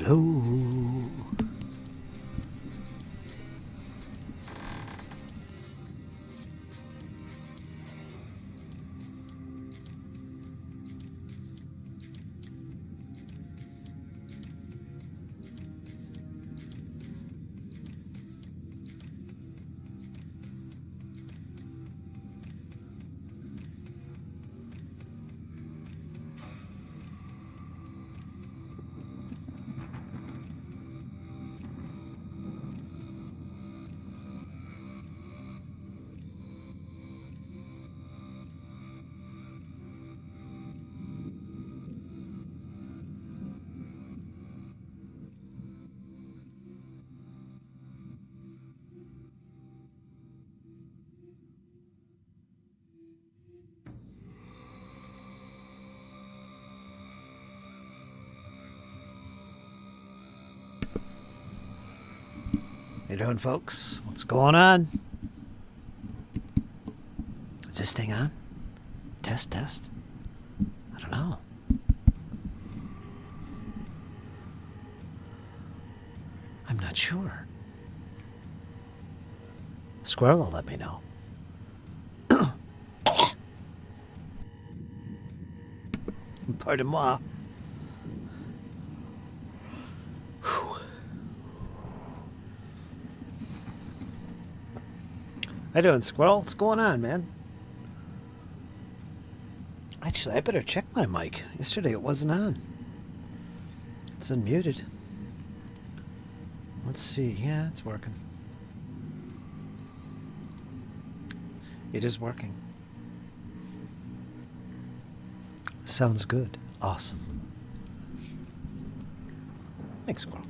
Hello. How you doing, folks? What's going on? Is this thing on? Test, test. I don't know. I'm not sure. Squirrel will let me know. Pardon-moi. How you doing, Squirrel? What's going on, man? Actually, I better check my mic. Yesterday it wasn't on. It's unmuted. Let's see. Yeah, it's working. It is working. Sounds good. Awesome. Thanks, Squirrel.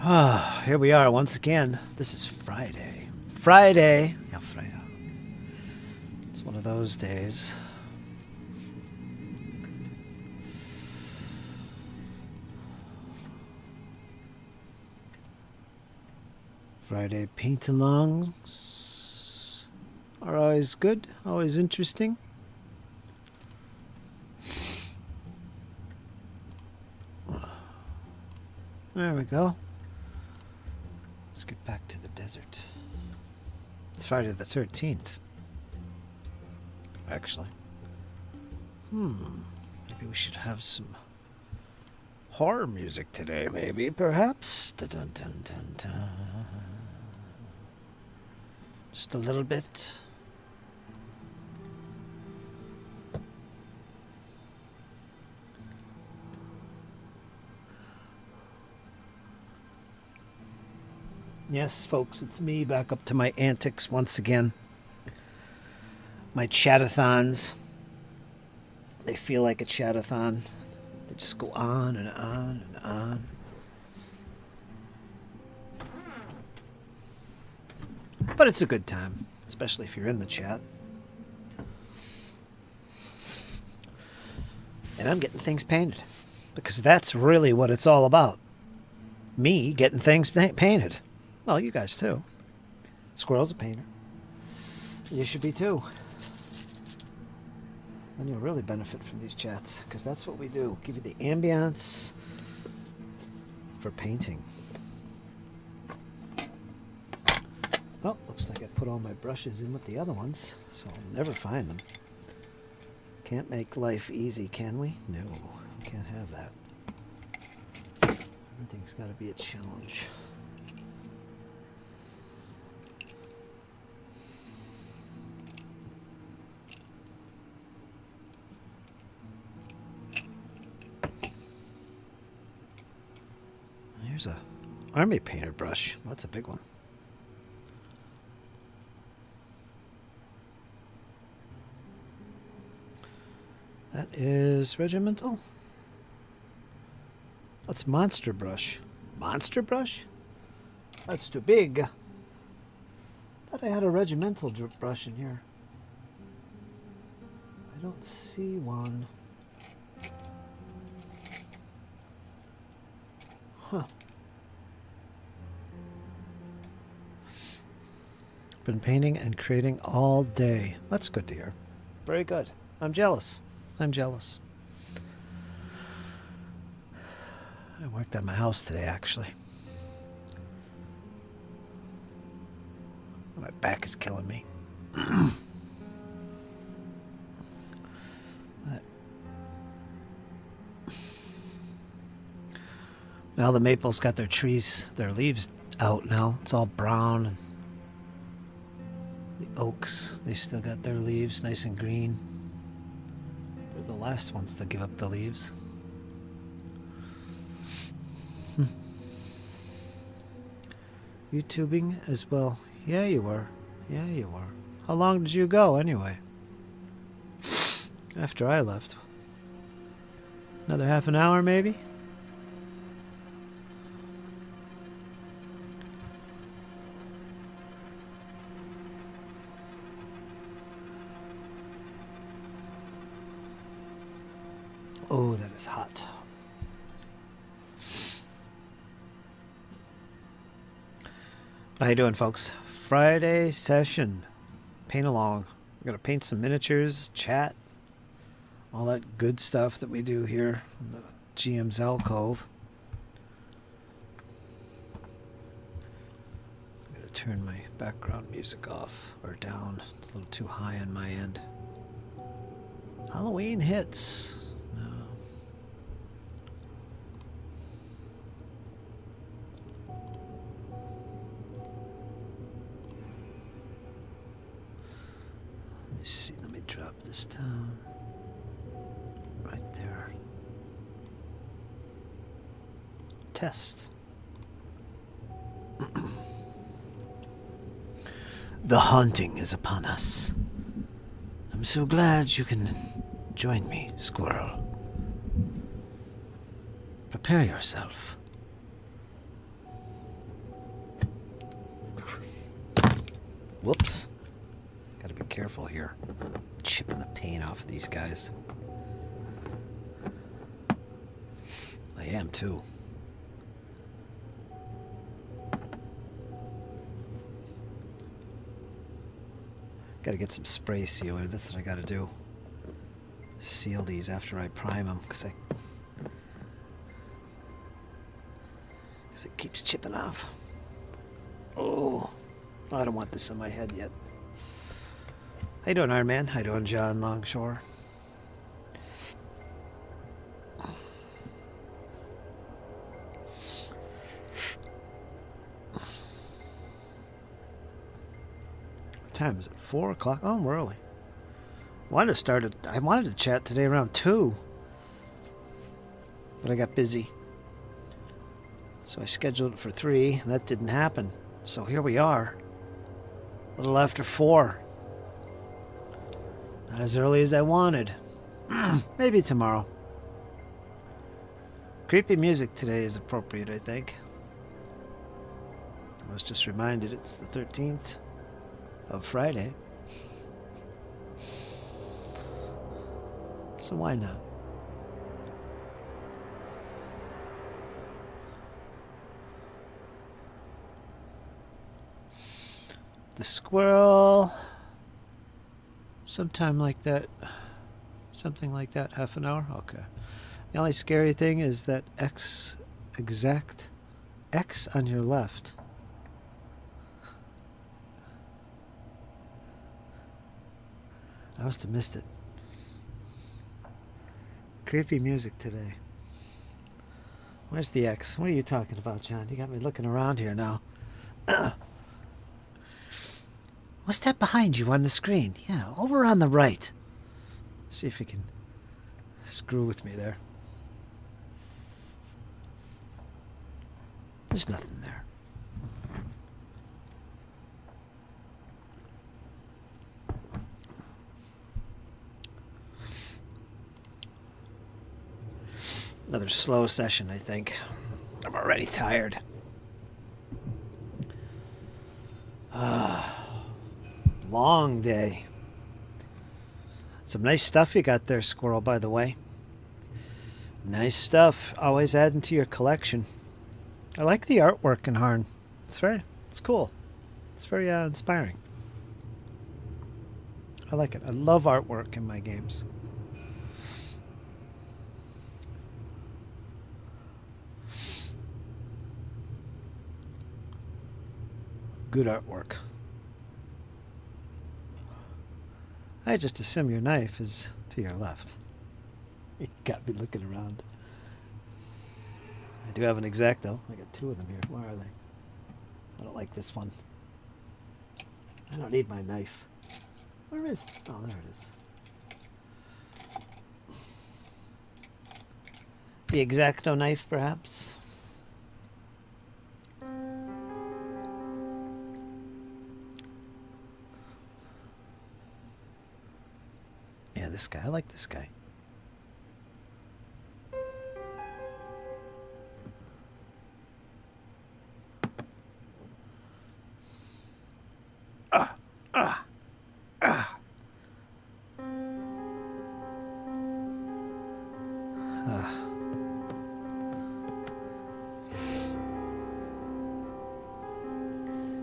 Ah, here we are once again. This is Friday. Friday. Ja, Freya. It's one of those days. Friday paint-alongs are always good, always interesting. There we go. Let's get back to the desert. It's Friday the 13th. Actually. Maybe we should have some horror music today, maybe, perhaps. Dun, dun, dun, dun, dun. Just a little bit. Yes, folks, it's me back up to my antics once again. My chatathons. They feel like a chatathon. They just go on and on and on. But it's a good time, especially if you're in the chat. And I'm getting things painted, because that's really what it's all about. Me getting things painted. Well, you guys too. Squirrel's a painter. You should be too. Then you'll really benefit from these chats, because that's what we do. Give you the ambience for painting. Oh, looks like I put all my brushes in with the other ones, so I'll never find them. Can't make life easy, can we? No, can't have that. Everything's got to be a challenge. Here's a army painter brush. That's a big one. That is regimental. That's monster brush. Monster brush? That's too big. Thought I had a regimental brush in here. I don't see one. Huh. Been painting and creating all day. That's good to hear. Very good. I'm jealous. I'm jealous. I worked on my house today, actually. My back is killing me. Well, the maples got their leaves out now. It's all brown. And the oaks, they still got their leaves nice and green. They're the last ones to give up the leaves. YouTubing as well. Yeah, you were. Yeah, you were. How long did you go, anyway? After I left. Another half an hour, maybe? Oh, that is hot. How you doing, folks? Friday session. Paint along. We're going to paint some miniatures, chat, all that good stuff that we do here in the GM's alcove. I'm going to turn my background music off or down. It's a little too high on my end. Halloween hits. No. See, let me drop this down right there. Test. The haunting is upon us. I'm so glad you can join me, squirrel. Prepare yourself. Whoops. Gotta be careful here. Chipping the paint off these guys. I am too. Gotta get some spray sealer. That's what I gotta do. Seal these after I prime them, because it keeps chipping off. Oh, I don't want this on my head yet. How you doing, Iron Man? How you doing, John Longshore? What time is it? 4 o'clock? Oh, we're early. I wanted to chat today around 2. But I got busy. So I scheduled it for 3, and that didn't happen. So here we are. A little after 4. Not as early as I wanted. Maybe tomorrow. Creepy music today is appropriate, I think. I was just reminded it's the 13th of Friday. So why not? The squirrel. Something like that, half an hour? Okay. The only scary thing is that exact X on your left. I must have missed it. Creepy music today. Where's the X? What are you talking about, John? You got me looking around here now. What's that behind you on the screen? Yeah, over on the right. See if you can screw with me there. There's nothing there. Another slow session, I think. I'm already tired. Long day. Some nice stuff you got there, Squirrel, by the way. Nice stuff. Always adding to your collection. I like the artwork in Harn. It's cool. It's very inspiring. I like it. I love artwork in my games. Good artwork. I just assume your knife is to your left. You got me looking around. I do have an X-Acto. I got two of them here. Where are they? I don't like this one. I don't need my knife. Where is... Oh, there it is. The X-Acto knife, perhaps? Yeah, this guy. I like this guy.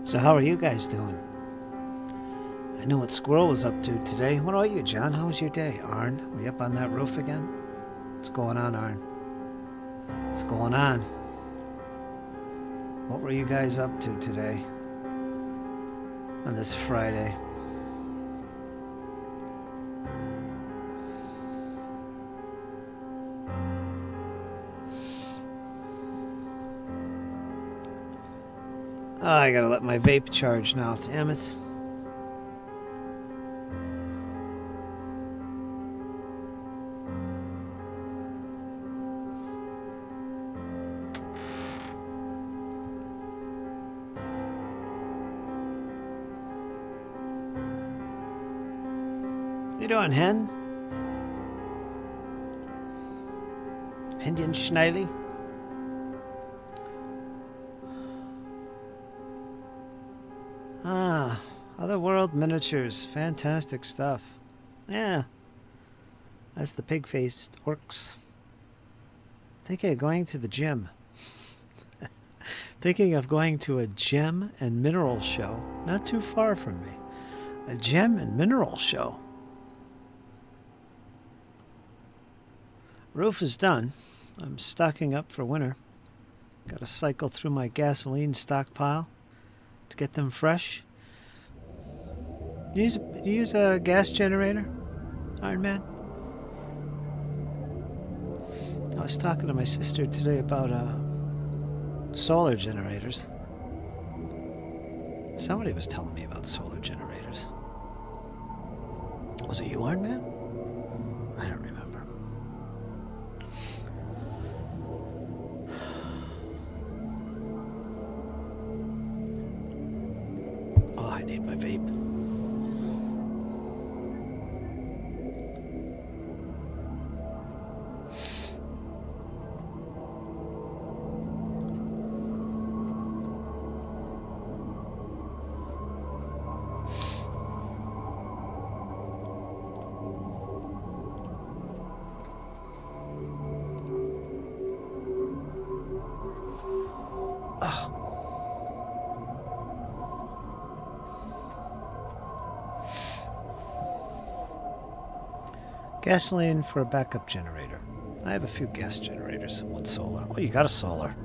So how are you guys doing? I know what Squirrel was up to today. What about you, John? How was your day? Arn, were you up on that roof again? What's going on, Arn? What's going on? What were you guys up to today? On this Friday? Oh, I gotta let my vape charge now, damn it. You doing, Hen? Indian Schneily? Ah, Otherworld Miniatures. Fantastic stuff. Yeah. That's the pig-faced orcs. Thinking of going to the gym. Thinking of going to a gem and mineral show. Not too far from me. A gem and mineral show. Roof is done. I'm stocking up for winter. Got to cycle through my gasoline stockpile to get them fresh. Do you use a gas generator, Iron Man? I was talking to my sister today about solar generators. Somebody was telling me about solar generators. Was it you, Iron Man? I don't remember. Oh, I need my vape. Gasoline for a backup generator. I have a few gas generators and one solar. Oh, you got a solar.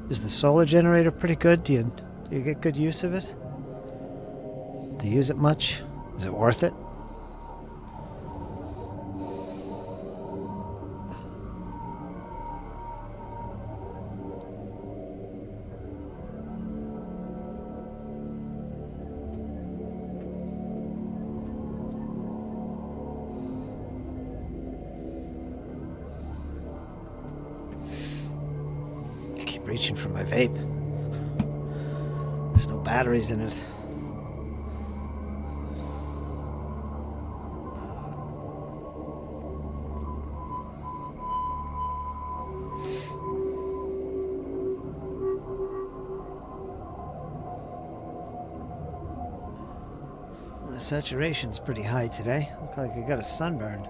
Is the solar generator pretty good? Do you get good use of it? Do you use it much? Is it worth it? Reaching for my vape. There's no batteries in it. The saturation's pretty high today. Look like I got a sunburn.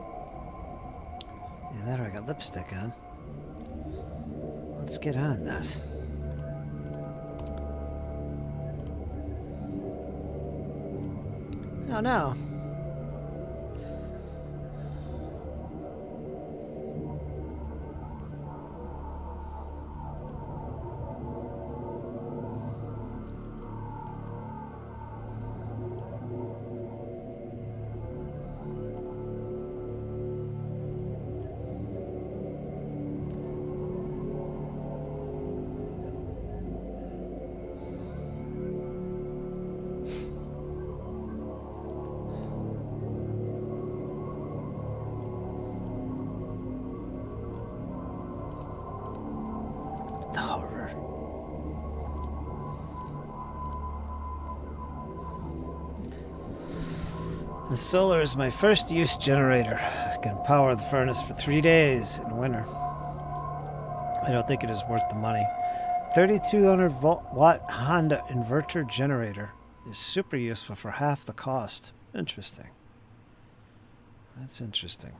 Yeah, that or I got lipstick on. Let's get on that. Oh no. The solar is my first use generator. I can power the furnace for 3 days in winter. I don't think it is worth the money. 3200 watt Honda inverter generator is super useful for half the cost. Interesting. That's interesting.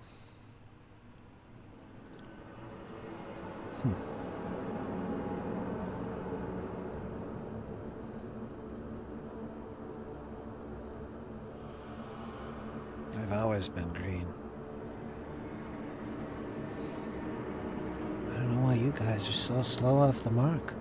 I've always been green. I don't know why you guys are so slow off the mark.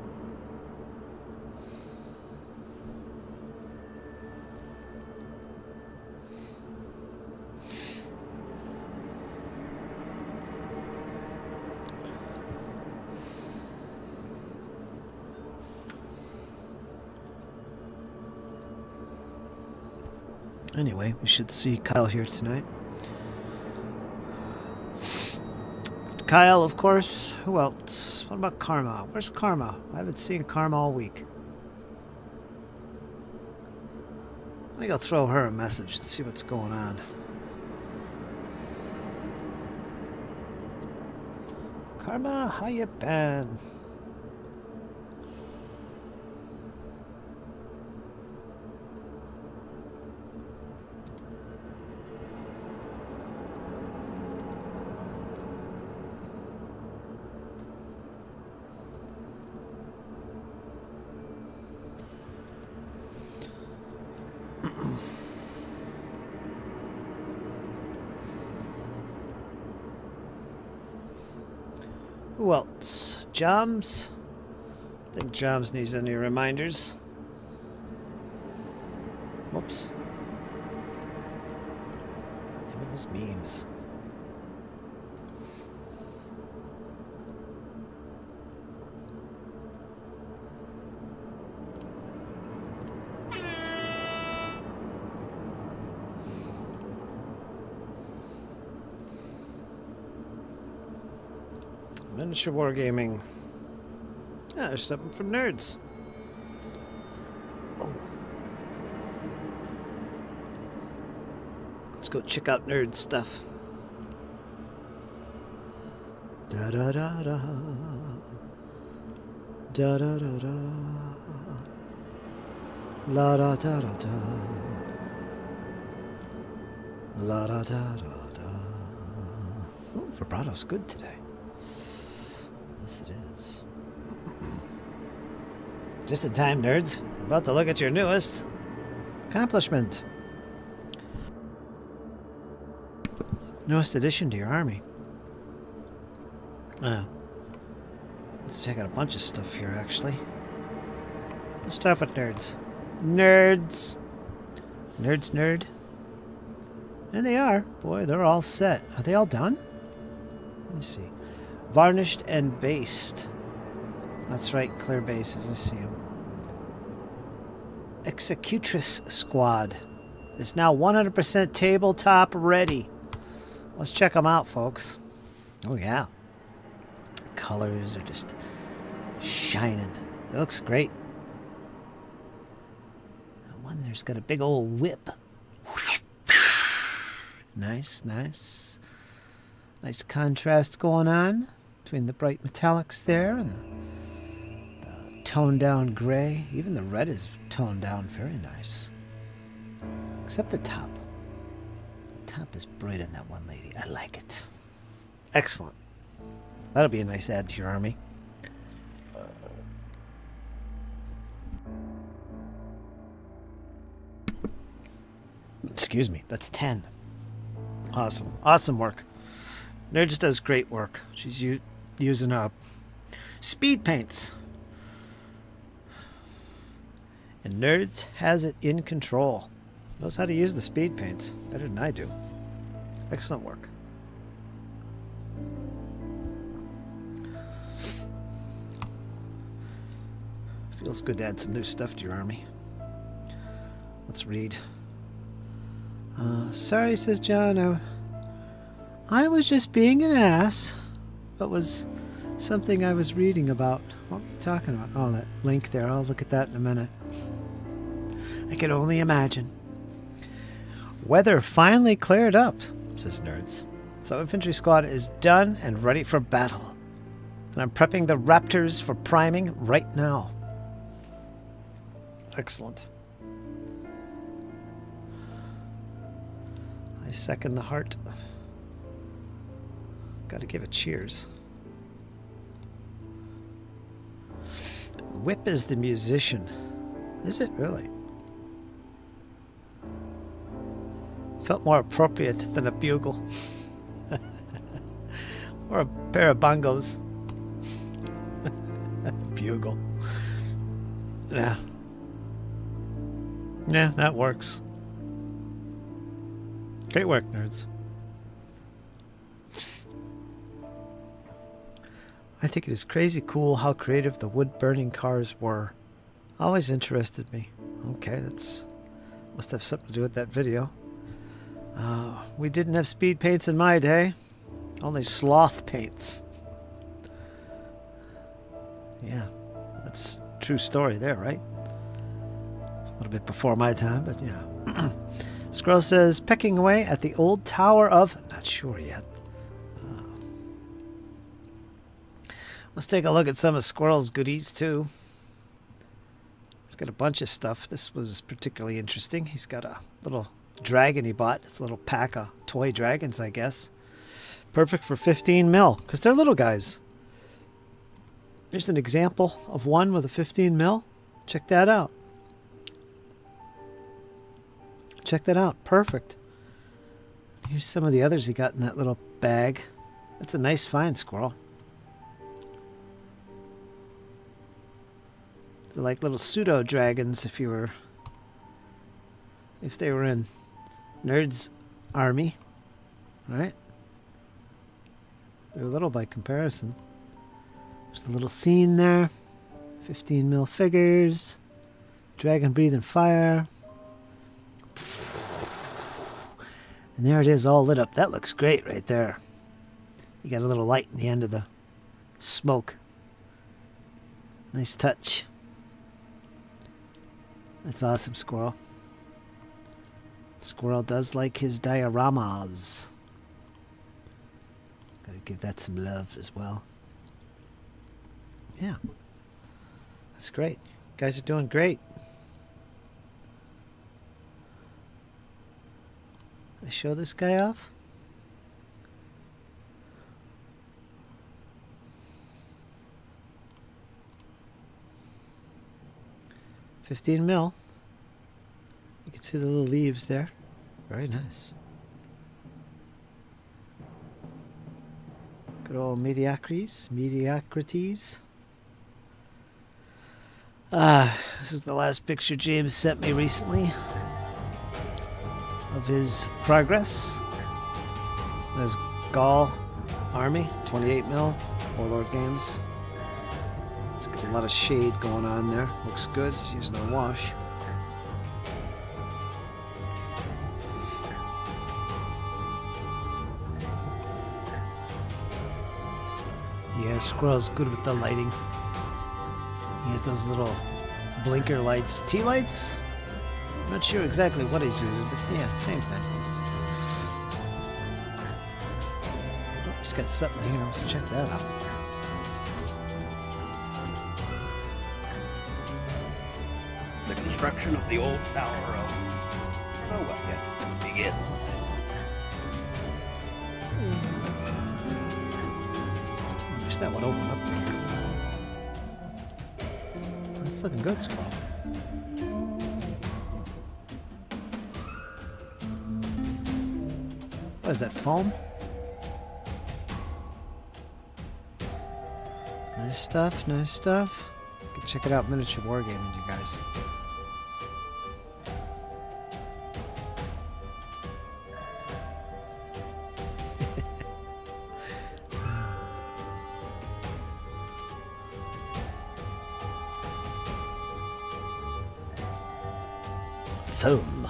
Anyway, we should see Kyle here tonight. Kyle, of course. Who else? What about Karma? Where's Karma? I haven't seen Karma all week. Let me go throw her a message and see what's going on. Karma, how you been? Who else? Joms? I think Joms needs any reminders. Whoops. Him and his memes. Miniature wargaming. Ah, there's something from nerds. Oh. Let's go check out nerd stuff. Da da da da. Da da da da. La da da da da. La da da da da. Oh, vibrato's good today. Yes, it is. Just in time, nerds. About to look at your newest accomplishment. Newest addition to your army. Let's check out a bunch of stuff here, actually. Let's start with nerds. Nerds. Nerds, nerd. And they are. Boy, they're all set. Are they all done? Let me see. Varnished and based. That's right, clear bases. I see them. Executress Squad is now 100% tabletop ready. Let's check them out, folks. Oh, yeah. Colors are just shining. It looks great. One there's got a big old whip. Nice, nice. Nice contrast going on between the bright metallics there and the toned down gray. Even the red is toned down very nice. Except the top. The top is bright on that one lady. I like it. Excellent. That'll be a nice add to your army. Excuse me. That's 10. Awesome. Awesome work. Nerds does great work. She's using speed paints. And Nerds has it in control. Knows how to use the speed paints better than I do. Excellent work. Feels good to add some new stuff to your army. Let's read. Sorry, says John. I was just being an ass. What was something I was reading about? What were you talking about? Oh, that link there. I'll look at that in a minute. I can only imagine. Weather finally cleared up, says Nerds. So infantry squad is done and ready for battle. And I'm prepping the Raptors for priming right now. Excellent. I second the heart. Gotta give it cheers. Whip is the musician. Is it really? Felt more appropriate than a bugle. Or a pair of bongos. Bugle. Yeah. Yeah, that works. Great work, nerds. I think it is crazy cool how creative the wood-burning cars were. Always interested me. Okay, that's must have something to do with that video. We didn't have speed paints in my day. Only sloth paints. Yeah, that's a true story there, right? A little bit before my time, but yeah. Squirrel says, pecking away at the old tower of... Not sure yet. Let's take a look at some of Squirrel's goodies, too. He's got a bunch of stuff. This was particularly interesting. He's got a little dragon he bought. It's a little pack of toy dragons, I guess. Perfect for 15 mil, because they're little guys. Here's an example of one with a 15 mil. Check that out. Check that out. Perfect. Here's some of the others he got in that little bag. That's a nice find, Squirrel. They're like little pseudo dragons if they were in Nerd's army. Right? They're little by comparison. There's a little scene there. 15 mil figures. Dragon breathing fire. And there it is, all lit up. That looks great right there. You got a little light in the end of the smoke. Nice touch. That's awesome, Squirrel. Squirrel does like his dioramas. Gotta give that some love as well. Yeah. That's great. You guys are doing great. Can I show this guy off? $15 mil. You can see the little leaves there. Very nice. Good old mediocrities. This is the last picture James sent me recently of his progress. His Gaul army, 28 mil, Warlord Games. He's got a lot of shade going on there. Looks good. He's using a wash. Yeah, Squirrel's good with the lighting. He has those little blinker lights. Tea lights? I'm not sure exactly what he's using, but yeah, same thing. Oh, he's got something here. Let's check that out. The construction of the old tower of... Oh, what yet begins. I wish that would open up there. That's looking good, Squirrel. What is that, foam? Nice stuff, nice stuff. You can check it out, Miniature Wargaming, you guys. Foam.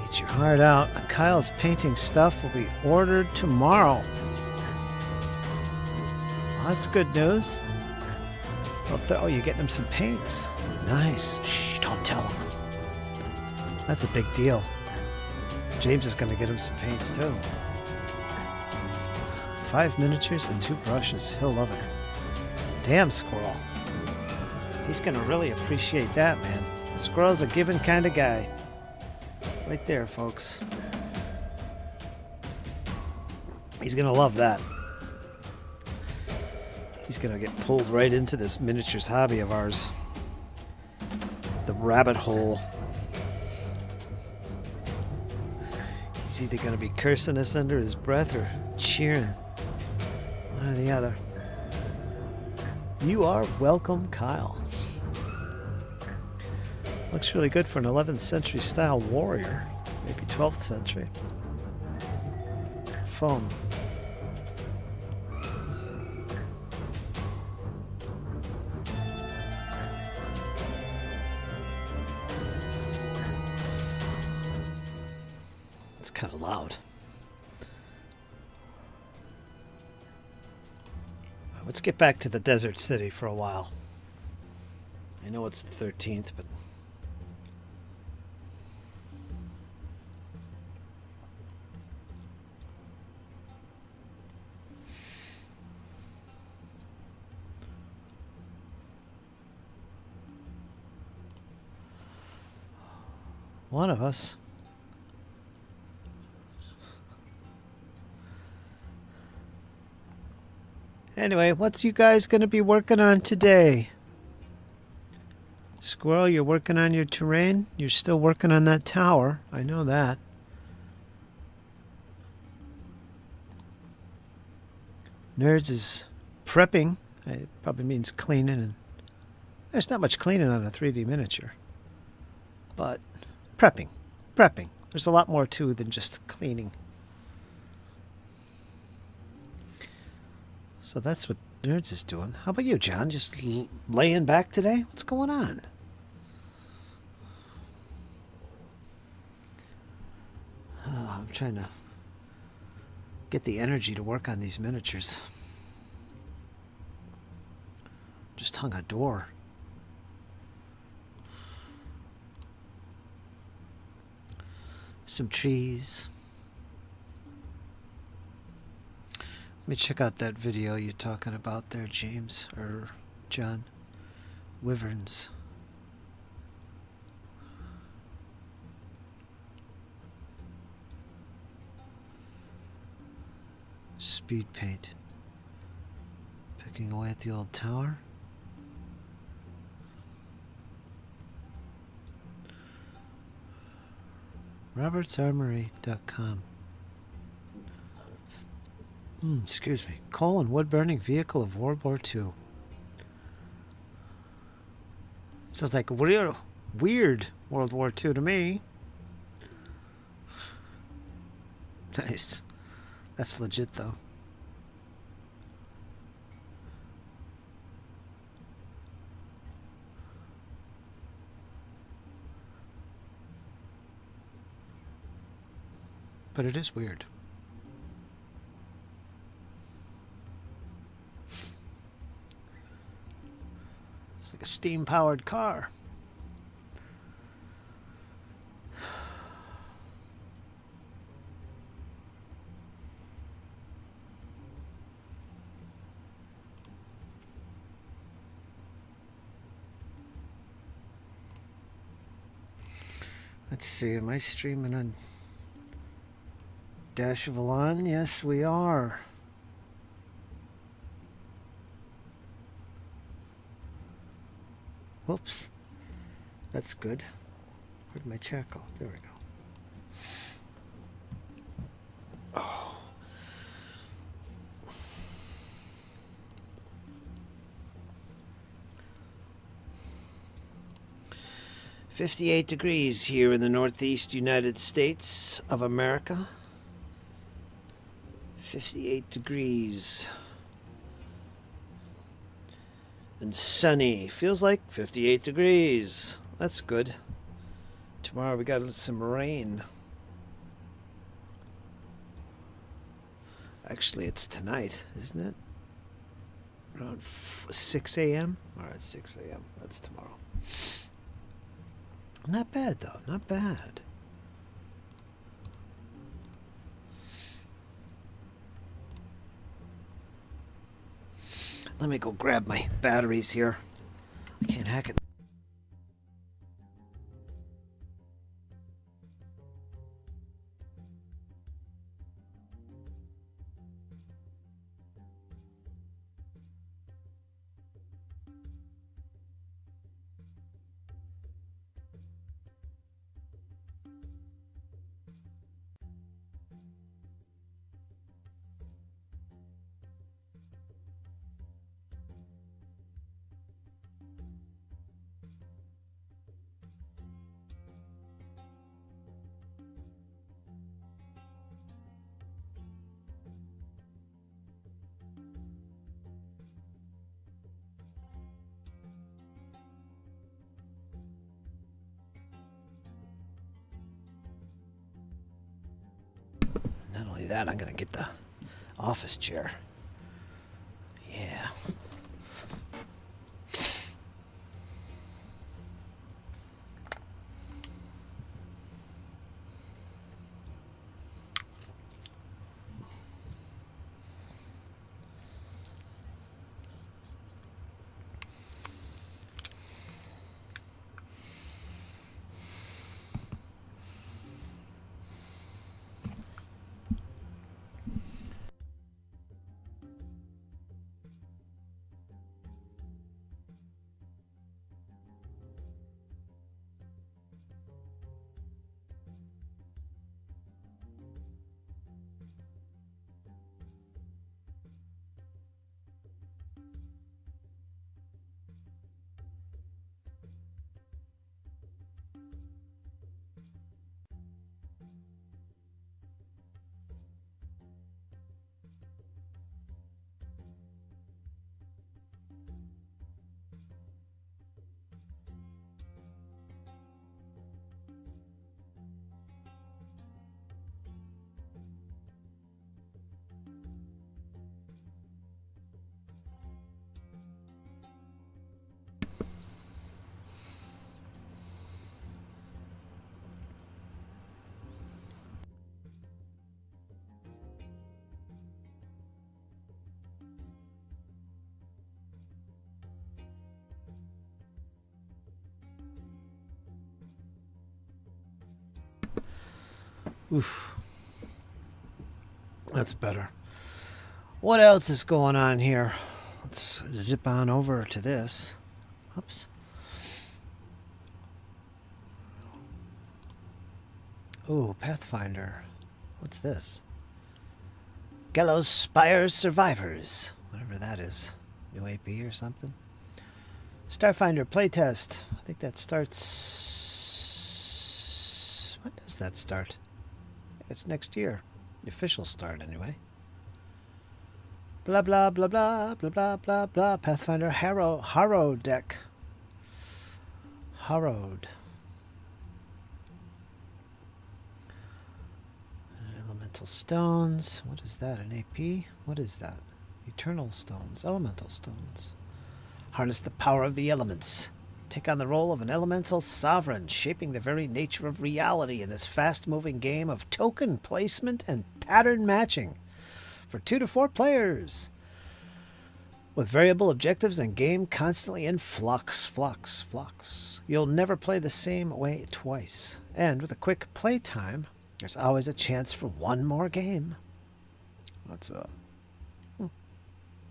Eat your heart out. Kyle's painting stuff will be ordered tomorrow. Well, that's good news. Oh, you're getting him some paints. Nice. Shh, don't Don't tell him. That's a big deal. James is going to get him some paints too. 5 miniatures and 2 brushes. He'll love it. Damn, Squirrel. He's going to really appreciate that, man. Squirrel's a giving kind of guy. Right there, folks. He's going to love that. He's going to get pulled right into this miniatures hobby of ours. The rabbit hole. He's either going to be cursing us under his breath or cheering. One or the other. You are welcome, Kyle. Looks really good for an 11th century style warrior. Maybe 12th century. Foam. It's kind of loud. Let's get back to the desert city for a while. I know it's the 13th, but one of us. Anyway, what's you guys going to be working on today? Squirrel, you're working on your terrain? You're still working on that tower. I know that. Nerds is prepping. It probably means cleaning. And there's not much cleaning on a 3D miniature. But prepping. Prepping. There's a lot more to than just cleaning. So that's what Nerds is doing. How about you, John? Just laying back today? What's going on? Oh, I'm trying to get the energy to work on these miniatures. Just hung a door. Some trees. Let me check out that video you're talking about there, James, or John. Wyverns. Speed paint. Picking away at the old tower. robertsarmory.com. Excuse me. Coal and wood-burning vehicle of World War II. Sounds like a weird World War II to me. Nice. That's legit, though. But it is weird. It's like a steam-powered car. Let's see, am I streaming on Dash of Alon? Yes, we are. Whoops. That's good. Where'd my chat go? There we go. Oh. 58 degrees here in the Northeast United States of America. 58 degrees. And sunny. Feels like 58 degrees. That's good. Tomorrow we got some rain. Actually, it's tonight, isn't it? Around 6 a.m.? Alright, 6 a.m. That's tomorrow. Not bad, though. Not bad. Let me go grab my batteries here. I can't hack it. Not only that, I'm going to get the office chair. Yeah. Oof. That's better. What else is going on here? Let's zip on over to this. Oops. Ooh, Pathfinder. What's this? Gallows Spire Survivors. Whatever that is. New AP or something. Starfinder playtest. I think that starts... When does that start? It's next year. The official start, anyway. Blah, blah, blah, blah, blah, blah, blah, blah. Pathfinder Harrow deck. Harrowed. Elemental stones. What is that? An AP? What is that? Eternal stones. Elemental stones. Harness the power of the elements. Take on the role of an elemental sovereign, shaping the very nature of reality in this fast-moving game of token placement and pattern matching for 2 to 4 players. With variable objectives and game constantly in flux. You'll never play the same way twice. And with a quick play time, there's always a chance for one more game. That's a...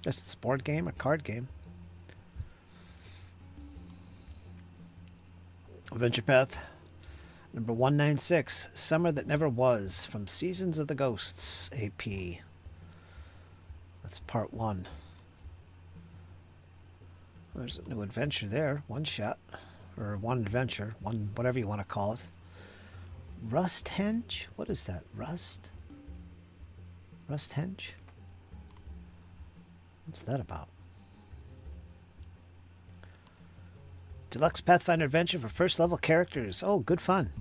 Guess it's a board game, a card game. Adventure Path number 196, Summer That Never Was, from Seasons of the Ghosts AP. That's part 1. There's a new adventure there. One shot. Or one adventure. One, whatever you want to call it. Rusthenge? What is that? Rusthenge? What's that about? Deluxe Pathfinder adventure for first level characters. Oh, good fun.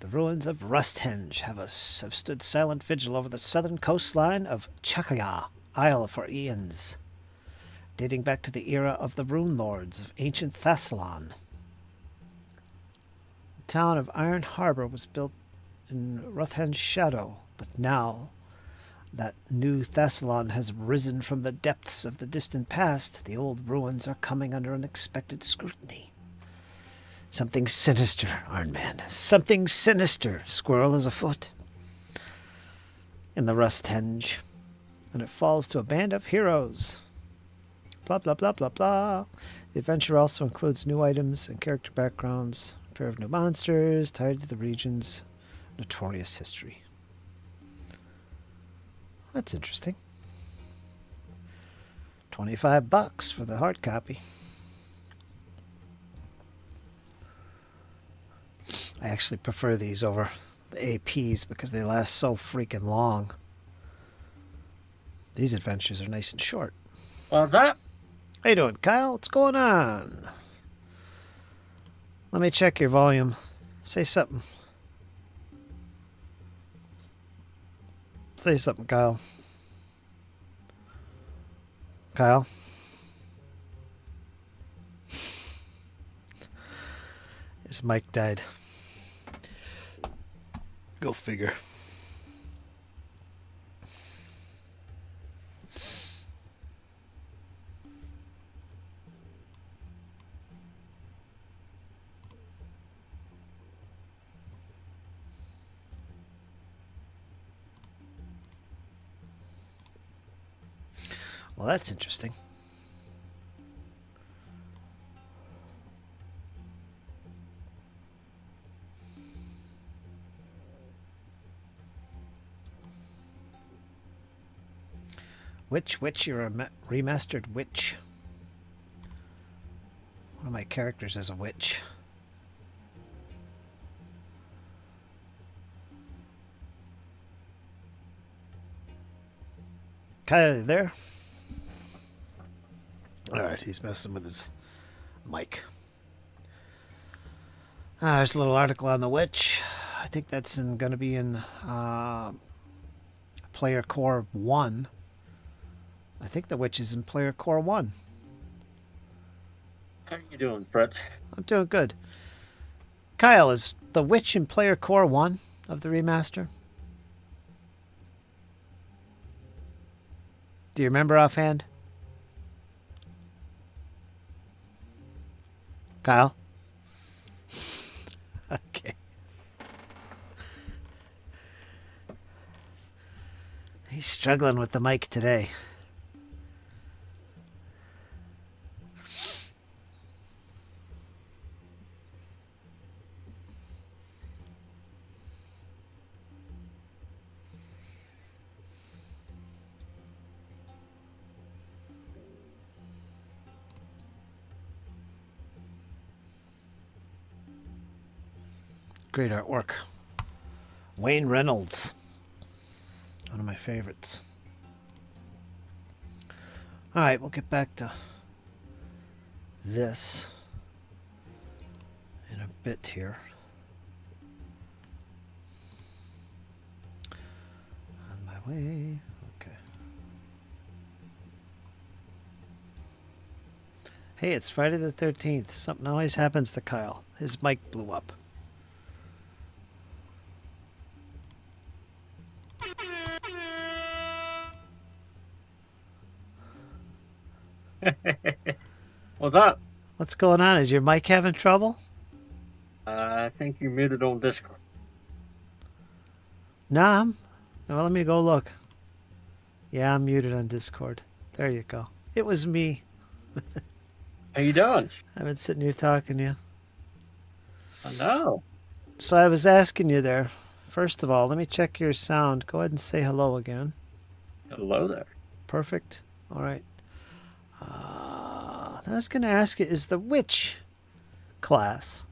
The ruins of Rusthenge have stood silent vigil over the southern coastline of Chakaya, Isle for eons, dating back to the era of the Rune Lords of ancient Thassalon. town of Iron Harbor was built in Ruthen's shadow, but now that New Thessalon has risen from the depths of the distant past, the old ruins are coming under unexpected scrutiny. Something sinister, Iron Man. Something sinister. Squirrel is afoot. In the Rusthenge. And it falls to a band of heroes. Blah, blah, blah, blah, blah. The adventure also includes new items and character backgrounds, a pair of new monsters tied to the region's notorious history. That's interesting. $25 for the hard copy. I actually prefer these over the APs because they last so freaking long. These adventures are nice and short. What's that? How you doing, Kyle? What's going on? Let me check your volume. Say something. Say something, Kyle. Kyle? His mic died. Go figure. Well, that's interesting. Witch, you're a remastered witch. One of my characters is a witch. Kyle, you there? Alright, he's messing with his mic. There's a little article on the witch. I think that's going to be in Player Core 1. I think the witch is in Player Core 1. How are you doing, Fritz? I'm doing good. Kyle, is the witch in Player Core 1 of the remaster? Do you remember offhand? Kyle? Okay. He's struggling with the mic today. Great artwork. Wayne Reynolds. One of my favorites. Alright, we'll get back to this in a bit here. On my way. Okay. Hey, it's Friday the 13th. Something always happens to Kyle. His mic blew up. What's up? What's going on? Is your mic having trouble? I think you muted on Discord. Nah. Well, let me go look. Yeah, I'm muted on Discord. There you go. It was me. How you doing? I've been sitting here talking to you. I know. So I was asking you there. First of all, let me check your sound. Go ahead and say hello again. Hello there. Perfect. All right. Then I was going to ask you, is the witch class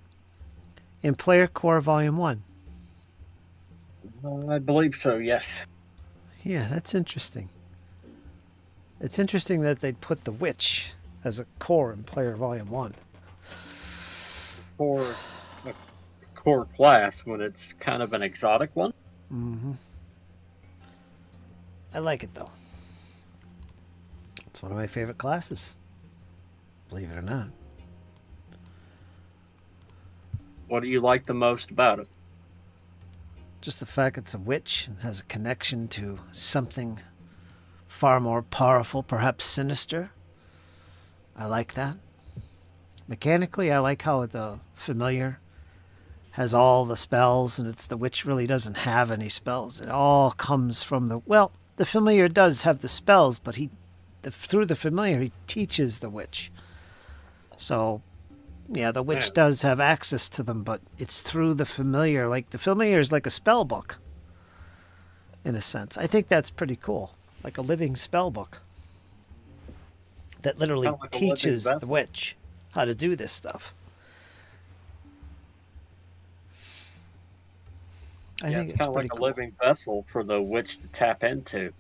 in Player Core Volume 1? I believe so, yes. Yeah, that's interesting. It's interesting that they'd put the witch as a core in Player Volume 1. For a core class when it's kind of an exotic one. Mm-hmm. I like it, though. It's one of my favorite classes. Believe it or not. What do you like the most about it? Just the fact it's a witch and has a connection to something far more powerful, perhaps sinister. I like that. Mechanically, I like how the familiar has all the spells, and it's the witch really doesn't have any spells. It all comes from the familiar does have the spells, but through the familiar, he teaches the witch. So, yeah, the witch Yeah. does have access to them, but it's through the familiar. Like, the familiar is like a spell book, in a sense. I think that's pretty cool. Like a living spell book that literally Kinda like a living teaches the vessel. witch how to do this stuff. I Yeah, think it's it's kind of pretty like a cool. living vessel for the witch to tap into.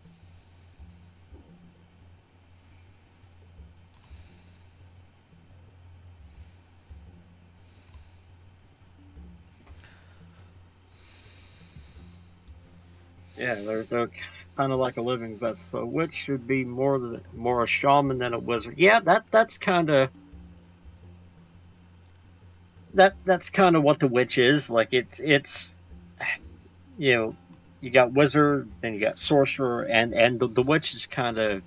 Yeah, they're kind of like a living vessel. So a witch should be more a shaman than a wizard. Yeah, that's kind of that's kind of what the witch is. Like it's you know, you got wizard, then you got sorcerer, and the witch is kind of,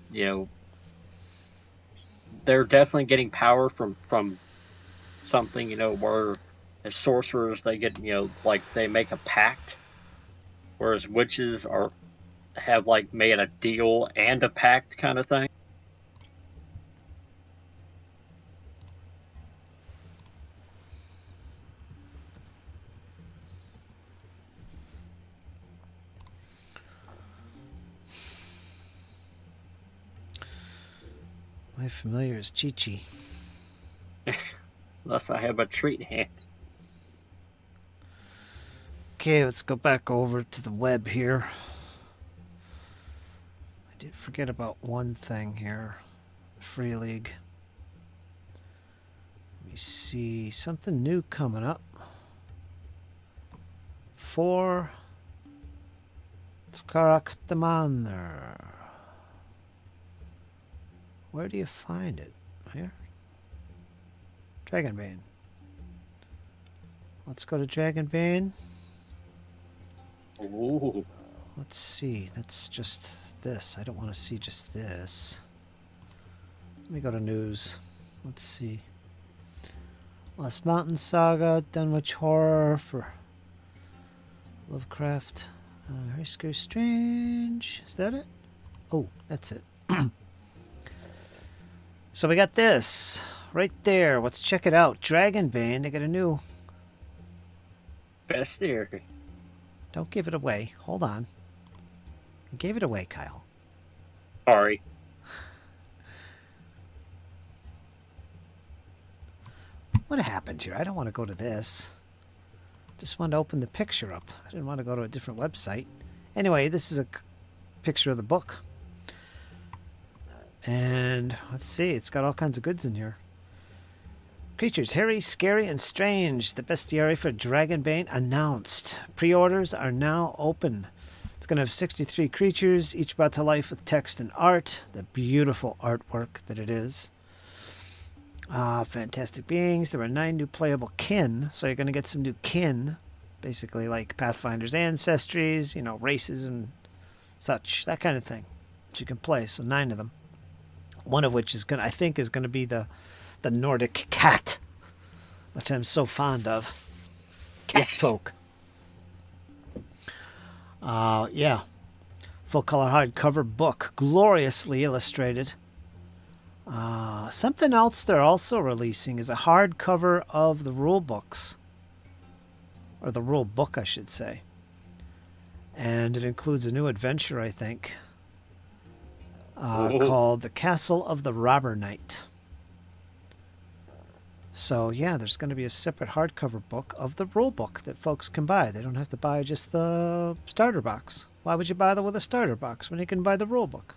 they're definitely getting power from something, where as sorcerers they get, like they make a pact, whereas witches are have like made a deal and a pact kind of thing. My familiar is Chi-Chi. Unless I have a treat hand. Okay, let's go back over to the web here. I did forget about one thing here. Free League. Let me see. Something new coming up. For Karaktermaner. Where do you find it? Here? Dragonbane. Let's go to Dragonbane. Ooh. Let's see. That's just this. I don't want to see just this. Let me go to news. Let's see. Lost Mountain Saga, Dunwich Horror for Lovecraft. Rescue Strange. Is that it? Oh, that's it. So we got this right there. Let's check it out. Dragonbane. They got a new. Bestiary. Don't give it away. Hold on. You gave it away, Kyle. Sorry. What happened here? I don't want to go to this. Just wanted to open the picture up. I didn't want to go to a different website. Anyway, this is a picture of the book. And let's see. It's got all kinds of goods in here. Creatures hairy, scary, and strange. The bestiary for Dragonbane announced. Pre-orders are now open. It's going to have 63 creatures, each brought to life with text and art. The beautiful artwork that it is. Fantastic beings. There are 9 new playable kin, so you're going to get some new kin, basically like Pathfinder's ancestries, races and such, that kind of thing. So you can play. So 9 of them. One of which is going to be the Nordic cat, which I'm so fond of. Cat Yes. folk. Yeah. Full color hardcover book, gloriously illustrated. Something else they're also releasing is a hardcover of the rule books. Or the rule book, I should say. And it includes a new adventure, I think, called The Castle of the Robber Knight. So, yeah, there's going to be a separate hardcover book of the rule book that folks can buy. They don't have to buy just the starter box. Why would you bother with a starter box when you can buy the rule book?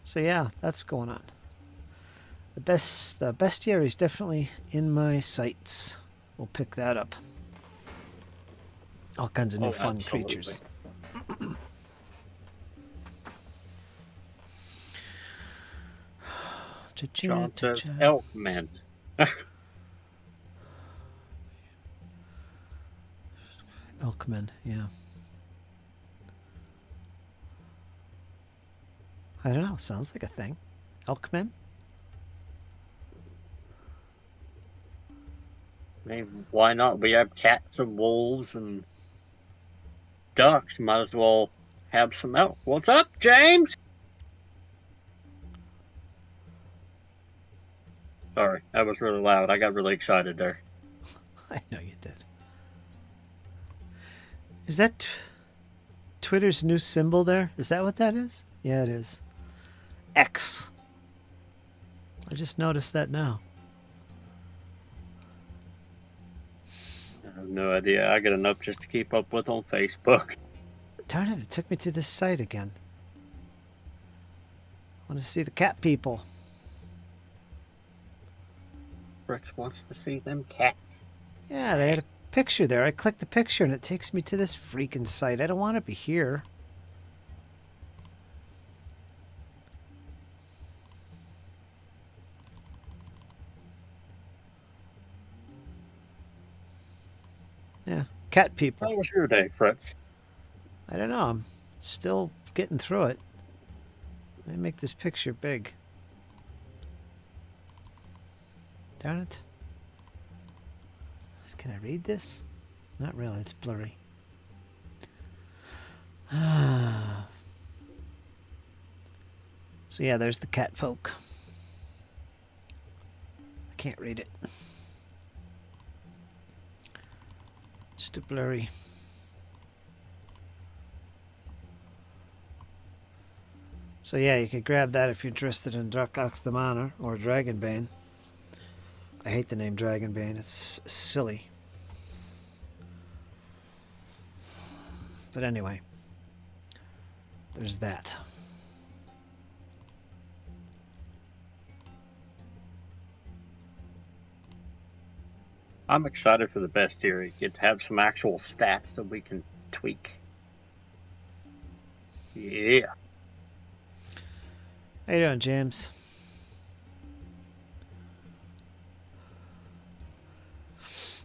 So, yeah, that's going on. The bestiary is definitely in my sights. We'll pick that up. All kinds of new fun Absolutely. creatures. John says elf men. Elkman, yeah. I don't know. Sounds like a thing. Elkman? I mean, why not? We have cats and wolves and ducks. Might as well have some elk. What's up, James? Sorry, that was really loud. I got really excited there. I know you did. Is that Twitter's new symbol there? Is that what that is? Yeah, it is. X. I just noticed that now. I have no idea. I got enough just to keep up with on Facebook. Darn it, it took me to this site again. I want to see the cat people. Fritz wants to see them cats. Yeah, they had a picture there. I clicked the picture and it takes me to this freaking site. I don't want to be here. Yeah, cat people. How was your day, Fritz? I don't know. I'm still getting through it. Let me make this picture big. Darn it. Can I read this? Not really. It's blurry. So yeah, there's the cat folk. I can't read it. It's too blurry. So yeah, you could grab that if you're interested in Dracoxtamana or Dragonbane. I hate the name Dragonbane. It's silly. But anyway, there's that. I'm excited for the bestiary. Get to have some actual stats that we can tweak. Yeah. How you doing, James?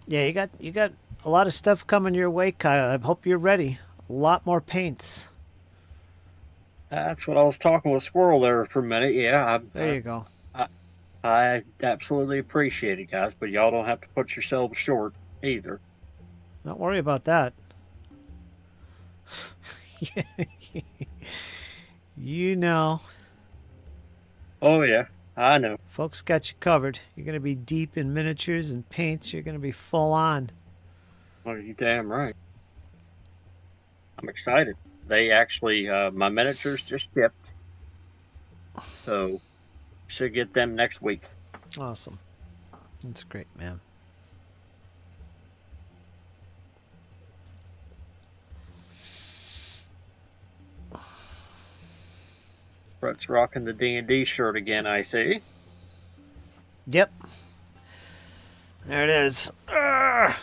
Yeah, you got a lot of stuff coming your way, Kyle. I hope you're ready. A lot more paints. That's what I was talking with Squirrel there for a minute. Yeah. There you go. I absolutely appreciate it, guys, but y'all don't have to put yourselves short either. Don't worry about that. You know. Oh, yeah. I know. Folks got you covered. You're going to be deep in miniatures and paints. You're going to be full on. Well, you damn right. I'm excited. They actually, my miniatures just shipped. So, should get them next week. Awesome. That's great, man. Brett's rocking the D&D shirt again, I see. Yep. There it is. Urgh.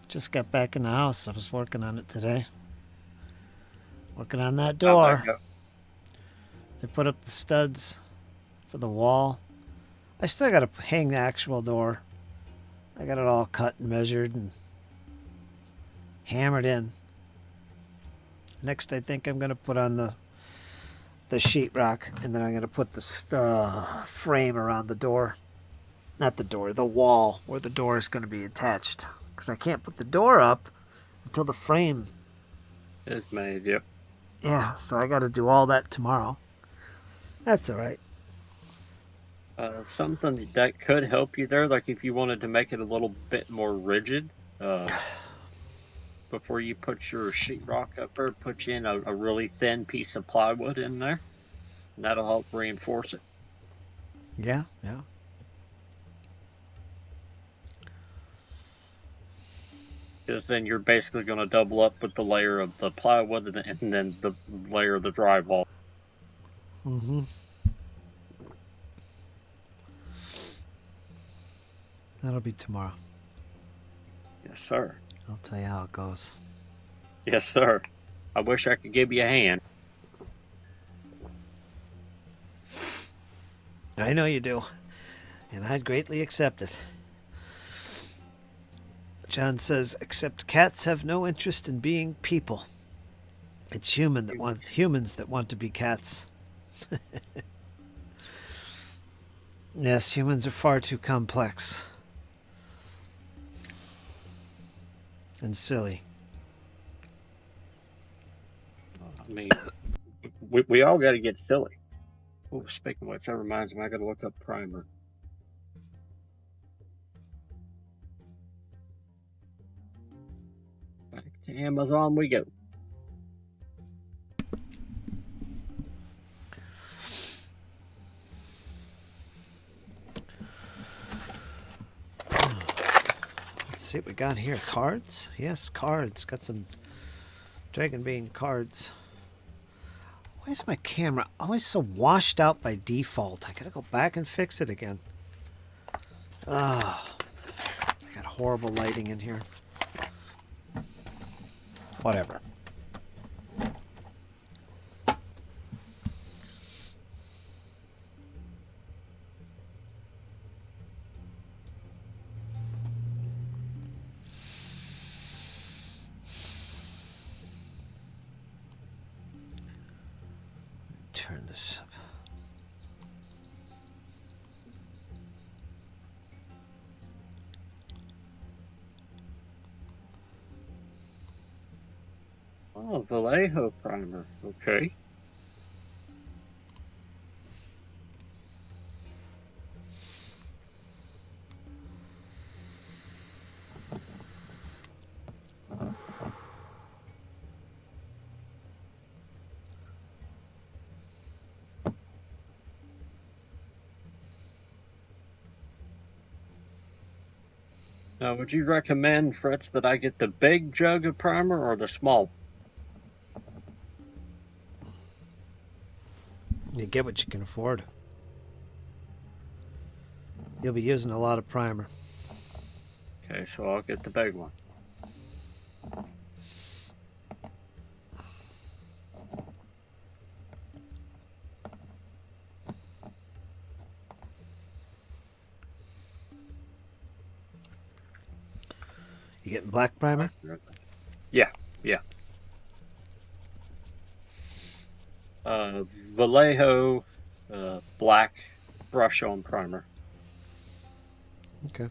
Just got back in the house. I was working on it today. Working on that door. They put up the studs for the wall. I still got to hang the actual door. I got it all cut and measured and hammered in. Next, I think I'm going to put on the sheetrock, and then I'm going to put the frame around the door. Not the door, the wall where the door is going to be attached. Because I can't put the door up until the frame is made, yep. Yeah, so I got to do all that tomorrow. That's all right. Something that could help you there, like if you wanted to make it a little bit more rigid, before you put your sheetrock up there, put in a really thin piece of plywood in there, and that'll help reinforce it. Yeah, yeah. Because then you're basically going to double up with the layer of the plywood and then the layer of the drywall. Mm-hmm. That'll be tomorrow. Yes, sir. I'll tell you how it goes. Yes, sir. I wish I could give you a hand. I know you do. And I'd greatly accept it. John says, except cats have no interest in being people. It's humans that want to be cats. Yes, humans are far too complex. And silly. I mean, we all got to get silly. Oh, speaking of which, that reminds me, I got to look up primer. Back to Amazon we go. Let's see what we got here. Cards? Yes, cards. Got some Dragon Bean cards. Why is my camera always so washed out by default? I gotta go back and fix it again. Ah, I got horrible lighting in here. Whatever. Turn this up. Oh, Vallejo primer. Okay. Now, would you recommend, Fritz, that I get the big jug of primer or the small? You get what you can afford. You'll be using a lot of primer. Okay, so I'll get the big one. You getting black primer? Yeah. Vallejo black brush on primer. Okay.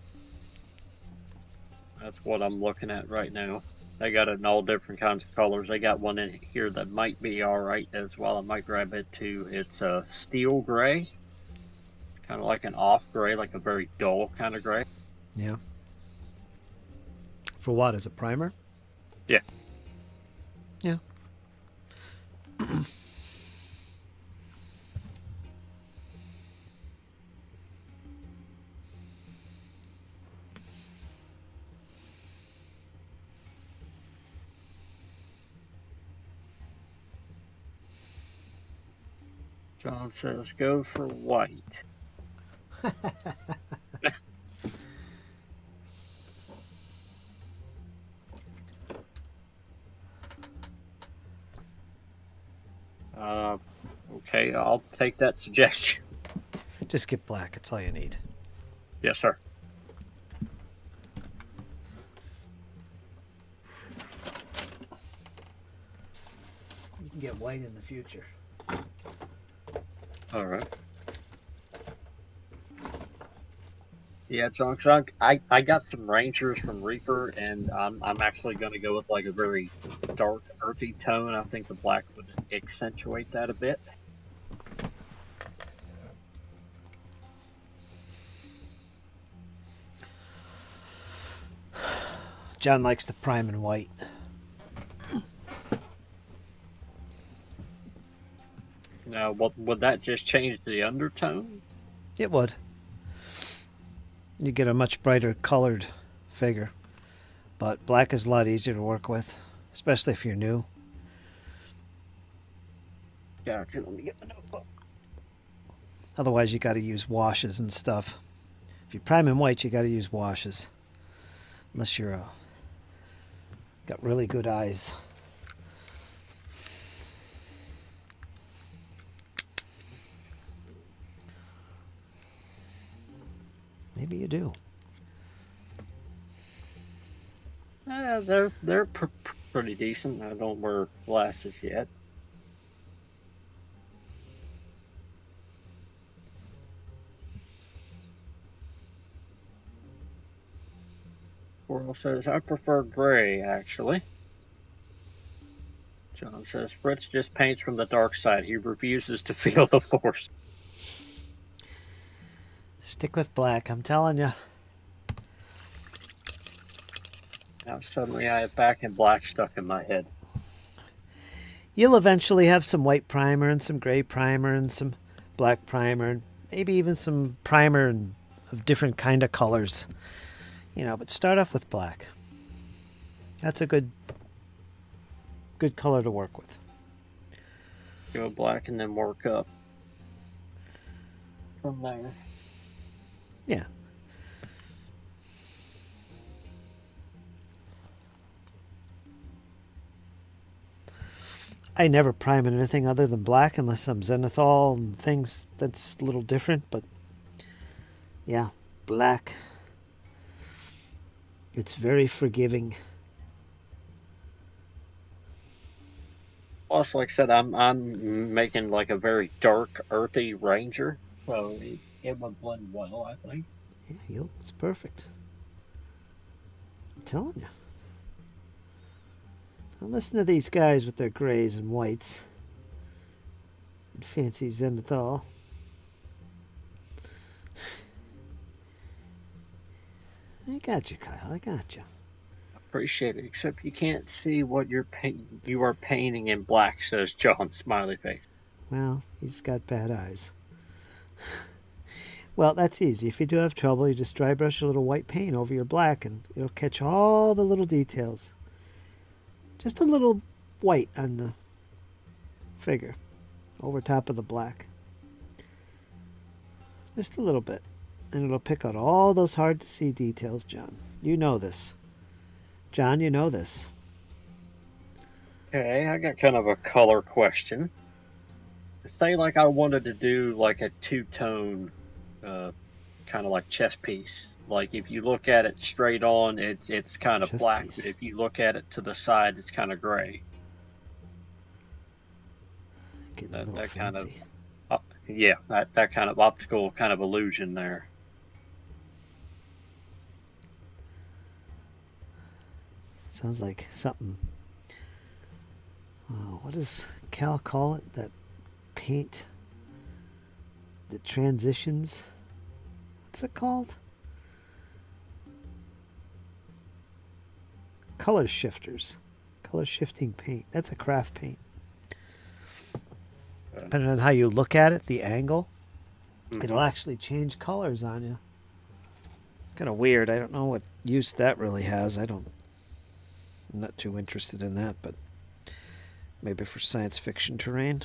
That's what I'm looking at right now. They got it in all different kinds of colors. They got one in here that might be all right as well. I might grab it too. It's a steel gray, kind of like an off gray, like a very dull kind of gray. Yeah. For what? As a primer? Yeah. Yeah. John says go for white. Okay, I'll take that suggestion. Just get black. That's all you need. Yes, sir. You can get white in the future. All right. Yeah, John, 'cause I got some Rangers from Reaper, and I'm actually going to go with like a very dark, earthy tone. I think the black would accentuate that a bit. John likes the prime in white. Now, would that just change the undertone? It would. You get a much brighter colored figure. But black is a lot easier to work with, especially if you're new. Yeah, okay, let me get the notebook. Otherwise, you got to use washes and stuff. If you prime in white, you got to use washes. Unless you're got really good eyes. Maybe you do. They're pretty decent. I don't wear glasses yet. Coral says, I prefer gray, actually. John says, Fritz just paints from the dark side. He refuses to feel the force. Stick with black, I'm telling you. Now suddenly I have back in black stuck in my head. You'll eventually have some white primer and some gray primer and some black primer and maybe even some primer of different kind of colors. But start off with black. That's a good color to work with. Go black and then work up from there. Yeah. I never prime in anything other than black unless some zenithal and things that's a little different, but yeah, black. It's very forgiving. Also, like I said, I'm making like a very dark, earthy ranger, so it would blend well, I think. Yeah, it's perfect. I'm telling you. Now listen to these guys with their grays and whites. And fancy zenithal. I got you, Kyle. I got you. Appreciate it, except you can't see what you are painting in black, says John, smiley face. Well, he's got bad eyes. Well, that's easy. If you do have trouble, you just dry brush a little white paint over your black and it'll catch all the little details. Just a little white on the figure over top of the black. Just a little bit. And it'll pick out all those hard to see details, John. You know this. John, you know this. Okay, I got kind of a color question. Say like I wanted to do like a two-tone kind of like chess piece. Like if you look at it straight on, it's kind of Chess black, piece. but if you look at it to the side, it's kind of gray. Getting a little That kind of fancy. yeah, that kind of optical kind of illusion there. Sounds like something. What does Cal call it? That paint that transitions? What's it called? Color shifters. Color shifting paint. That's a craft paint. Depending on how you look at it, the angle, it'll actually change colors on you. Kind of weird. I don't know what use that really has. I'm not too interested in that, but maybe for science fiction terrain.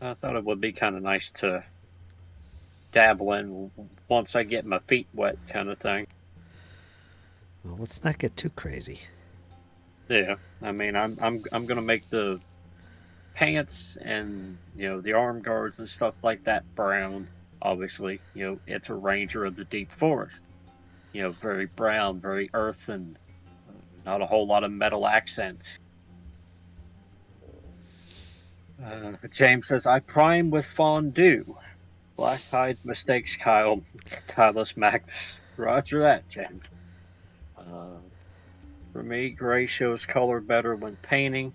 I thought it would be kind of nice to dabble in once I get my feet wet, kind of thing. Well, let's not get too crazy. Yeah, I mean, I'm gonna make the pants and the arm guards and stuff like that brown. Obviously, it's a ranger of the deep forest. Very brown, very earthen, not a whole lot of metal accents. James says, I prime with fondue. Black hides mistakes, Kylus Magnus. Roger that, James. For me, gray shows color better when painting.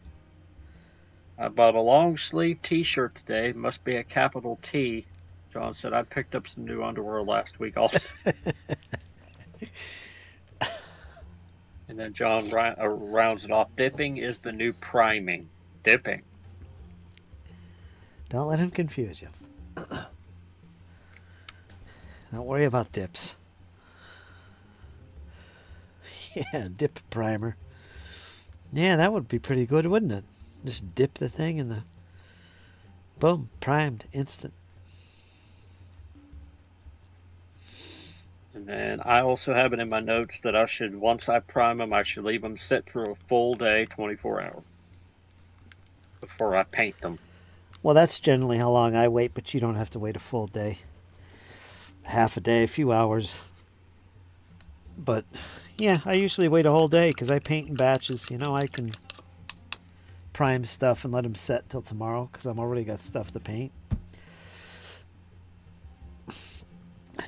I bought a long sleeve t-shirt today. Must be a capital T. John said, I picked up some new underwear last week also. And then John rounds it off. Dipping is the new priming. Dipping. Don't let him confuse you. Don't worry about dips. Yeah, dip primer. Yeah, that would be pretty good, wouldn't it? Just dip the thing in the... Boom, primed, instant. And then I also have it in my notes that once I prime them, I should leave them sit for a full day, 24 hours, before I paint them. Well, that's generally how long I wait, but you don't have to wait a full day. Half a day, a few hours. But yeah, I usually wait a whole day because I paint in batches. You know, I can prime stuff and let them set till tomorrow because I'm already got stuff to paint.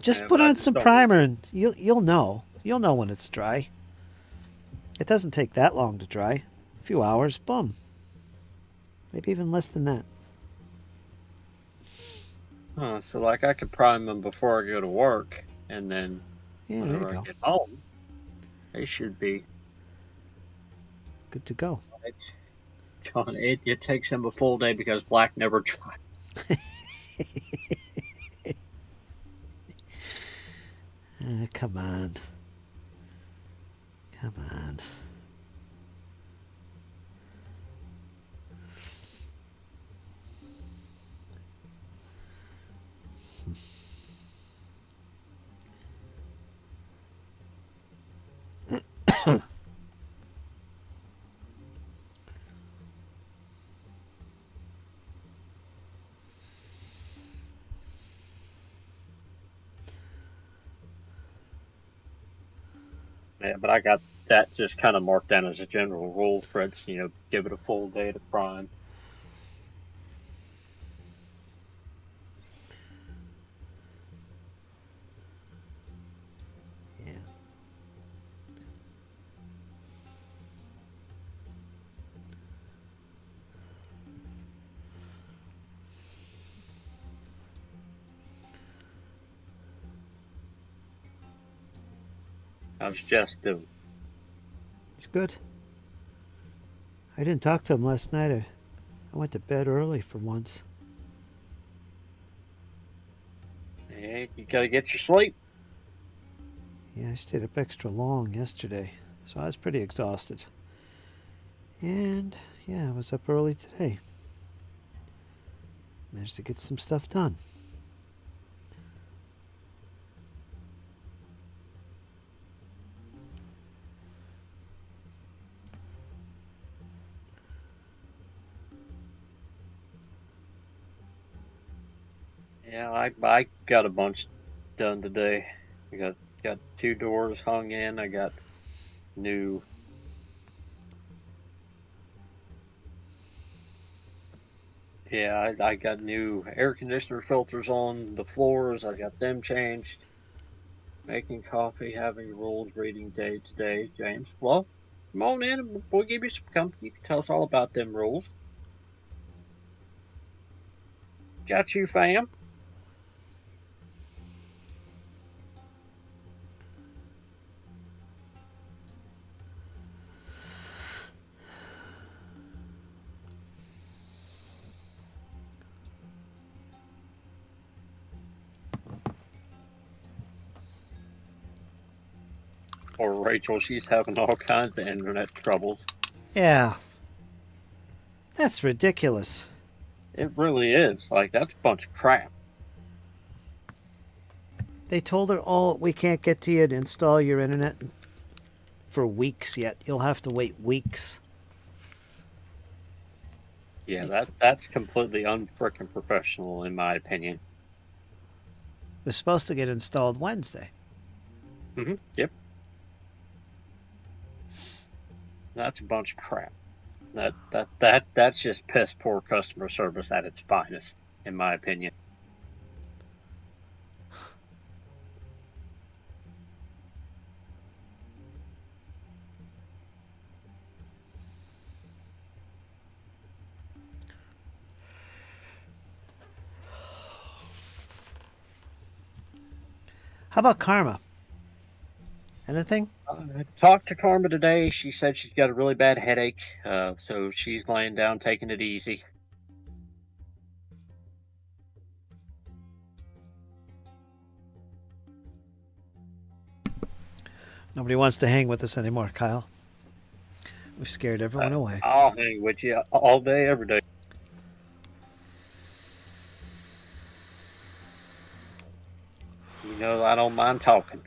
Just Yeah, put but I on just some don't. primer and you'll know. You'll know when it's dry. It doesn't take that long to dry. A few hours, boom. Maybe even less than that. So like I could prime them before I go to work, and then Yeah, there you whenever I go. get home, they should be Good to go. right. John, it takes them a full day because black never dries. Come on. Come on. Yeah, but I got that just kind of marked down as a general rule, Fritz. Give it a full day to prime. Yeah. How's Jess doing? He's good. I didn't talk to him last night. I went to bed early for once. Yeah, you gotta get your sleep. Yeah, I stayed up extra long yesterday, so I was pretty exhausted. And yeah, I was up early today. Managed to get some stuff done. Yeah, I got a bunch done today. I got 2 doors hung in. I got new. Yeah, I got new air conditioner filters on the floors. I got them changed. Making coffee, having rules, reading day today, James. Well, come on in and we'll give you some company. You can tell us all about them rules. Got you, fam. Or Rachel, she's having all kinds of internet troubles. Yeah, that's ridiculous. It really is. Like, that's a bunch of crap. They told her, oh, we can't get to you to install your internet for weeks yet. You'll have to wait weeks. Yeah, that's completely unfrickin' professional, in my opinion. It was supposed to get installed Wednesday. Yep. That's a bunch of crap. That's just piss poor customer service at its finest, in my opinion. How about Karma? Anything? I talked to Karma today. She said she's got a really bad headache, so she's laying down, taking it easy. Nobody wants to hang with us anymore, Kyle. We've scared everyone away. I'll hang with you all day, every day. You know I don't mind talking.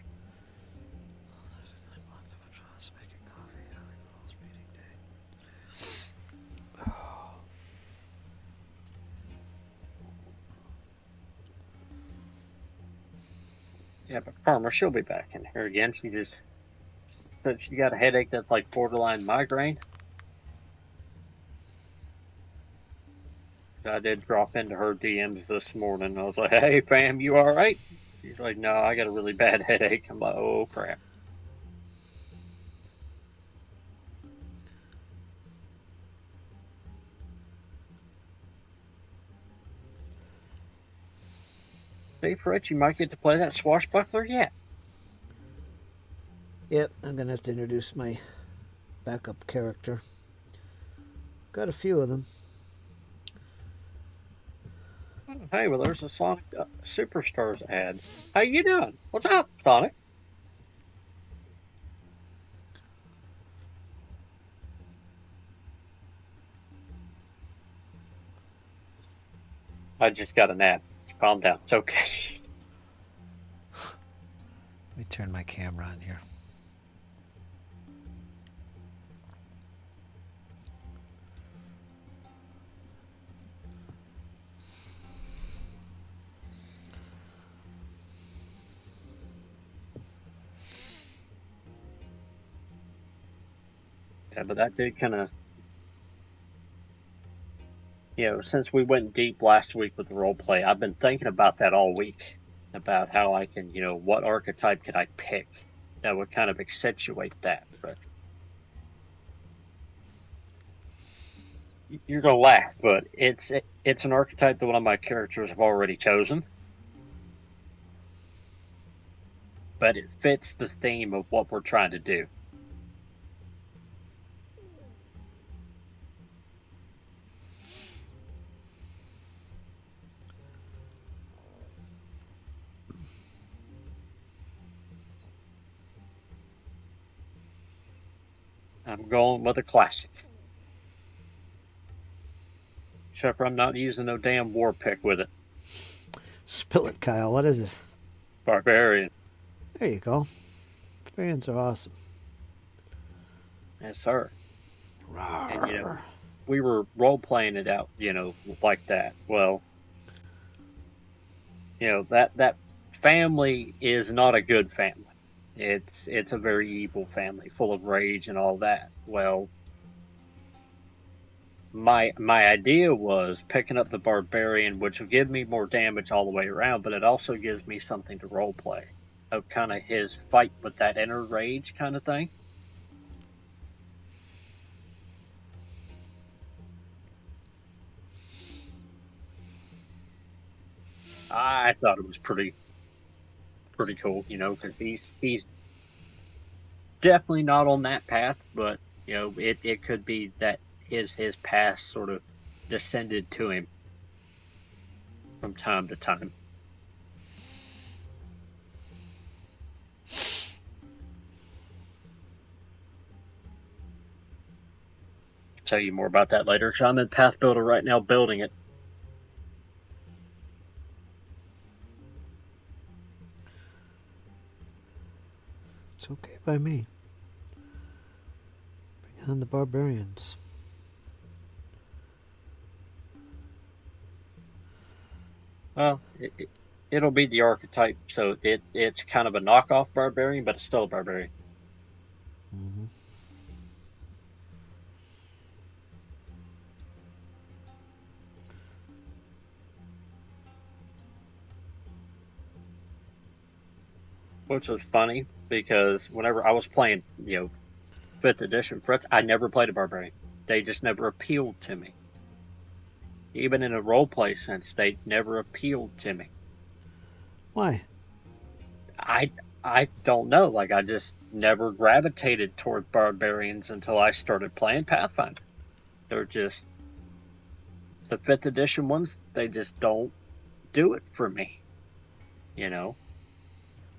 Yeah, but Karma, she'll be back in here again. She just said she got a headache that's like borderline migraine. I did drop into her DMs this morning. I was like, "Hey, fam, you all right?" She's like, "No, I got a really bad headache." I'm like, "Oh crap." Hey, Fritz, you might get to play that swashbuckler yet. Yep, I'm gonna have to introduce my backup character. Got a few of them. Oh, hey, well, there's a Sonic Superstars ad. How you doing? What's up, Sonic? I just got an ad. Calm down. It's okay. Let me turn my camera on here. Yeah, but that did kind of, since we went deep last week with the role play, I've been thinking about that all week. About how I can, what archetype could I pick that would kind of accentuate that. But you're gonna laugh, but it's an archetype that one of my characters have already chosen. But it fits the theme of what we're trying to do. I'm going with a classic. Except for I'm not using no damn war pick with it. Spill it, Kyle. What is this? Barbarian. There you go. Barbarians are awesome. Yes, sir. Rawr. And we were role playing it out, like that. Well, that family is not a good family. It's a very evil family, full of rage and all that. Well, my idea was picking up the barbarian, which will give me more damage all the way around, but it also gives me something to role play of kind of his fight with that inner rage kind of thing. I thought it was pretty cool, because he's definitely not on that path, but it could be that his past sort of descended to him from time to time. I'll tell you more about that later, because I'm in Path Builder right now building it. It's okay by me. Bring on the barbarians. Well, it'll be the archetype, so it's kind of a knockoff barbarian, but it's still a barbarian. Mm-hmm. Which was funny because whenever I was playing, 5th edition Fritz, I never played a barbarian. They just never appealed to me. Even in a roleplay sense, they never appealed to me. Why? I don't know. Like, I just never gravitated toward barbarians until I started playing Pathfinder. They're just the 5th edition ones. They just don't do it for me.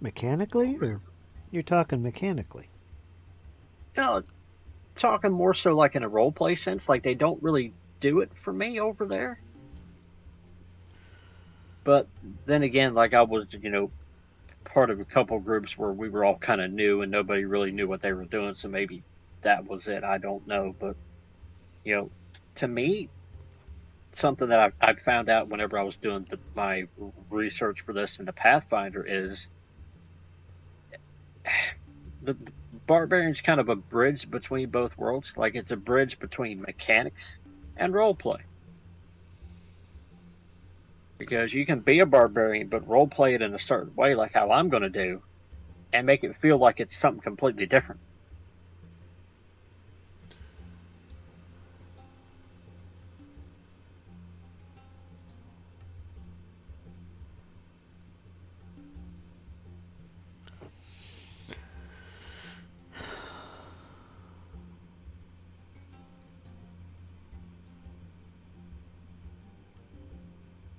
Mechanically, or you're talking mechanically? Talking more so like in a roleplay sense. Like, they don't really do it for me over there. But then again, like, I was, part of a couple groups where we were all kind of new and nobody really knew what they were doing, so maybe that was it. I don't know. But to me, something that I found out whenever I was doing my research for this in the Pathfinder is the barbarian's kind of a bridge between both worlds. Like it's a bridge between mechanics and roleplay. Because you can be a barbarian, but roleplay it in a certain way, like how I'm going to do, and make it feel like it's something completely different.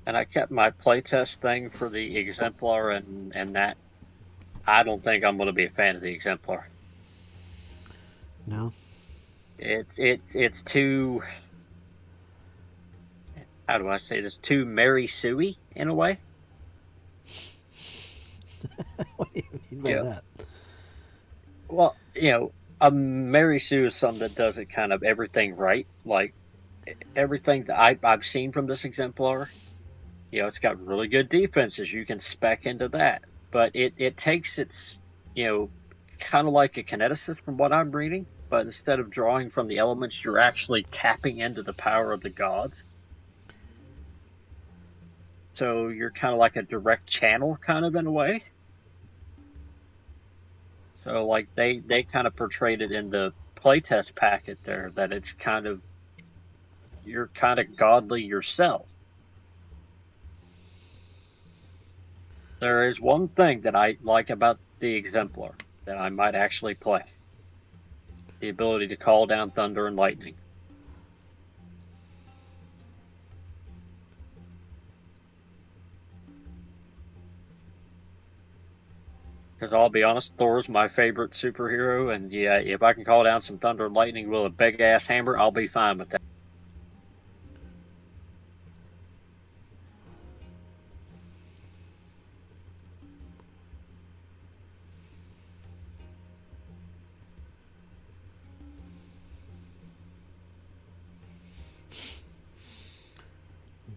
And I kept my playtest thing for the Exemplar, and that I don't think I'm going to be a fan of the Exemplar. No. It's too, how do I say this? Too Mary Sue-y in a way. What do you mean by that? Well, a Mary Sue is something that does it kind of everything right. Like everything that I've seen from this Exemplar, it's got really good defenses. You can spec into that, but it takes its, kind of like a kineticist from what I'm reading, but instead of drawing from the elements, you're actually tapping into the power of the gods. So you're kind of like a direct channel, kind of in a way. So like they kind of portrayed it in the playtest packet there, that it's kind of, you're kind of godly yourself. There is one thing that I like about the Exemplar that I might actually play. The ability to call down thunder and lightning. Because I'll be honest, Thor's my favorite superhero, and yeah, if I can call down some thunder and lightning with a big-ass hammer, I'll be fine with that.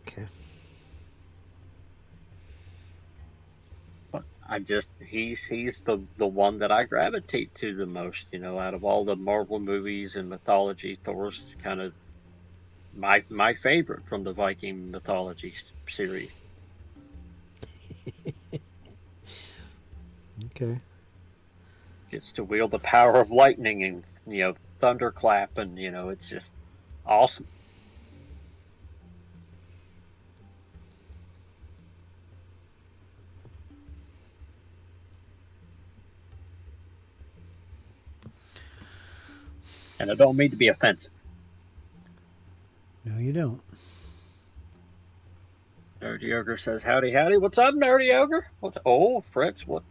Okay. He's the one that I gravitate to the most, out of all the Marvel movies and mythology. Thor's kind of my favorite from the Viking mythology series. Okay. Gets to wield the power of lightning and thunderclap, and it's just awesome. And I don't mean to be offensive. No, you don't. Nerdy Ogre says, "Howdy, howdy. What's up, Nerdy Ogre? Fritz, what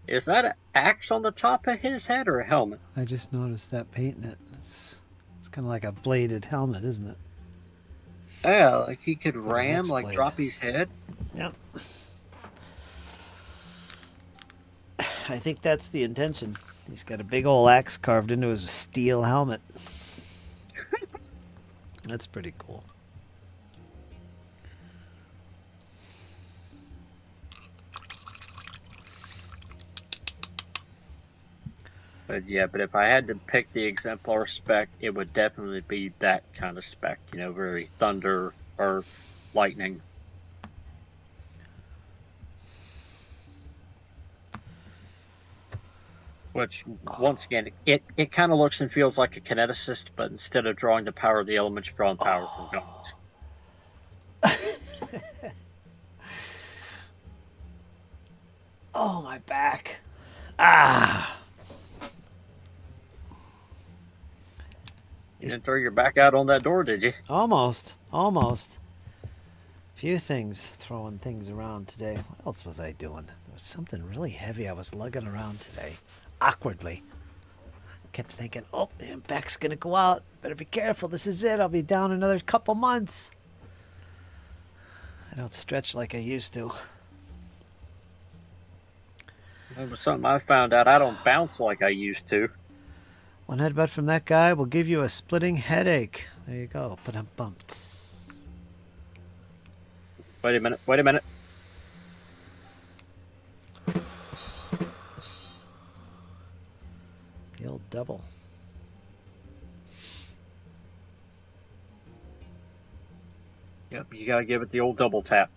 is that? An axe on the top of his head or a helmet?" I just noticed that painting it. It's kind of like a bladed helmet, isn't it? Yeah, like he could It's ram, like an like drop his head. Yep. I think that's the intention. He's got a big old axe carved into his steel helmet. That's pretty cool. But if I had to pick the Exemplar spec, it would definitely be that kind of spec. Very thunder, earth, lightning. Which, once again, it kind of looks and feels like a kineticist, but instead of drawing the power of the elements, you're drawing power from gods. Oh, my back. Ah. You didn't throw your back out on that door, did you? Almost. Few things, throwing things around today. What else was I doing? There was something really heavy I was lugging around today. Awkwardly. Kept thinking, oh, my back's going to go out. Better be careful. This is it. I'll be down another couple months. I don't stretch like I used to. That was something I found out. I don't bounce like I used to. One headbutt from that guy will give you a splitting headache. There you go. Ba-dum-bumps. Wait a minute. double. Yep, you gotta give it the old double tap.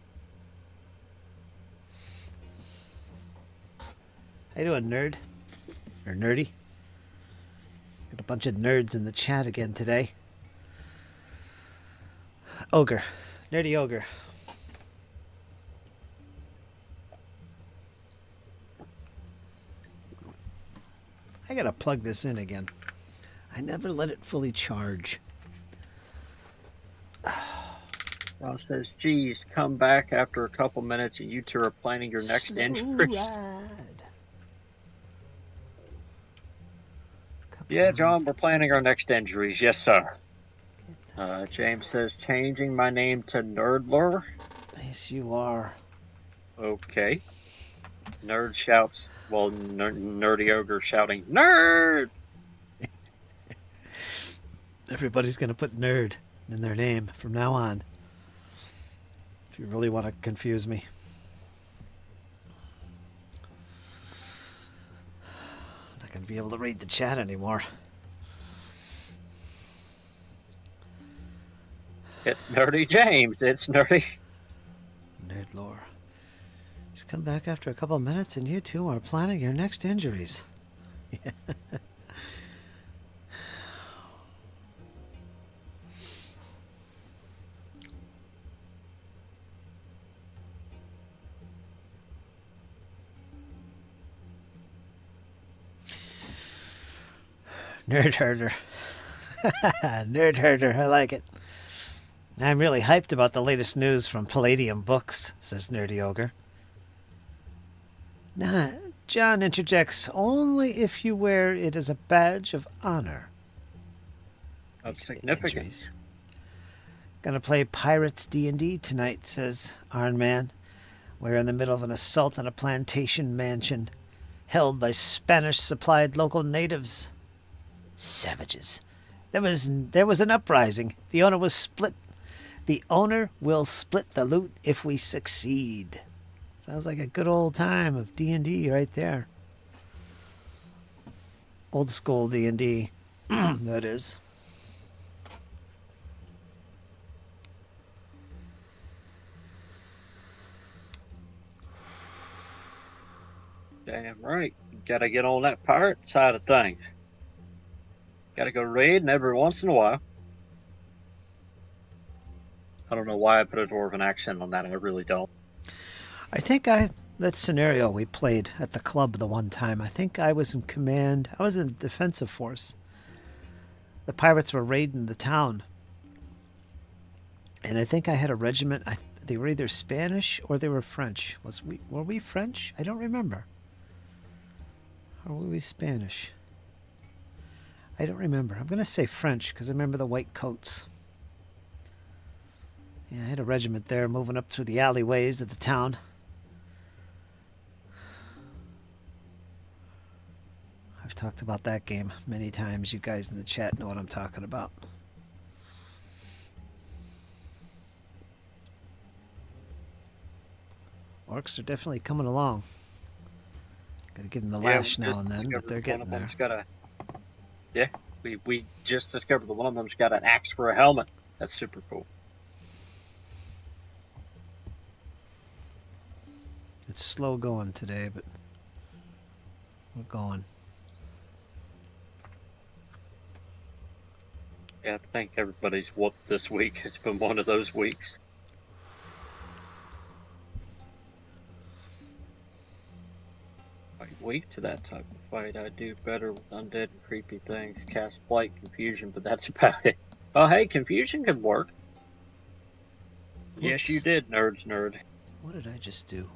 How you doing, nerd? Or nerdy? Got a bunch of nerds in the chat again today. Ogre. Nerdy Ogre. I gotta plug this in again. I never let it fully charge. Ron says, geez, come back after a couple minutes and you two are planning your next entry. Yeah, John, we're planning our next injuries. Yes, sir. James says, changing my name to Nerdler. Yes, you are. Okay. Nerd shouts, well, Nerdy Ogre shouting, Nerd! Everybody's going to put nerd in their name from now on. If you really want to confuse me. I'm not going to be able to read the chat anymore. It's Nerdy James. It's Nerdy. Nerd lore. Just come back after a couple of minutes and you two are planning your next injuries. Nerd herder. Nerd herder, I like it. I'm really hyped about the latest news from Palladium Books, says Nerdy Ogre. Nah, John interjects, only if you wear it as a badge of honor. That's significant. Entries. Gonna play Pirates D&D tonight, says Iron Man. We're in the middle of an assault on a plantation mansion held by Spanish-supplied local natives. Savages. There was an uprising. The owner will split the loot if we succeed. Sounds like a good old time of D&D right there. Old school D&D. That is. Damn right. You gotta get on that pirate side of things. Gotta go raiding every once in a while. I don't know why I put a dwarven accent on that. I really don't. I think that scenario we played at the club the one time, I think I was in command. I was in the defensive force. The pirates were raiding the town. And I think I had a regiment. They were either Spanish or they were French. Were we French? I don't remember. Or were we Spanish? I don't remember. I'm going to say French because I remember the white coats. Yeah, I had a regiment there moving up through the alleyways of the town. I've talked about that game many times. You guys in the chat know what I'm talking about. Orcs are definitely coming along. Gotta give them the lash now and then, but they're getting there. Yeah, we just discovered that one of them's got an axe for a helmet. That's super cool. It's slow going today, but we're going. Yeah, I think everybody's whooped this week. It's been one of those weeks. I weak to that type of fight. I do better with undead and creepy things. Cast blight, confusion, but that's about it. Oh, hey, confusion could work. Whoops. Yes, you did, nerd. What did I just do?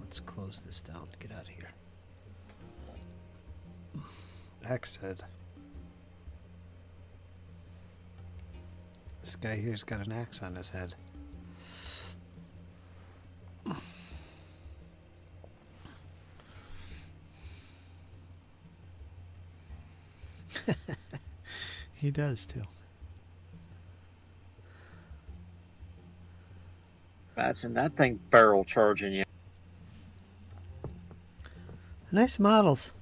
Let's close this down. Get out of here. Axe head. This guy here's got an axe on his head. He does too. Imagine that thing barrel charging you. Nice models.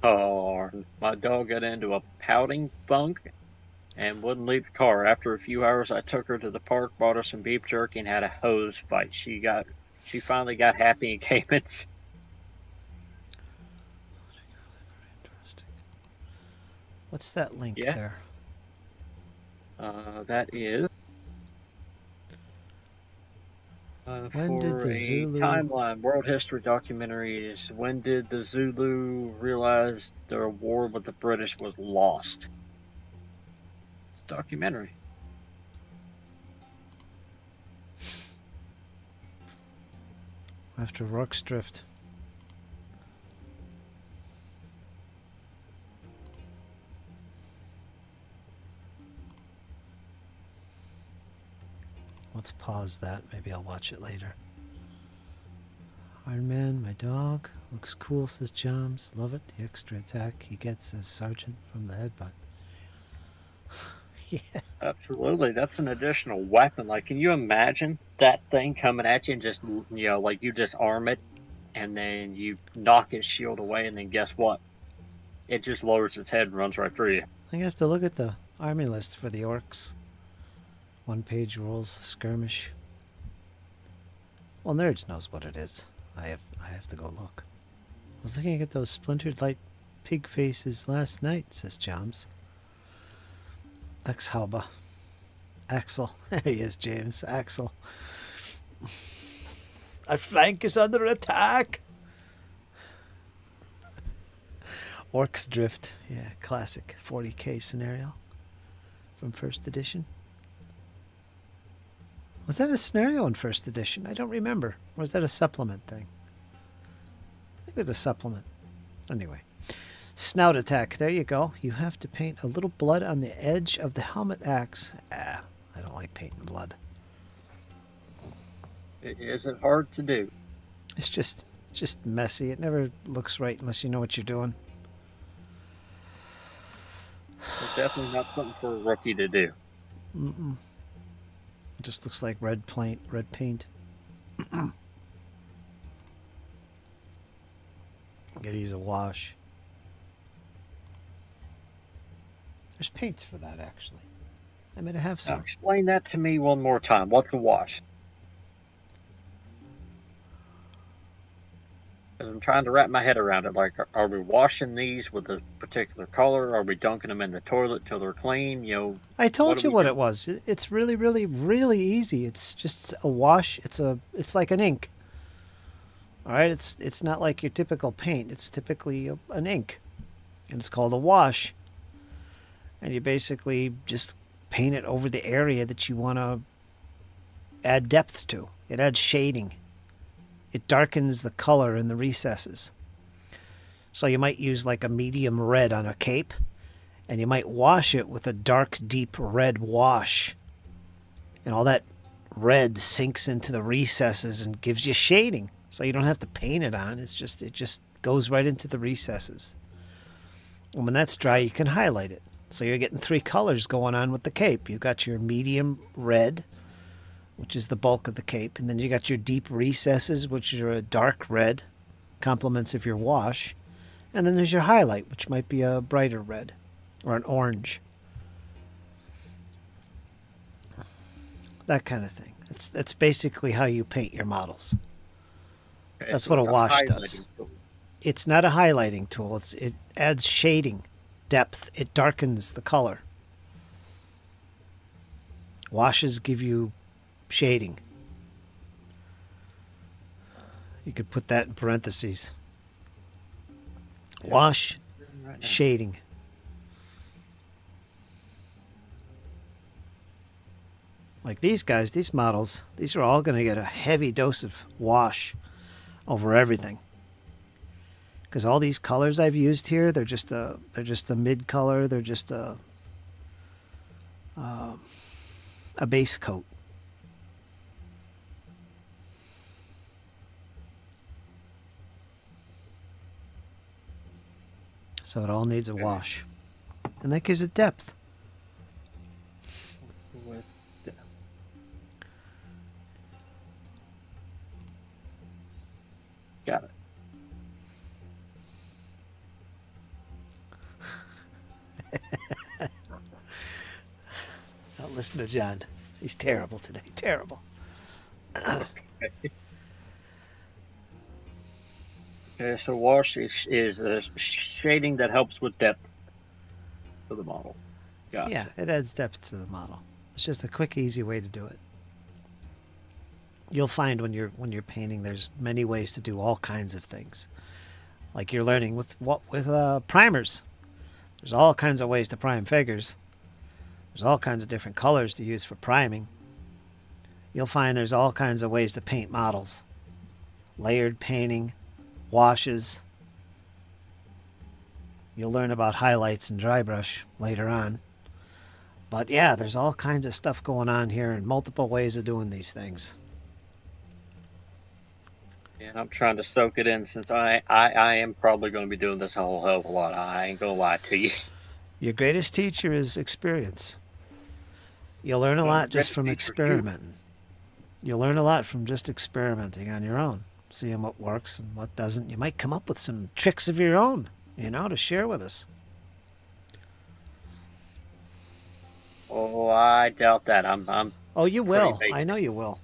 Oh, my dog got into a pouting funk and wouldn't leave the car. After a few hours, I took her to the park, bought her some beef jerky, and had a hose fight. She finally got happy and came in. Interesting. What's that link Yeah, there? that is When did for the a Zulu? timeline. World history documentaries. When did the Zulu realize their war with the British was lost? It's a documentary. After Rock's Drift. Let's pause that. Maybe I'll watch it later. Iron Man, my dog. Looks cool, says Joms. Love it. The extra attack he gets as Sergeant from the headbutt. Yeah. Absolutely, that's an additional weapon. Like, can you imagine that thing coming at you and just, like you just arm it and then you knock his shield away, and then guess what? It just lowers its head and runs right through you. I have to look at the army list for the orcs. 1-page rules, skirmish. Well, Nerds knows what it is. I have to go look. I was looking at those splintered light pig faces last night, says Joms. Ex-Halba. Axel. There he is, James. Axel. Our flank is under attack. Orcs Drift. Yeah, classic 40k scenario from first edition. Was that a scenario in first edition? I don't remember. Or was that a supplement thing? I think it was a supplement. Anyway. Snout attack. There you go. You have to paint a little blood on the edge of the helmet axe. I don't like painting blood. It isn't hard to do. It's just messy. It never looks right unless you know what you're doing. It's definitely not something for a rookie to do. Mm-mm. It just looks like red paint. Gotta use a wash. There's paints for that, actually. I mean, I have Now, some. explain that to me one more time. What's a wash? 'Cause I'm trying to wrap my head around it. Like, are we washing these with a particular color? Are we dunking them in the toilet till they're clean? I told you what do? it was. It's really, really, really easy. It's just a wash. It's like an ink. All right. It's not like your typical paint. It's typically an ink, and it's called a wash. And you basically just paint it over the area that you want to add depth to. It adds shading. It darkens the color in the recesses. So you might use like a medium red on a cape, and you might wash it with a dark, deep red wash. And all that red sinks into the recesses and gives you shading. So you don't have to paint it on. It just goes right into the recesses. And when that's dry, you can highlight it. So you're getting 3 colors going on with the cape. You've got your medium red, which is the bulk of the cape. And then you got your deep recesses, which are a dark red, complements of your wash. And then there's your highlight, which might be a brighter red or an orange. That kind of thing. That's basically how you paint your models. Okay, That's so what a it's wash highlighting does. tool. It's not a highlighting tool. It adds shading, depth. It darkens the color. Washes give you shading. You could put that in parentheses. Wash, Right now. shading. Like these guys, these models, these are all going to get a heavy dose of wash over everything. Because all these colors I've used here, they're just a mid color. They're just a base coat. So it all needs a wash, and that gives it depth. With the- Got it. listen to John. He's terrible today. Terrible. Okay, so wash is a shading that helps with depth of the model. Gotcha. Yeah, it adds depth to the model. It's just a quick, easy way to do it. You'll find when you're painting, there's many ways to do all kinds of things. Like you're learning with primers. There's all kinds of ways to prime figures. There's all kinds of different colors to use for priming. You'll find there's all kinds of ways to paint models. Layered painting, washes. You'll learn about highlights and dry brush later on. But yeah, there's all kinds of stuff going on here and multiple ways of doing these things. And I'm trying to soak it in since I am probably going to be doing this a whole hell of a lot. I ain't going to lie to you. Your greatest teacher is experience. You'll learn a lot just from experimenting. You'll learn a lot from just experimenting on your own, seeing what works and what doesn't. You might come up with some tricks of your own, to share with us. Oh, I doubt that. I'm Oh, you will. basic. I know you will.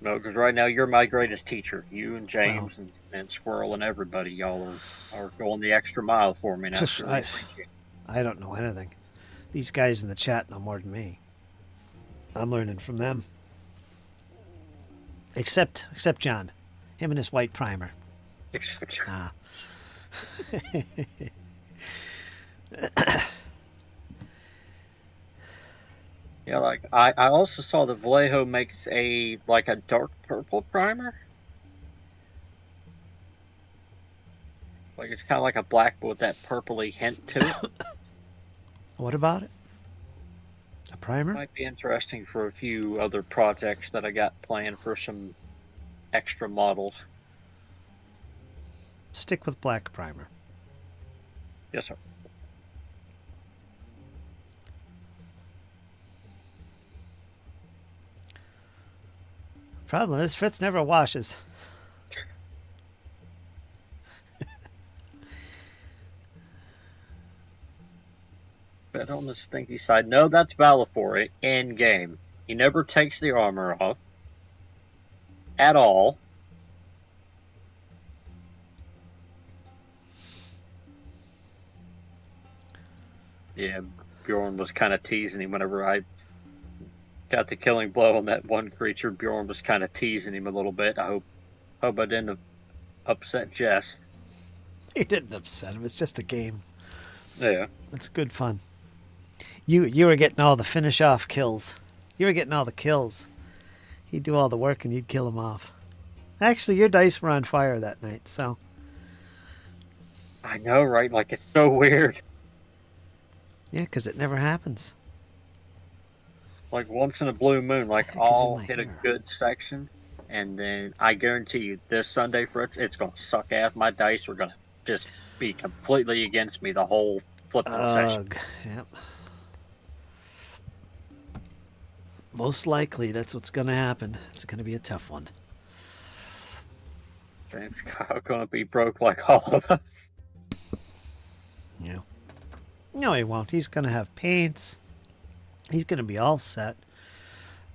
No, because right now you're my greatest teacher. You and James and Squirrel and everybody, y'all are going the extra mile for me. And I really appreciate it. I don't know anything. These guys in the chat know more than me. I'm learning from them. Except John. Him and his white primer. Ah. Yeah, like I also saw that Vallejo makes a dark purple primer. Like it's kind of like a black but with that purpley hint to it. What about it? A primer? Might be interesting for a few other projects that I got planned for some extra models. Stick with black primer. Yes, sir. Problem is, Fritz never washes. But on the stinky side, no, that's Valifor in game. He never takes the armor off at all. Yeah, Bjorn was kind of teasing him whenever I got the killing blow on that one creature. Bjorn was kind of teasing him a little bit. I hope I didn't upset Jess. You didn't upset him. It's just a game. Yeah. It's good fun. You were getting all the finish off kills. You were getting all the kills. He'd do all the work and you'd kill him off. Actually, your dice were on fire that night, so. I know, right? Like, it's so weird. Yeah, because it never happens. Like, once in a blue moon, like, Heck is in I'll my hit a hair? good section, and then I guarantee you, this Sunday, Fritz, it's going to suck ass. My dice are going to just be completely against me the whole flipping session. Ugh, yep. Most likely, that's what's going to happen. It's going to be a tough one. James going to be broke like all of us. Yeah. No, he won't. He's going to have paints. He's going to be all set.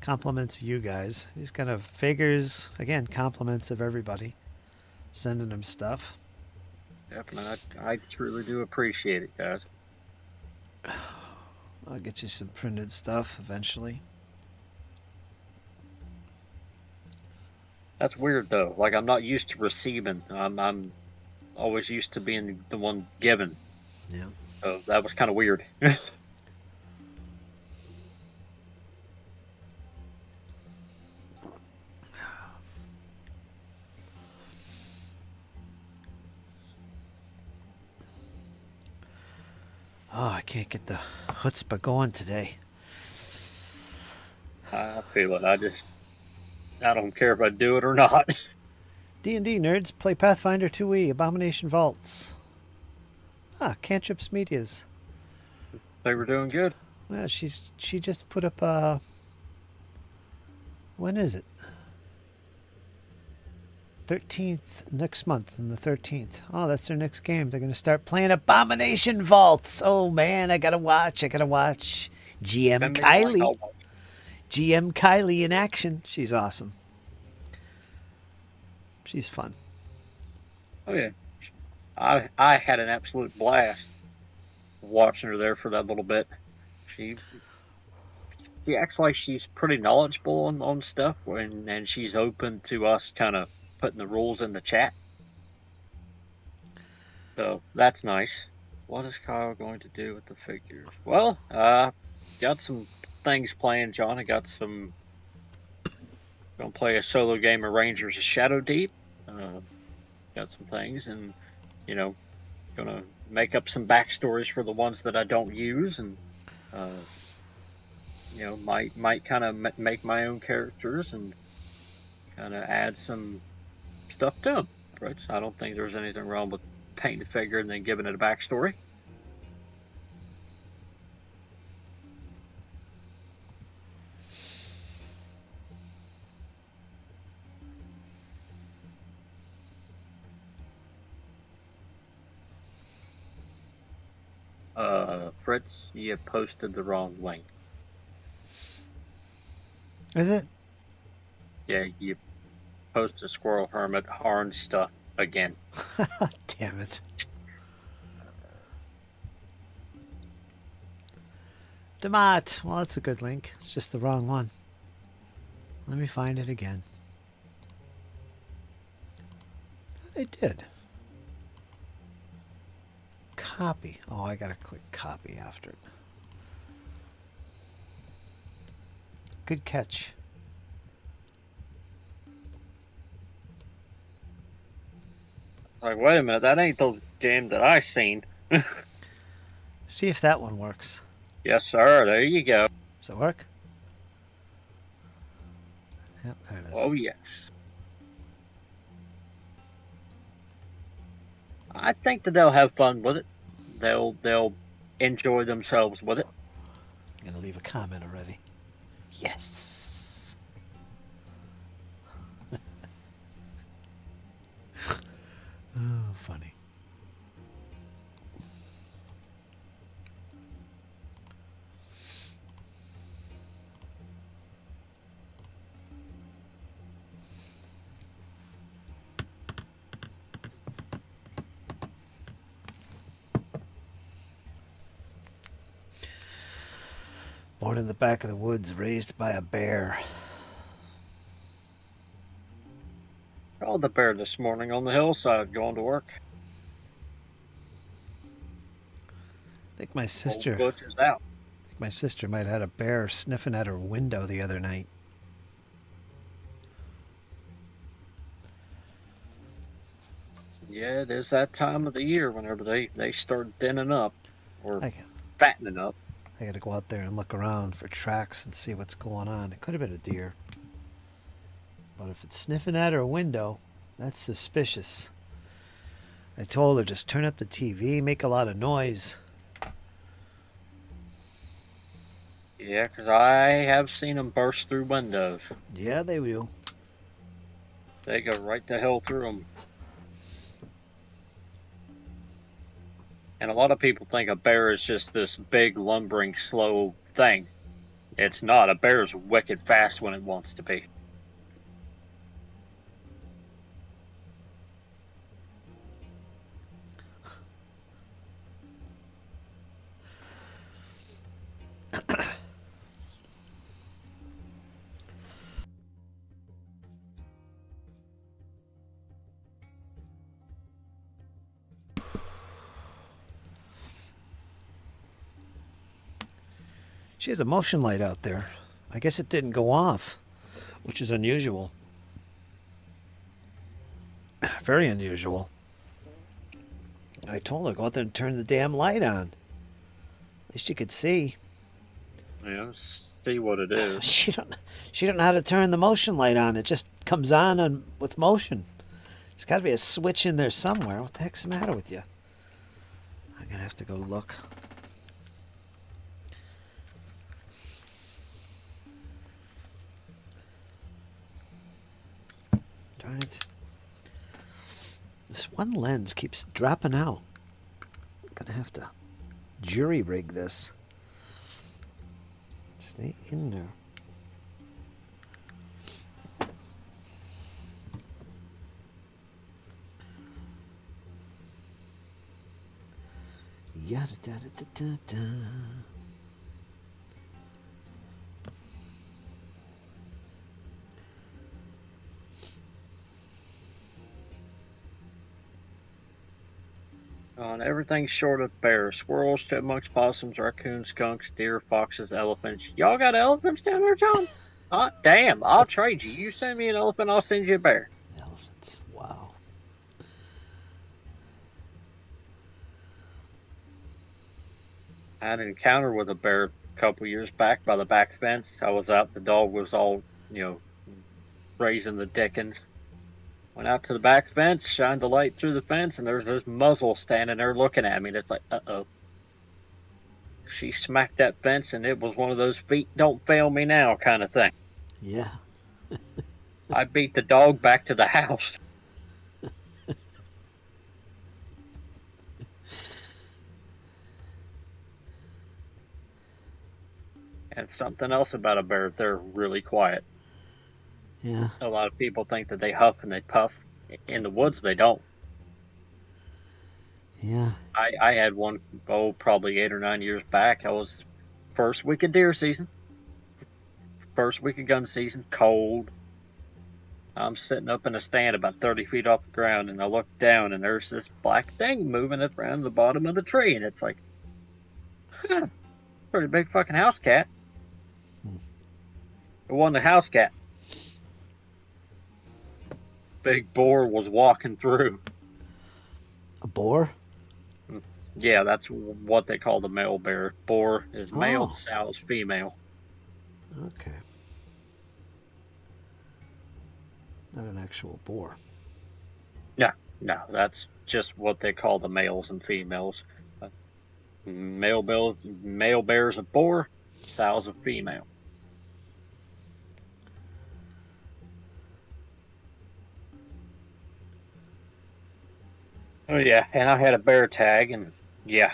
Compliments of you guys. He's going to have figures. Again, compliments of everybody. Sending him stuff. Definitely. I truly do appreciate it, guys. I'll get you some printed stuff eventually. That's weird, though. Like, I'm not used to receiving. I'm always used to being the one given. Yeah. So that was kind of weird. Oh, I can't get the chutzpah going today. I feel it. I don't care if I do it or not. D&D nerds play Pathfinder 2e, Abomination Vaults. Ah, Cantrips Medias. They were doing good. Well, she just put up when is it? 13th next month, on the 13th. Oh, that's their next game. They're going to start playing Abomination Vaults. Oh, man, I got to watch. GM Send me the link, Kylie. I'll watch. GM Kylie in action. She's awesome. She's fun. Oh yeah, I had an absolute blast watching her there for that little bit. She acts like she's pretty knowledgeable on stuff, and she's open to us kind of putting the rules in the chat. So that's nice. What is Kyle going to do with the figures? Well, got some things planned, John. I got some. Gonna play a solo game of Rangers of Shadow Deep. Got some things, and gonna make up some backstories for the ones that I don't use, and might kind of make my own characters and kind of add some stuff to them. Right? I don't think there's anything wrong with painting a figure and then giving it a backstory. Fritz, you posted the wrong link. Is it? Yeah, you posted Squirrel Hermit Harn stuff again. Damn it. Demat. Well, that's a good link. It's just the wrong one. Let me find it again. I did. Copy. Oh, I gotta click copy after it. Good catch. Like, wait a minute, that ain't the game that I seen. See if that one works. Yes, sir. There you go. Does it work? Yep, there it is. Oh yes. I think that they'll have fun with it. They'll enjoy themselves with it. I'm gonna leave a comment already. Yes. Oh, funny. Born in the back of the woods, raised by a bear. Called the bear this morning on the hillside going to work. I think my sister. Old Butch is out. My sister might have had a bear sniffing at her window the other night. Yeah, it is that time of the year whenever they start denning up or Okay. fattening up. I gotta go out there and look around for tracks and see what's going on. It could have been a deer. But if it's sniffing at her window, that's suspicious. I told her just turn up the TV, make a lot of noise. Yeah, because I have seen them burst through windows. Yeah, they will. They go right the hell through them. And a lot of people think a bear is just this big, lumbering, slow thing. It's not. A bear is wicked fast when it wants to be. She has a motion light out there. I guess it didn't go off, which is unusual. Very unusual. I told her, go out there and turn the damn light on. At least you could see. Yeah, see what it is. She don't know how to turn the motion light on. It just comes on with motion. There's got to be a switch in there somewhere. What the heck's the matter with you? I'm going to have to go look. Darn it. This one lens keeps dropping out. I'm gonna have to jury rig this. Stay in there. Yada da da da da. On everything short of bears, squirrels, chipmunks, possums, raccoons, skunks, deer, foxes, elephants. Y'all got elephants down there, John? Damn, I'll trade you. You send me an elephant, I'll send you a bear. Elephants, wow. I had an encounter with a bear a couple years back by the back fence. I was out, the dog was all, raising the dickens. Went out to the back fence, shined the light through the fence, and there's this muzzle standing there looking at me. And it's like, uh-oh. She smacked that fence, and it was one of those feet don't fail me now kind of thing. Yeah. I beat the dog back to the house. And something else about a bear, they're really quiet. Yeah. A lot of people think that they huff and they puff. In the woods, they don't. Yeah. I had one, probably 8 or 9 years back. I was first week of deer season, first week of gun season, cold. I'm sitting up in a stand about 30 feet off the ground, and I look down, and there's this black thing moving around the bottom of the tree, and it's like, pretty big fucking house cat. It wasn't a house cat. Big boar was walking through. A boar? Yeah, that's what they call the male bear. Boar is male, sow is female. Okay. Not an actual boar. No, that's just what they call the males and females. Male bear's a boar, sow's a female. Oh yeah, and I had a bear tag, and yeah,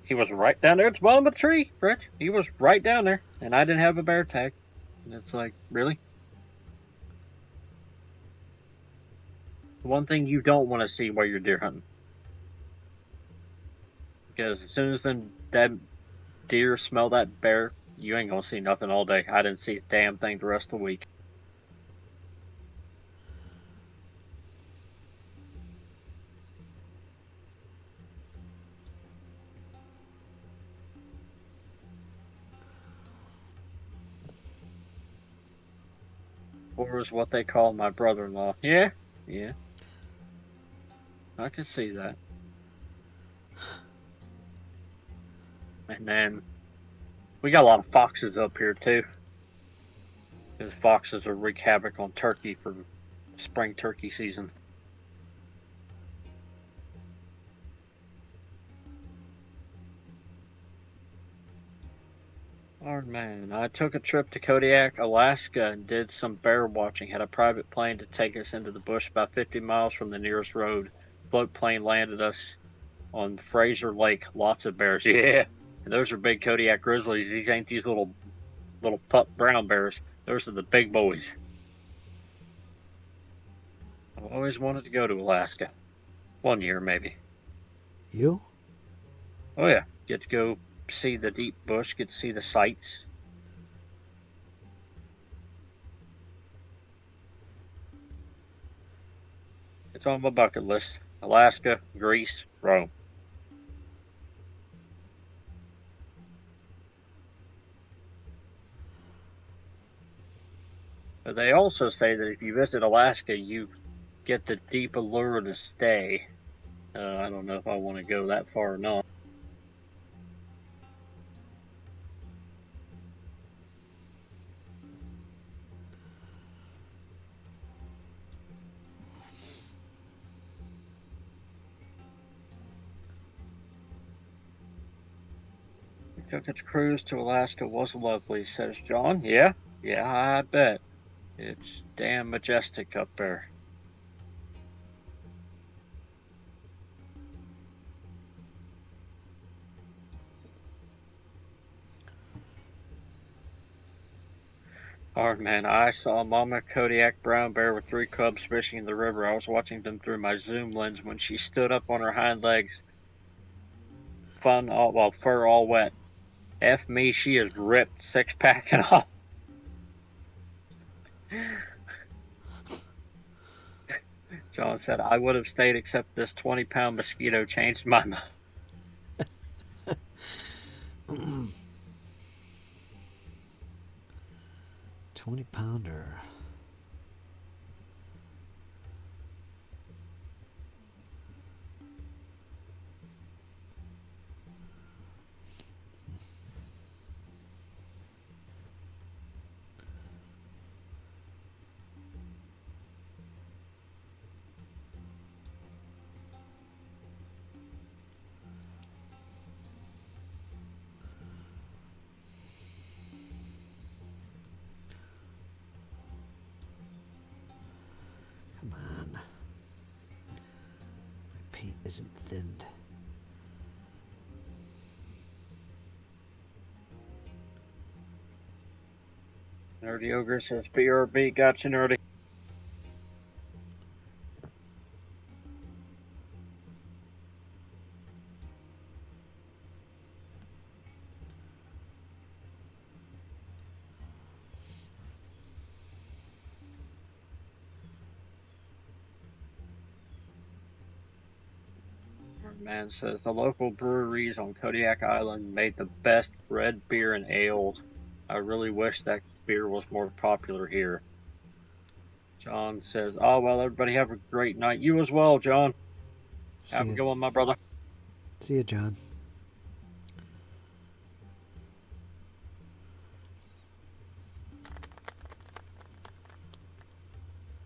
he was right down there at the bottom of the tree, Fritz. He was right down there, and I didn't have a bear tag. And it's like, really? One thing you don't want to see while you're deer hunting. Because as soon as that deer smell that bear, you ain't gonna see nothing all day. I didn't see a damn thing the rest of the week. Or is what they call my brother-in-law. Yeah. I can see that. And then we got a lot of foxes up here too. Because foxes will wreak havoc on turkey for spring turkey season. Oh man, I took a trip to Kodiak, Alaska, and did some bear watching. Had a private plane to take us into the bush about 50 miles from the nearest road. Float plane landed us on Fraser Lake. Lots of bears. Yeah, and those are big Kodiak grizzlies. These ain't these little pup brown bears. Those are the big boys. I've always wanted to go to Alaska. 1 year maybe. You? Oh yeah, get to go see the deep bush, get to see the sights. It's on my bucket list. Alaska, Greece, Rome. But they also say that if you visit Alaska, you get the deep allure to stay. I don't know if I want to go that far or not. Took its cruise to Alaska was lovely, says John. Yeah, I bet. It's damn majestic up there. Oh man, I saw a mama Kodiak brown bear with 3 cubs fishing in the river. I was watching them through my zoom lens when she stood up on her hind legs, fur all wet. F me, she is ripped, six pack and all. John said, I would have stayed except this 20-pound mosquito changed my mind. 20-pounder. Come on. My paint isn't thinned. Nerdy Ogre says, BRB, gotcha, nerdy. Man says, the local breweries on Kodiak Island made the best red beer and ales. I really wish that beer was more popular here. John says, oh, well, everybody have a great night. You as well, John. Have a good one, my brother. See you, John.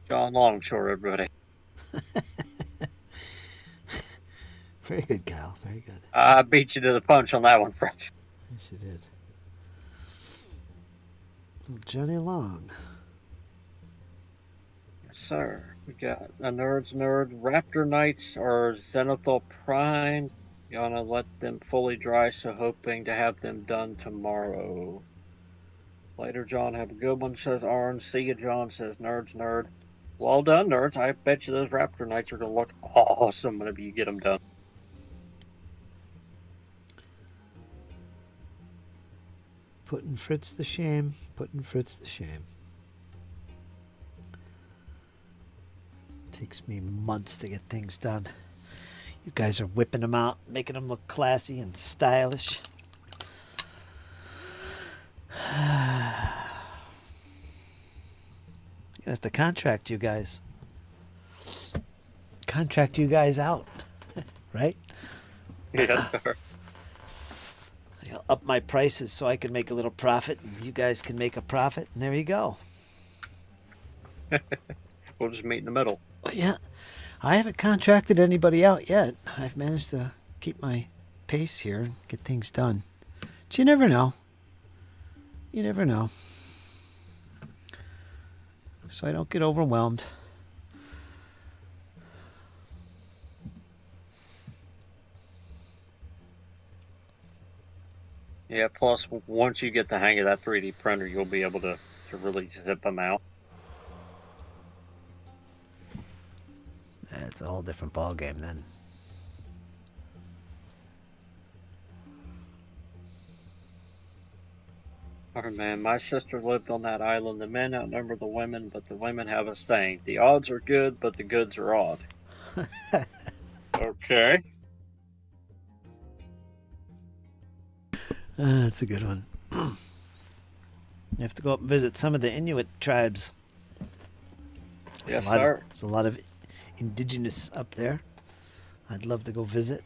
John Longshore, everybody. Very good, Cal. Very good. I beat you to the punch on that one, Fritz. Yes, you did. Little Johnny Long. Yes, sir. We got a Nerd's Nerd, Raptor Knights, or Xenothal Prime. Gonna let them fully dry, so hoping to have them done tomorrow. Later, John, have a good one, says Orange. See you, John, says Nerd's Nerd. Well done, nerds. I bet you those Raptor Knights are gonna look awesome whenever you get them done. Putting Fritz to shame. Putting Fritz to shame. Takes me months to get things done. You guys are whipping them out, making them look classy and stylish. I'm gonna have to contract you guys. Contract you guys out, right? Yes, sir. I'll up my prices so I can make a little profit, and you guys can make a profit, and there you go. We'll just meet in the middle. Yeah, I haven't contracted anybody out yet. I've managed to keep my pace here and get things done. But you never know. You never know. So I don't get overwhelmed. Yeah, plus, once you get the hang of that 3D printer, you'll be able to really zip them out. It's a whole different ball game then. Oh man, my sister lived on that island. The men outnumber the women, but the women have a saying: the odds are good, but the goods are odd. Okay. That's a good one. You have to go up and visit some of the Inuit tribes. Yes, sir. There's a lot of indigenous up there. I'd love to go visit.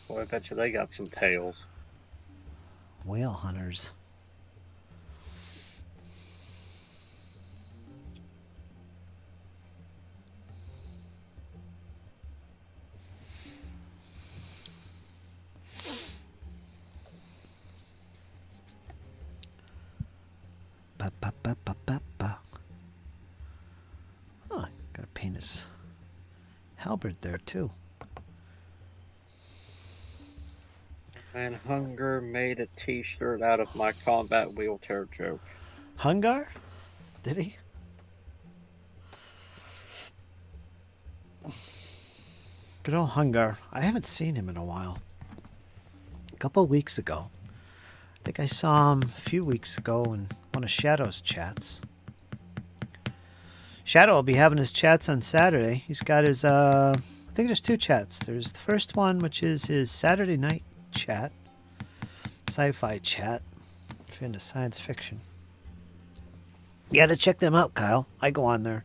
Boy, I bet you they got some tales. Whale hunters. Ba, ba, ba, ba, ba, ba. Oh, gotta paint his halberd there too. And Hunger made a T-shirt out of my combat wheelchair joke. Hungar? Did he? Good old Hungar. I haven't seen him in a while. A couple of weeks ago. I think I saw him a few weeks ago in one of Shadow's chats. Shadow will be having his chats on Saturday. He's got his, I think there's 2 chats. There's the first one, which is his Saturday night chat. Sci-fi chat. If you're into science fiction. You gotta check them out, Kyle. I go on there.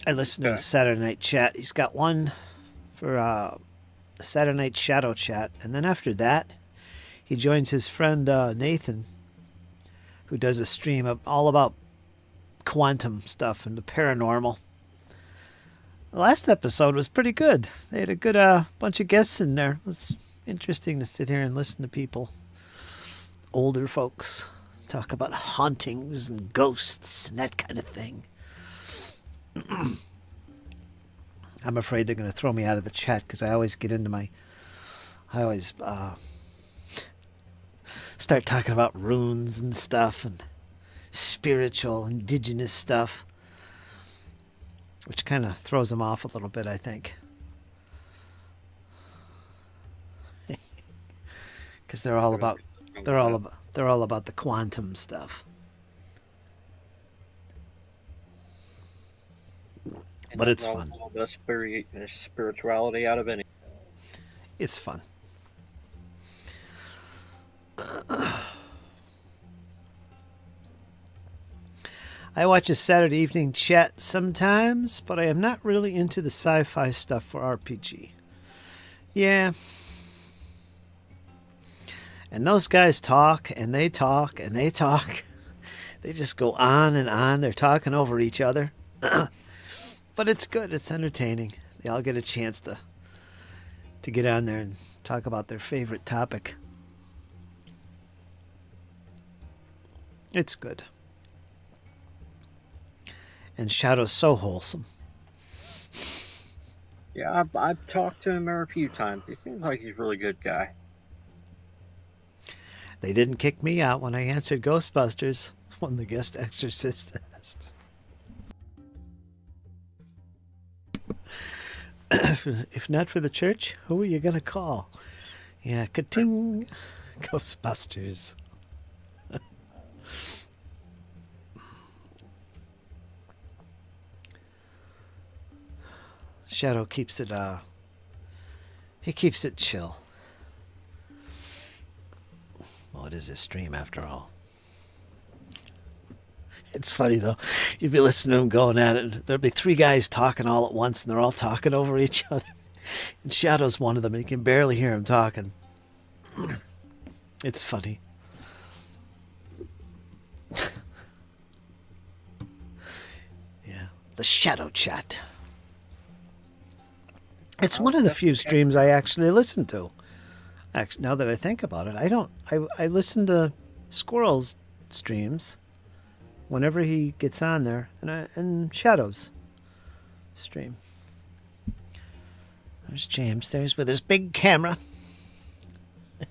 I listen to his Saturday night chat. He's got one for Saturday night shadow chat. And then after that, he joins his friend Nathan, who does a stream all about quantum stuff and the paranormal. The last episode was pretty good. They had a good bunch of guests in there. It was interesting to sit here and listen to people, older folks, talk about hauntings and ghosts and that kind of thing. I'm afraid they're going to throw me out of the chat because I always get into I always start talking about runes and stuff and spiritual, indigenous stuff, which kind of throws them off a little bit, I think. Because they're all about the quantum stuff. But it's fun. A little bit of spirituality out of any. It's fun. I watch a Saturday evening chat sometimes, but I am not really into the sci-fi stuff for RPG. Yeah. And those guys talk, and they talk, and they talk. They just go on and on. They're talking over each other. But it's good. It's entertaining. They all get a chance to get on there and talk about their favorite topic. It's good. And Shadow's so wholesome. Yeah, I've talked to him a few times. He seems like he's a really good guy. They didn't kick me out when I answered Ghostbusters when the guest exorcist asked. If not for the church, who are you going to call? Yeah, ka-ting, Ghostbusters. Shadow keeps it, he keeps it chill. Well, it is a stream after all. It's funny, though. You'd be listening to them going at it, and there'll be 3 guys talking all at once, and they're all talking over each other. And Shadow's one of them, and you can barely hear him talking. It's funny. Yeah. The Shadow Chat. It's one of the few streams I actually listen to. Actually, now that I think about it, I listen to Squirrel's streams whenever he gets on there, and Shadow's stream. There's James. There's with his big camera. How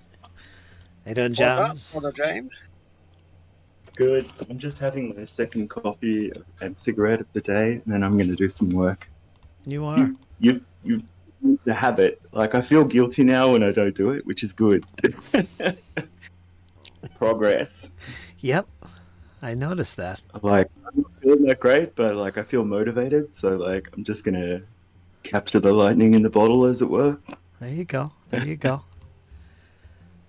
you doing, James? What's up, James? Good. I'm just having my second coffee and cigarette of the day, and then I'm going to do some work. You are. You the habit. Like, I feel guilty now when I don't do it, which is good. Progress. Yep. I noticed that. Like, I'm not feeling that great, but like I feel motivated, so like I'm just going to capture the lightning in the bottle, as it were. There you go. There you go.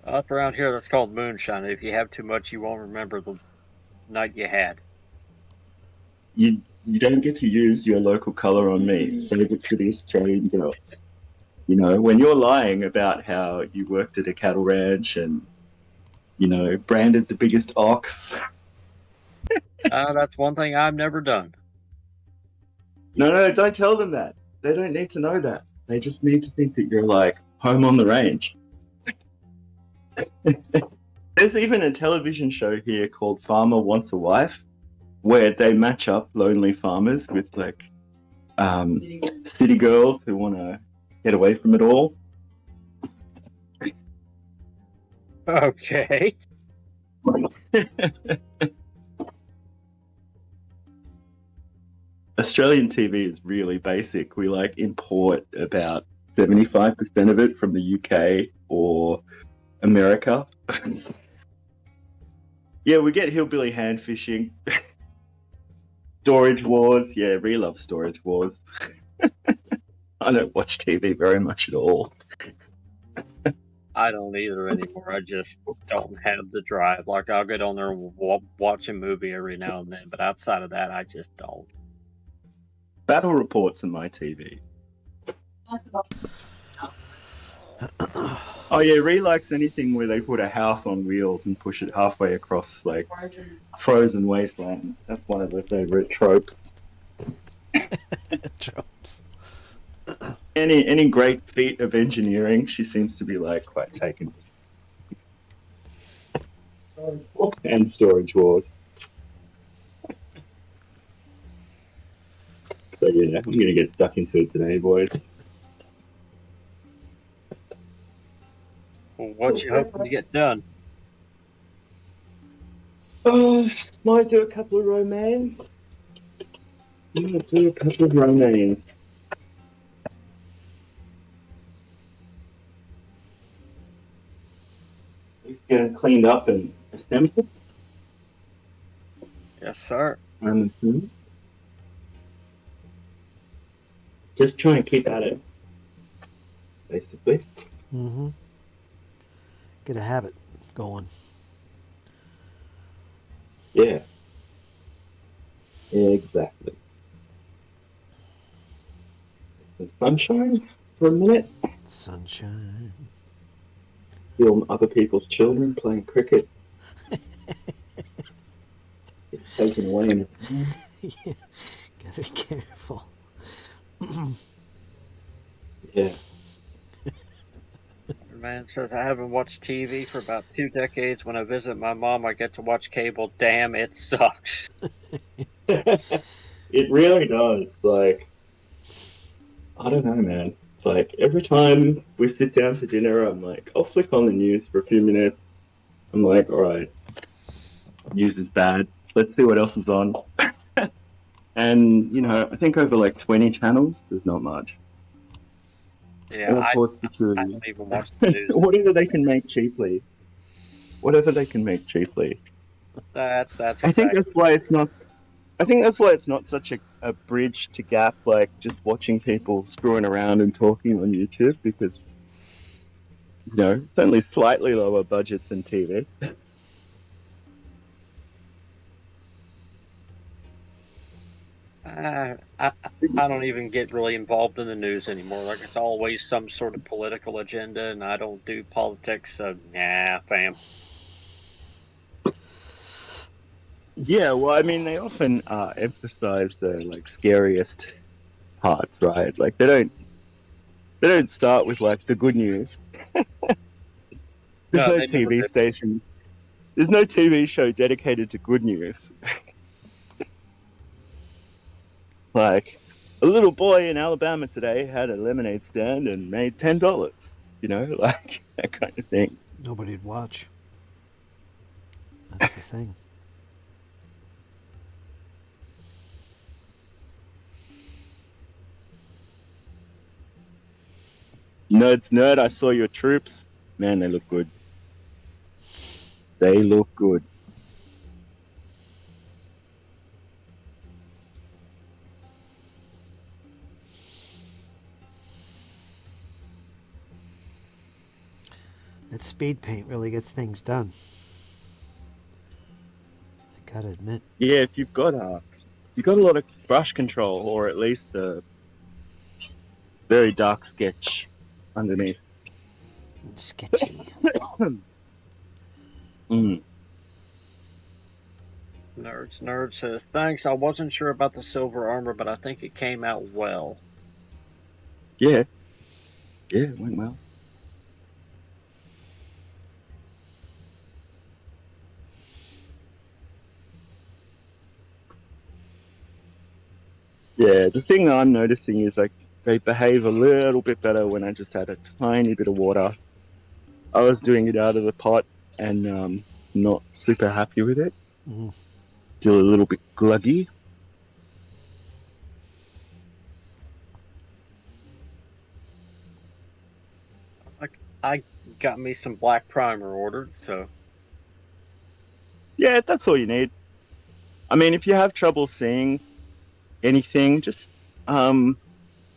Up around here, that's called moonshine. If you have too much, you won't remember the night you had. You don't get to use your local colour on me. Save it for the Australian girls. You know, when you're lying about how you worked at a cattle ranch and, you know, branded the biggest ox. That's one thing I've never done. No, don't tell them that. They don't need to know that. They just need to think that you're like home on the range. There's even a television show here called Farmer Wants a Wife, where they match up lonely farmers with like city girls who want to get away from it all. Okay. Australian TV is really basic. We like import about 75% of it from the UK or America. Yeah, we get hillbilly hand fishing. Storage Wars. Yeah, we love Storage Wars. I don't watch TV very much at all. I don't either anymore. I just don't have the drive. Like, I'll get on there and watch a movie every now and then, but outside of that, I just don't. Battle reports on my TV. Oh yeah, Ree likes anything where they put a house on wheels and push it halfway across like frozen wasteland. That's one of her favorite tropes. Tropes. Any great feat of engineering, she seems to be like quite taken. And Storage Wars. So yeah, I'm gonna get stuck into it today, boys. Well, what you hoping to get done? Might do a couple of romance. Might do a couple of romance. Getting cleaned up and assembled. Yes, sir. I'm assuming. Just try and keep at it, basically. Mm-hmm. Get a habit going. Yeah. Exactly. Some sunshine for a minute. Sunshine. Film other people's children playing cricket. It's taken away in Yeah. Gotta be careful. Yeah. Man says I haven't watched TV for about 2 decades. When I visit my mom, I get to watch cable. Damn, it sucks. It really does. Like, I don't know, man. Like, every time we sit down to dinner, I'm like, I'll flick on the news for a few minutes. I'm like, all right, news is bad. Let's see what else is on. And, you know, I think over like 20 channels, there's not much. Yeah, I don't even watch the news. Whatever they can make cheaply. Whatever they can make cheaply. That's I think that's why it's not. I think that's why it's not such a bridge to gap, like just watching people screwing around and talking on YouTube, because you know it's only slightly lower budget than TV. I don't even get really involved in the news anymore. Like, it's always some sort of political agenda, and I don't do politics, so nah, fam. Yeah, well, I mean, they often emphasize the like scariest parts, right? Like they don't start with like the good news. There's no TV station. There's no TV show dedicated to good news. Like, a little boy in Alabama today had a lemonade stand and made $10. You know, like that kind of thing. Nobody'd watch. That's the thing. Nerd, I saw your troops. Man, they look good. They look good. That speed paint really gets things done. I gotta admit. Yeah, if you've got a lot of brush control, or at least a very dark sketch underneath. Sketchy. Nerd says, thanks. I wasn't sure about the silver armor, but I think it came out well. Yeah, it went well. Yeah, the thing that I'm noticing is like they behave a little bit better when I just add a tiny bit of water. I was doing it out of the pot and not super happy with it. Mhm. Still a little bit gluggy. I got me some black primer ordered, so Yeah, that's all you need. I mean, if you have trouble seeing anything, just um,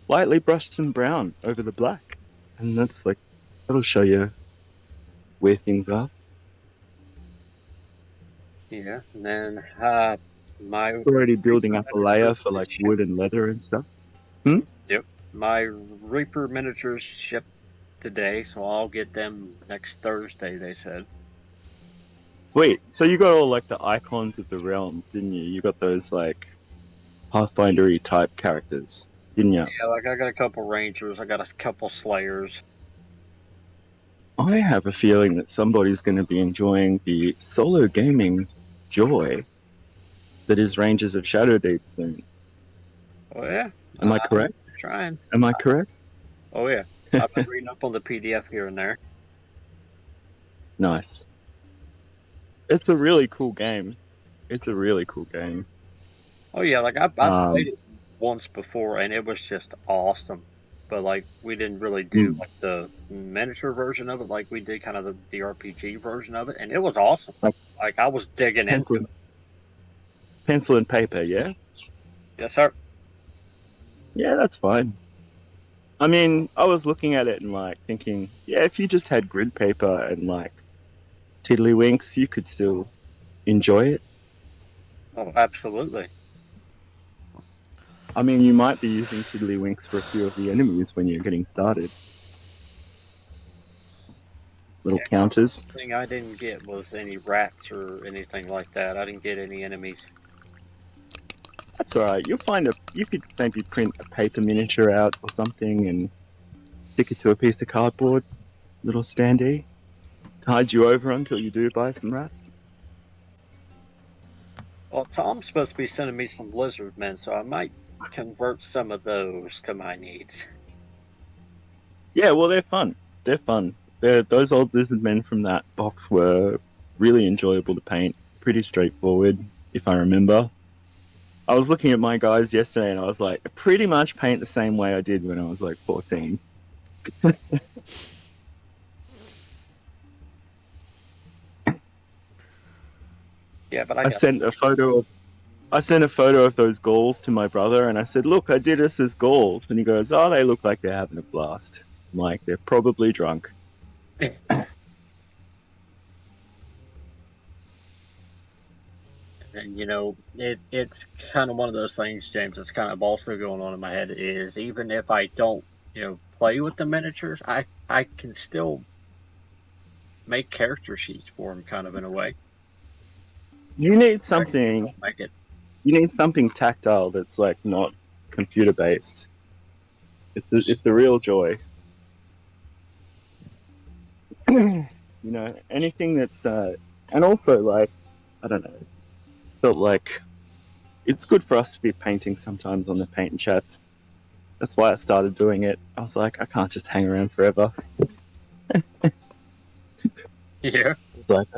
lightly brush some brown over the black, and that'll show you where things are. yeah. And then my It's already building Reaper up a layer miniatures for is like shipped. wood and leather and stuff. Hmm? Yep. My Reaper miniatures shipped today, so I'll get them next Thursday, they said. Sweet. So you got all like the icons of the realm, didn't you? You got those like Pathfindery type characters, didn't you? Yeah, like I got a couple Rangers, I got a couple Slayers. I have a feeling that somebody's going to be enjoying the solo gaming joy that is Rangers of Shadow Deep soon. Oh yeah, Am I I'm correct? trying. Am I correct? Oh yeah, I've been reading up on the PDF here and there. Nice. It's a really cool game. It's a really cool game. Oh yeah, like I've played Um, it once before and it was just awesome. But like we didn't really do mm, like the miniature version of it, like we did kind of the RPG version of it, and it was awesome. like Like I was digging into pencil, it. pencil and paper, yeah? Yes, sir. Yeah, that's fine. I mean, I was looking at it and like thinking, yeah, if you just had grid paper and like tiddlywinks, you could still enjoy it. Oh, absolutely. I mean, you might be using tiddlywinks for a few of the enemies when you're getting started. Little Yeah, counters. the thing I didn't get was any rats or anything like that. I didn't get any enemies. That's all right. You could maybe print a paper miniature out or something and stick it to a piece of cardboard, little standee. Tide you over until you do buy some rats. Well, Tom's supposed to be sending me some lizard men, so I might convert some of those to my needs. Yeah, well, they're fun. They're fun. Those old lizard men from that box were really enjoyable to paint. Pretty straightforward, if I remember. I was looking at my guys yesterday and I was like, I pretty much paint the same way I did when I was like 14. Yeah, but I sent a photo of those Gauls to my brother and I said, look, I did us as Gauls. And he goes, oh, they look like they're having a blast. I'm like, they're probably drunk. And you know, it's kind of one of those things, James, that's kind of also going on in my head is even if I don't, play with the miniatures, I can still make character sheets for them kind of in a way. You need I something can make it. you need something tactile that's like not computer based. It's the real joy. Anything that's and also like I don't know, felt like it's good for us to be painting sometimes on the paint and chat. That's why I started doing it. I was like, I can't just hang around forever. Yeah. Like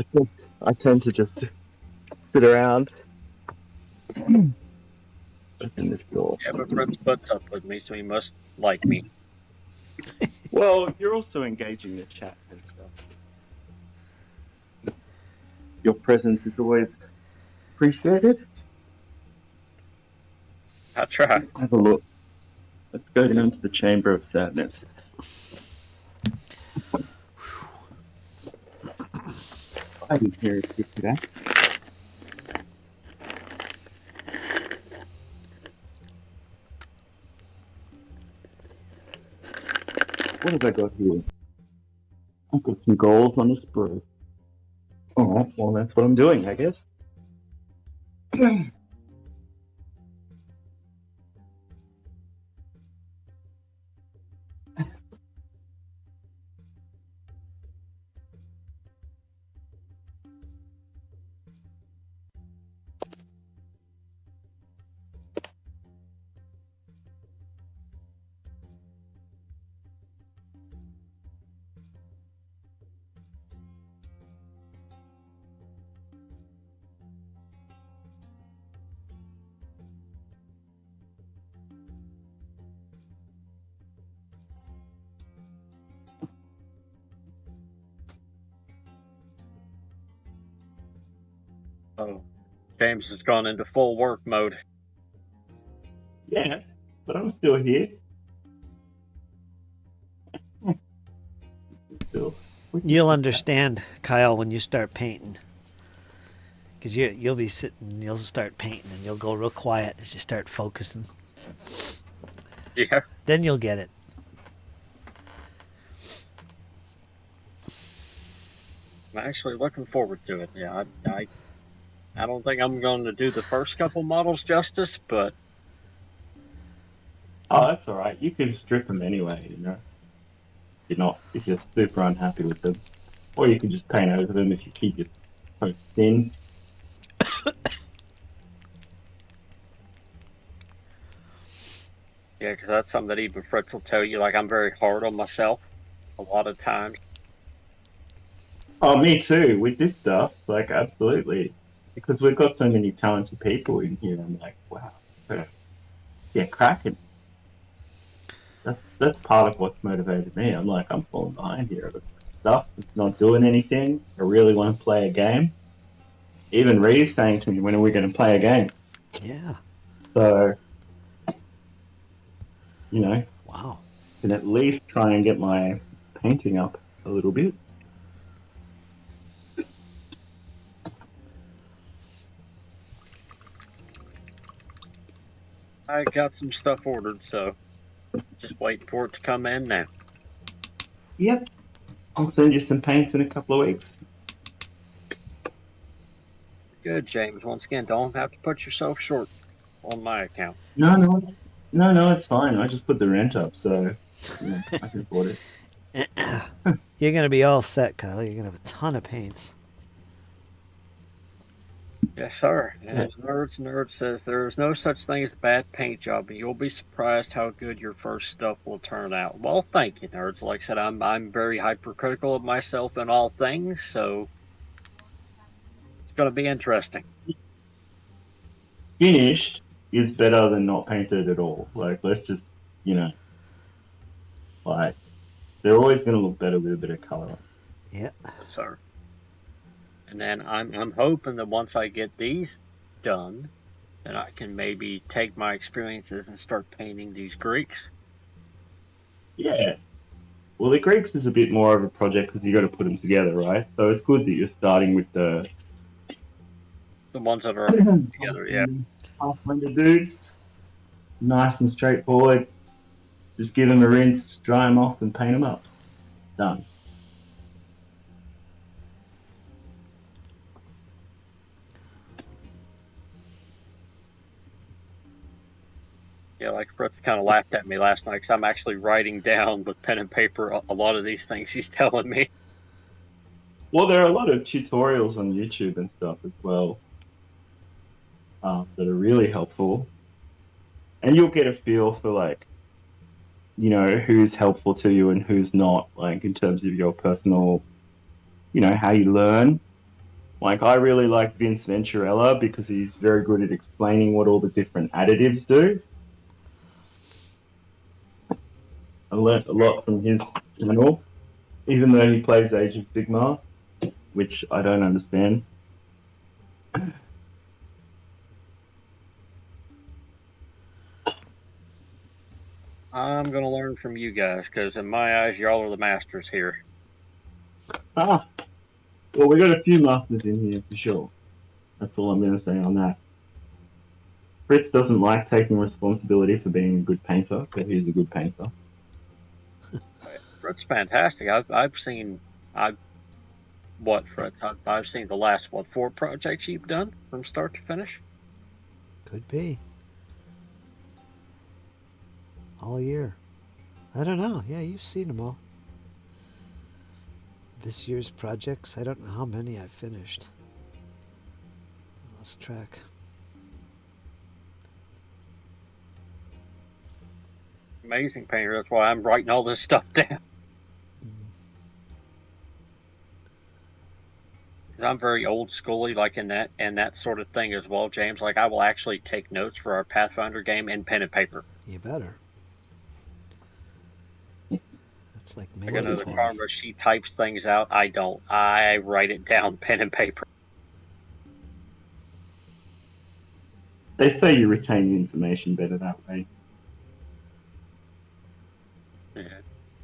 I tend to just sit around. Open this door. Yeah, but Fritz puts up with me, so he must like me. Well, you're also engaging the chat and stuff. Your presence is always appreciated. I try. Let's have a look. Let's go down to the Chamber of Sadness. I didn't hear it today. What have I got here? I've got some goals on the sprue. Alright, well that's what I'm doing, I guess. Oh, James has gone into full work mode. Yeah, but I'm still here. Still. You'll understand, Kyle, when you start painting. Because you'll be sitting, you'll start painting, and you'll go real quiet as you start focusing. Yeah. Then you'll get it. I'm actually looking forward to it. Yeah, I don't think I'm going to do the first couple models justice, but Oh, that's all right. You can strip them anyway, you know. If you're super unhappy with them, or you can just paint over them if you keep your coat thin. yeah, because that's something that even Fritz will tell you. Like, I'm very hard on myself a lot of times. Oh, me too. With this stuff, like absolutely, because we've got so many talented people in here. I'm like, wow, gotta get cracking. That's part of what's motivated me. I'm like, I'm falling behind here. But stuff, it's not doing anything. I really want to play a game. Even Ree's saying to me, when are we going to play a game? Yeah. So, you know, Wow. can at least try and get my painting up a little bit. I got some stuff ordered, so just waiting for it to come in now. Yep. I'll send you some paints in a couple of weeks. Good, James. Once again, don't have to put yourself short on my account. No, it's fine. I just put the rent up, so you know, I can afford it. You're going to be all set, Kyle. You're going to have a ton of paints. Yes, sir. And Nerd says there is no such thing as a bad paint job, and you'll be surprised how good your first stuff will turn out. Well, thank you, Nerds. Like I said, I'm very hypercritical of myself in all things, so it's going to be interesting. Finished is better than not painted at all. Like, let's just, you know, like, they're always going to look better with a bit of color. Yeah. Yes, sir. And then I'm hoping that once I get these done, then I can maybe take my experiences and start painting these Greeks. Yeah. Well, the Greeks is a bit more of a project because you got to put them together, right? So it's good that you're starting with the ones that are together, yeah. half-blended dudes. Nice and straightforward. Just give them a rinse, dry them off, and paint them up. Done. Yeah, like Fritz kind of laughed at me last night because I'm actually writing down with pen and paper a lot of these things he's telling me. Well, there are a lot of tutorials on YouTube and stuff as well that are really helpful. And you'll get a feel for, like, you know, who's helpful to you and who's not, like, in terms of your personal, you know, how you learn. Like, I really like Vince Venturella because he's very good at explaining what all the different additives do. I learnt a lot from his channel, even though he plays Age of Sigmar, which I don't understand. I'm going to learn from you guys because in my eyes, y'all are the masters here. Well, we got a few masters in here for sure. That's all I'm going to say on that. Fritz doesn't like taking responsibility for being a good painter, but he's a good painter. Fritz, fantastic. I've seen Fritz? I've seen the last 4 projects you've done from start to finish. Could be. All year. I don't know. Yeah, you've seen them all. This year's projects, I don't know how many I've finished. I lost track. Amazing painter. That's why I'm writing all this stuff down. I'm very old schooly, like in that sort of thing as well, James. Like I will actually take notes for our Pathfinder game in pen and paper. You better. That's like I know the Karma, she types things out. I don't. I write it down pen and paper. They say you retain the information better that way. Yeah.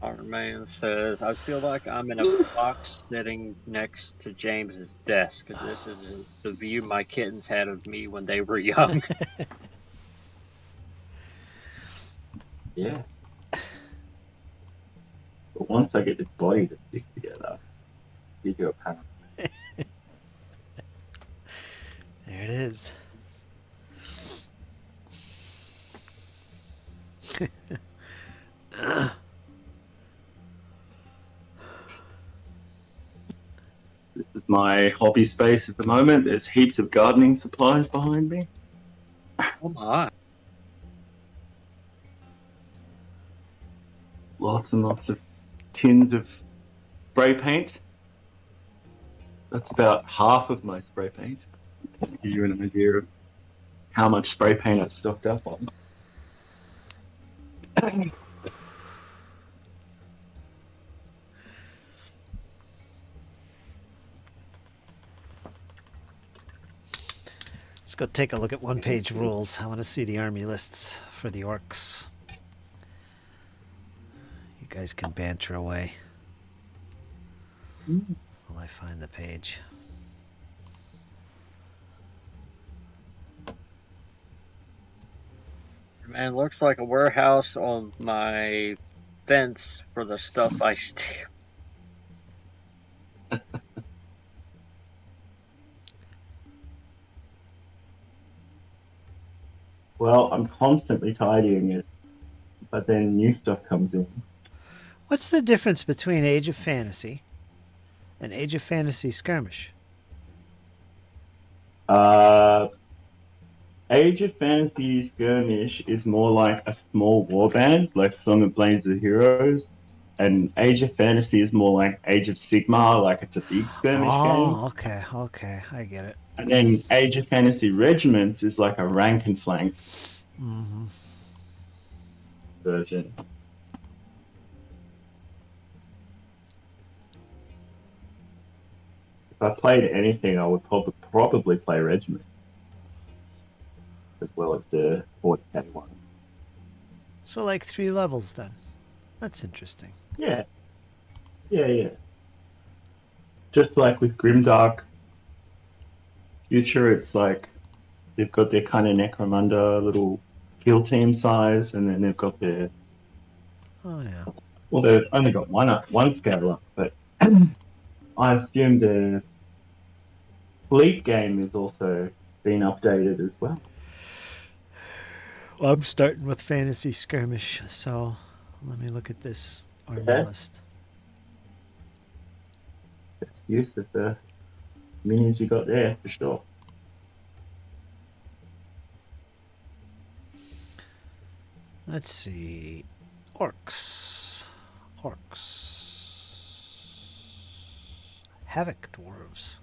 Iron Man says, I feel like I'm in a box sitting next to James's desk. This is the view my kittens had of me when they were young. Yeah. But once I get this body to stick together, you go apparent. There it is. This is my hobby space at the moment. There's heaps of gardening supplies behind me. Oh my. Lots and lots of tins of spray paint. That's about half of my spray paint. To give you an idea of how much spray paint I've stocked up on. Let's go take a look at one-page rules. I want to see the army lists for the orcs. You guys can banter away while I find the page. Man, looks like a warehouse on my fence for the stuff I steal. Well, I'm constantly tidying it, but then new stuff comes in. What's the difference between Age of Fantasy and Age of Fantasy Skirmish? Age of Fantasy Skirmish is more like a small warband, like Song of Blades of the Heroes, and Age of Fantasy is more like Age of Sigmar, like it's a big skirmish game. Oh, okay, I get it. And then Age of Fantasy Regiments is like a rank and flank version. If I played anything, I would probably play Regiment, as well as the 40k one. So like 3 levels then. That's interesting. Yeah. Just like with Grimdark Future, it's like they've got their kind of Necromunda little kill team size, and then they've got their... Oh yeah. Well, they've only got one scale up, but I assume the fleet game is also been updated as well. Well, I'm starting with Fantasy Skirmish, so let me look at this army list. It's use of the minions you got there, for sure. Let's see. Orcs. Havoc dwarves.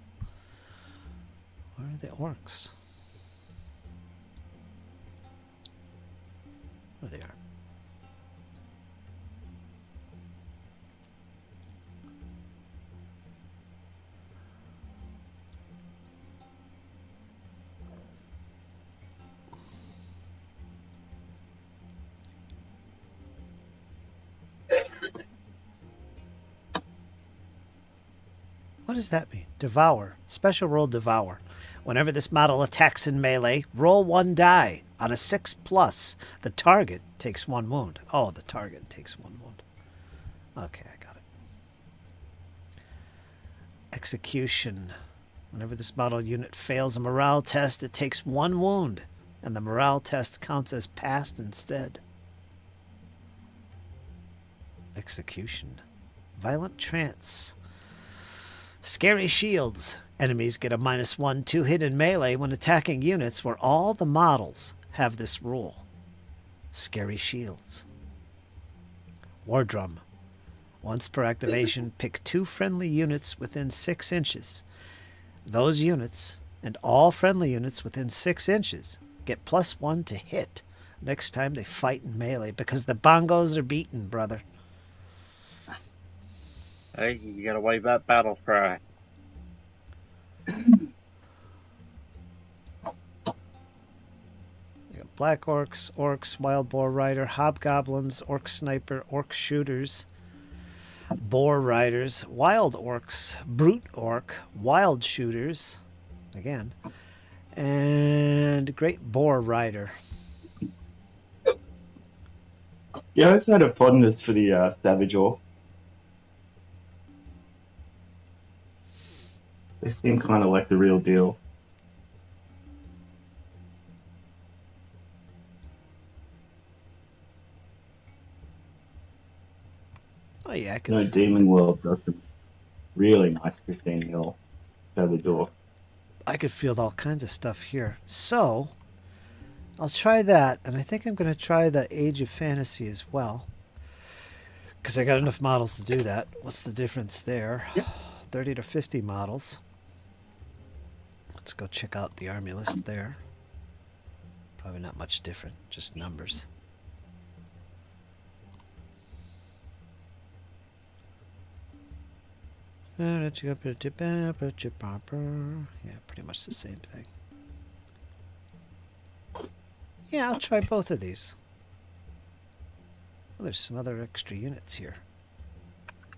Where are the orcs? There they are. What does that mean? Devour. Special roll Devour. Whenever this model attacks in melee, roll 1 die. On a 6+, the target takes 1 wound. Oh, the target takes 1 wound. Okay, I got it. Execution. Whenever this model unit fails a morale test, it takes 1 wound, and the morale test counts as passed instead. Execution. Violent Trance. Scary Shields. Enemies get a -1 2-hit in melee when attacking units where all the models have this rule. Scary Shields. War Drum. Once per activation, pick 2 friendly units within 6 inches. Those units and all friendly units within 6 inches get +1 to hit next time they fight in melee, because the bongos are beaten, brother. Hey, you gotta wave that battle cry. black orcs, orcs, wild boar rider, hobgoblins, orc sniper, orc shooters, boar riders, wild orcs, brute orc, wild shooters, again, and great boar rider. Yeah, I always had a fondness for the savage orc. They seem kind of like the real deal. Oh yeah, I You know, could. Demon World does some really nice 15 mil savage orc. I could field all kinds of stuff here. So I'll try that, and I think I'm going to try the Age of Fantasy as well, because I got enough models to do that. What's the difference there? Yep. 30 to 50 models. Let's go check out the army list there. Probably not much different, just numbers. Yeah, pretty much the same thing. Yeah, I'll try both of these. Oh, there's some other extra units here.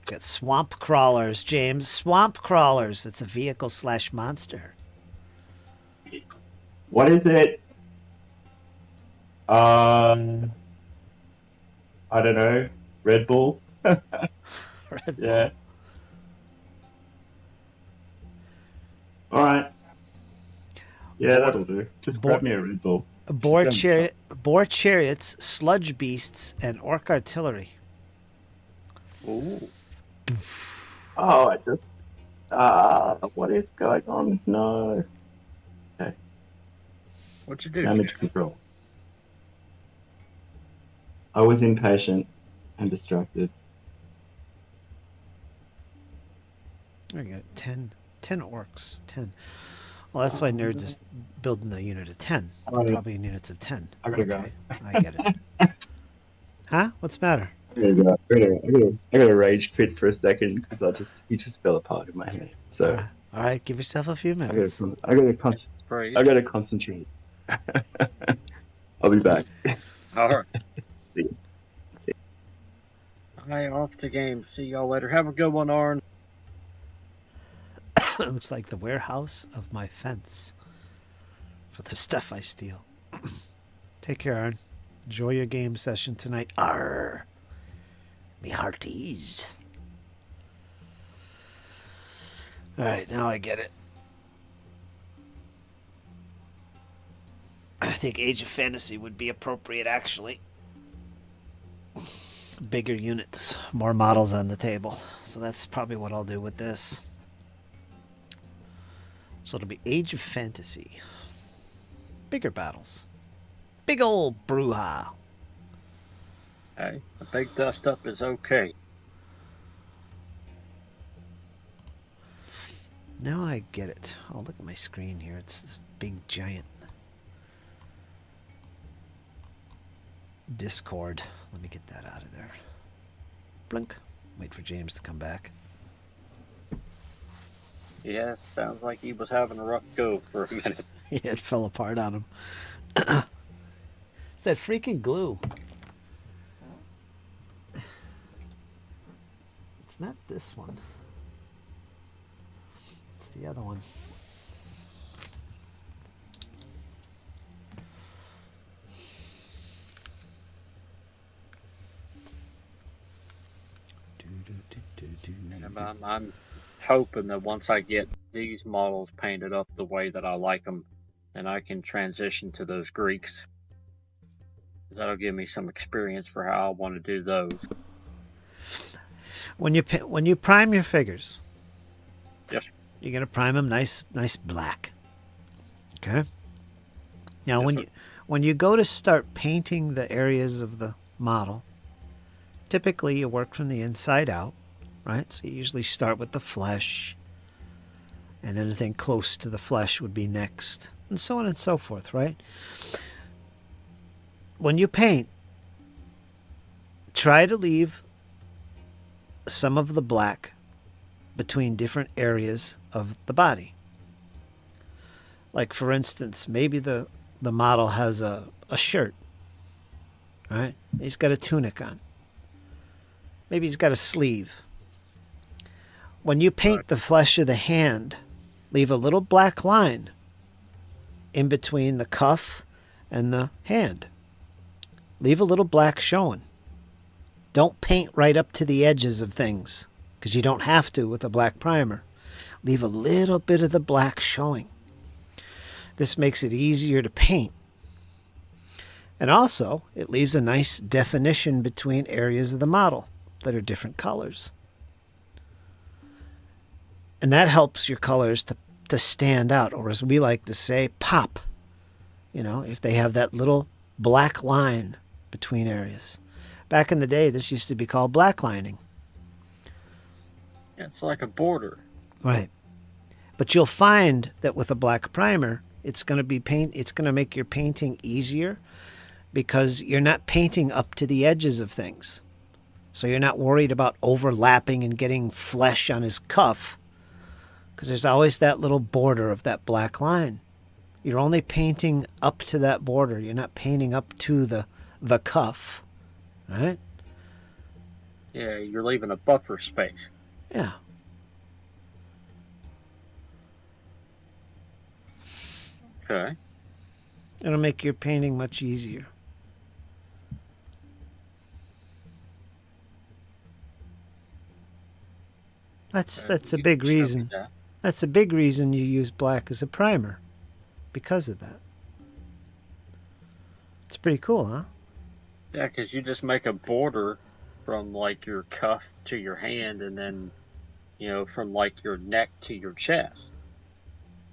Got swamp crawlers, James. Swamp crawlers. It's a vehicle / monster. What is it? I don't know. Red Bull? Red Bull. Yeah. Alright. Yeah, that'll do. Just grab me a Red Bull. Boar chariots, sludge beasts, and orc artillery. Ooh. Oh, I just... what is going on? No. Okay. What'd you do? Damage control. I was impatient and distracted. There you go. 10 orcs. 10. Well, that's why nerds is building the unit of 10. Probably in units of 10. I gotta go. I get it. Huh? What's the matter? I gotta rage quit for a second because he just fell apart in my hand. So All right, give yourself a few I minutes. gotta concentrate. I'll be back. All right. See you. I off the game. See y'all later. Have a good one, Arn. It looks like the warehouse of my fence for the stuff I steal. Take care, Arn. Enjoy your game session tonight. Arr! Me hearties. Alright, now I get it. I think Age of Fantasy would be appropriate, actually. Bigger units, more models on the table. So that's probably what I'll do with this. So it'll be Age of Fantasy. Bigger battles. Big old brouhaha. Hey, a big dust up is okay. Now I get it. Oh, look at my screen here. It's this big giant Discord. Let me get that out of there. Blink. Wait for James to come back. Yes, sounds like he was having a rough go for a minute. Yeah, it fell apart on him. It's that freaking glue. It's not this one. It's the other one. And I'm hoping that once I get these models painted up the way that I like them, then I can transition to those Greeks. That'll give me some experience for how I want to do those. When you prime your figures, Yes. you're gonna prime them nice black. Okay. Now, Yes, when you go to start painting the areas of the model, typically you work from the inside out, right? So you usually start with the flesh, and anything close to the flesh would be next, and so on and so forth, right? When you paint, try to leave some of the black between different areas of the body. Like, for instance, maybe the model has a a shirt, right? He's got a tunic on. Maybe he's got a sleeve. When you paint the flesh of the hand, leave a little black line in between the cuff and the hand. Leave a little black showing. Don't paint right up to the edges of things, because you don't have to with a black primer. Leave a little bit of the black showing. This makes it easier to paint. And also, it leaves a nice definition between areas of the model that are different colors. And that helps your colors to stand out, or as we like to say, pop. You know, if they have that little black line between areas. Back in the day, this used to be called blacklining. Yeah, it's like a border. Right. But you'll find that with a black primer, it's going to make your painting easier because you're not painting up to the edges of things. So you're not worried about overlapping and getting flesh on his cuff, because there's always that little border of that black line. You're only painting up to that border. You're not painting up to the cuff, right? Yeah, you're leaving a buffer space. Yeah. Okay. It'll make your painting much easier. That's a You big can show me reason. that. That's a big reason you use black as a primer, because of that. It's pretty cool, huh? Yeah, because you just make a border from like your cuff to your hand, and then, you know, from like your neck to your chest.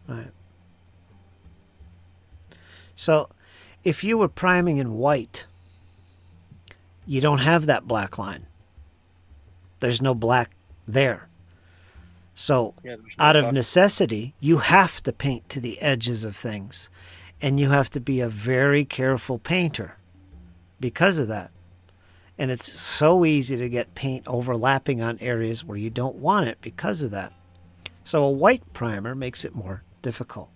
Right. So, if you were priming in white, you don't have that black line. There's no black there. So, Yeah, there's no out of buffer. necessity, you have to paint to the edges of things. And you have to be a very careful painter because of that. And it's so easy to get paint overlapping on areas where you don't want it because of that. So a white primer makes it more difficult.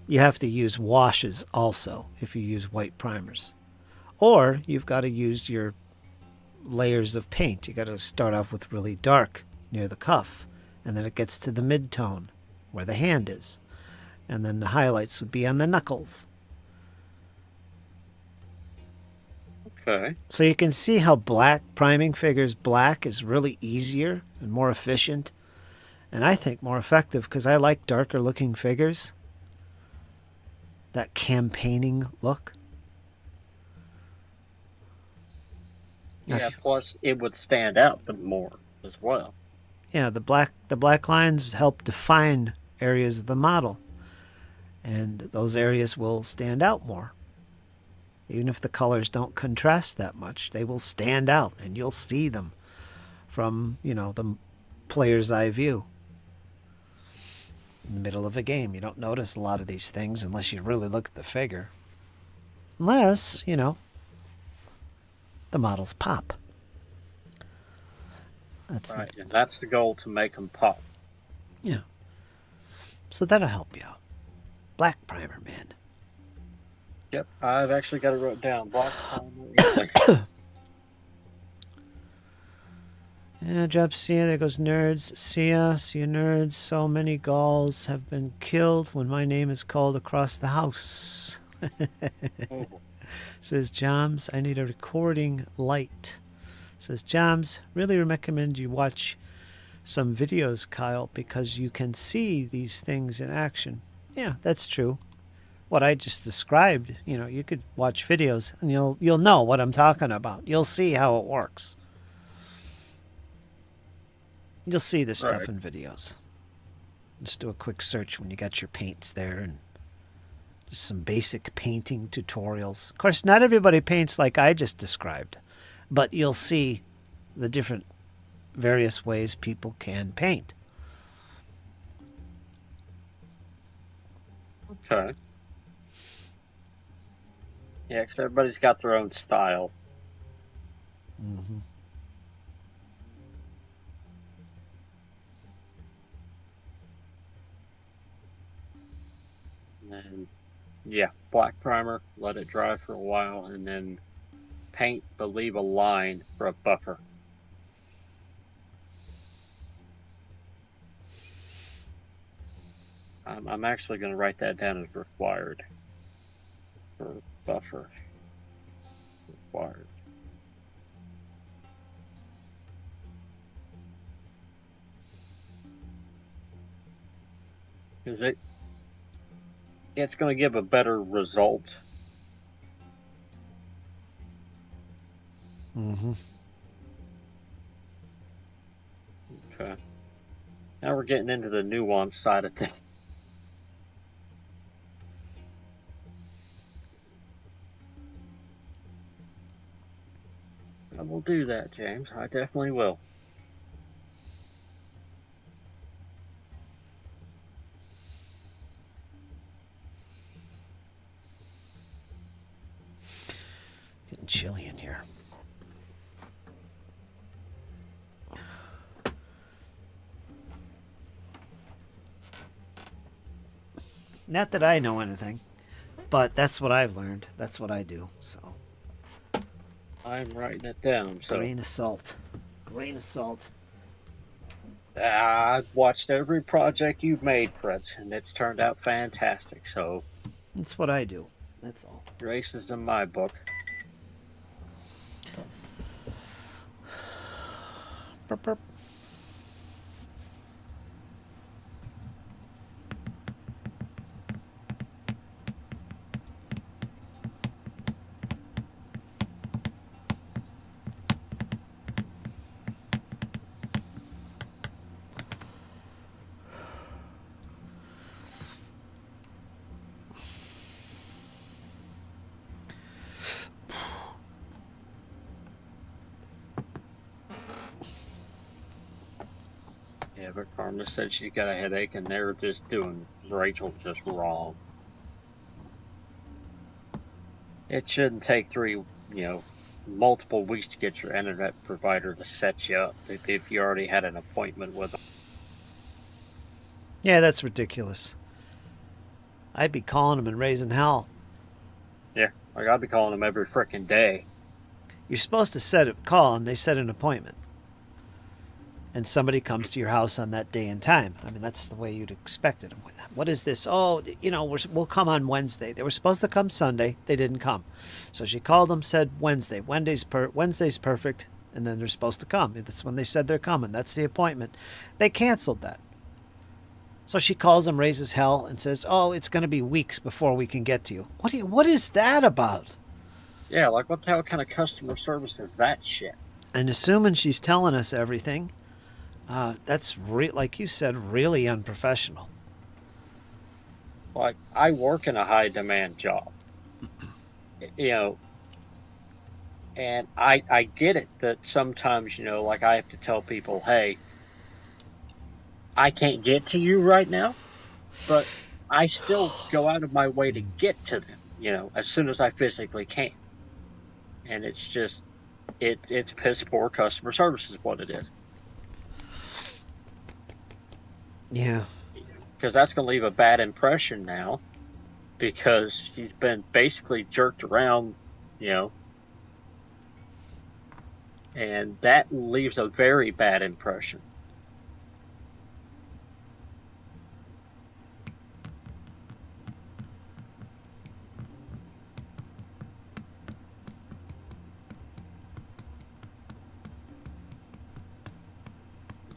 You have to use washes also if you use white primers. Or you've got to use your layers of paint. You got to start off with really dark near the cuff, and then it gets to the mid-tone where the hand is. And then the highlights would be on the knuckles. Okay. So you can see how priming figures black is really easier and more efficient, and I think more effective, because I like darker looking figures. That campaigning look. Yeah, plus it would stand out the more as well. Yeah, the black lines help define areas of the model, and those areas will stand out more. Even if the colors don't contrast that much, they will stand out, and you'll see them from, the player's eye view. In the middle of a game, you don't notice a lot of these things unless you really look at the figure. Unless, the models pop. That's Right, and that's the goal, to make them pop. Yeah. So that'll help you out. Black primer, man. Yep, I've actually got it wrote down. Black primer. Yeah, drop Sia. There goes nerds. Sia, nerds. So many Gauls have been killed when my name is called across the house. Oh. Says Joms, I need a recording light. Says Joms, really recommend you watch some videos, Kyle, because you can see these things in action. Yeah, that's true. What I just described, you could watch videos and you'll know what I'm talking about. You'll see how it works. You'll see this stuff in videos. Just do a quick search when you got your paints there, and just some basic painting tutorials. Of course, not everybody paints like I just described, but you'll see the different various ways people can paint. Okay. Yeah, because everybody's got their own style. Mm-hmm. And Yeah, black primer, let it dry for a while, and then paint, but leave a line for a buffer. I'm actually going to write that down as required. For buffer. Required. Because it's going to give a better result. Mm-hmm. Okay. Now we're getting into the nuance side of things. I will do that, James. I definitely will. Getting chilly in here. Not that I know anything, but that's what I've learned. That's what I do. So, I'm writing it down. So grain of salt. Grain of salt. I've watched every project you've made, Fritz, and it's turned out fantastic. So That's what I do. That's all. grace is in my book. Burp, burp. Yeah, but Karma said she got a headache, and they're just doing Rachel just wrong. It shouldn't take multiple weeks to get your internet provider to set you up if you already had an appointment with them. Yeah, that's ridiculous. I'd be calling them and raising hell. Yeah, like I'd be calling them every frickin' day. You're supposed to set a call, and they set an appointment. And somebody comes to your house on that day and time. I mean, that's the way you'd expect it. What is this? Oh, we'll come on Wednesday. They were supposed to come Sunday. They didn't come. So she called them, said Wednesday. Wednesday's perfect, and then they're supposed to come. That's when they said they're coming. That's the appointment. They canceled that. So she calls them, raises hell, and says, oh, it's going to be weeks before we can get to you. What is that about? Yeah, like what the hell kind of customer service is that shit? And assuming she's telling us everything, that's, like you said, really unprofessional. Like, I work in a high-demand job, and I get it that sometimes, like I have to tell people, hey, I can't get to you right now, but I still go out of my way to get to them, as soon as I physically can. And it's just, it's piss poor customer service is what it is. Yeah. Because that's going to leave a bad impression now, because she's been basically jerked around, and that leaves a very bad impression.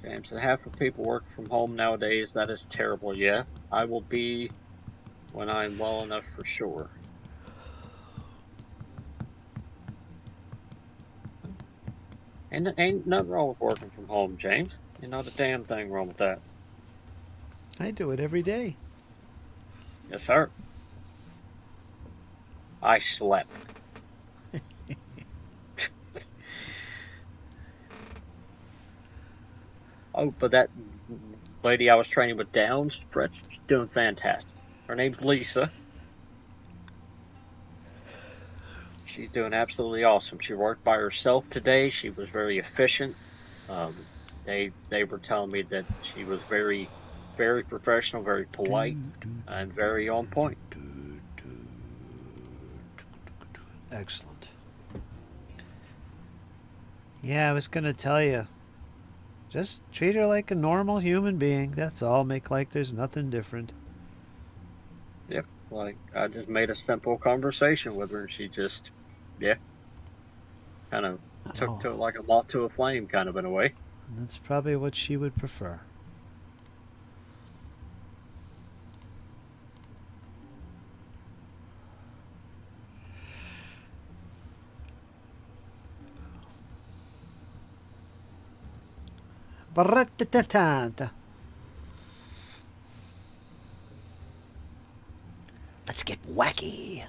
James, and half of people work from home nowadays. That is terrible. Yeah, I will be when I'm well enough for sure. And ain't nothing wrong with working from home, James. Ain't not a damn thing wrong with that. I do it every day. Yes, sir. I slept. Oh, but that lady I was training with Downs, Fritz, she's doing fantastic. Her name's Lisa. She's doing absolutely awesome. She worked by herself today. She was very efficient. They were telling me that she was very, very professional, very polite, and very on point. Excellent. Yeah, I was going to tell you. Just treat her like a normal human being. That's all. Make like there's nothing different. Yep. Like, I just made a simple conversation with her, and she just, yeah, kind of took Oh, to it like a moth to a flame, kind of in a way. and that's probably what she would prefer. Ba-ra-ta-ta-ta. Let's get wacky.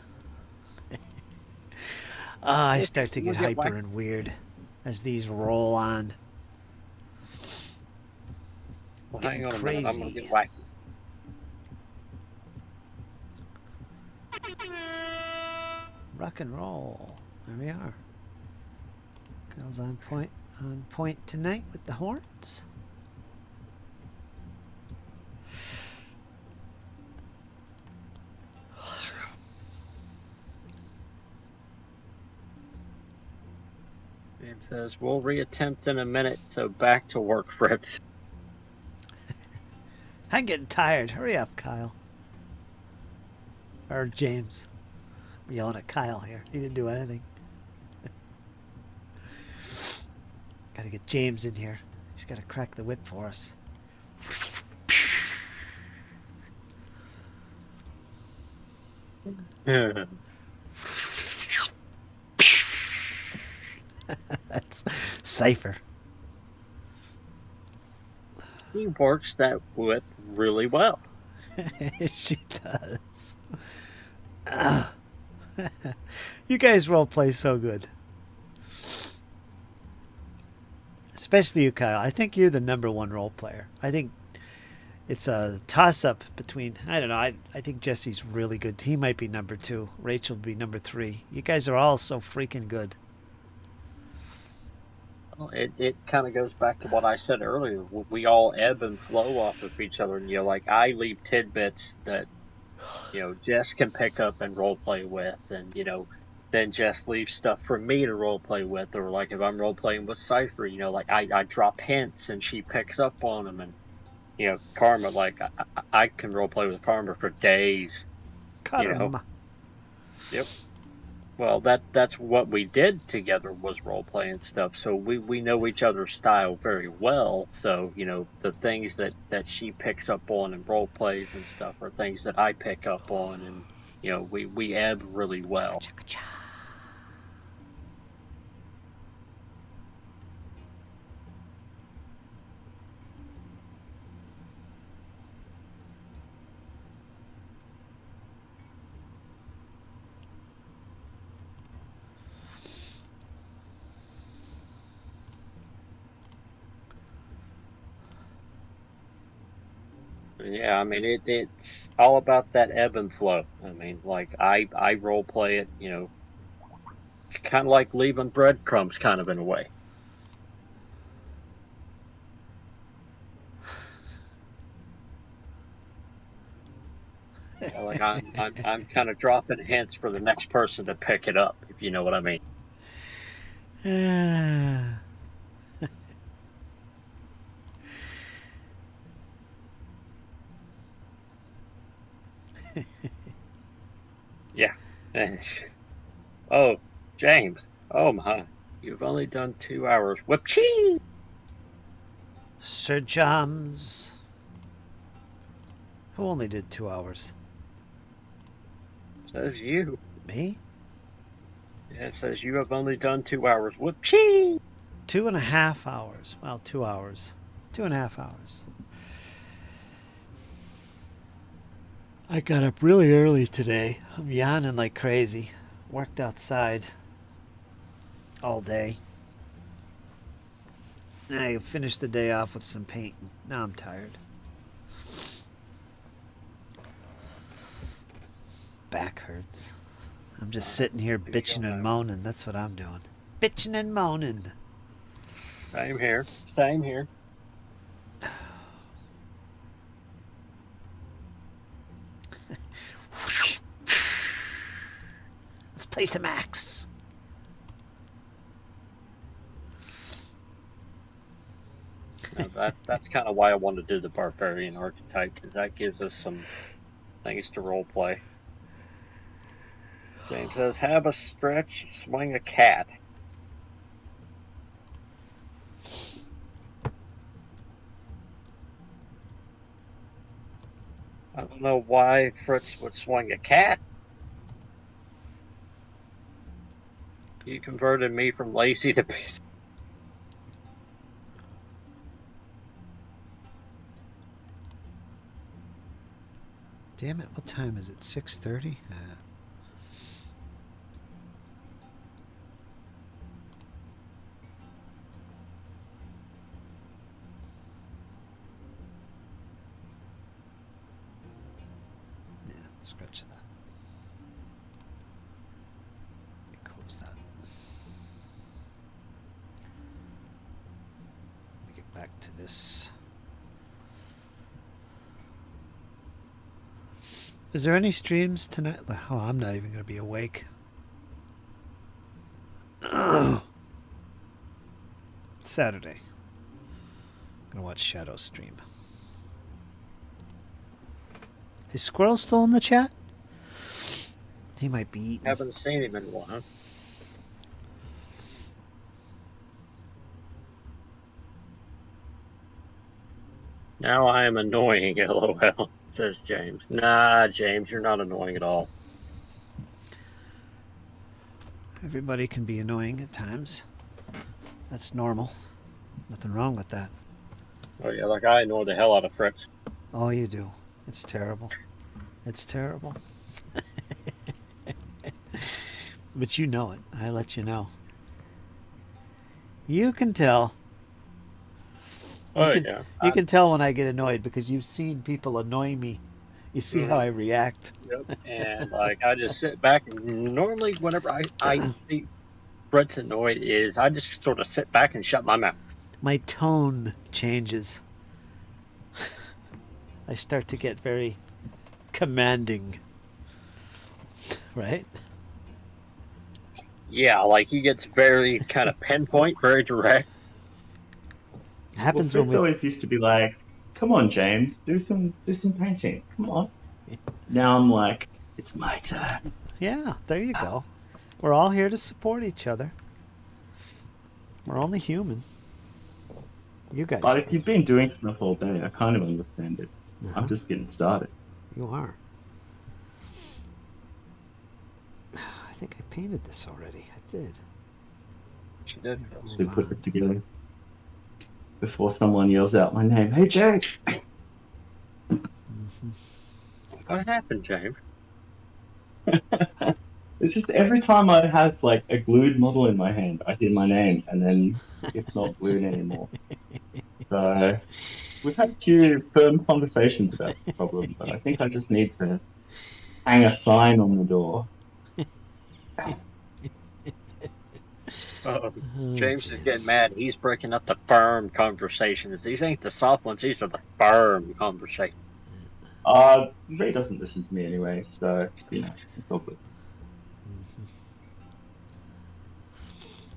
I start to get We'll get hyper wacky. and weird as these roll on. Well, Getting hang on a minute. I'm going to crazy. get wacky. Rock and roll. There we are. Kyle's on point tonight with the horns. James says, we'll reattempt in a minute, so back to work, Fritz. I'm getting tired. Hurry up, Kyle. Or James. I'm yelling at Kyle here. He didn't do anything. Gotta get James in here. He's gotta crack the whip for us. That's Cypher. He works that whip really well. She does. You guys role play so good. Especially you, Kyle. I think you're the number one role player. I think it's a toss-up between, I don't know, I think Jesse's really good. He might be number 2. Rachel would be number 3. You guys are all so freaking good. Well, it kind of goes back to what I said earlier. We all ebb and flow off of each other. And, like, I leave tidbits that, Jess can pick up and role play with. And, then Jess leaves stuff for me to role play with. Or, like, if I'm role playing with Cypher, like, I drop hints and she picks up on them. And, Karma, like, I can role play with Karma for days. Karma. Yep. Well, that's what we did together was role play and stuff. So we know each other's style very well. So the things that she picks up on and role plays and stuff are things that I pick up on, and we ebb really well. Cha-cha-cha. Yeah, I mean it's all about that ebb and flow. I mean, like I role play it, kind of like leaving breadcrumbs, kind of in a way. Like I'm kind of dropping hints for the next person to pick it up, if you know what I mean. Yeah. Oh, James. Oh my. You've only done 2 hours. Whoop-chee! Sir Jams. Who only did 2 hours? Says you. Me? Yeah, it says you have only done 2 hours. Whoop-chee! 2.5 hours. Well, 2 hours. 2.5 hours. I got up really early today. I'm yawning like crazy. Worked outside all day. And I finished the day off with some painting. Now I'm tired. Back hurts. I'm just sitting here bitching and moaning. That's what I'm doing. Bitching and moaning. Same here. Same here. Let's play some axe. That's kind of why I wanted to do the barbarian archetype, because that gives us some things to role play. James says, have a stretch, swing a cat. I don't know why Fritz would swing a cat. You converted me from lazy to busy. Damn it, what time is it? 6:30? Yeah, scratch that. Close that. Let me get back to this. Is there any streams tonight? Oh, I'm not even going to be awake. Saturday. I'm going to watch Shadow stream. Is Squirrel still in the chat? He might be eating. Haven't seen him in a while. Now I am annoying, LOL, says James. Nah, James, you're not annoying at all. Everybody can be annoying at times. That's normal. Nothing wrong with that. Oh yeah, like I annoy the hell out of Fritz. Oh, you do. It's terrible. It's terrible. But you know it. I let you know. You can tell. Oh you can, yeah. You can tell when I get annoyed because you've seen people annoy me. You see how I react. Yep. And like I just sit back and normally whenever I see Fritz annoyed is I just sort of sit back and shut my mouth. My tone changes. I start to get very commanding. Right? Yeah, like he gets very kind of pinpoint, very direct. It happens Fritz when we always used to be like, "Come on, James, do some painting. Come on." Now I'm like, "It's my turn." Yeah, there you go. We're all here to support each other. We're only human. You guys. But if you've been doing stuff all day, I kind of understand it. I'm just getting started. You are. I think I painted this already. I did. She did. We put it together before someone yells out my name. Hey, Jake! What happened, James? It's just every time I have like a glued model in my hand, I hear my name, and then it's not glued anymore. So we've had a few firm conversations about the problem, but I think I just need to hang a sign on the door. James is getting mad. He's breaking up the firm conversations. These ain't the soft ones. These are the firm conversations. Ray doesn't listen to me anyway, so you know, it's all good.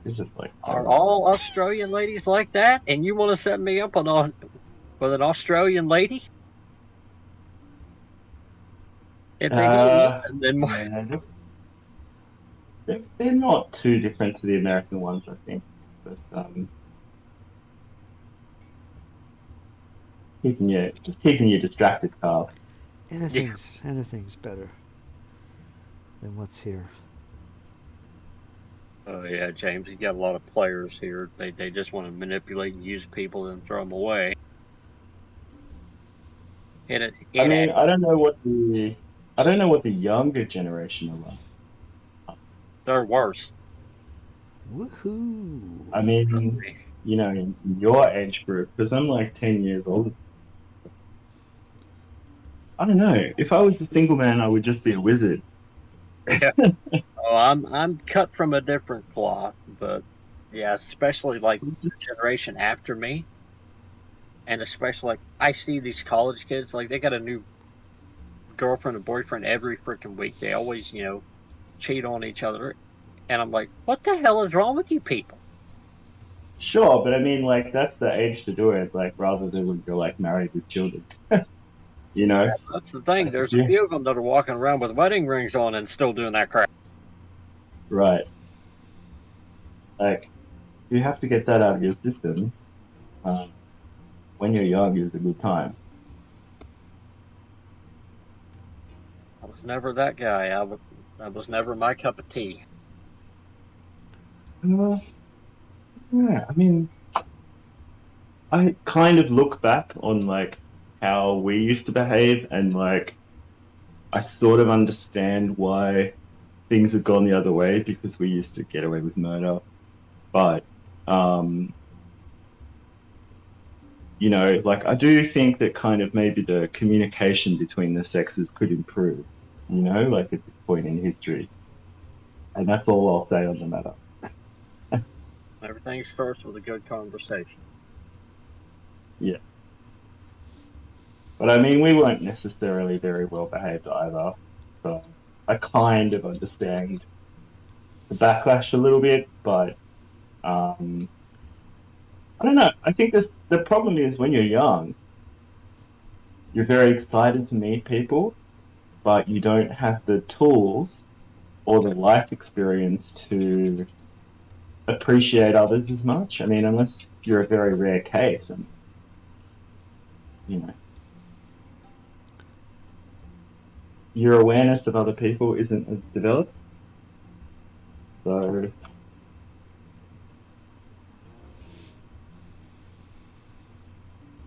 It's just like, Are all Australian ladies like that? And you want to set me up with an Australian lady? If they go, then yeah, they're not too different to the American ones, I think. But keeping you distracted, Carl. Anything's better than what's here. Oh yeah, James, you got a lot of players here. They just want to manipulate and use people and throw them away. I don't know what the younger generation are like. They're worse. Woohoo! I mean, you know, in your age group, because I'm like 10 years older. I don't know. If I was a single man, I would just be a wizard. Yeah. Oh, I'm cut from a different cloth, but yeah, especially like the generation after me, and especially like I see these college kids like they got a new girlfriend and boyfriend every freaking week. They always, cheat on each other, and I'm like, what the hell is wrong with you people? Sure, but I mean, like, that's the age to do it, like, rather than when you're, like, married with children. You know? That's the thing. Like, if There's a you, few of them that are walking around with wedding rings on and still doing that crap. right. Like, you have to get that out of your system. When you're young is a good time. I was never that guy. I was never my cup of tea. Uh, yeah, I mean, I kind of look back on, like, how we used to behave, and, like, I sort of understand why things have gone the other way because we used to get away with murder. But, you know, like, I do think that kind of maybe the communication between the sexes could improve, you know, like at this point in history. And that's all I'll say on the matter. Everything starts with a good conversation. Yeah. But I mean, we weren't necessarily very well behaved either. So I kind of understand the backlash a little bit, but I don't know. I think the problem is when you're young, you're very excited to meet people, but you don't have the tools or the life experience to appreciate others as much. I mean, unless you're a very rare case, and you know, your awareness of other people isn't as developed. So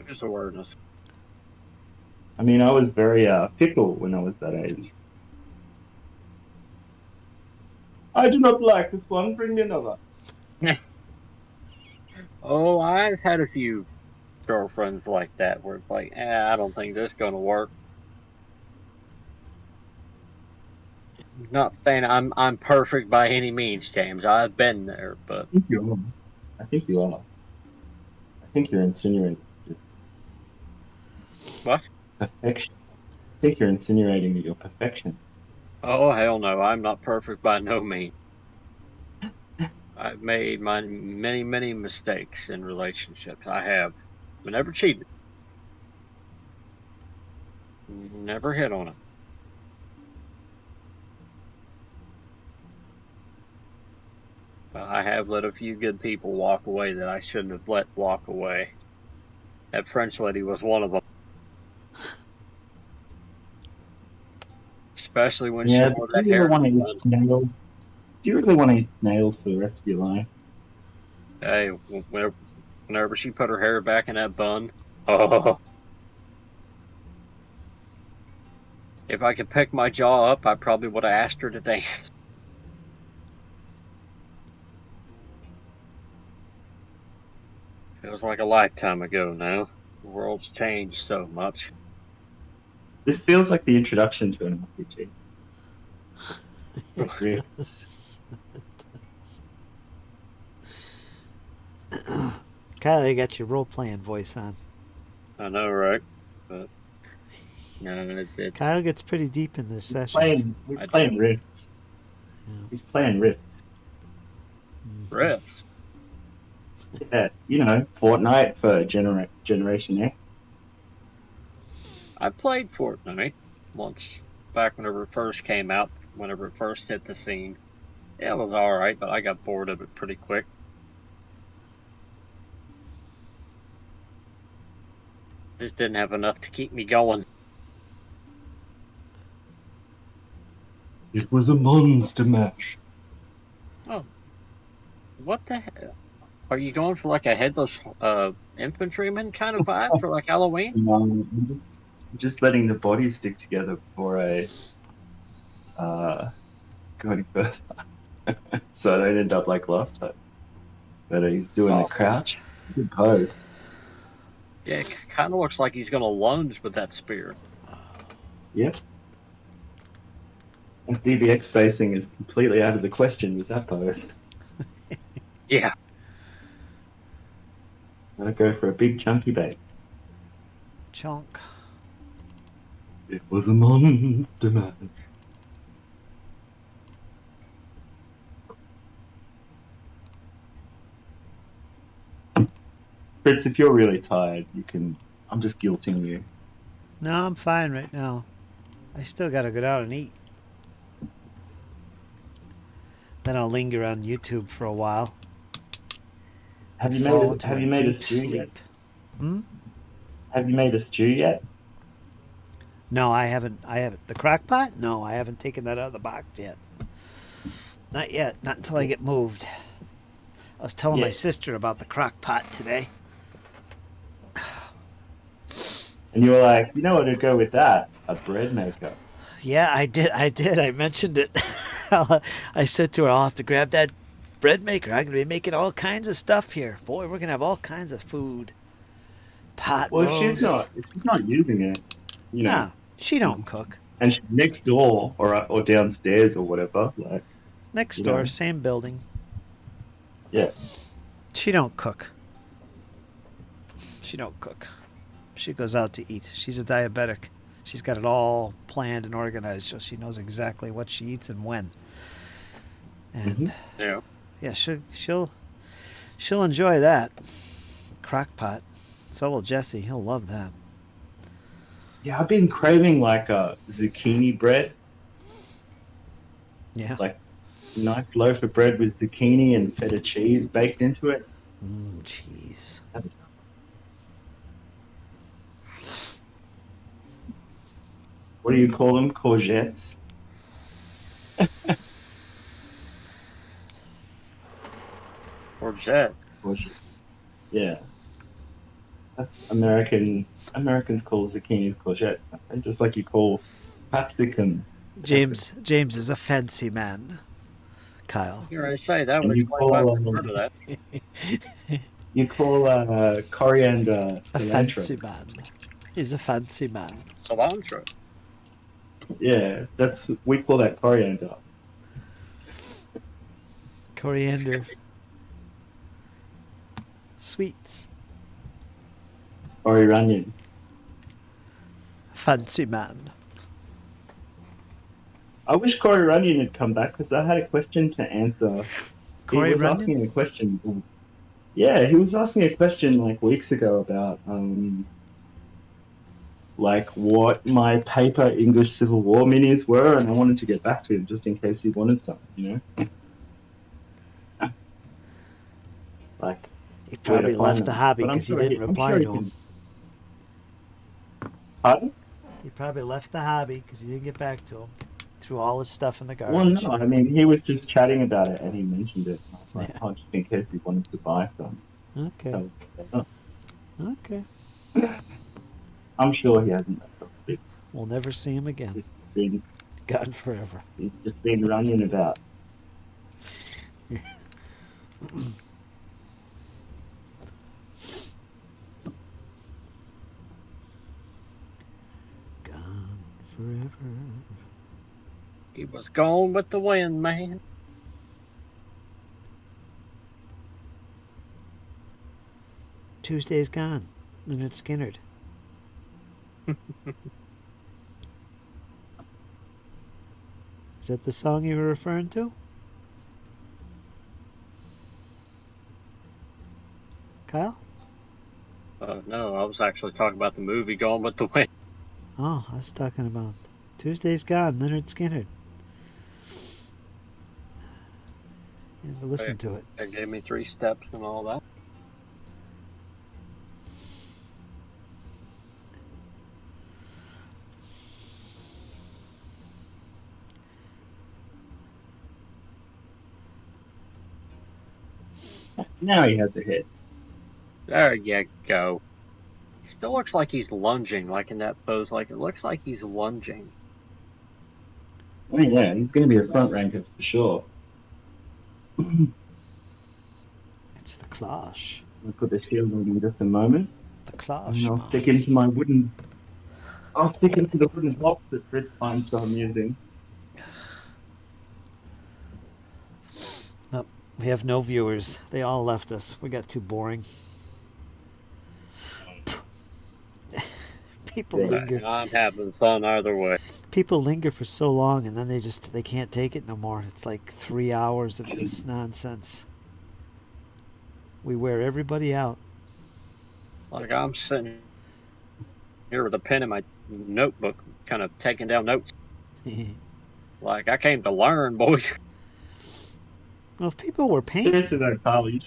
There's awareness. I mean, I was very fickle when I was that age. I do not like this one. Bring me another. Oh, I've had a few girlfriends like that where it's like, I don't think this is gonna work. Not saying I'm perfect by any means, James. I've been there, but I think you are. I think you are. I think you're insinuating what? perfection. I think you're insinuating that you're perfection. Oh hell no, I'm not perfect by no means. I've made my many mistakes in relationships. I have, but never cheated. Never hit on it. But I have let a few good people walk away that I shouldn't have let walk away. That French lady was one of them. Especially when Yeah, she but wore do that you really hair. want to eat snails? Do you really want to eat snails for the rest of your life? Hey, whenever she put her hair back in that bun, oh. If I could pick my jaw up, I probably would have asked her to dance. Feels like a lifetime ago now. The world's changed so much. This feels like the introduction to an RPG. Fritz. Kyle, you got your role-playing voice on. I know, right? But no, it's Kyle gets pretty deep in their sessions. He's playing Rift. Yeah. He's playing Rift. Fritz. Yeah, you know, Fortnite for Generation X. I played Fortnite once back whenever it first came out, whenever it first hit the scene. Yeah, it was alright, but I got bored of it pretty quick. Just didn't have enough to keep me going. It was a monster mash. Oh. What the hell? Are you going for like a headless infantryman kind of vibe for like Halloween? I'm just letting the bodies stick together before I go any further. So I don't end up like last time. But he's doing the crouch. Good pose. Yeah, it kind of looks like he's going to lunge with that spear. Yep. And DBX spacing is completely out of the question with that pose. Yeah. Gotta go for a big chunky bait. Chunk. It was a monster mash. Fritz, if you're really tired, you can. I'm just guilting you. No, I'm fine right now. I still gotta go down and eat. Then I'll linger on YouTube for a while. Have and you fall made a, into Have a you made a deep stew yet? sleep. Hmm? Have you made a stew yet? No, I haven't. I haven't. The crock pot? No, I haven't taken that out of the box yet. Not yet. Not until I get moved. I was telling my Yeah. sister about the crock pot today. And you were like, you know what would go with that? A bread maker. Yeah, I did. I mentioned it. I said to her, I'll have to grab that bread maker. I'm going to be making all kinds of stuff here. Boy, we're going to have all kinds of food. Pot Well, roast. she's not using it, you know. No, she don't cook. And she's next door or downstairs or whatever. Like, Next you door, know. same building. Yeah. She don't cook. She don't cook. She goes out to eat. She's a diabetic. She's got it all planned and organized, so she knows exactly what she eats and when. And Yeah. yeah, she'll enjoy that. Crock pot. So will Jesse. He'll love that. Yeah, I've been craving like a zucchini bread, Yeah. like nice loaf of bread with zucchini and feta cheese baked into it. Cheese. What do you call them? Courgettes? Or jets. Courgettes. Yeah. That's Americans call zucchini courgette. And just like you call capsicum. James is a fancy man. Kyle. Here I say that And would you explain why call, I've heard of that. You call coriander A fancy cilantro. man. He's a fancy man. Cilantro. Yeah, we call that coriander. Coriander. Sweets. Or onion. Fancy man. I wish Corey Runyon had come back because I had a question to answer. Corey he was Runyon? asking a question. Yeah, he was asking a question like weeks ago about like what my paper English Civil War minis were, and I wanted to get back to him just in case he wanted some, you know. Like He probably find left the them. hobby But I'm because you sure didn't I'm reply sure he to him. can- Pardon? He probably left the hobby because you didn't get back to him. Threw all his stuff in the Well, garbage. no, I mean he was just chatting about it and he mentioned it. I was like, Yeah. oh, just in case he wanted to buy some. Okay. So, oh, Okay. I'm sure he hasn't left off. We'll never see him again. Been, Gone forever. he's just been running about. Gone forever. He was gone with the wind, man. Tuesday's gone. Leonard Skinnerd. Is that the song you were referring to? Kyle? No, I was actually talking about the movie Gone with the Wind. Oh, I was talking about Tuesday's gone. Leonard Skinnerd. You have to listen to it. It gave me 3 steps and all that. Now he has a hit. There you go. He still looks like he's lunging, like in that pose. Like it looks like he's lunging. I mean, yeah, he's going to be a front ranker for sure. It's the Clash. I'll put the shield on in just a moment. The Clash. And I'll man. stick into my wooden. I'll stick into the wooden box that Fritz finds so amusing. Nope. We have no viewers. They all left us. We got too boring. People Yeah. linger. I'm having fun either way. People linger for so long, and then they can't take it no more. It's like 3 hours of this nonsense. We wear everybody out. Like I'm sitting here with a pen in my notebook, kind of taking down notes. Like I came to learn, boys. Well, if people were painting, Seriously though, Carl, you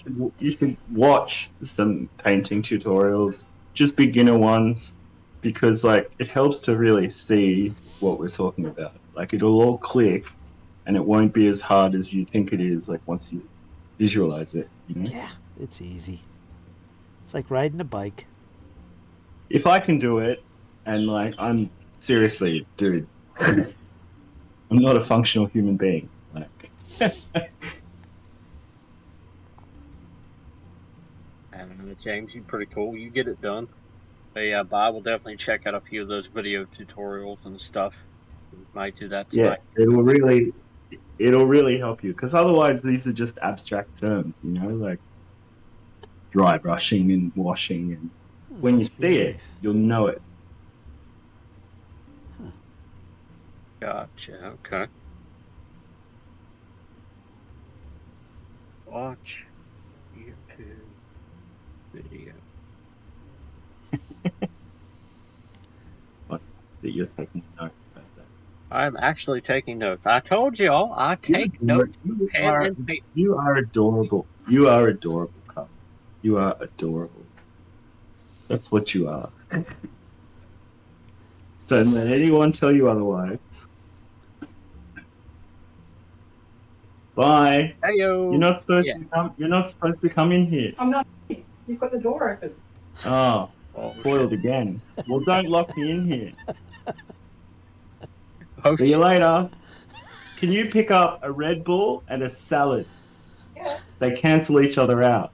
should watch some painting tutorials, just beginner ones, because like it helps to really see what we're talking about. Like it'll all click, and it won't be as hard as you think it is. Like once you visualize it, you know. yeah, it's easy. It's like riding a bike. If I can do it, and like I'm seriously, dude, I'm not a functional human being. Like. I don't know, James, you're pretty cool. You get it done. But yeah, but I will definitely check out a few of those video tutorials and stuff. Might do that Yeah, tonight. it'll really help you, because otherwise these are just abstract terms, you know, like dry brushing and washing, and when you see it, you'll know it. Gotcha. Okay. Watch YouTube video. That you're taking notes about that. I'm actually taking notes. I told y'all I take notes. You are adorable. You are adorable, Carl. You are adorable. That's what you are. Don't let anyone tell you otherwise. Bye. Heyo. You're not supposed to come. You're not supposed to come in here. I'm not. You've got the door open. Oh, Oh, spoiled again. Well, don't lock me in here. oh, See you later. Can you pick up a Red Bull and a salad? Yeah. They cancel each other out.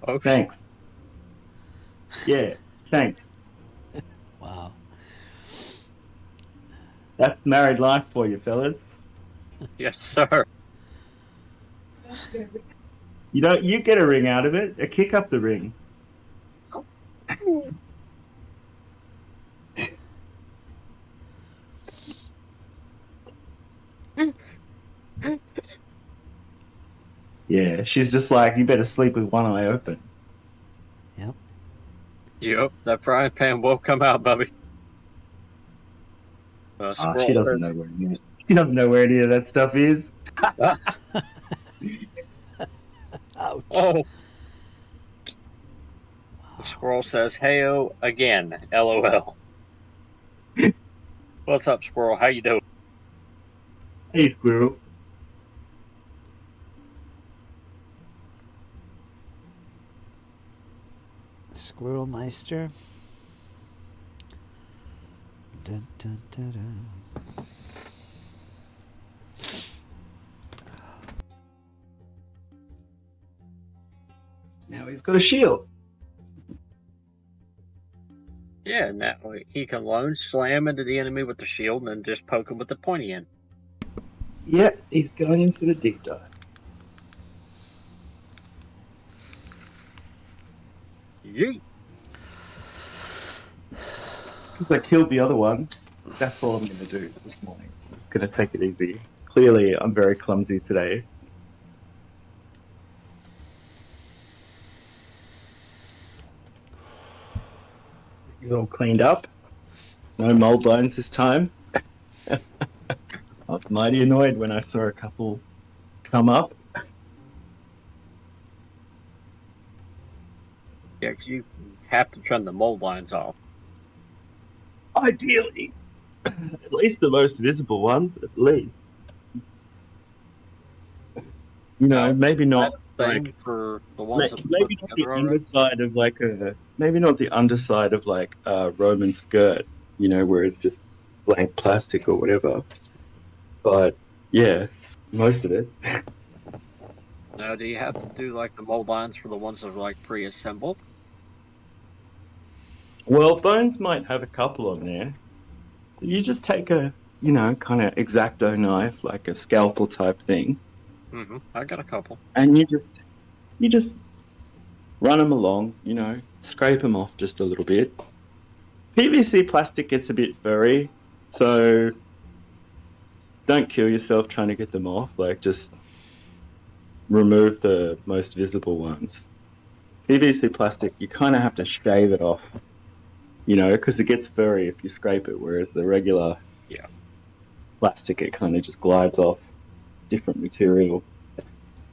oh, Thanks. Yeah, thanks. Wow. That's married life for you, fellas. yes, sir. You get a ring out of it. A kick up the ring. Yeah, she's just like, you better sleep with one eye open. Yep. Yep, that frying pan will come out, Bubby. She doesn't know where she doesn't know where any of that stuff is. Ouch. Oh. The squirrel says, "Heyo again, LOL." What's up, squirrel? How you doing? Hey, squirrel. Squirrel Meister. Dun, dun, dun, dun. Now he's got a shield. Yeah, and that way he can lone slam into the enemy with the shield and then just poke him with the pointy end. Yeah, he's going in for the deep dive. Yeet. Because I killed the other one, that's all I'm going to do this morning. I'm just going to take it easy. Clearly, I'm very clumsy today. He's all cleaned up. No mold lines this time. I was mighty annoyed when I saw a couple come up. Yeah, 'cause you have to trim the mold lines off. Ideally. At least the most visible ones, at least. You know, maybe not Thing like for the ones that maybe put not the together already. underside of like a maybe not the underside of like a Roman skirt, you know, where it's just blank plastic or whatever. But yeah, most of it. Now, do you have to do like the mold lines for the ones that are like pre-assembled? Well, Bones might have a couple on there. You just take a, you know, kind of X-Acto knife, like a scalpel type thing, Mm-hmm. I got a couple. and you just run them along, you know, scrape them off just a little bit. PVC plastic gets a bit furry, so don't kill yourself trying to get them off. Like, just remove the most visible ones. PVC plastic, you kind of have to shave it off, because it gets furry if you scrape it, whereas the regular Yeah. plastic, it kind of just glides off. Different material.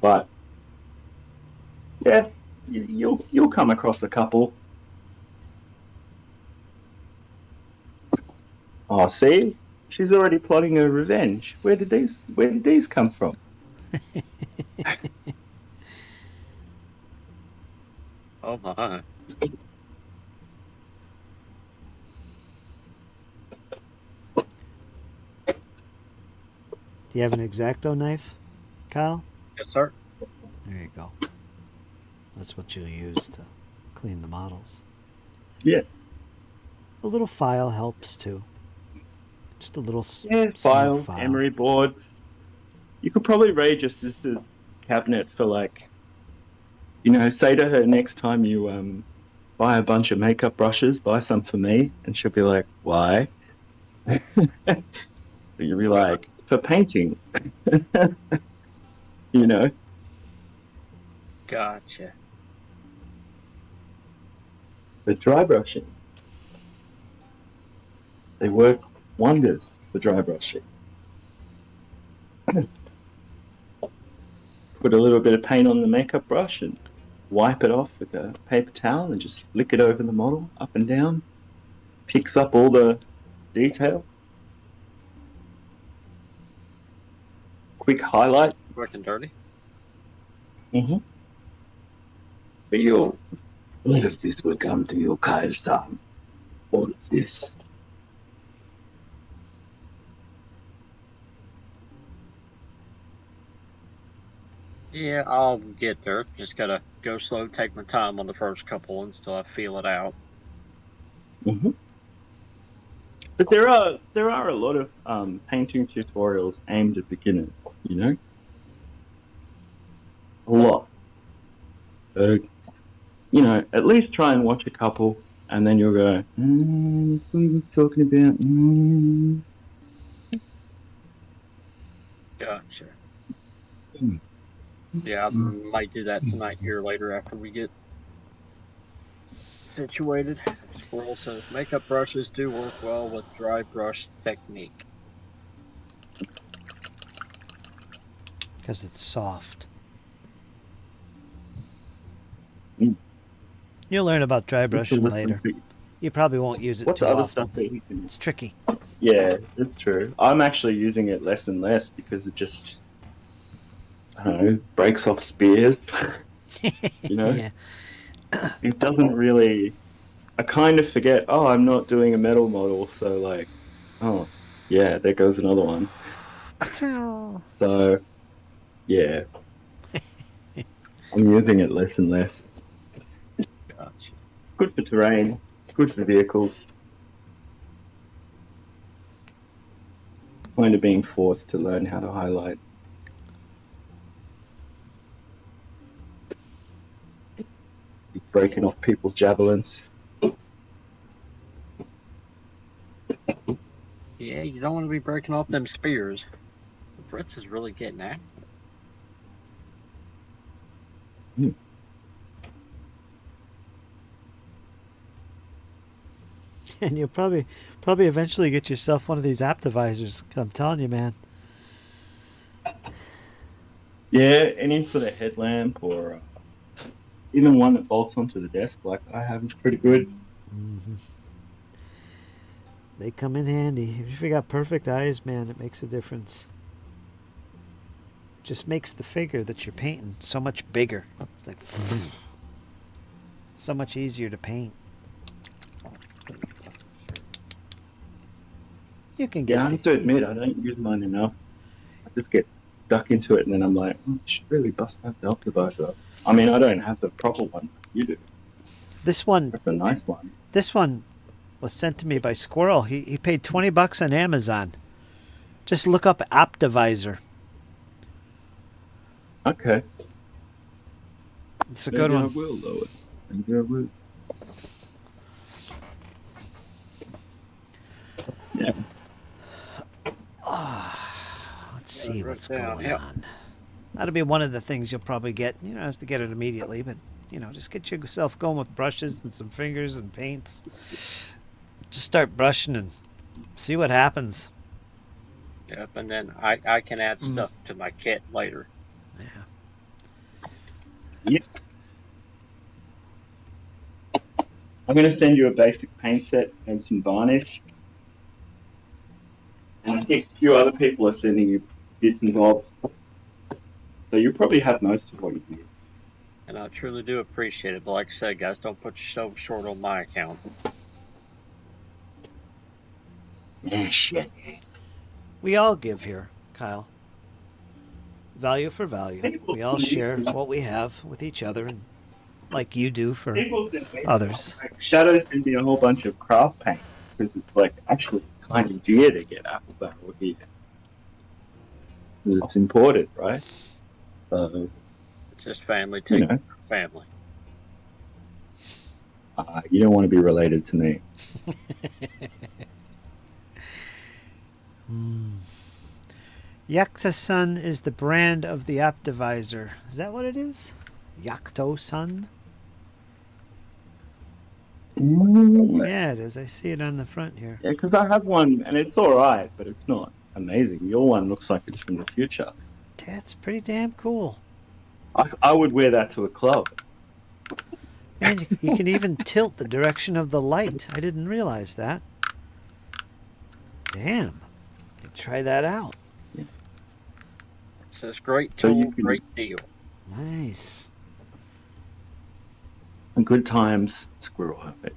But yeah, you'll come across a couple. Oh, see, she's already plotting her revenge. Where did these come from? Oh my. Do you have an X-Acto knife, Kyle? Yes, sir. There you go. That's what you'll use to clean the models. Yeah. A little file helps too. Just a little Files, smooth file. emery boards. You could probably register this as cabinet for say to her next time you buy a bunch of makeup brushes, buy some for me, and she'll be like, why? You'll be like, for painting. Gotcha. For dry brushing. They work wonders for dry brushing. Put a little bit of paint on the makeup brush and wipe it off with a paper towel and just flick it over the model up and down. Picks up all the detail. Quick highlight. Quick and dirty. Mm-hmm. But what if this will come to you, Kyle-san? What is this? Yeah, I'll get there. Just gotta go slow, take my time on the first couple ones till I feel it out. Mm-hmm. But there are a lot of painting tutorials aimed at beginners, A lot. At least try and watch a couple, and then you'll go, what are you talking about? Gotcha. Hmm. Yeah, I might do that tonight here later after we get situated. Squirrel says makeup brushes do work well with dry brush technique. Because it's soft. Mm. You'll learn about dry brushing later. You probably won't use it What's too the other often. stuff that you can... It's tricky. Yeah, it's true. I'm actually using it less and less because it just, I don't know, breaks off spears. Yeah. It doesn't really... I kind of forget, I'm not doing a metal model, so yeah, there goes another one. So, yeah. I'm using it less and less. Gotcha. Good for terrain, good for vehicles. Kind of being forced to learn how to highlight. Breaking off people's javelins. Yeah, you don't want to be breaking off them spears. Fritz is really getting at it. And you'll probably eventually get yourself one of these Aptivizers. I'm telling you, man. Yeah, any sort of headlamp or even one that bolts onto the desk like I have is pretty good. Mm-hmm. They come in handy. If you got perfect eyes, man, it makes a difference. It just makes the figure that you're painting so much bigger. It's like so much easier to paint. You can get. Yeah, I have to admit I don't use mine enough. I just get stuck into it and then I'm like, I should really bust that Optivizer. I mean, I don't have the proper one. You do. This one. That's a nice one. This one was sent to me by Squirrel. He paid $20 on Amazon. Just look up Optivizer. Okay. It's a good one. I will, though. Maybe I will. Yeah. Let's see what's going on. That'll be one of the things you'll probably get. You don't have to get it immediately, but just get yourself going with brushes and some fingers and paints. Just start brushing and see what happens. Yep, and then I can add stuff to my kit later. Yeah. Yep. I'm going to send you a basic paint set and some varnish. And I think a few other people are sending you bits and bobs. So you probably have most of what you need. And I truly do appreciate it. But like I said, guys, don't put yourself short on my account. Yeah, shit. We all give here, Kyle. Value for value. We all share what we have with each other, and like you do for People send me, others. like, Shadow sent me a whole bunch of craft paint because it's like actually kind of dear to get apple barrel here. It's imported, right? So, It's just family taking family. You don't want to be related to me. Yakta-sun is the brand of the Optivisor. Is that what it is? Yakto-sun? Yeah, it is. I see it on the front here. Yeah, because I have one and it's all right, but it's not amazing. Your one looks like it's from the future. That's pretty damn cool. I would wear that to a club. And you can even tilt the direction of the light. I didn't realize that. Damn. Try that out. It says great So tool, you can- great deal. Nice. And good times, squirrel habit.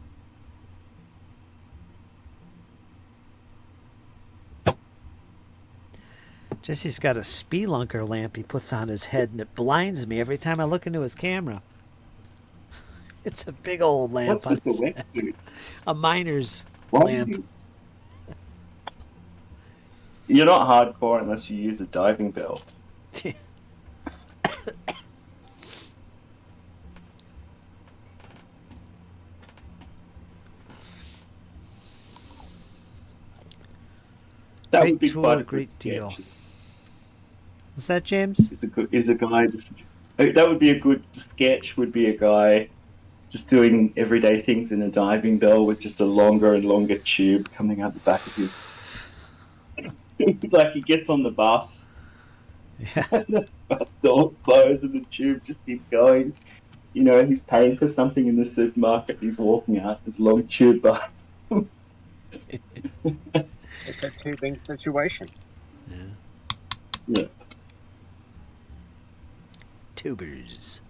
Jesse's got a spelunker lamp he puts on his head, and it blinds me every time I look into his camera. It's a big old lamp What's on with his the head. wetsuit? A miner's Why lamp. is You're not hardcore unless you use a diving bell. That Great would be tool, quite a great good deal. sketch. What's that, James? Is a guy just that would be a good sketch? Would be a guy just doing everyday things in a diving bell with just a longer and longer tube coming out the back of his. Like he gets on the bus, Yeah. and the bus doors close, and the tube just keeps going. You know, he's paying for something in the supermarket. He's walking out this long tube bus. It's a tubing situation. Yeah. Tubers.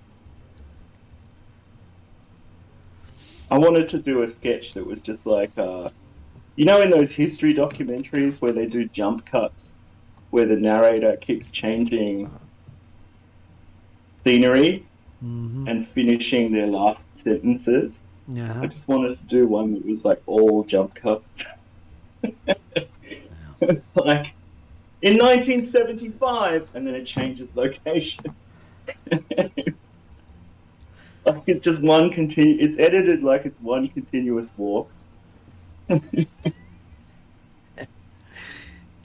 I wanted to do a sketch that was just like, you know, in those history documentaries where they do jump cuts, where the narrator keeps changing scenery and finishing their last sentences. Yeah. I just wanted to do one that was like all jump cuts. Like, in 1975, and then it changes location. Like it's just one it's edited like it's one continuous walk.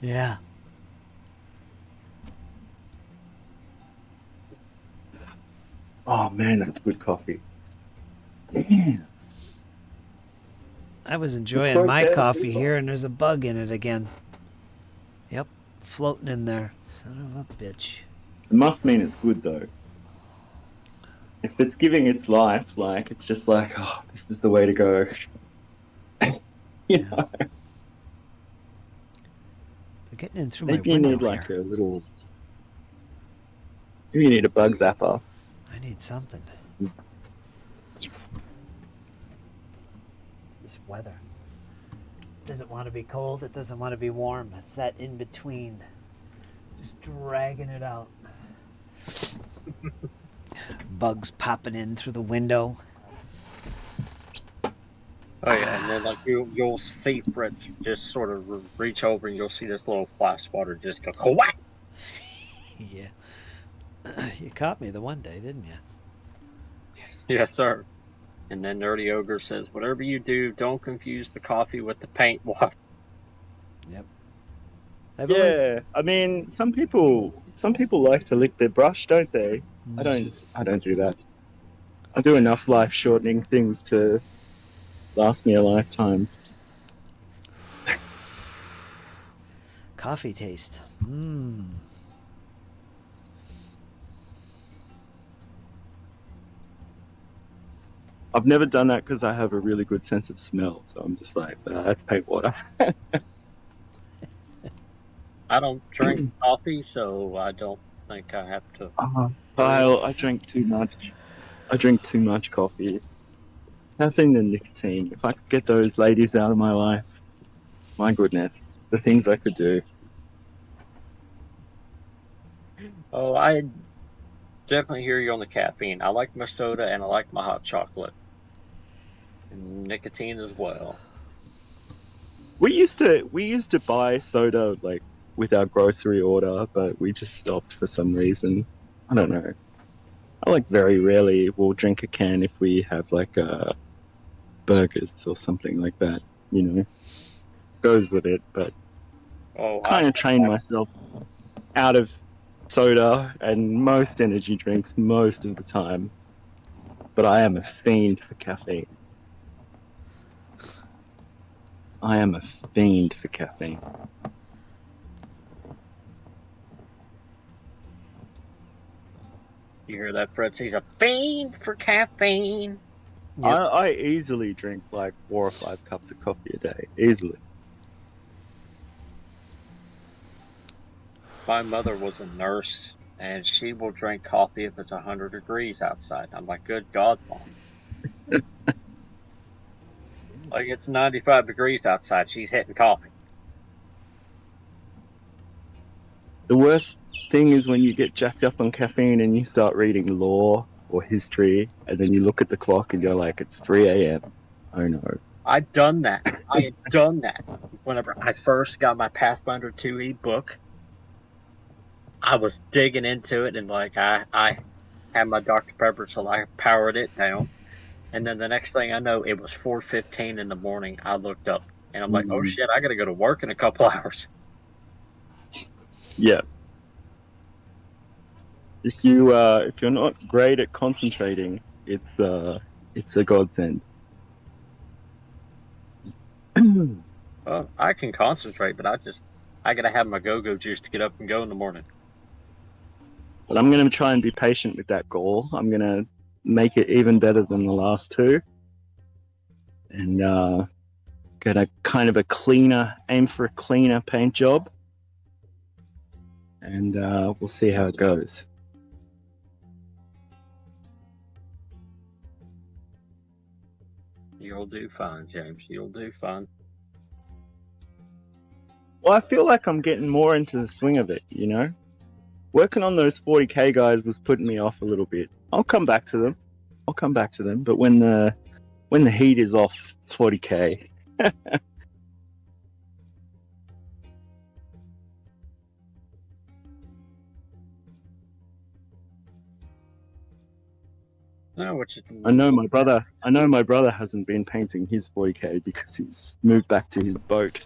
Yeah. Oh man, that's good coffee. Damn. I was enjoying It's my okay. coffee here, and there's a bug in it again. Yep, floating in there. Son of a bitch. It must mean it's good though. If it's giving its life, like it's just like, oh, this is the way to go. You know? They're getting in through my Maybe you window need like here. a little. Maybe you need a bug zapper. I need something. It's this weather. It doesn't want to be cold. It doesn't want to be warm. It's that in between. Just dragging it out. Bugs popping in through the window. Oh yeah, and then like you'll see Fritz just sort of reach over and you'll see this little fly swatter just go whack. Yeah. You caught me the one day, didn't you? Yes, sir. And then Nerdy Ogre says, "Whatever you do, don't confuse the coffee with the paint water." Yep. Yeah, I mean, some people like to lick their brush, don't they? I don't do that. I do enough life-shortening things to last me a lifetime. Coffee taste. Mmm. I've never done that because I have a really good sense of smell. So I'm just like, that's paint water. I don't drink coffee, so I don't think I have to. I drink too much. I drink too much coffee. Caffeine and nicotine. If I could get those ladies out of my life, my goodness, the things I could do. Oh, I definitely hear you on the caffeine. I like my soda and I like my hot chocolate. And nicotine as well. We used to buy soda like with our grocery order, but we just stopped for some reason. I don't know. I like very rarely will drink a can if we have like burgers or something like that. You know, goes with it. But Oh, kind of trained myself out of soda and most energy drinks most of the time. But I am a fiend for caffeine. I am a fiend for caffeine. you hear that, Fritz? He's a fiend for caffeine. Yep. I easily drink like 4 or 5 cups of coffee a day. Easily. My mother was a nurse, and she will drink coffee if it's 100 degrees outside. I'm like, good God, Mom. Like, it's 95 degrees outside. She's hitting coffee. The worst thing is when you get jacked up on caffeine and you start reading law or history, and then you look at the clock and you're like, it's 3 a.m. Oh no. I've done that. I had done that. Whenever I first got my Pathfinder 2e book, I was digging into it, and like I had my Dr. Pepper, so I powered it down. And then the next thing I know, it was 4:15 in the morning. I looked up, and I'm like, oh shit, I gotta go to work in a couple hours. Yeah. If you're not great at concentrating, it's a godsend. Well, I can concentrate, but I gotta have my go-go juice to get up and go in the morning. But I'm gonna try and be patient with that goal. I'm gonna make it even better than the last 2, and get a kind of aim for a cleaner paint job, and we'll see how it goes. You'll do fine, James. You'll do fine. Well, I feel like I'm getting more into the swing of it, you know? Working on those 40k guys was putting me off a little bit. I'll come back to them. But when the heat is off 40k. No, which is, I know my brother hasn't been painting his 40k because he's moved back to his boat.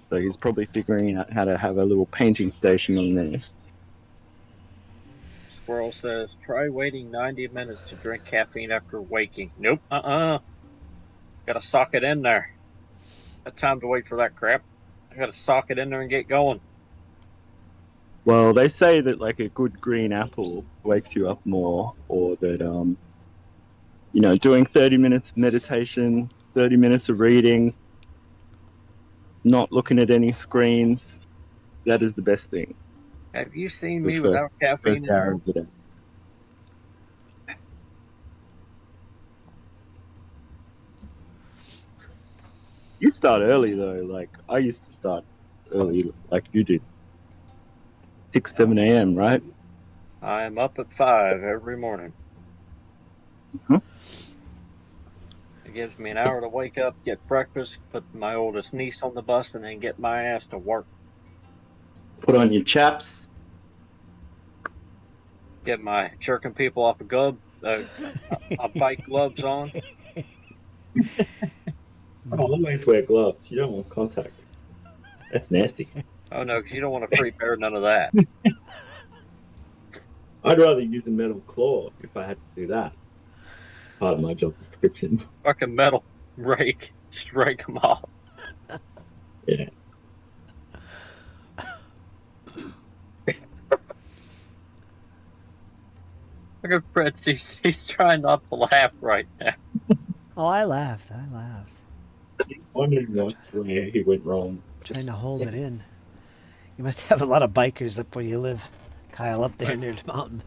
So he's probably figuring out how to have a little painting station on there. Squirrel says, try waiting 90 minutes to drink caffeine after waking. Nope, Gotta sock it in there. Got time to wait for that crap. I gotta sock it in there and get going. Well, they say that like a good green apple wakes you up more, or that doing 30 minutes of meditation, 30 minutes of reading, not looking at any screens, that is the best thing. Have you seen me without caffeine in there? You start early though, like I used to start early like you did. 6, 7 a.m., right? I am up at 5 every morning. Mm-hmm. It gives me an hour to wake up, get breakfast, put my oldest niece on the bus, and then get my ass to work. Put on your chaps. Get my jerking people off a bike gloves on. Oh, always wear gloves. You don't want contact. That's nasty. Oh no, because you don't want to free bear none of that. I'd rather use a metal claw if I had to do that. part of my job description. Fucking metal rake. Just rake them off. Yeah. Look at Fritz. He's trying not to laugh right now. Oh, I laughed. He's wondering where he went wrong. Trying to hold it in. You must have a lot of bikers up where you live, Kyle, up there near the mountain.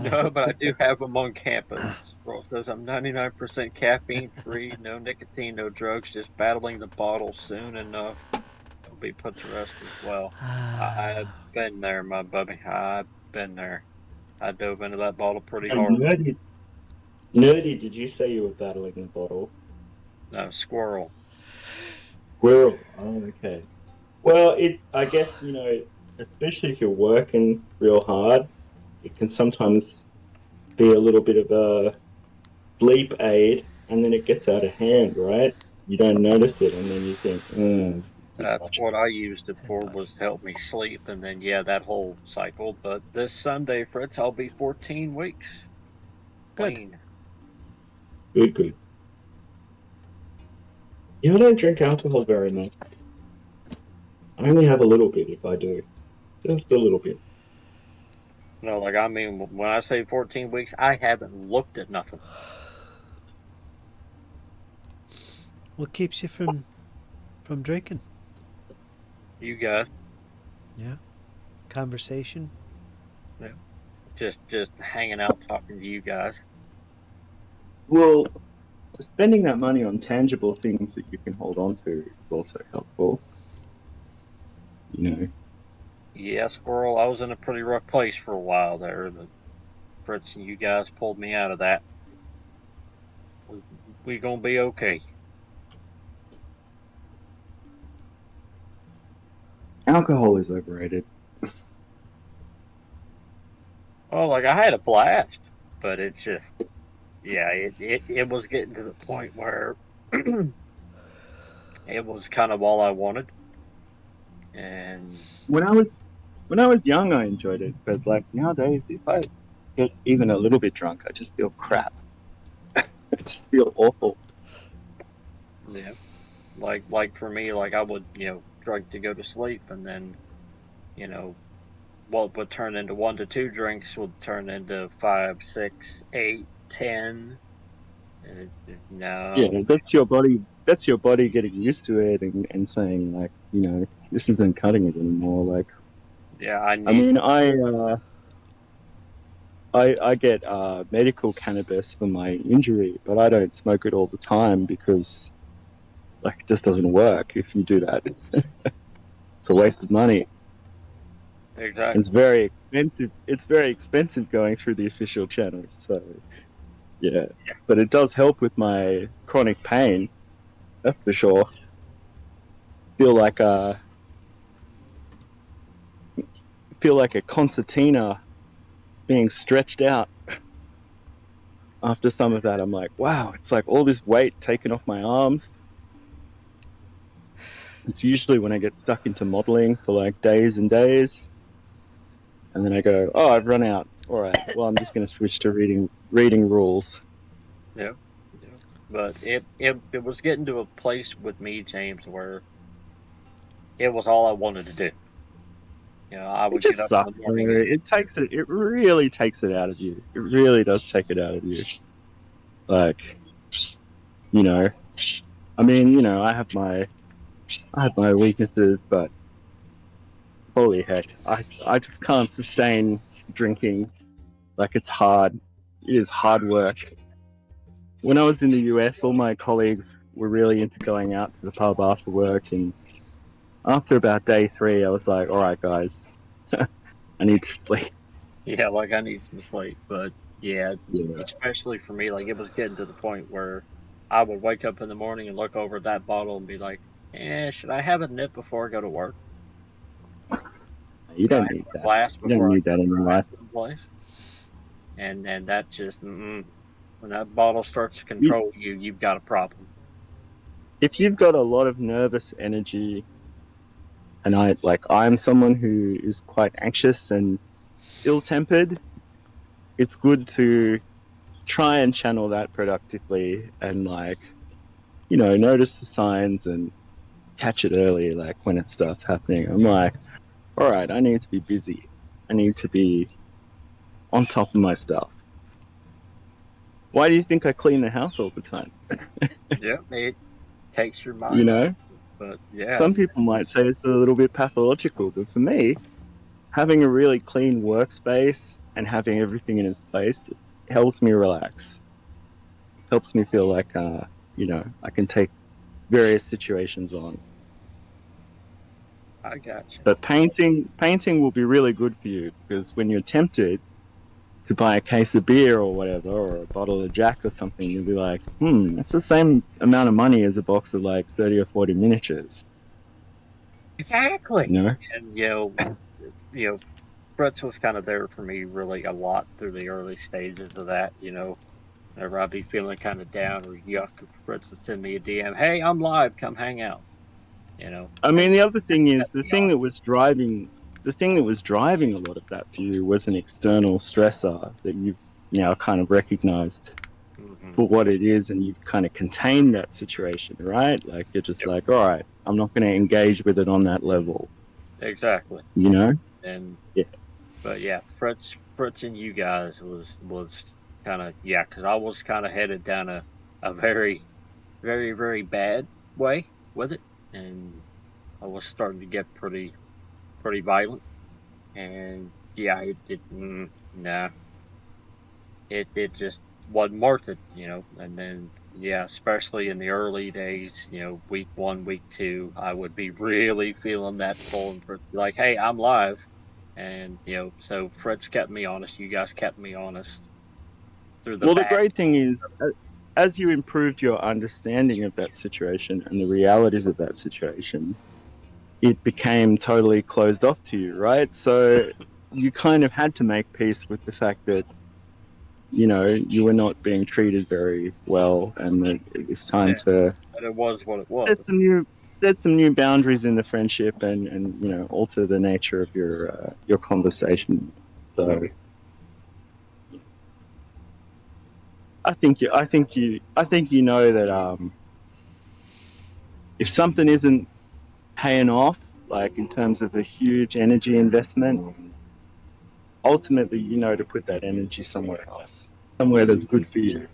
No, but I do have them on campus. Roll says I'm 99% caffeine free, no nicotine, no drugs, just battling the bottle soon enough. It'll be put to rest as well. I've been there, my buddy. I've been there. I dove into that bottle pretty hard. Nerdy, did you say you were battling the bottle? No, squirrel. Squirrel. Oh, okay. Well, I guess, especially if you're working real hard, it can sometimes be a little bit of a sleep aid, and then it gets out of hand, right? You don't notice it, and then you think, That's what I used it for, was to help me sleep, and then, yeah, that whole cycle. But this Sunday, Fritz, I'll be 14 weeks. Good. Clean. Good. I don't drink alcohol very much. I only have a little bit if I do. Just a little bit. No, like, I mean, when I say 14 weeks, I haven't looked at nothing. What keeps you from drinking? You guys, Yeah. Conversation. just hanging out, talking to you guys. Well, spending that money on tangible things that you can hold on to is also helpful. Yeah, Squirrel, I was in a pretty rough place for a while there, but Fritz and you guys pulled me out of that. We gonna be okay. Alcohol is overrated. Oh, like, I had a blast, but it's just, yeah, it was getting to the point where it was kind of all I wanted. And When I was young, I enjoyed it, but like nowadays, if I get even a little bit drunk, I just feel crap. I just feel awful. yeah, like for me, like, I would, drink to go to sleep, and then, what would turn into 1 to 2 drinks would turn into 5, 6, 8, 10. No. Yeah, that's your body. That's your body getting used to it and saying like, this isn't cutting it anymore. Like, Yeah, I mean, I get medical cannabis for my injury, but I don't smoke it all the time because, like, it just doesn't work if you do that. It's a waste of money. Exactly. It's very expensive. It's very expensive going through the official channels. So, yeah. But it does help with my chronic pain. That's for sure. Feel like a concertina being stretched out. After some of that, I'm like, wow, it's like all this weight taken off my arms. It's usually when I get stuck into modeling for like days and days. And then I go, oh, I've run out. All right, well, I'm just going to switch to reading rules. Yeah. But it was getting to a place with me, James, where it was all I wanted to do. I would It just get up in sucks. the morning. It really takes it out of you. It really does take it out of you. Like, I mean, I have my weaknesses, but holy heck, I just can't sustain drinking. Like, it's hard. It is hard work. When I was in the US, all my colleagues were really into going out to the pub after work, and after about day 3, I was like, all right, guys, I need to sleep. Yeah, like, I need some sleep. But yeah, especially for me, like, it was getting to the point where I would wake up in the morning and look over at that bottle and be like, should I have a nip before I go to work? You don't need that. Glass You don't need that in your life. Place. And that just, when that bottle starts to control you, you've got a problem. If you've got a lot of nervous energy, and I'm someone who is quite anxious and ill-tempered, it's good to try and channel that productively and like, you know, notice the signs and catch it early, like when it starts happening. I'm like, all right, I need to be busy. I need to be on top of my stuff. Why do you think I clean the house all the time? Yeah, it takes your You mind off. know, But yeah, some people might say it's a little bit pathological, but for me, having a really clean workspace and having everything in its place helps me relax. Helps me feel like, you know, I can take various situations on. I got you. But painting will be really good for you because when you're tempted to buy a case of beer or whatever, or a bottle of Jack or something, you'll be like, that's the same amount of money as a box of like 30 or 40 miniatures. Exactly. You know? And Fritz was kind of there for me really a lot through the early stages of that. Whenever I'd be feeling kind of down or yuck, Fritz would send me a DM. Hey, I'm live. Come hang out. I mean, the other thing is Kept the me thing honest. that was driving a lot of that for you was an external stressor that you've now kind of recognized Mhm. for what it is, and you've kind of contained that situation, right? Like you're just Yep. like, all right, I'm not going to engage with it on that level, Exactly. you know? And Yeah. but yeah, Fritz and you guys was kind of because I was kind of headed down a very very very bad way with it, and I was starting to get pretty violent, and yeah, nah, it just wasn't worth it, and then yeah, especially in the early days, week 1, week 2, I would be really feeling that pull and Fritz be like, hey, I'm live. And so Fritz kept me honest, you guys kept me honest through the Well, the bad. great thing is, as you improved your understanding of that situation and the realities of that situation, it became totally closed off to you, right? So you kind of had to make peace with the fact that, you know, you were not being treated very well, and that it was time Yeah, to but it was what it was. set some new boundaries in the friendship, and you know, alter the nature of your conversation. So I think you know that if something isn't paying off, like in terms of a huge energy investment, ultimately you know to put that energy somewhere else, somewhere that's good for you.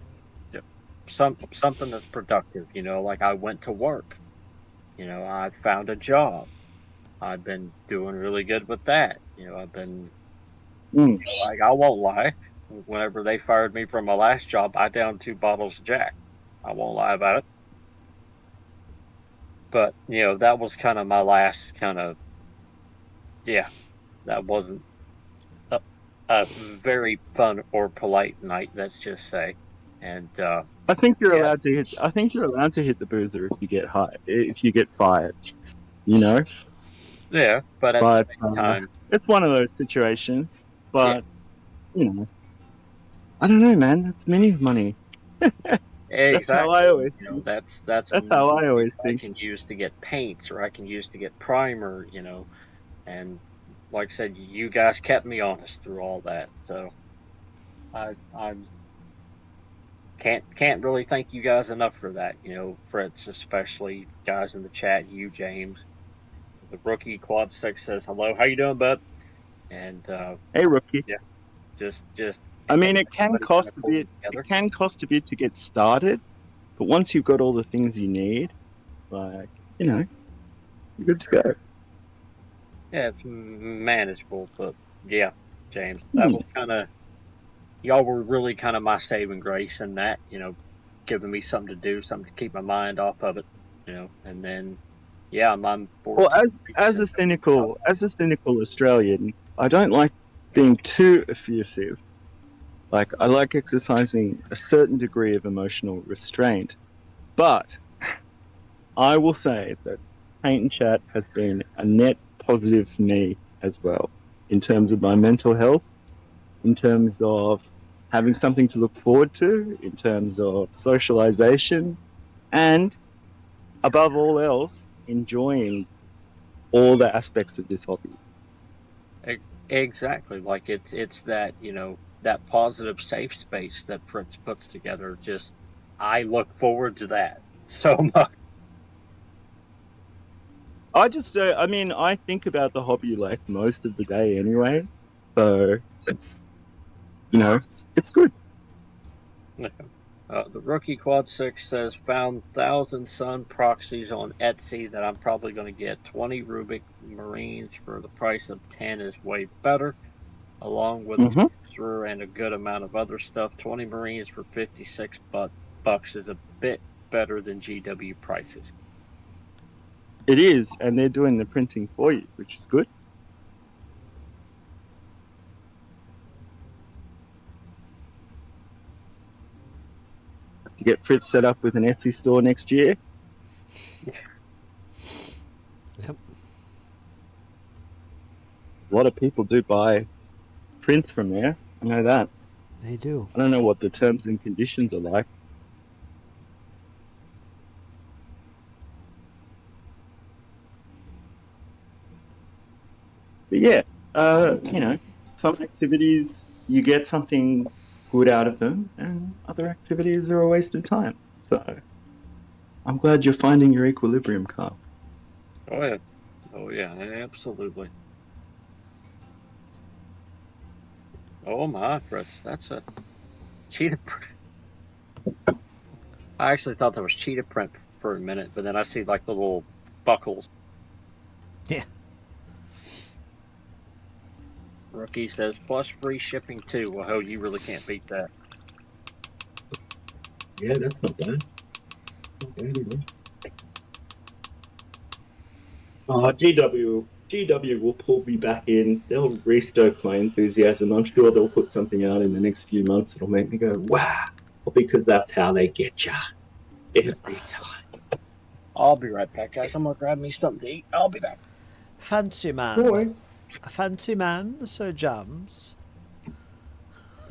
Yep. Something that's productive, like I went to work, I found a job. I've been doing really good with that. I've been Mm. like, I won't lie. Whenever they fired me from my last job, I downed 2 bottles of Jack. I won't lie about it. But that was kind of my last kind of yeah. That wasn't a, a very fun or polite night. Let's just say. And yeah, I think you're allowed to hit the boozer if you get high, if you get fired. You know, yeah. But at the but same time, it's one of those situations. yeah, But you know, I don't know, man. That's Minnie's money. That's how I exactly. always think. That's That's how I money always I think. can use to get paints or I can use to get primer. And like I said, you guys kept me honest through all that. So I can't really thank you guys enough for that. Fritz, especially guys in the chat, you James, the rookie Quad Six says hello. How you doing, bud? And Hey, rookie. yeah, just I mean, it can everybody kind cost of a pulling bit. It together. can cost a bit to get started, but once you've got all the things you need, like you know, you're good to go. Yeah, it's manageable, but yeah, James, that Hmm. was kind of y'all were really kind of my saving grace in that. Giving me something to do, something to keep my mind off of it. And then yeah, I'm Well, fortunate as to as a cynical Australian, I don't like being too effusive. Like I like exercising a certain degree of emotional restraint, but I will say that Paint and Chat has been a net positive for me as well, in terms of my mental health, in terms of having something to look forward to, in terms of socialization, and above all else, enjoying all the aspects of this hobby. Exactly. Like it's that, that positive safe space that Fritz puts together. Just I look forward to that so much. I mean, I think about the hobby like most of the day anyway, so it's, you know, it's good. The rookie Quad 6 says found Thousand Sun proxies on Etsy that I'm probably going to get. 20 Rubik Marines for the price of 10 is way better, along with Mm-hmm. a sorcerer and a good amount of other stuff. 20 Marines for 56 bucks is a bit better than GW prices. It is, and they're doing the printing for you, which is good. To get Fritz set up with an Etsy store next year. Yep. A lot of people do buy prints from there. I know that. They do. I don't know what the terms and conditions are like. But yeah, you know, some activities you get something good out of them, and other activities are a waste of time. So I'm glad you're finding your equilibrium, Carl. Oh yeah, absolutely. Oh my, Fritz, that's a cheetah print. I actually thought that was cheetah print for a minute, but then I see like the little buckles. Yeah. Rookie says plus free shipping too. Well, hell, you really can't beat that. Yeah, that's not bad. Not bad at all. GW will pull me back in. They'll restoke my enthusiasm. I'm sure they'll put something out in the next few months that'll make me go, wow. Well, because that's how they get ya. Every time. I'll be right back, guys. I'm gonna grab me something to eat. I'll be back. Fancy man. Boy. A fancy man, Sir Jams.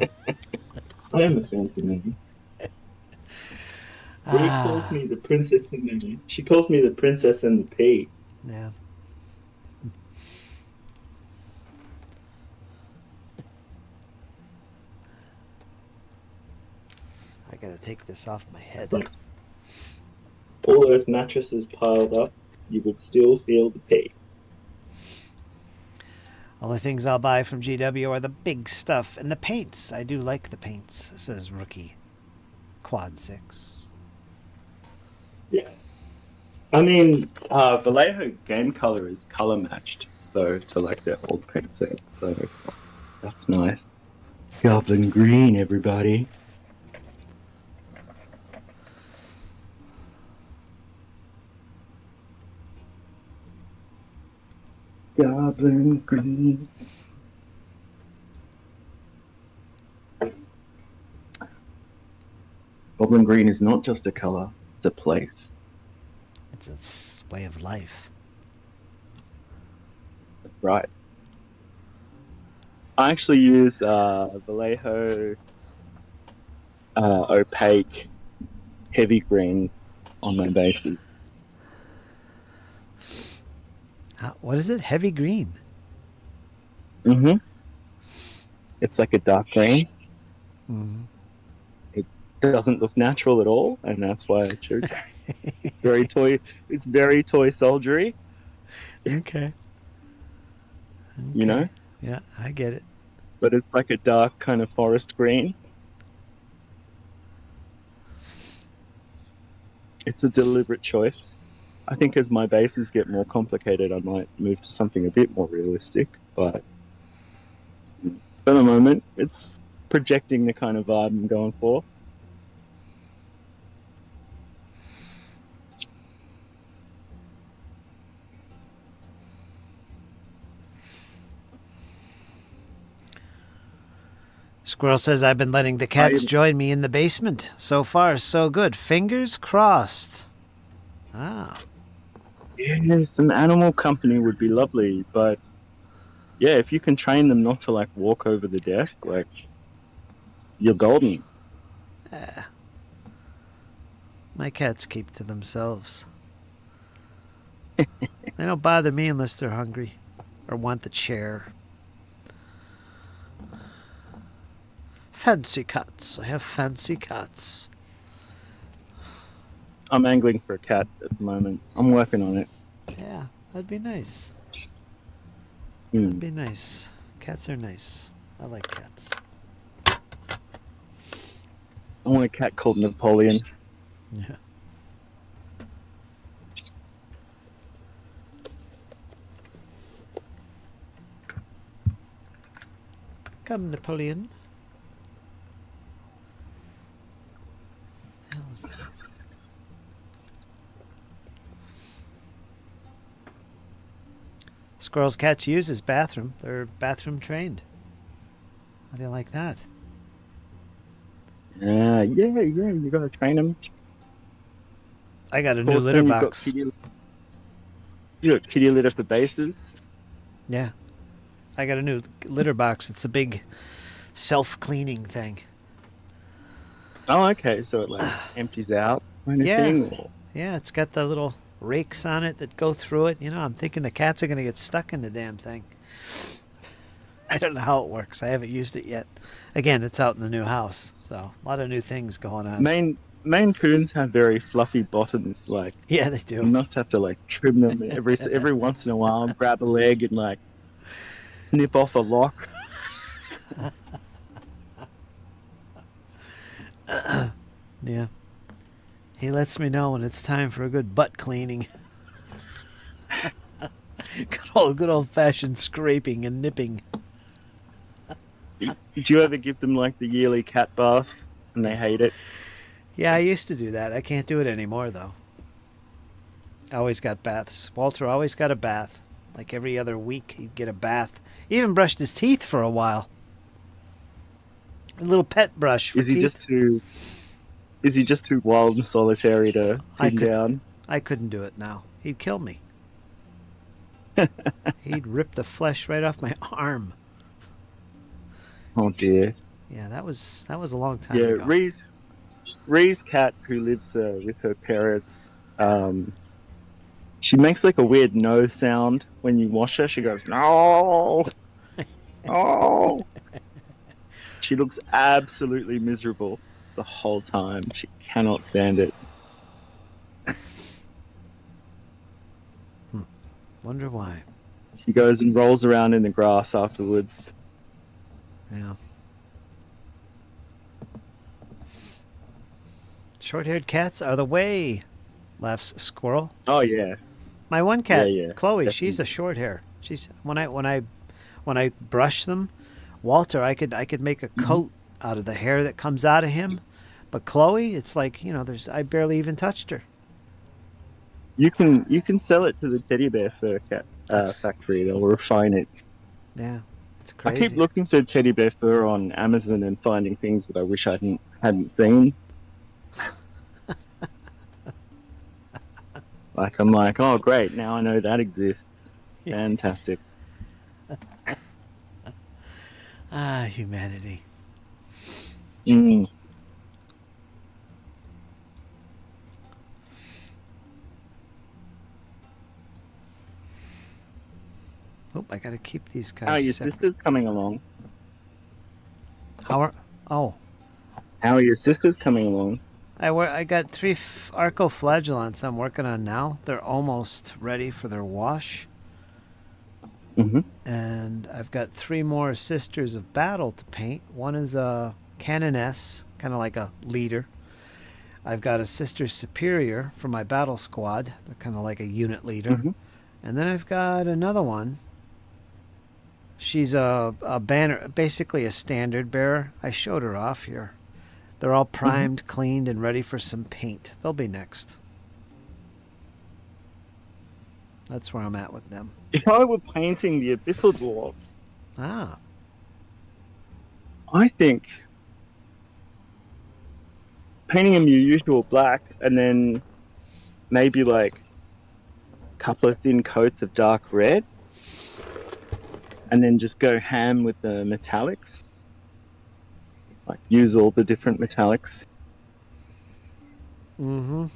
I am a fancy man. She calls me the princess and the... She calls me the princess and the pea. Yeah. I gotta take this off my head. Like, all those mattresses piled up, you would still feel the pea. Only things I'll buy from GW are the big stuff and the paints. I do like the paints, says Rookie Quad 6. Yeah. I mean, Vallejo game color is color matched, though, to like their old paint set. So that's nice. Goblin green, everybody. Goblin green. Goblin green is not just a color, it's a place. It's its way of life. Right. I actually use Vallejo opaque heavy green on my bases. What is it? Heavy green. Mm-hmm. It's like a dark green. Mm-hmm. It doesn't look natural at all, and that's why I chose it. Very toy. It's very toy soldiery. Okay. You know? Yeah, I get it. But it's like a dark kind of forest green. It's a deliberate choice. I think as my bases get more complicated, I might move to something a bit more realistic. But for the moment, it's projecting the kind of vibe I'm going for. Squirrel says, I've been letting the cats join me in the basement. So far, so good. Fingers crossed. Ah. Yeah, some animal company would be lovely, but yeah, if you can train them not to like walk over the desk, like you're golden. My cats keep to themselves. They don't bother me unless they're hungry or want the chair. fancy cats. I have fancy cats. I'm angling for a cat at the moment. I'm working on it. Yeah, that'd be nice. Hmm. That'd be nice. Cats are nice. I like cats. I want a cat called Napoleon. Yeah. Come, Napoleon. The hell is that? Squirrels, cats use his bathroom. They're bathroom trained. How do you like that? Yeah. You gotta train them. I got a new litter box. You got kitty litter for bases. Yeah. I got a new litter box. It's a big self-cleaning thing. Oh, okay. So it like empties out kind of Yeah. thing. Or... Yeah, it's got the little rakes on it that go through it. You know, I'm thinking the cats are going to get stuck in the damn thing. I don't know how it works. I haven't used it yet. Again, it's out in the new house, so a lot of new things going on. Maine Coons have very fluffy bottoms. Like Yeah, they you do. must have to like trim them every once in a while. Grab a leg and like snip off a lock. Yeah. He lets me know when it's time for a good butt cleaning. good old fashioned scraping and nipping. Did you ever give them like the yearly cat bath and they hate it? Yeah, I used to do that. I can't do it anymore though. I always got baths. Walter always got a bath. Like every other week he'd get a bath. He even brushed his teeth for a while. A little pet brush for teeth. Is he just too wild and solitary to pin down? I couldn't do it now. He'd kill me. He'd rip the flesh right off my arm. Oh dear. Yeah, that was a long time ago. Yeah, Ree's cat who lives with her parents, she makes like a weird no sound when you wash her. She goes, no, no. She looks absolutely miserable the whole time. She cannot stand it. Wonder why. She goes and rolls around in the grass afterwards. Yeah. Short-haired cats are the way, laughs Squirrel. Oh yeah. My one cat, Yeah, Chloe, definitely. she's a short hair. She's when I brush them, Walter, I could make a coat out of the hair that comes out of him, but Chloe, it's like, you know, I barely even touched her. You can sell it to the teddy bear fur cat factory. They'll refine it. Yeah, it's I crazy. keep looking for teddy bear fur on Amazon and finding things that I wish I hadn't seen. Like I'm like, oh great, now I know that exists. Fantastic. Ah, humanity. Mm. Oh, I gotta keep these guys. How are your separate. sisters coming along? How are? Oh, How are your sisters coming along? I got 3 arcoflagellants I'm working on now. They're almost ready for their wash. Mm-hmm. And I've got 3 more Sisters of Battle to paint. One is a Canoness, kind of like a leader. I've got a Sister Superior for my battle squad. They're kind of like a unit leader. Mm-hmm. And then I've got another one. She's a banner, basically a standard bearer. I showed her off here. They're all primed, cleaned, and ready for some paint. They'll be next. That's where I'm at with them. If I were painting the Abyssal Dwarves, Ah, I think painting them your usual black and then maybe like a couple of thin coats of dark red and then just go ham with the metallics. Like use all the different metallics. mm-hmm.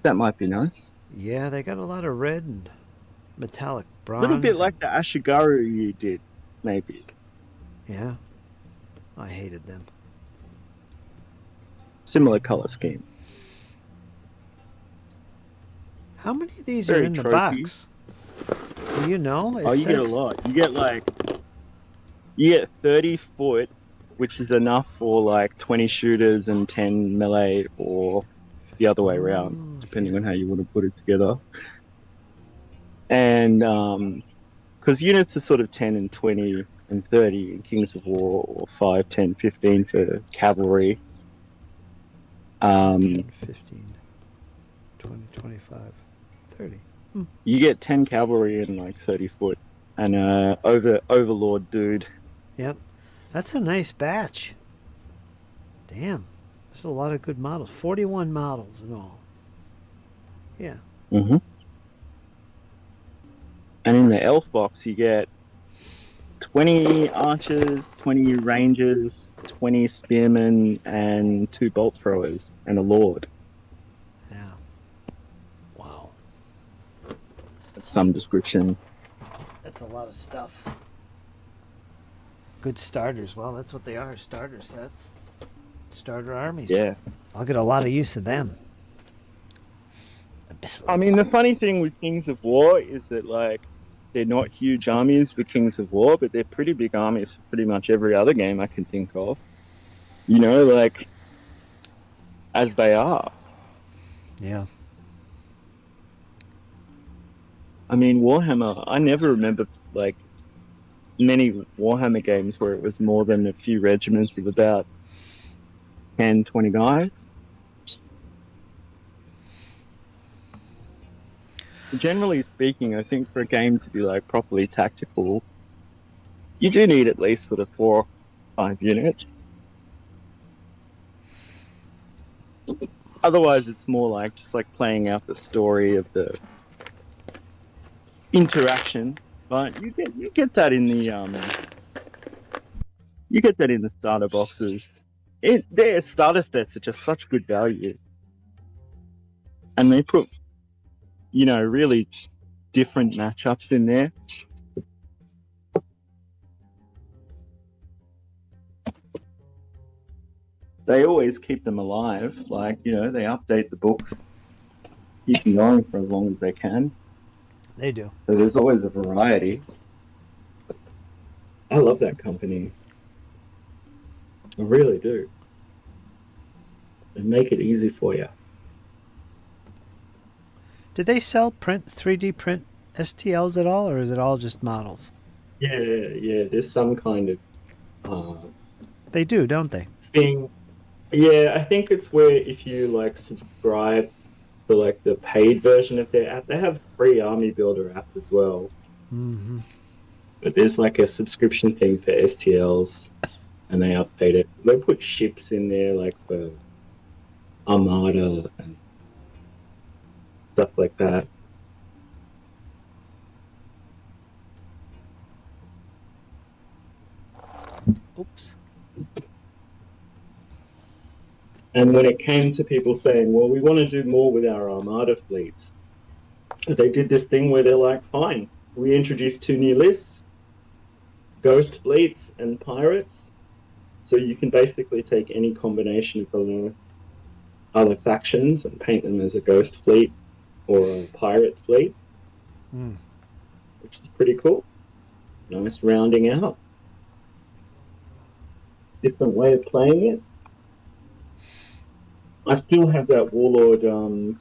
That might be nice. Yeah, they got a lot of red and metallic bronze. A little bit like the Ashigaru you did, maybe. Yeah. I hated them. Similar color scheme. How many of these Very are in the tropey. box? Do you know? It Oh, you get a says- lot. You get 30 foot, which is enough for like 20 shooters and 10 melee, or the other way around, depending on how you want to put it together. And because units are sort of 10 and 20 and 30 in Kings of War, or 5, 10, 15 for cavalry. 10, 15, 20, 25, 30. You get 10 cavalry and like 30 foot, and overlord dude. Yep. That's a nice batch. Damn. There's a lot of good models. 41 models in all. Yeah. Mm-hmm. And in the elf box, you get 20 archers, 20 rangers, 20 spearmen, and 2 bolt throwers, and a lord Yeah. Wow. of some description. That's a lot of stuff. Good starters. Well, that's what they are, starter sets. Starter armies. Yeah. I'll get a lot of use of them. I mean, the funny thing with Kings of War is that, like, they're not huge armies for Kings of War, but they're pretty big armies for pretty much every other game I can think of. You know, like, as they are. Yeah. I mean, Warhammer, I never remember, like, many Warhammer games where it was more than a few regiments of about 10, 20 guys. Generally speaking, I think for a game to be like properly tactical, you do need at least sort of 4 or 5 units. Otherwise, it's more like just like playing out the story of the interaction. But you get that in the starter boxes. Their starter sets are just such good value, and they put, you know, really different matchups in there. They always keep them alive. Like, you know, they update the books, keep them going for as long as they can. They do. So there's always a variety. I love that company. I really do. They make it easy for you. Do they sell 3D print STLs at all, or is it all just models? Yeah. There's some kind of They do, don't they? thing. Yeah, I think it's where if you like subscribe to like the paid version of their app, they have free army builder app as well. Mm-hmm. But there's like a subscription thing for STLs, and they update it. They put ships in there like for Armada and stuff like that. Oops. And when it came to people saying, well, we want to do more with our Armada fleets, they did this thing where they're like, fine, we introduced 2 new lists, Ghost Fleets and Pirates. So you can basically take any combination of other factions and paint them as a Ghost Fleet or a Pirate Fleet, which is pretty cool. Nice rounding out. Different way of playing it. I still have that Warlord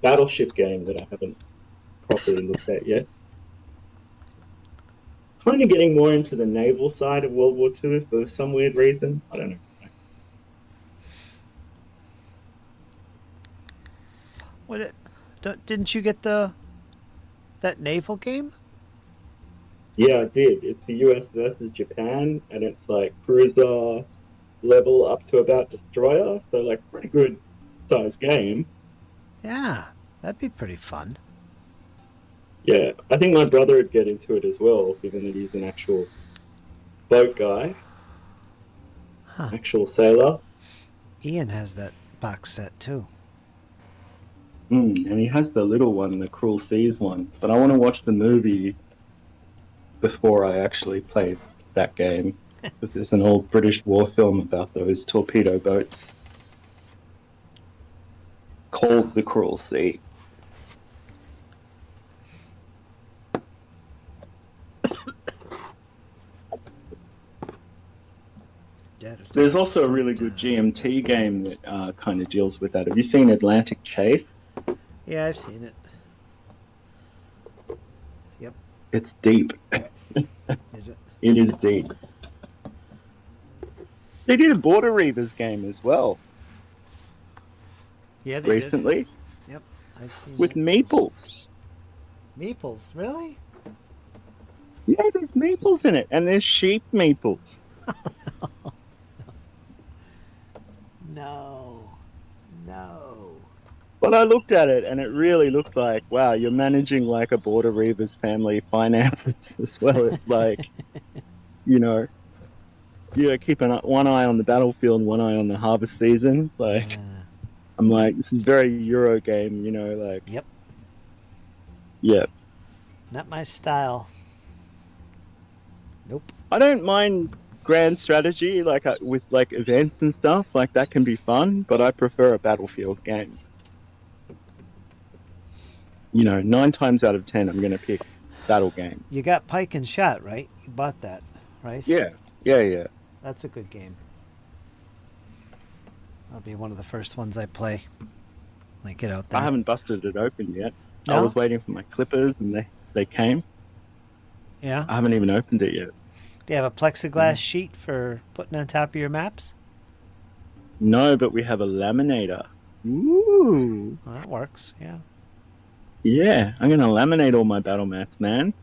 battleship game that I haven't properly looked at yet. Kind of getting more into the naval side of World War II for some weird reason. I don't know. Didn't you get that naval game? Yeah, I did. It's the US versus Japan, and it's like cruiser level up to about destroyer, so like pretty good size game. Yeah, that'd be pretty fun. Yeah, I think my brother would get into it as well, given that he's an actual boat guy, actual sailor. Ian has that box set too. And he has the little one, the Cruel Seas one, but I want to watch the movie before I actually play that game. But there's an old British war film about those torpedo boats called The Cruel Sea. There's also a really good GMT game that kind of deals with that. Have you seen Atlantic Chase? Yeah, I've seen it. Yep. It's deep. Is it? It is deep. They did a Border Reavers game as well Yeah, they recently did. Yep, I've seen with it. meeples. Meeples, really? Yeah, there's meeples in it, and there's sheep meeples. No. No. But I looked at it, and it really looked like, wow, you're managing like a Border Reavers family finances as well. It's like, you know, you're keeping one eye on the battlefield, one eye on the harvest season. Like, I'm like, this is very Euro game, you know, like. Yep. Yeah. Not my style. Nope. I don't mind grand strategy, like with like events and stuff, like that can be fun, but I prefer a battlefield game. You know, 9 times out of 10, I'm going to pick battle game. You got Pike and Shot, right? You bought that, right? Yeah. That's a good game. That'll be one of the first ones I play. Like, get out there. I haven't busted it open yet. No? I was waiting for my clippers, and they came. Yeah? I haven't even opened it yet. Do you have a plexiglass sheet for putting on top of your maps? No, but we have a laminator. Ooh. Well, that works, yeah. Yeah, I'm going to laminate all my battle mats, man.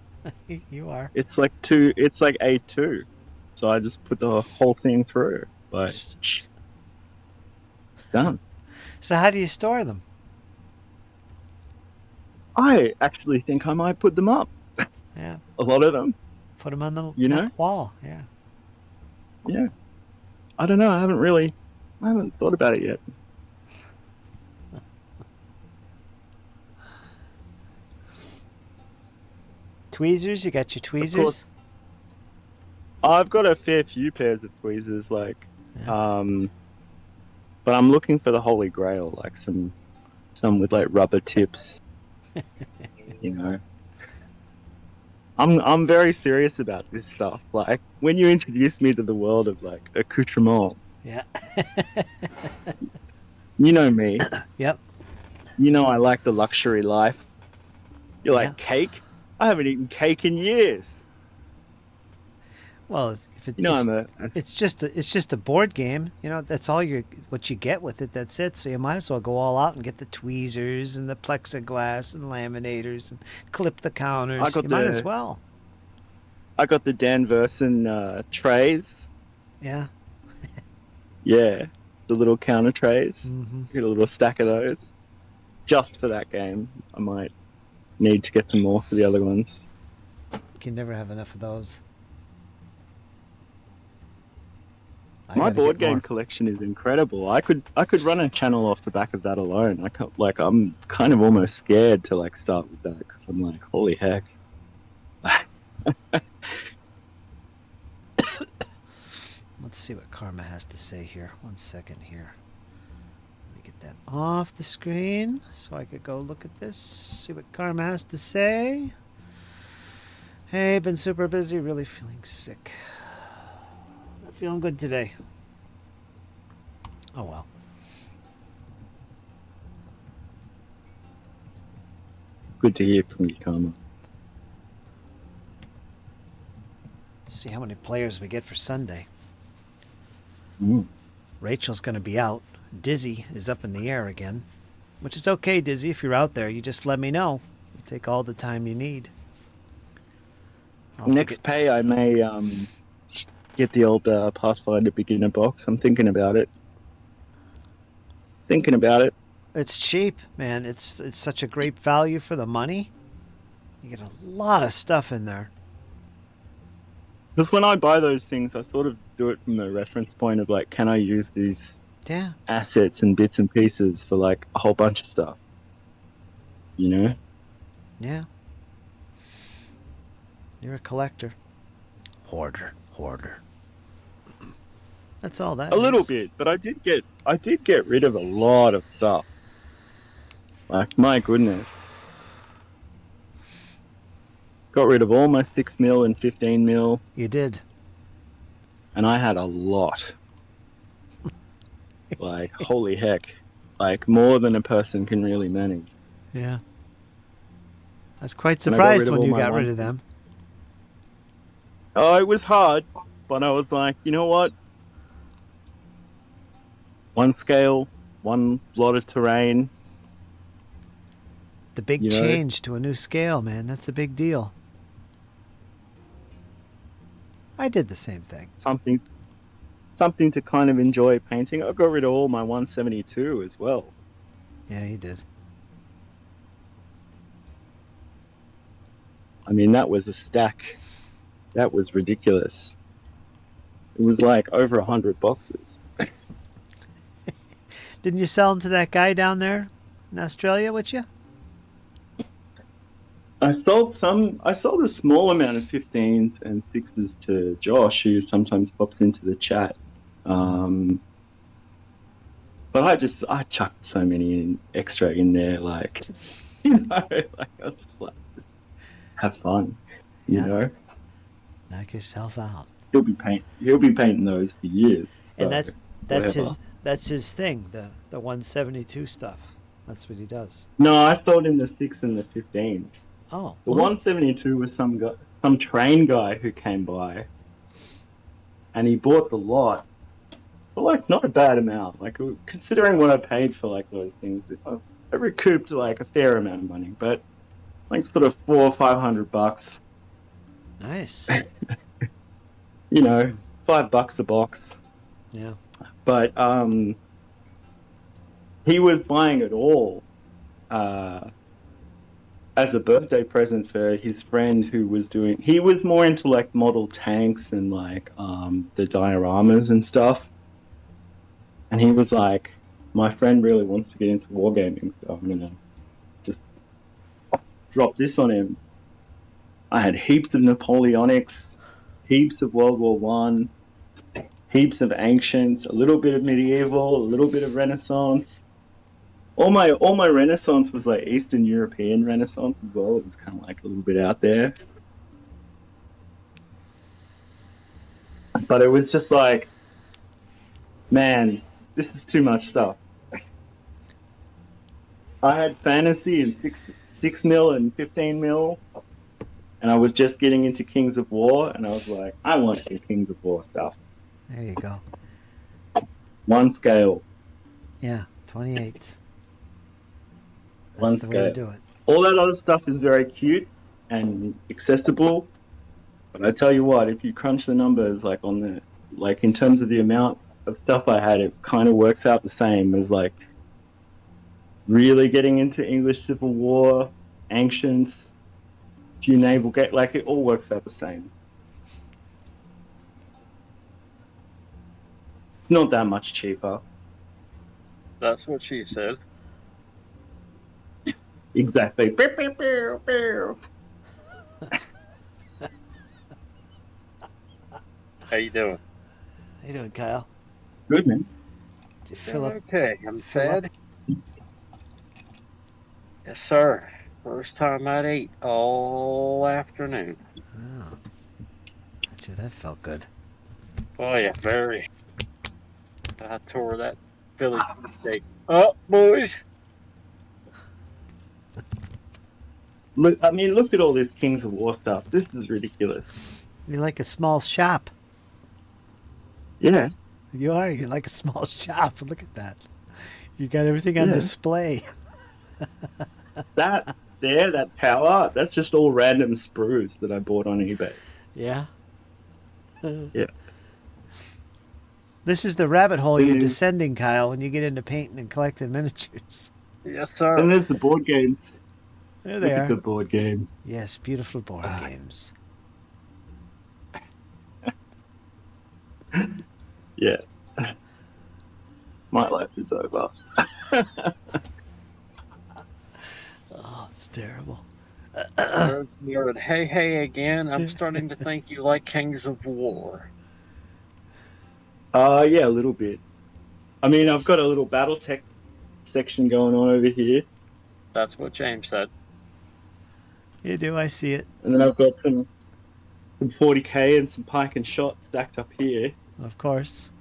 You are. It's like A2. So I just put the whole thing through. Like, done. So how do you store them? I actually think I might put them up. Yeah. A lot of them. Put them on the know? wall, yeah. Yeah. I don't know. I haven't thought about it yet. Tweezers? You got your Of tweezers? course, I've got a fair few pairs of tweezers, like, but I'm looking for the holy grail, like some with like rubber tips. You know, I'm very serious about this stuff. Like, when you introduced me to the world of like accoutrement, Yeah. you know me. Yep. You know I like the luxury life. You like Yeah. cake? I haven't eaten cake in years. Well, if it, You know, it's just a board game. You know, that's all what you get with it. That's it. So you might as well go all out and get the tweezers and the plexiglass and laminators and clip the counters. You might as well. I got the Dan Versen trays. Yeah. Yeah, the little counter trays. Mm-hmm. Get a little stack of those. Just for that game. I might need to get some more for the other ones. You can never have enough of those. I My gotta board get game more. collection is incredible. I could run a channel off the back of that alone. I'm kind of almost scared to like start with that because I'm like, holy heck. Let's see what Karma has to say here. 1 second here. Let me get that off the screen so I could go look at this. See what Karma has to say. Hey, been super busy. Really feeling sick. Not feeling good today. Oh well. Good to hear from you, Karma. See how many players we get for Sunday. Mm. Rachel's going to be out. Dizzy is up in the air again. Which is okay, Dizzy. If you're out there, you just let me know. You take all the time you need. Next pay, I may get the old Pathfinder beginner box. I'm thinking about it. It's cheap, man. It's such a great value for the money. You get a lot of stuff in there. Because when I buy those things, I sort of do it from a reference point of like, can I use these Yeah. assets and bits and pieces for like a whole bunch of stuff? You know? Yeah. You're a collector. Hoarder. That's all that A little is. bit, but I did get rid of a lot of stuff. Like, my goodness. Got rid of all my 6mm and 15mm, You did. and I had a lot. Like, holy heck. Like, more than a person can really manage. Yeah. I was quite And I got rid surprised of when all you my got rid ones. of them. Oh, it was hard, but I was like, you know what? One scale, one lot of terrain. The big You know? change to a new scale, man. That's a big deal. I did the same thing. Something to kind of enjoy painting. I got rid of all my 172 as well. Yeah, you did. I mean, that was a stack. That was ridiculous. It was like over 100 boxes. Didn't you sell them to that guy down there in Australia with you? I sold a small amount of 15s and 6s to Josh, who sometimes pops into the chat. But I chucked so many extra in there, like, like I was just like, have fun, you Yeah. know. Knock yourself out. He'll be painting those for years. So And whatever. that's his thing, the 172 stuff. That's what he does. No, I sold him the 6 and the 15s. Oh. The well, 172 was some train guy who came by, and he bought the lot for like not a bad amount. Like, considering what I paid for like those things, I recouped like a fair amount of money, but like sort of $400 or $500. Nice. You know, $5 a box. Yeah. But he was buying it all as a birthday present for his friend who was doing. He was more into like model tanks and like the dioramas and stuff. And he was like, my friend really wants to get into wargaming, so I'm gonna just drop this on him. I had heaps of Napoleonics, heaps of World War One, heaps of ancients, a little bit of medieval, a little bit of Renaissance. All my Renaissance was like Eastern European Renaissance as well. It was kind of like a little bit out there. But it was just like, man, this is too much stuff. I had fantasy in 6mm and 15mm, and I was just getting into Kings of War, and I was like, I want some Kings of War stuff. There you go. One scale. Yeah, 28s. That's One the way to scale. do it. All that other stuff is very cute and accessible, but I tell you what, if you crunch the numbers, like in terms of the amount of stuff I had, it kind of works out the same as like really getting into English Civil War, ancients, few naval gate, like it all works out the same. It's not that much cheaper. That's what she said. Exactly. How you doing? How you doing, Kyle? Good, man. Did you fill up? Okay, I'm fill up? fed. Yes, sir. First time I'd ate all afternoon. Oh. Bet you that felt good. Oh yeah, very. I tore that Philly steak up, boys. Look at all this Kings of War stuff. This is ridiculous. You're like a small shop. Yeah. You are. You're like a small shop. Look at that. You got everything on Yeah. display. That power, that's just all random sprues that I bought on eBay. Yeah. Yeah. This is the rabbit hole you're Mhm. descending, Kyle, when you get into painting and collecting miniatures. Yes, sir. And there's the board games. There Look they at are. the board games. Yes, beautiful board games. Yeah. My life is over. Oh, it's terrible. Nerd, hey again. I'm starting to think you like Kings of War. Yeah, a little bit. I mean, I've got a little BattleTech section going on over here, That's what James said. You do, I see it. and then I've got some 40k and some pike and shot stacked up here. Of course.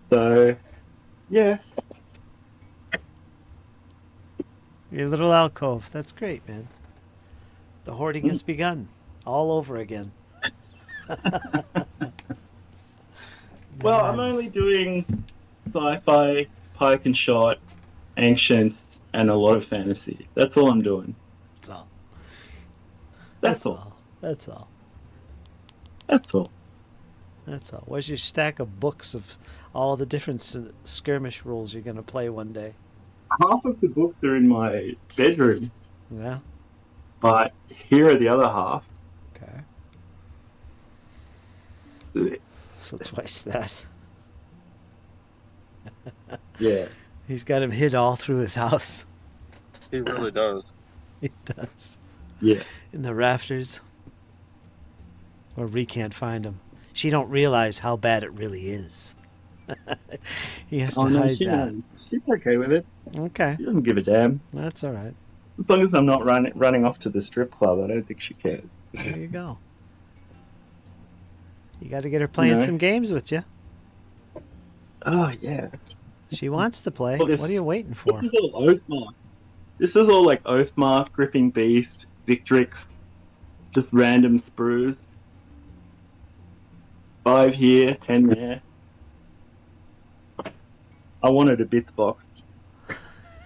So, yeah. Your little alcove. That's great, man. The hoarding has begun. All over again. Well, I'm only doing sci-fi, pike and shot, ancient, and a lot of fantasy. That's all I'm doing. That's all. That's all. That's all. That's all. That's all. Where's your stack of books of all the different skirmish rules you're going to play one day? Half of the books are in my bedroom, Yeah. but here are the other half. Okay. So twice that. Yeah. He's got him hid all through his house. He really does. He does. Yeah. In the rafters. Where we can't find him. She don't realize how bad it really is. He has to hide that. She's okay with it. Okay. She doesn't give a damn. That's all right. As long as I'm not running off to the strip club, I don't think she cares. There you go. You got to get her playing some games with you. Oh, yeah. She wants to play. Well, What are you waiting for? This is all Oathmark. This is all like Oathmark, Gripping Beast, Victrix, just random sprues. 5 here, 10 there. I wanted a bits box.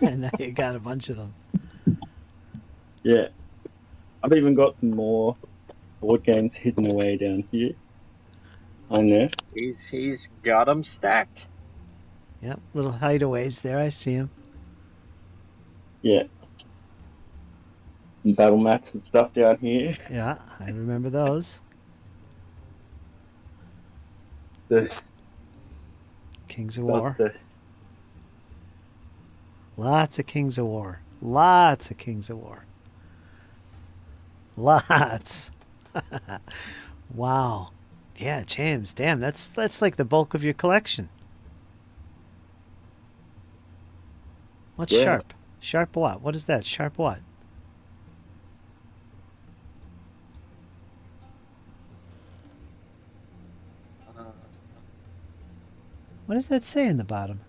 And now you got a bunch of them. Yeah. I've even got some more board games hidden away down here. I know. He's got them stacked. Yep, little hideaways there. I see them. Yeah. Some battle mats and stuff down here. Yeah, I remember those. The, Kings of War. the, Lots of Kings of War. Lots of Kings of War. Lots. Wow. Yeah, James, damn, that's like the bulk of your collection. What's Yeah. sharp? Sharp what? What is that? Sharp what? What does that say in the bottom?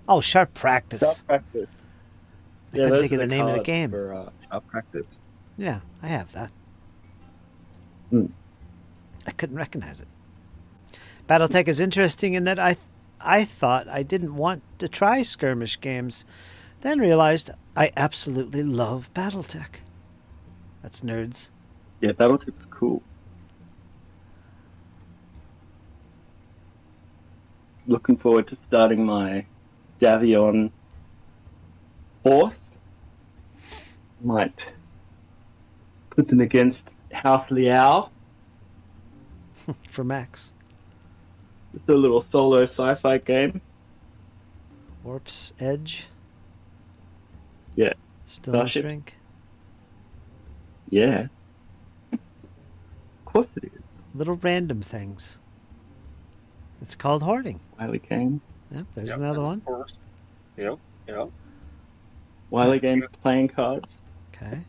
Oh, sharp practice. Sharp practice. I couldn't those think of are the name of the cards game. For, sharp practice. Yeah, I have that. Hmm. I couldn't recognize it. Battletech is interesting in that I thought I didn't want to try skirmish games, then realized I absolutely love Battletech. That's nerds. Yeah, Battletech's cool. Looking forward to starting my Davion horse. Might put them against House Liao. For Max. It's a little solo sci-fi game. Warp's Edge. Yeah. Still in Starship. shrink. Yeah. Of course it is. Little random things. It's called hoarding. Wiley Games. Yep, there's Yep, another and one. of course. Yep. Wiley Games playing cards. Okay.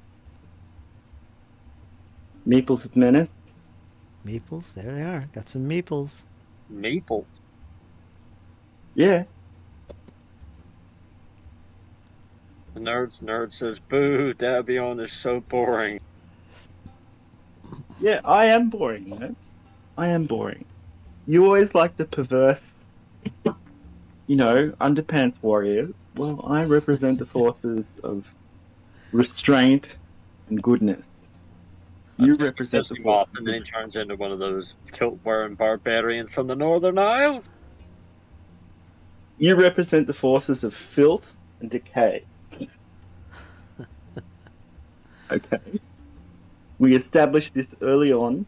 Meeples of Menace. Meeples, there they are. Got some meeples. Maple. Yeah. The nerd says, "Boo! Davion is so boring." Yeah, I am boring, man. I am boring. You always like the perverse, underpants warriors. Well, I represent the forces of restraint and goodness. You represent the Pisses him off, forces. and then he turns into one of those kilt-wearing barbarians from the Northern Isles. You represent the forces of filth and decay. Okay. We established this early on.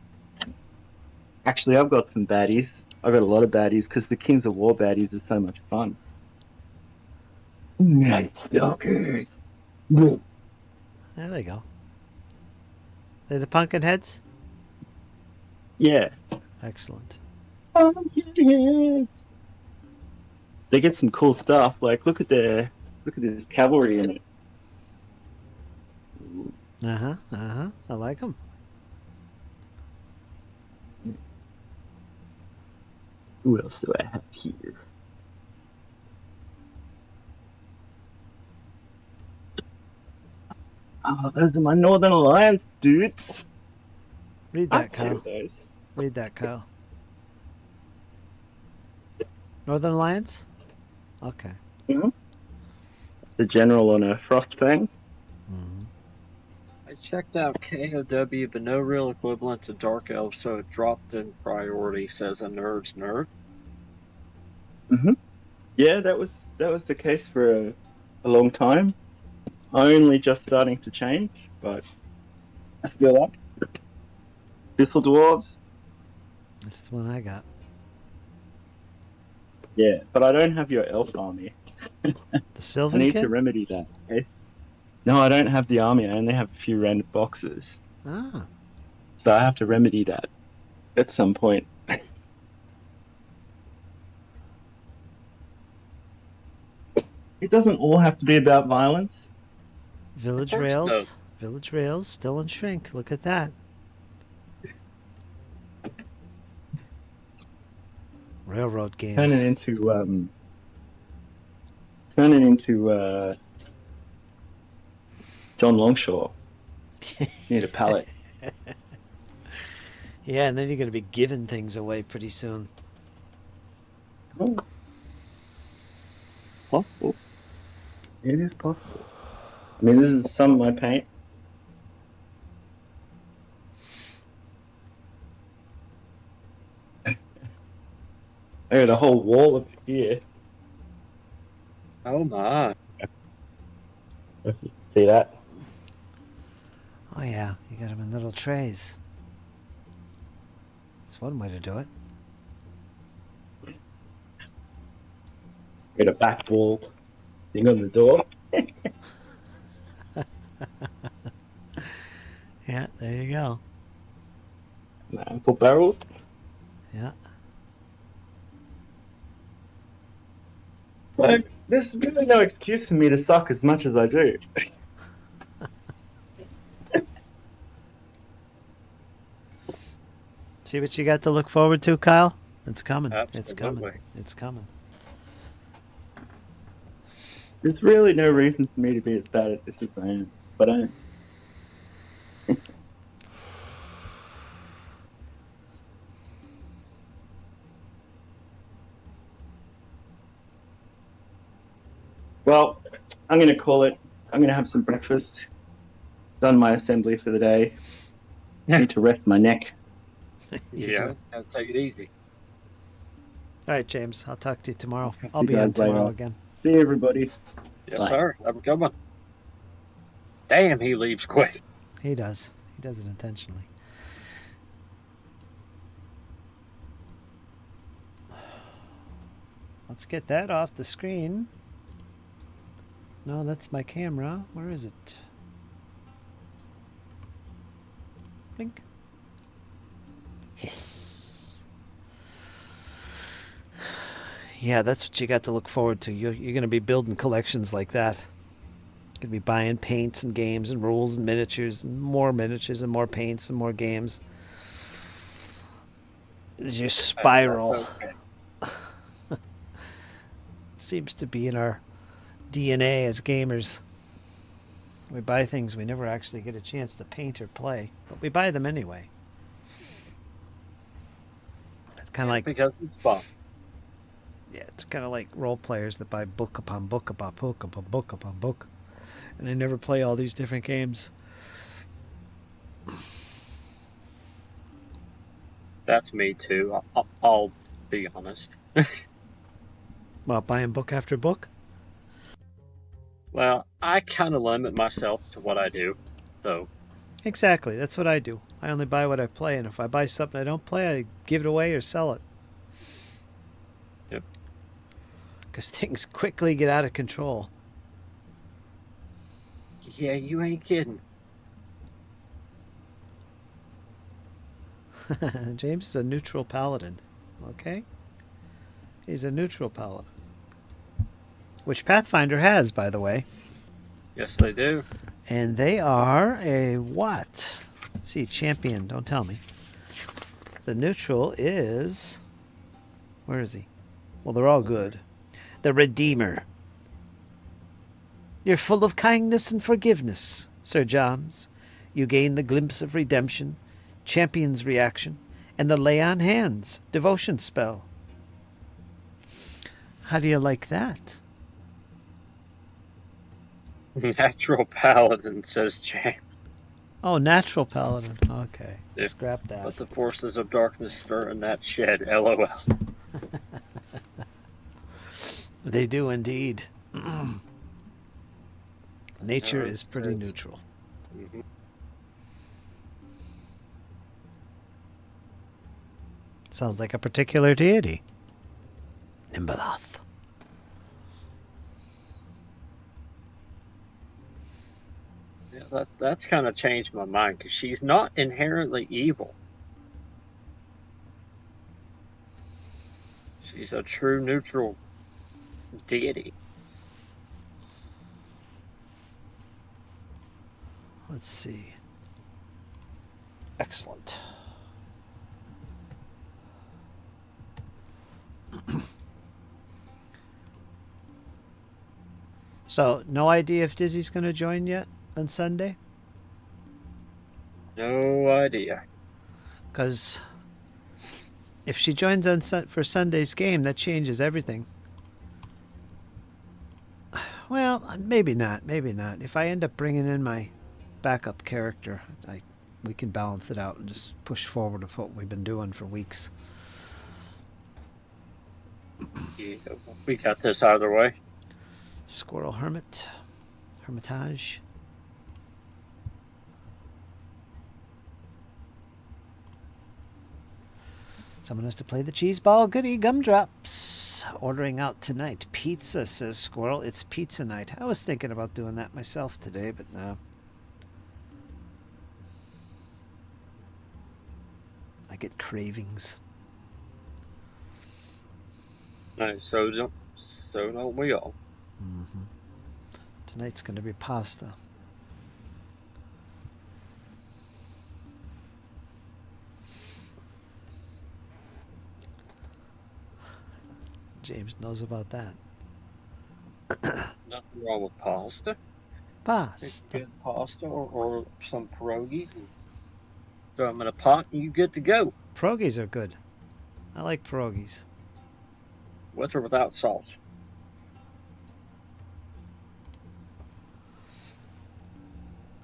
Actually, I've got some baddies. I've got a lot of baddies because the Kings of War baddies are so much fun. Night Stalkers. There they go. They're the pumpkin heads? Yeah. Excellent. Pumpkinheads. They get some cool stuff. Like, look at this cavalry in it. I like them. Who else do I have here? Oh, those are my Northern Alliance dudes. Read I that, play Kyle. with those. Read that, Kyle. Northern Alliance? Okay. Mhm. The general on a frost fang. I checked out KOW, but no real equivalent to Dark Elf, so it dropped in priority, says a nerd's nerd. Yeah, that was the case for a long time. Only just starting to change, but I feel like Thistle Dwarves. That's the one I got. Yeah, but I don't have your elf army. The I Sylvan need Kid? to remedy that. Okay? No, I don't have the army. I only have a few random boxes, Ah. so I have to remedy that at some point. It doesn't all have to be about violence. Village Of course it Rails. does. Village Rails still in shrink. Look at that. Railroad games. Turning into John Longshore. Need a pallet. Yeah, and then you're going to be giving things away pretty soon. Oh. Possible. It is possible. I mean, this is some of my paint. I got a whole wall of it here. Oh my. See that? Oh, yeah. You got them in little trays. That's one way to do it. Got a back wall thing on the door. Yeah, there you go. Apple barrel. Yeah. Like, there's really no excuse for me to suck as much as I do. See what you got to look forward to, Kyle? It's coming. It's coming. Absolutely. It's coming. There's really no reason for me to be as bad at this as I am, but I am. Well, I'm going to call it. I'm going to have some breakfast. Done my assembly for the day. Need to rest my neck. Yeah, gotta take it easy. All right, James. I'll talk to you tomorrow. See I'll be you on guys later. tomorrow again. See you, everybody. Yes, Bye. sir. Have a good one. Damn, he leaves quick. He does. He does it intentionally. Let's get that off the screen. No, that's my camera. Where is it? Blink. Hiss. Yeah, that's what you got to look forward to. You're going to be building collections like that. You're going to be buying paints and games and rules and miniatures and more paints and more games. As your spiral Okay. seems to be in our DNA as gamers. We buy things we never actually get a chance to paint or play, but we buy them anyway. It's kind of like Because it's fun. yeah, it's kind of like role players that buy book upon book upon book upon book upon book, and they never play all these different games. That's me too. I'll be honest. Well, buying book after book. Well, I kind of limit myself to what I do. So, Exactly, that's what I do. I only buy what I play, and if I buy something I don't play, I give it away or sell it. Yep. Because things quickly get out of control. yeah, you ain't kidding. James is a neutral paladin. Okay. He's a neutral paladin. Which Pathfinder has, by the way. Yes, they do. And they are a what? Let's see, champion. Don't tell me. The neutral is... Where is he? Well, they're all good. The Redeemer. You're full of kindness and forgiveness, Sir Joms. You gain the glimpse of redemption, champion's reaction, and the lay on hands, devotion spell. How do you like that? Natural paladin, says Champ. Oh, natural paladin. Okay. Yeah. Scrap that. Let the forces of darkness stir in that shed. LOL. They do indeed. Nature Yeah, is pretty it's- neutral. Mhm. Sounds like a particular deity. Nimbaloth. Yeah, that's kind of changed my mind because she's not inherently evil. She's a true neutral deity. Let's see. Excellent. So, no idea if Dizzy's going to join yet on Sunday? No idea. Because if she joins on for Sunday's game, that changes everything. Well, maybe not. Maybe not. If I end up bringing in my backup character, we can balance it out and just push forward with what we've been doing for weeks. Yeah, we got this either way. Squirrel Hermit. Hermitage. Someone has to play the cheese ball. Goody gumdrops. Ordering out tonight. Pizza, says Squirrel. It's pizza night. I was thinking about doing that myself today, but no. I get cravings. No, so don't we all. Mm-hmm. Tonight's going to be pasta. James knows about that. Nothing wrong with pasta. Pasta. Get pasta or some pierogies and throw them in a pot and you good to go. Pierogies are good. I like pierogies. With or without salt.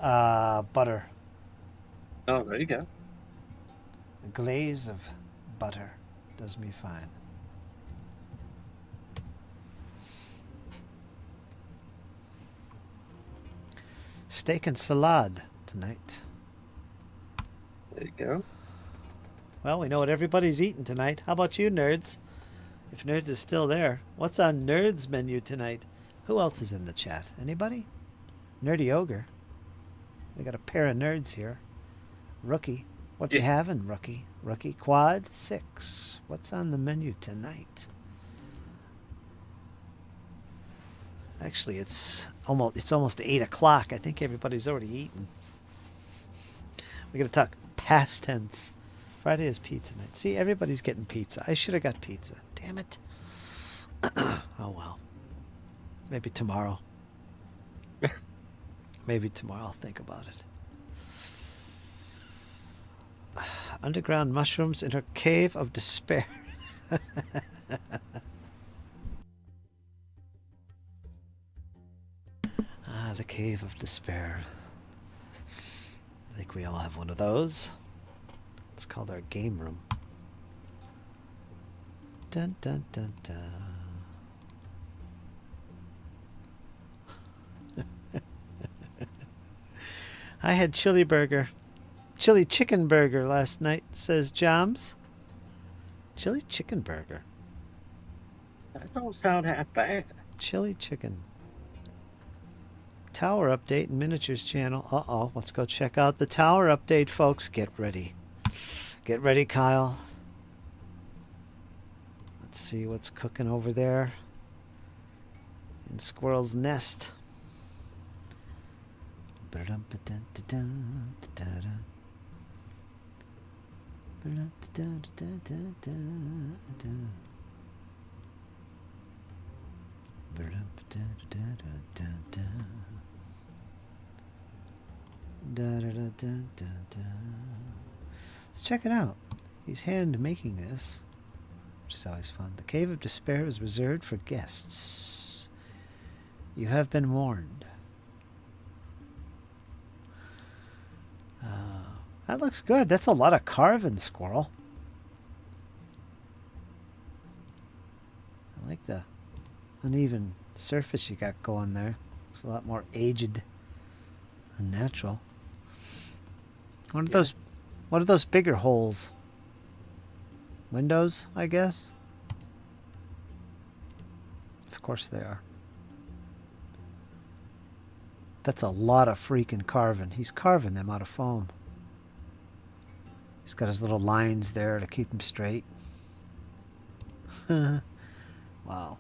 Butter. Oh, there you go. A glaze of butter does me fine. Steak and salad tonight. There you go. Well, we know what everybody's eating tonight. How about you, nerds? If Nerds is still there, what's on Nerds' menu tonight? Who else is in the chat? Anybody? Nerdy Ogre. We got a pair of nerds here. Rookie. What you having, Rookie? Rookie Quad 6. What's on the menu tonight? Actually, it's almost 8 o'clock. I think everybody's already eaten. We got to talk past tense. Friday is pizza night. See, everybody's getting pizza. I should have got pizza. Damn it. Oh, well. Maybe tomorrow. Maybe tomorrow I'll think about it. Underground mushrooms in her cave of despair. The cave of despair. I think we all have one of those. It's called our game room. Dun dun dun dun. I had chili chicken burger last night, says Joms. Chili chicken burger. That don't sound half bad. Chili chicken. Tower update and miniatures channel. Uh-oh, let's go check out the tower update, folks. Get ready. Get ready, Kyle. Let's see what's cooking over there in Squirrel's Nest. Let's check it out. He's hand making this, which is always fun. The Cave of Despair is reserved for guests. You have been warned. That looks good. That's a lot of carving, Squirrel. I like the uneven surface you got going there. Looks a lot more aged and natural. What are those bigger holes? Windows, I guess? Of course they are. That's a lot of freaking carving. He's carving them out of foam. He's got his little lines there to keep them straight. Wow.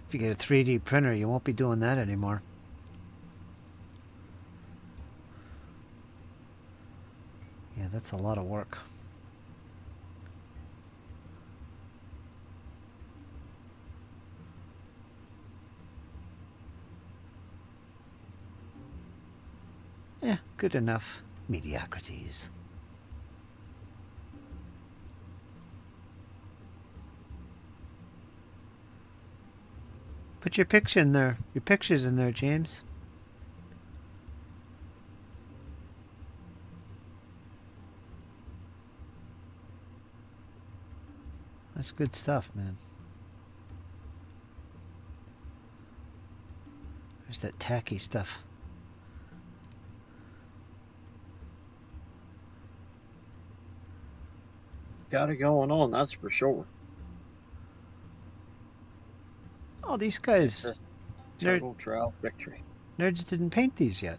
If you get a 3D printer, you won't be doing that anymore. Yeah, that's a lot of work. Yeah, good enough. Mediocrities. Put your picture in there. Your picture's in there, James. That's good stuff, man. There's that tacky stuff. Got it going on, that's for sure. Oh, these guys, Just total drought victory. nerds didn't paint these yet.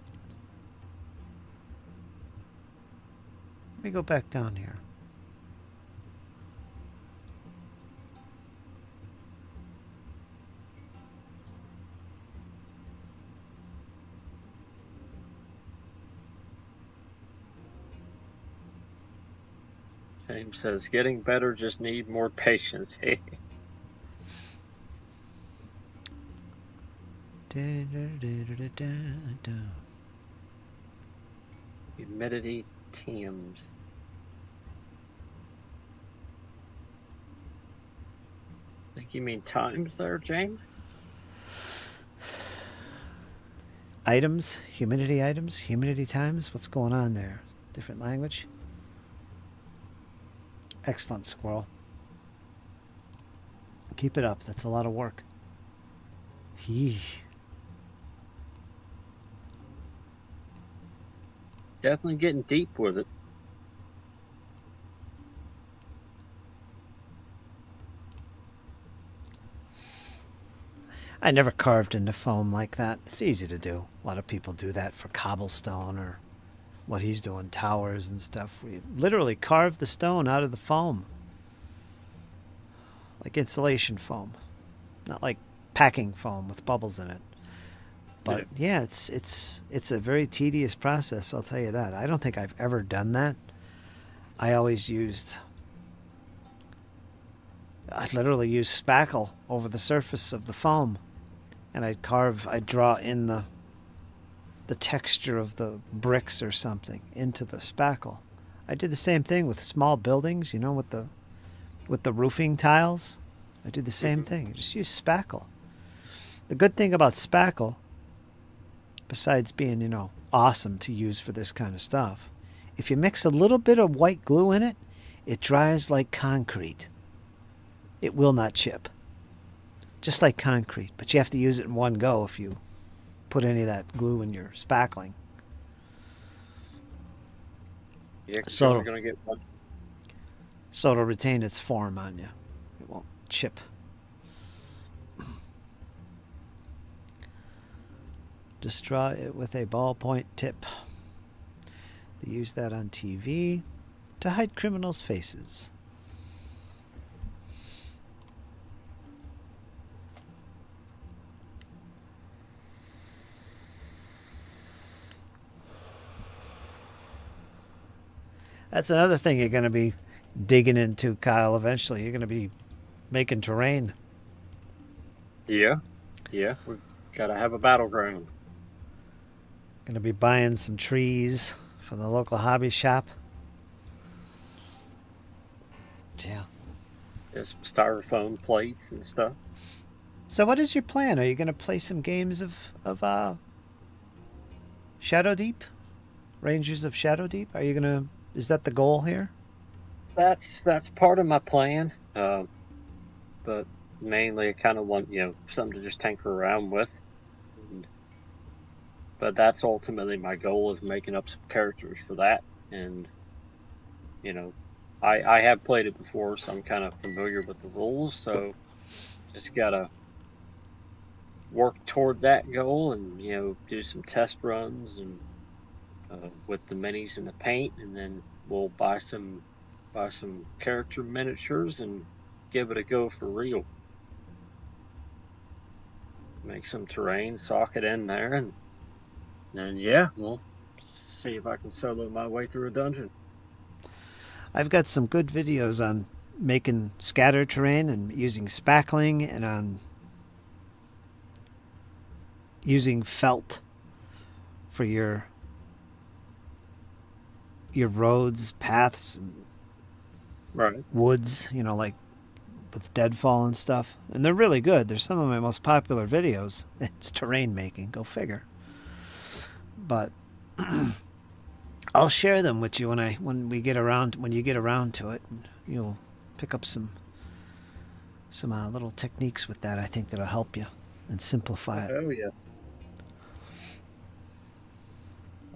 Let me go back down here. James says, getting better, just need more patience. Humidity Thames. Think you mean times there, James? Items, humidity times. What's going on there? Different language. Excellent, Squirrel. Keep it up. That's a lot of work. Definitely getting deep with it. I never carved into foam like that. It's easy to do. A lot of people do that for cobblestone or what he's doing, towers and stuff. We literally carved the stone out of the foam. Like insulation foam. Not like packing foam with bubbles in it. But yeah, it's a very tedious process, I'll tell you that. I don't think I've ever done that. I literally used spackle over the surface of the foam. And I'd draw in the texture of the bricks or something into the spackle. I did the same thing with small buildings, you know, with the roofing tiles. I did the same thing. I just used spackle. The good thing about spackle, besides being, you know, awesome to use for this kind of stuff, if you mix a little bit of white glue in it, it dries like concrete. It will not chip. Just like concrete, but you have to use it in one go if you put any of that glue in your spackling. Yeah, 'cause So- you're gonna get one. So it'll retain its form on you. It won't chip. Just draw it with a ballpoint tip. They use that on TV to hide criminals' faces. That's another thing you're going to be digging into, Kyle, eventually. You're going to be making terrain. Yeah. Yeah. We gotta have a battleground. Going to be buying some trees from the local hobby shop. Yeah. There's some styrofoam plates and stuff. So what is your plan? Are you going to play some games of Shadow Deep? Rangers of Shadow Deep? Are you going to... Is that the goal here? That's part of my plan. But mainly I kind of want, something to just tinker around with. But that's ultimately my goal, is making up some characters for that. And, I have played it before, so I'm kind of familiar with the rules. So just got to work toward that goal and, do some test runs and with the minis and the paint. And then we'll buy some character miniatures and give it a go for real. Make some terrain, sock it in there, and then we'll see if I can solo my way through a dungeon. I've got some good videos on making scatter terrain and using spackling and on using felt for your roads, paths, Right. woods, like with deadfall and stuff. And they're really good. They're some of my most popular videos. It's terrain making, go figure. But I'll share them with you when you get around to it, and you'll pick up some little techniques with that. I think that'll help you and simplify it. Oh yeah.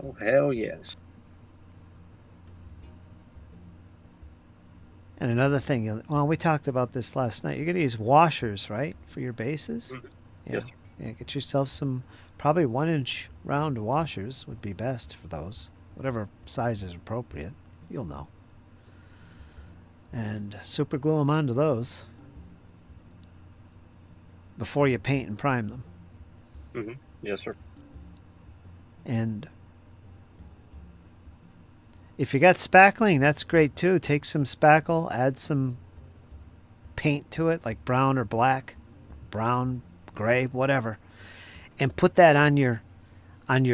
Oh hell yes. And another thing, well, we talked about this last night. You're going to use washers, right, for your bases? Mhm. Yeah. Yes. Yeah, get yourself some, probably 1-inch round washers would be best for those. Whatever size is appropriate. You'll know. And super glue them onto those before you paint and prime them. Mm-hmm. Yes, sir. And if you got spackling, that's great too. Take some spackle, add some paint to it, like brown or black, brown, gray, whatever, and put that on your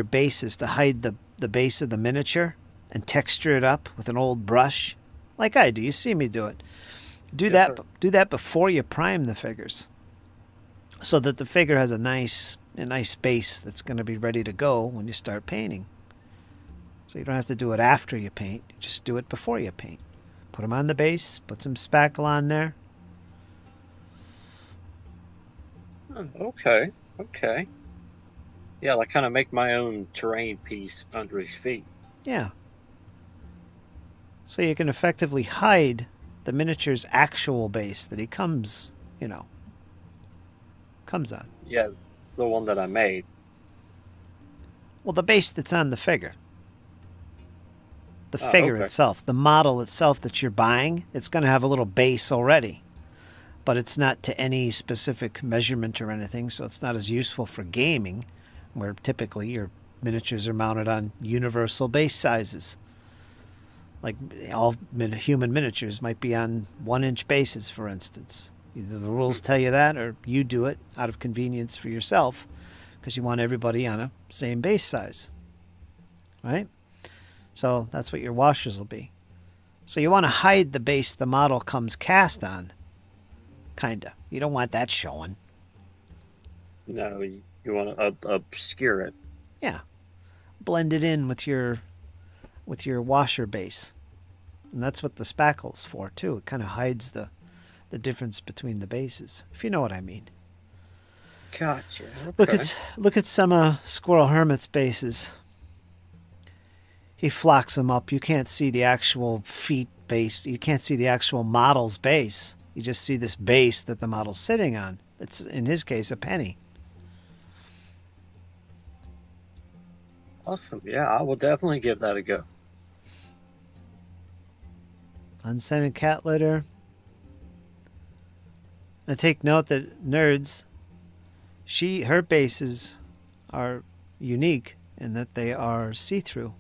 bases to hide the base of the miniature, and texture it up with an old brush, like I do. You see me do it. Do Yes, that. sir. Do that before you prime the figures, so that the figure has a nice base that's going to be ready to go when you start painting. So you don't have to do it after you paint. You just do it before you paint. Put them on the base. Put some spackle on there. Oh, okay. Okay. Yeah, like kind of make my own terrain piece under his feet. Yeah. So you can effectively hide the miniature's actual base that he comes on. Yeah, the one that I made. Well, the base that's on the figure. The Oh, figure okay. itself, the model itself that you're buying, it's going to have a little base already. But it's not to any specific measurement or anything, so it's not as useful for gaming, where typically your miniatures are mounted on universal base sizes. Like all human miniatures might be on 1-inch bases, for instance. Either the rules tell you that, or you do it out of convenience for yourself, because you want everybody on a same base size. Right? So that's what your washers will be. So you want to hide the base the model comes cast on. Kinda. You don't want that showing. No, you want to obscure it. Yeah. Blend it in with your washer base. And that's what the spackle's for too. It kind of hides the difference between the bases, if you know what I mean. Gotcha. Okay. Look at some Squirrel Hermit's bases. He flocks them up. You can't see the actual feet base. You can't see the actual model's base. You just see this base that the model's sitting on. It's, in his case, a penny. Awesome. Yeah, I will definitely give that a go. Unscented cat litter. Now take note that Nerds, her bases are unique in that they are see-through.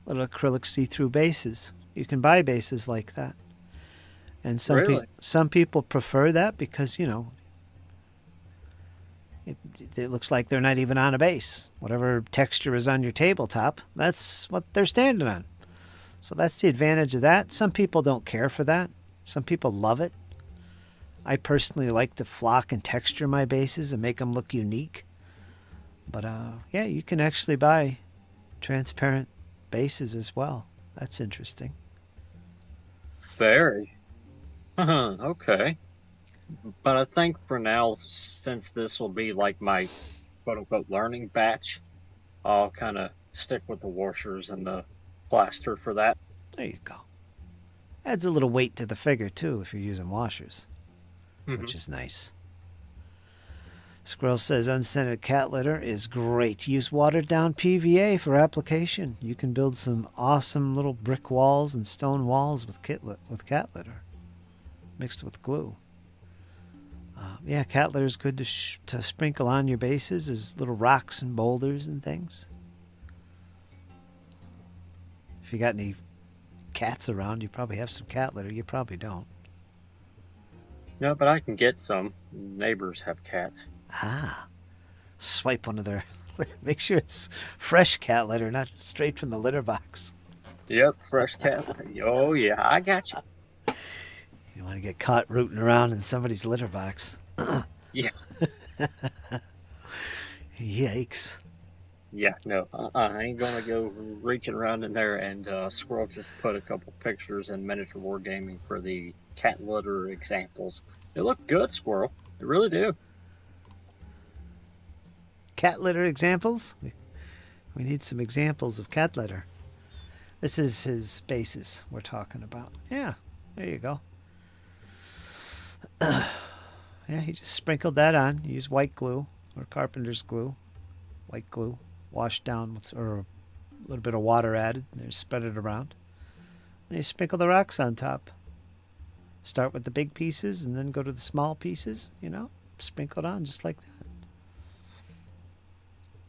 Little acrylic see-through bases. You can buy bases like that. And some people prefer that because, you know, it looks like they're not even on a base. Whatever texture is on your tabletop, that's what they're standing on. So that's the advantage of that. Some people don't care for that. Some people love it. I personally like to flock and texture my bases and make them look unique. But yeah, you can actually buy transparent bases as well. That's interesting. Very. Okay. But I think for now, since this will be like my quote-unquote learning batch, I'll kind of stick with the washers and the plaster for that. There you go. Adds a little weight to the figure, too, if you're using washers, which is nice. Squirrel says unscented cat litter is great. Use watered-down PVA for application. You can build some awesome little brick walls and stone walls with cat litter mixed with glue. Yeah, cat litter is good to sprinkle on your bases as little rocks and boulders and things. If you got any cats around, you probably have some cat litter. You probably don't. No, but I can get some. Neighbors have cats. Ah. Swipe one of their... Make sure it's fresh cat litter, not straight from the litter box. Yep, fresh cat. Oh, yeah, I got you. You want to get caught rooting around in somebody's litter box. Yeah. Yikes. Yeah, no, I ain't gonna go reaching around in there. And Squirrel just put a couple pictures in Miniature Wargaming for the cat litter examples. They look good, Squirrel. They really do. Cat litter examples? We need some examples of cat litter. This is his bases we're talking about. Yeah, there you go. Yeah, he just sprinkled that on. Use white glue or carpenter's glue. White glue. Washed down with, or a little bit of water added. And then spread it around. And you sprinkle the rocks on top. Start with the big pieces and then go to the small pieces, you know. Sprinkle it on just like that.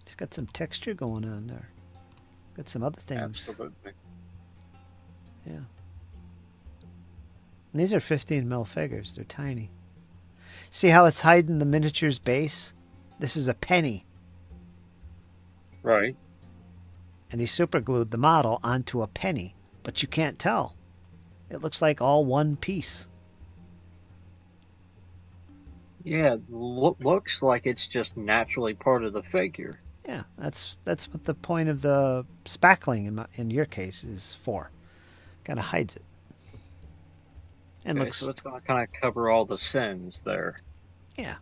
He's got some texture going on there. Got some other things. Absolutely. Yeah. And these are 15 mil figures. They're tiny. See how it's hiding the miniature's base? This is a penny. Right. And he super glued the model onto a penny. But you can't tell. It looks like all one piece. Yeah, looks like it's just naturally part of the figure. Yeah, that's what the point of the spackling in your case is for. Kind of hides it. And Okay, looks. so it's going to kind of cover all the sins there. Yeah.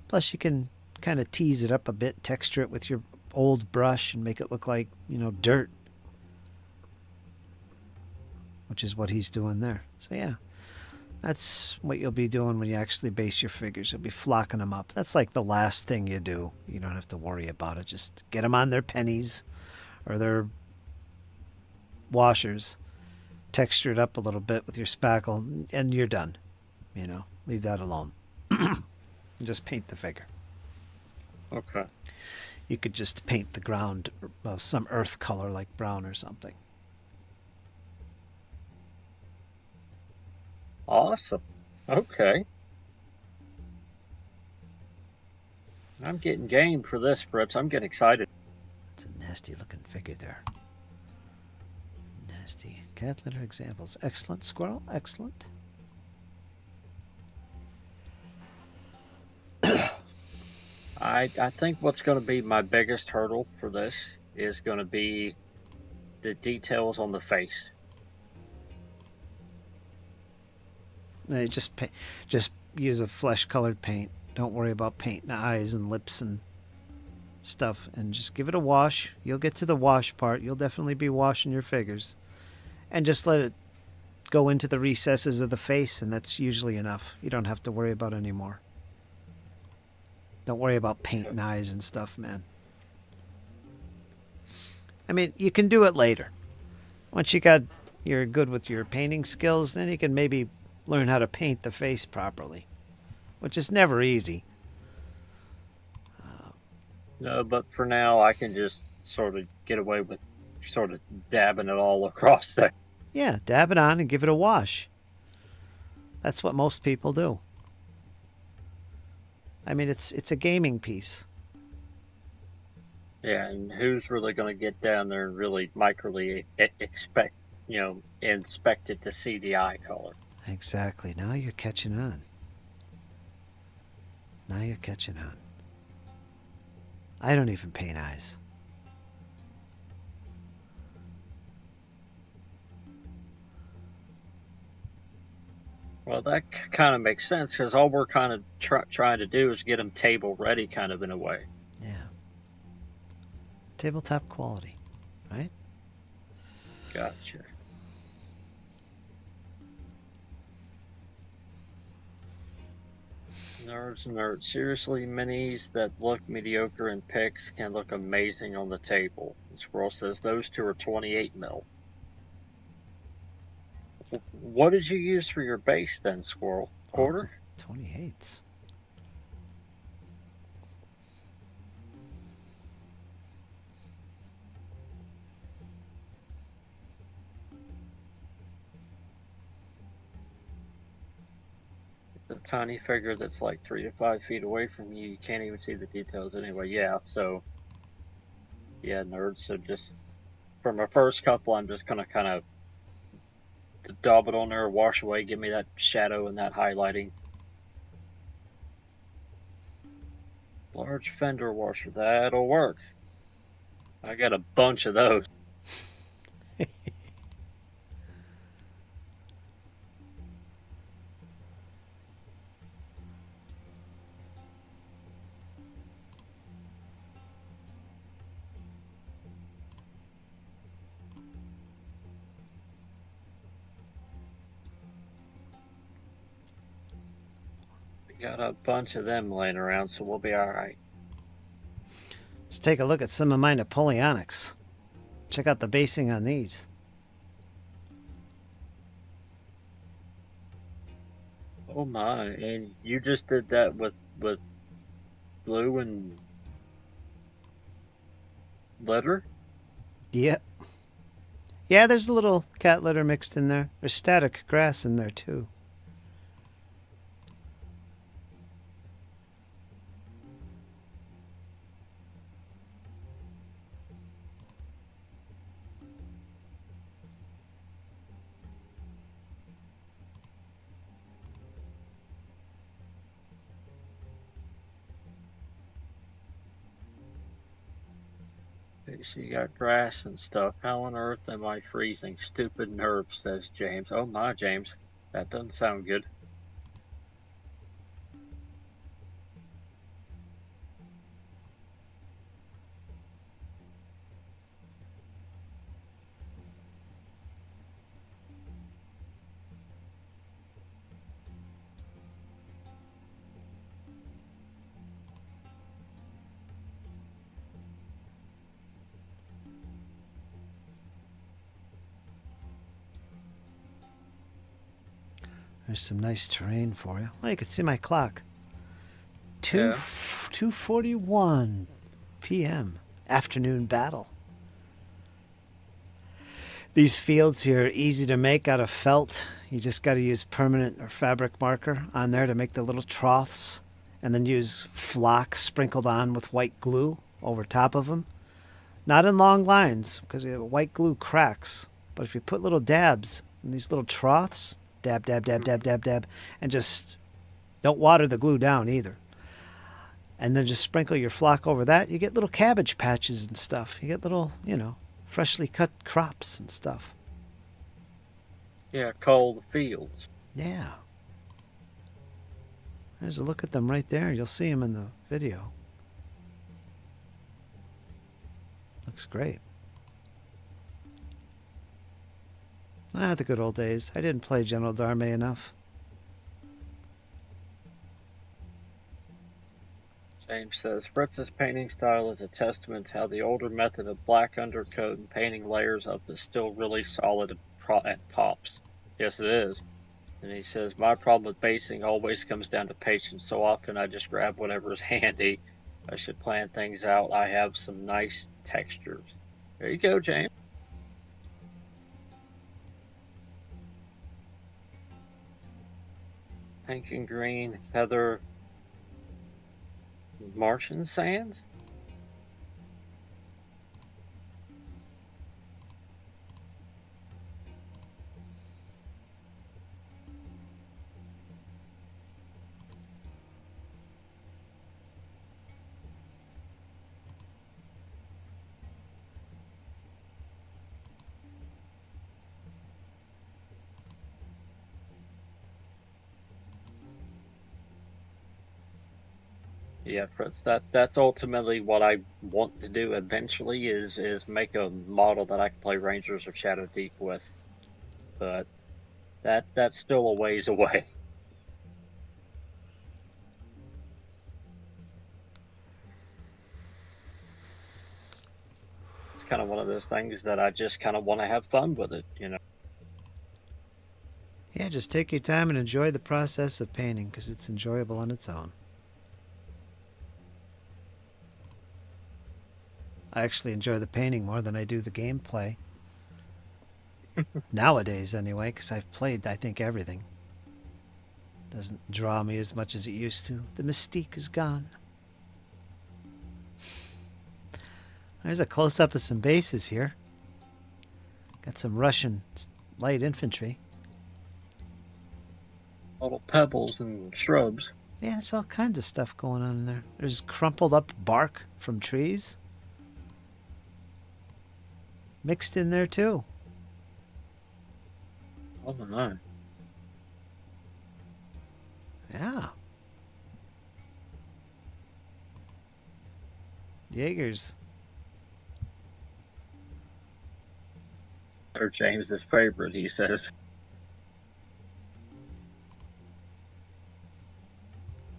Plus you can kind of tease it up a bit, texture it with your old brush and make it look like, you know, dirt. Which is what he's doing there. So yeah. That's what you'll be doing when you actually base your figures. You'll be flocking them up. That's like the last thing you do. You don't have to worry about it. Just get them on their pennies or their washers. Texture it up a little bit with your spackle, and you're done. You know, leave that alone. Just paint the figure. Okay. You could just paint the ground some earth color like brown or something. Awesome. Okay. I'm getting game for this, Fritz. I'm getting excited. It's a nasty looking figure there. Nasty. Cat litter examples. Excellent, Squirrel. Excellent. I think what's going to be my biggest hurdle for this is going to be the details on the face. No, just use a flesh-colored paint. Don't worry about painting eyes and lips and stuff. And just give it a wash. You'll get to the wash part. You'll definitely be washing your figures. And just let it go into the recesses of the face, and that's usually enough. You don't have to worry about any more. Don't worry about painting eyes and stuff, man. I mean, you can do it later. Once you got you're good with your painting skills, then you can maybe learn how to paint the face properly, which is never easy. No, but for now, I can just sort of get away with sort of dabbing it all across there. Yeah, dab it on and give it a wash. That's what most people do. I mean, it's a gaming piece. Yeah, and who's really going to get down there and really microly inspect it to see the eye color? Exactly. Now you're catching on. Now you're catching on. I don't even paint eyes. Well, that kind of makes sense because all we're kind of trying to do is get them table ready, kind of in a way. Yeah. Tabletop quality, right? Gotcha. Nerds. Seriously, minis that look mediocre in pics can look amazing on the table. And Squirrel says those two are 28 mil. What did you use for your base then, Squirrel? Quarter? 28s. The tiny figure that's like 3 to 5 feet away from you, you can't even see the details anyway. Yeah, so yeah, nerds. So just for my first couple, I'm just gonna kind of daub it on there, wash away, give me that shadow and that highlighting. Large fender washer, that'll work. I got a bunch of those. Got a bunch of them laying around, so we'll be alright. Let's take a look at some of my Napoleonics. Check out the basing on these. Oh my, and you just did that with blue and litter? Yep. Yeah, there's a little cat litter mixed in there. There's static grass in there too. So you got grass and stuff. How on earth am I freezing? Stupid nerves, says James. Oh my, James. That doesn't sound good. There's some nice terrain for you. Well, you can see my clock. Yeah. 2:41 p.m. Afternoon battle. These fields here are easy to make out of felt. You just got to use permanent or fabric marker on there to make the little troughs, and then use flock sprinkled on with white glue over top of them. Not in long lines, because white glue cracks. But if you put little dabs in these little troughs, dab, dab, dab, dab, dab, dab, and just don't water the glue down either. And then just sprinkle your flock over that. You get little cabbage patches and stuff. You get little, freshly cut crops and stuff. Yeah, cold fields. Yeah. There's a look at them right there. You'll see them in the video. Looks great. The good old days. I didn't play General Darme enough. James says, Fritz's painting style is a testament to how the older method of black undercoat and painting layers up is still really solid and and tops. Yes, it is. And he says, my problem with basing always comes down to patience. So often I just grab whatever is handy. I should plan things out. I have some nice textures. There you go, James. Pink and green feather Martian sand? Yeah, Fritz, that's ultimately what I want to do eventually is make a model that I can play Rangers of Shadow Deep with. But that's still a ways away. It's kind of one of those things that I just kind of want to have fun with it, you know. Yeah, just take your time and enjoy the process of painting because it's enjoyable on its own. I actually enjoy the painting more than I do the gameplay. Nowadays, anyway, because I've played, I think, everything. Doesn't draw me as much as it used to. The mystique is gone. There's a close-up of some bases here. Got some Russian light infantry. Little pebbles and shrubs. Yeah, there's all kinds of stuff going on in there. There's crumpled up bark from trees. Mixed in there, too. Oh, my. Yeah. Jaegers. They're James's favorite, he says.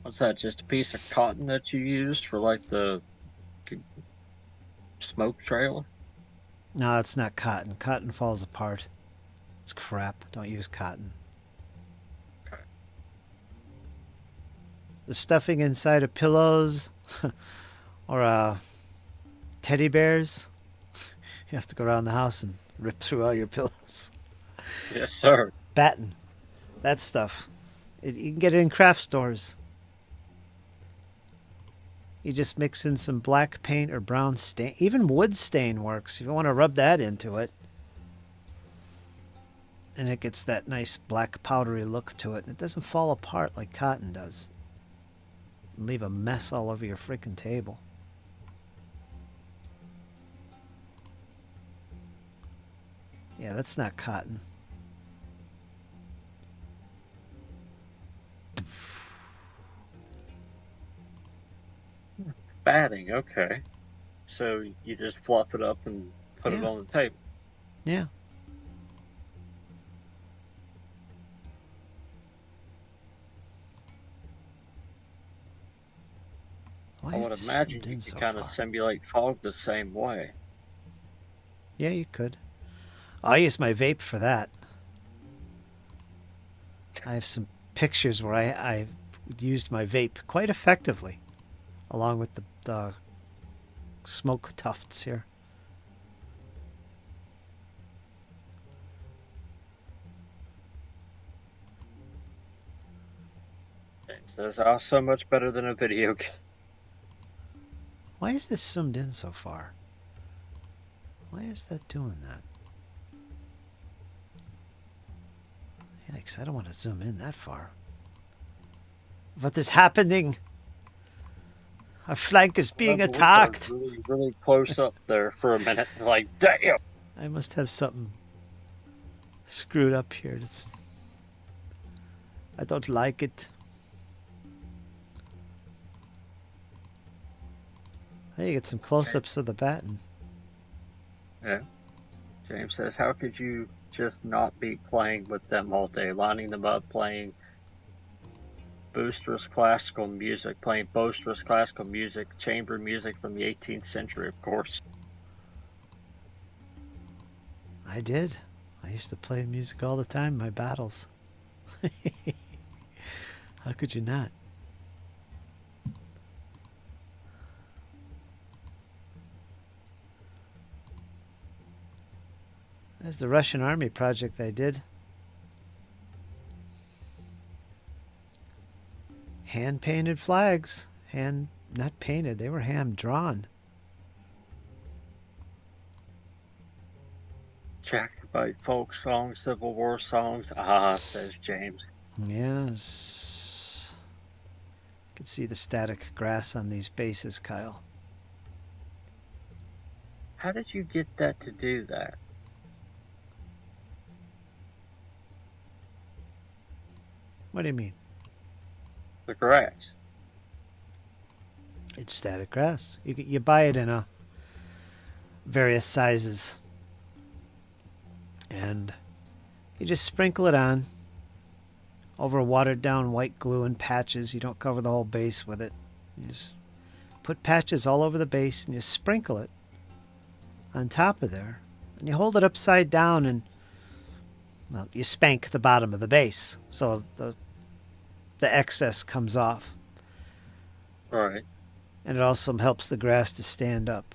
What's that, just a piece of cotton that you used for, like, the smoke trailer? No, it's not cotton. Cotton falls apart. It's crap. Don't use cotton. Okay. The stuffing inside of pillows or teddy bears. You have to go around the house and rip through all your pillows. Yes, sir. Batten. That stuff. You can get it in craft stores. You just mix in some black paint or brown stain. Even wood stain works if you want to rub that into it. And it gets that nice black powdery look to it. And it doesn't fall apart like cotton does. And leave a mess all over your freaking table. Yeah, that's not cotton. Batting, okay. So you just fluff it up and put it on the table. Yeah. I would imagine you could kind of simulate fog the same way. Yeah, you could. I use my vape for that. I have some pictures where I used my vape quite effectively, along with the smoke tufts here. James says, "Oh, so much better than a video game." Why is this zoomed in so far? Why is that doing that? Yikes, I don't want to zoom in that far. What is happening? Our flank is being attacked. Really, really close up there for a minute. Like, damn. I must have something screwed up here. I don't like it. Hey, you get some close-ups of the batten. Yeah. James says, how could you just not be playing with them all day, lining them up, playing boisterous classical music, chamber music from the 18th century, of course. I did. I used to play music all the time in my battles. How could you not? There's the Russian army project I did. Hand-painted flags. Not painted, they were hand-drawn. Jacobite folk songs, Civil War songs. Says James. Yes. You can see the static grass on these bases, Kyle. How did you get that to do that? What do you mean? The grass. It's static grass. You buy it in various sizes. And you just sprinkle it on over watered down white glue in patches. You don't cover the whole base with it. You just put patches all over the base and you sprinkle it on top of there. And you hold it upside down and, well, you spank the bottom of the base so the excess comes off. All right. And it also helps the grass to stand up.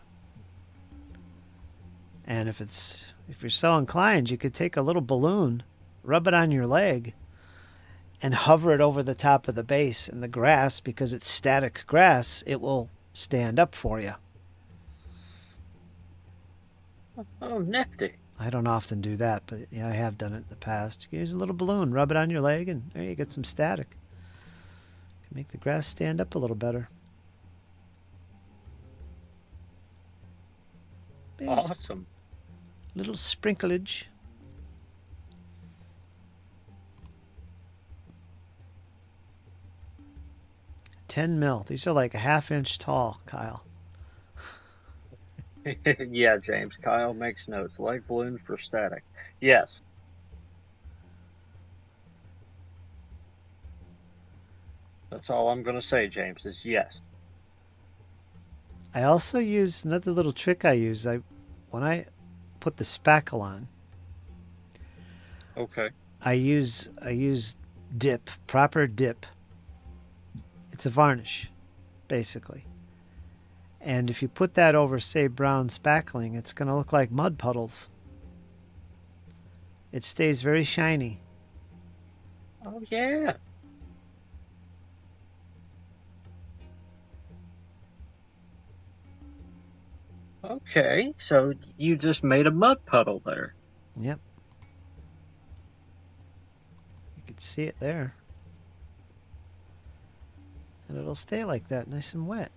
And if you're so inclined, you could take a little balloon, rub it on your leg, and hover it over the top of the base. And the grass, because it's static grass, it will stand up for you. Oh, nifty. I don't often do that, but yeah, I have done it in the past. You use a little balloon, rub it on your leg, and there you get some static. Can make the grass stand up a little better. Awesome. Little sprinklage. $10 These are like a half-inch tall, Kyle. Yeah, James. Kyle makes notes. Like balloons for static. Yes. That's all I'm going to say, James, is yes. I also use another little trick I use. When I put the spackle on, Okay. I use dip, proper dip. It's a varnish, basically. And if you put that over, say, brown spackling, it's going to look like mud puddles. It stays very shiny. Oh, yeah. Okay, so you just made a mud puddle there. Yep. You can see it there. And it'll stay like that, nice and wet.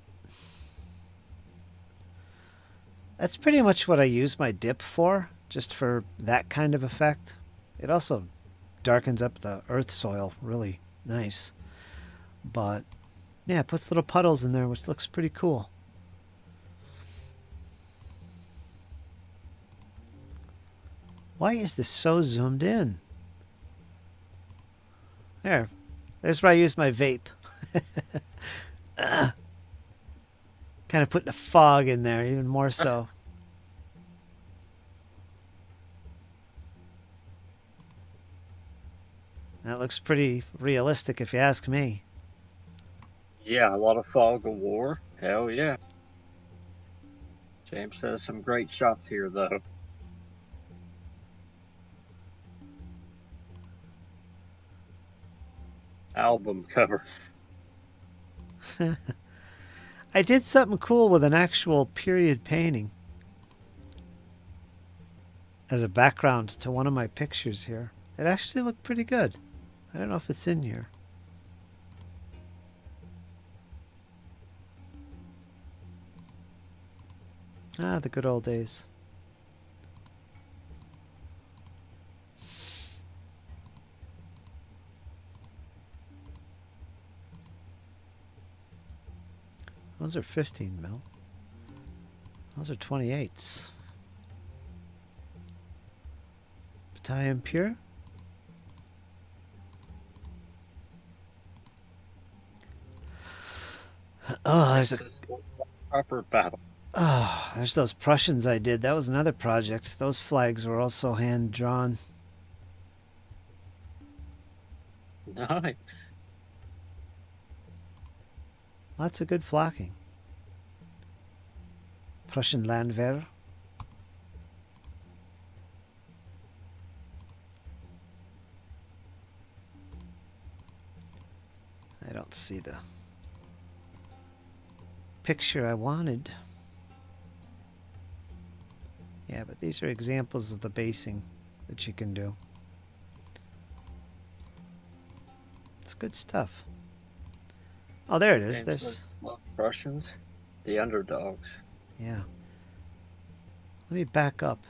That's pretty much what I use my dip for, just for that kind of effect. It also darkens up the earth soil really nice. But, yeah, it puts little puddles in there, which looks pretty cool. Why is this so zoomed in? There's where I use my vape. Kind of putting a fog in there, even more so. That looks pretty realistic if you ask me. Yeah, a lot of fog of war. Hell yeah. James says some great shots here, though. Album cover. I did something cool with an actual period painting as a background to one of my pictures here. It actually looked pretty good. I don't know if it's in here. Ah, the good old days. Those are 15 mm. Those are 28s. Battalion Pure. Oh, there's a Proper battle. Oh, there's those Prussians I did. That was another project. Those flags were also hand drawn. Nice. Lots of good flocking. Prussian Landwehr. I don't see the picture I wanted. Yeah, but these are examples of the basing that you can do. It's good stuff. Oh, there it is. James There's, says, "Well, Russians, the underdogs." yeah. Let me back up.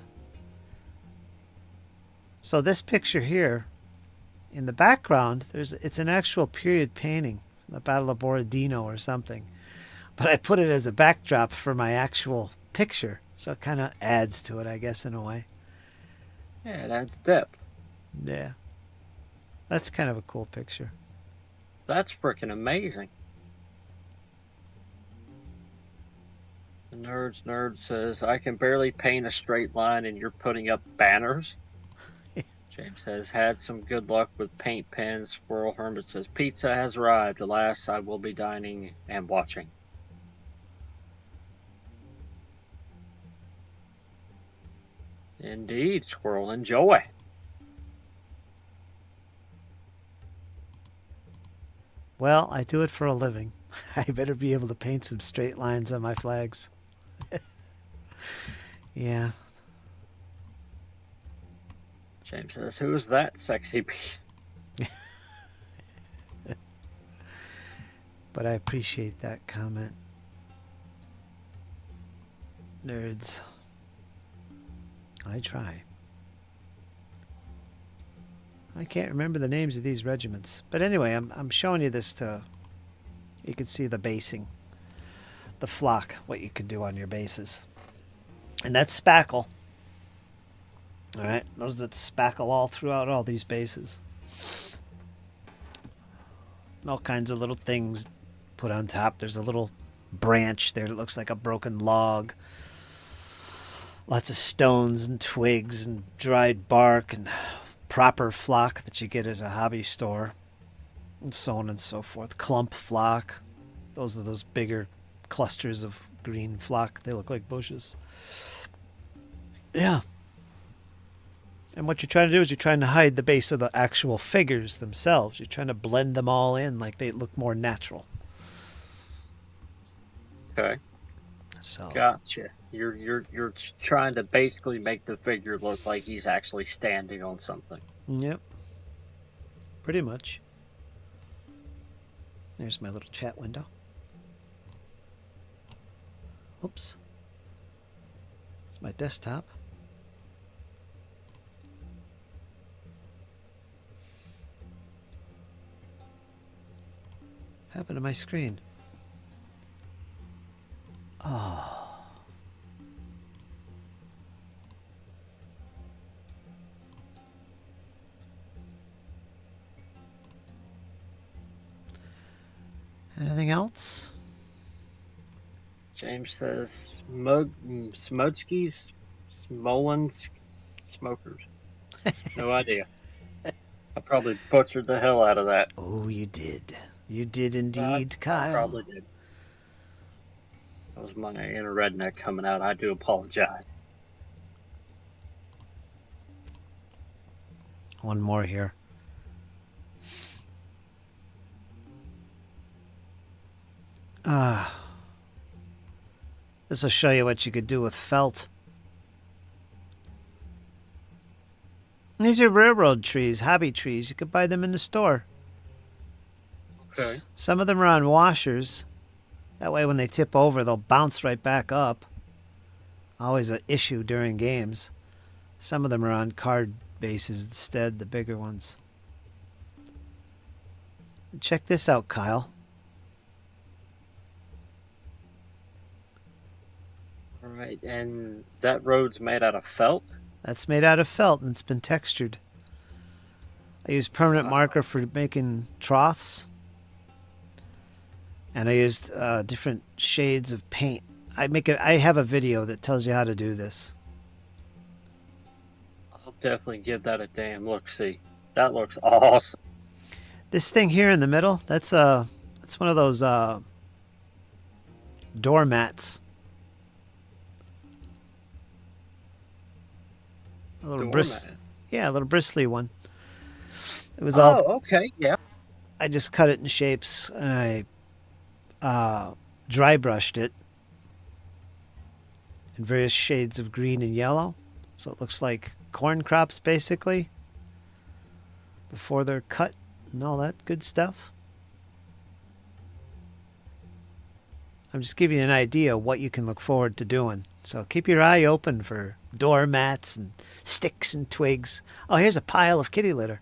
So this picture here, in the background, it's an actual period painting, the Battle of Borodino or something. But I put it as a backdrop for my actual picture, so it kind of adds to it, I guess, in a way. Yeah, it adds depth. Yeah. That's kind of a cool picture. That's freaking amazing. The Nerd says, I can barely paint a straight line and you're putting up banners. James says, had some good luck with paint pens. Squirrel Hermit says, pizza has arrived. Alas, I will be dining and watching. Indeed, Squirrel. Enjoy. Well, I do it for a living. I better be able to paint some straight lines on my flags. Yeah. James says, who is that sexy bee? But I appreciate that comment. Nerds. I try. I can't remember the names of these regiments. But anyway, I'm showing you this to... You can see the basing. The flock, what you can do on your bases. And that's spackle. Alright, those that spackle all throughout all these bases. All kinds of little things put on top. There's a little branch there that looks like a broken log. Lots of stones and twigs and dried bark and proper flock that you get at a hobby store. And so on and so forth. Clump flock. Those are those bigger clusters of green flock. They look like bushes. Yeah. And what you're trying to do is you're trying to hide the base of the actual figures themselves. You're trying to blend them all in like they look more natural. Okay. So Gotcha. You're trying to basically make the figure look like he's actually standing on something. Yep. Pretty much. There's my little chat window. Oops. It's my desktop. What happened to my screen? Oh. Anything else? James says, Smudskis, Smolens, Smokers. No idea. I probably butchered the hell out of that. Oh, you did. You did indeed, Kyle. I probably did. That was my inner redneck coming out. I do apologize. One more here. This will show you what you could do with felt. These are railroad trees, hobby trees. You could buy them in the store. Okay. Some of them are on washers. That way when they tip over, they'll bounce right back up. Always an issue during games. Some of them are on card bases instead, the bigger ones. Check this out, Kyle. All right, and that road's made out of felt? That's made out of felt and it's been textured. I use permanent marker for making troughs. And I used different shades of paint I have a video that tells you how to do this. I'll definitely give that a damn look. See, that looks awesome. This thing here in the middle, that's one of those doormats. A little Doormat. yeah, a little bristly one. It was Oh, all okay, yeah. I just cut it in shapes and I dry brushed it in various shades of green and yellow. So it looks like corn crops basically before they're cut and all that good stuff. I'm just giving you an idea of what you can look forward to doing. So keep your eye open for doormats and sticks and twigs. Oh, here's a pile of kitty litter.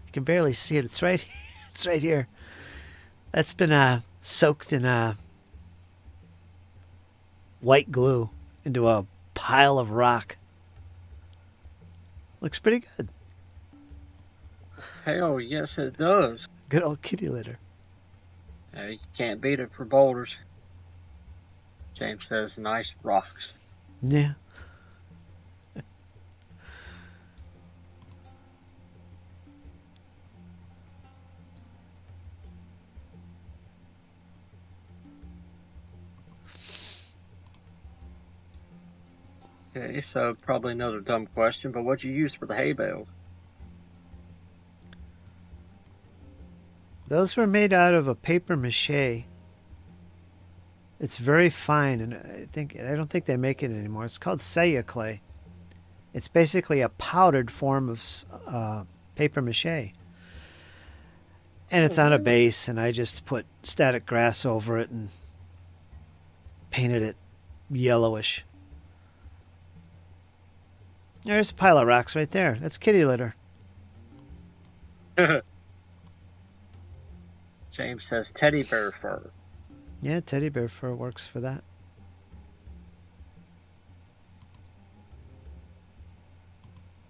You can barely see it. It's right it's right here. That's been soaked in white glue into a pile of rock. Looks pretty good. Hell yes, it does. Good old kitty litter. You can't beat it for boulders. James says nice rocks. Yeah. Okay, so probably another dumb question, but what'd you use for the hay bales? Those were made out of a paper mache. It's very fine, and I don't think they make it anymore. It's called Celia clay. It's basically a powdered form of paper mache, and it's on a base. And I just put static grass over it and painted it yellowish. There's a pile of rocks right there. That's kitty litter. James says teddy bear fur. Yeah, teddy bear fur works for that.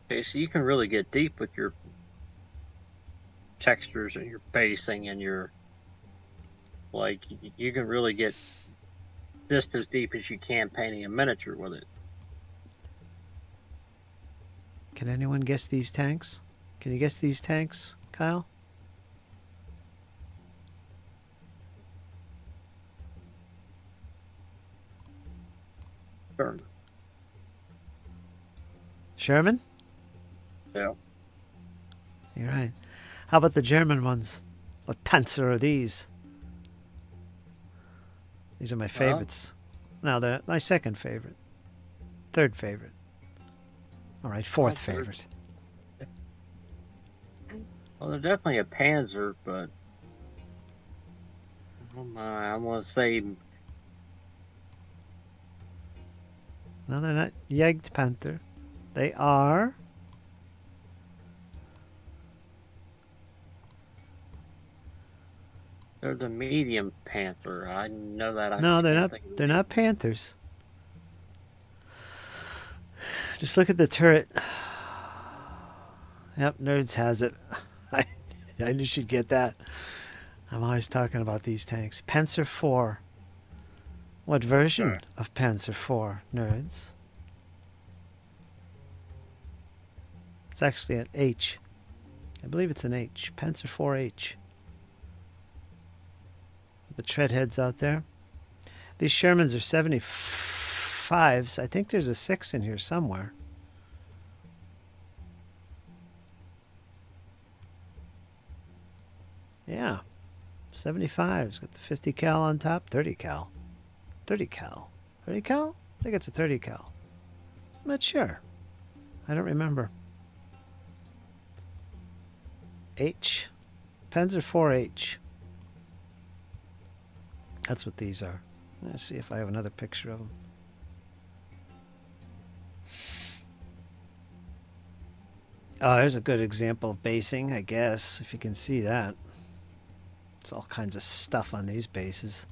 Okay, so you can really get deep with your textures and your basing and your, like, you can really get just as deep as you can painting a miniature with it. Can anyone guess these tanks? Can you guess these tanks, Kyle? Sure. Sherman? Yeah. You're right. How about the German ones? What Panzer are these? These are my favorites. No, they're my second favorite. Third favorite. All right, fourth favorite. Well, they're definitely a Panzer, but oh my, I'm gonna say No, they're not Jagdpanther. They are... they're the medium Panther. I know that. I No, just they're can't not. think of the They're name. not Panthers. Just look at the turret. Yep, Nerds has it. I knew she'd get that. I'm always talking about these tanks. Panzer IV. What version of Panzer IV, Nerds? It's actually an H. I believe it's an H. Panzer IV-H. The tread heads out there. These Shermans are 75s. I think there's a 6 in here somewhere. Yeah. 75s. Got the 50 cal on top. 30 cal. 30 cal. 30 cal? I think it's a 30 cal. I'm not sure. I don't remember. H. Panzer IV-H. That's what these are. Let's see if I have another picture of them. Oh, there's a good example of basing, I guess, if you can see that. There's all kinds of stuff on these bases.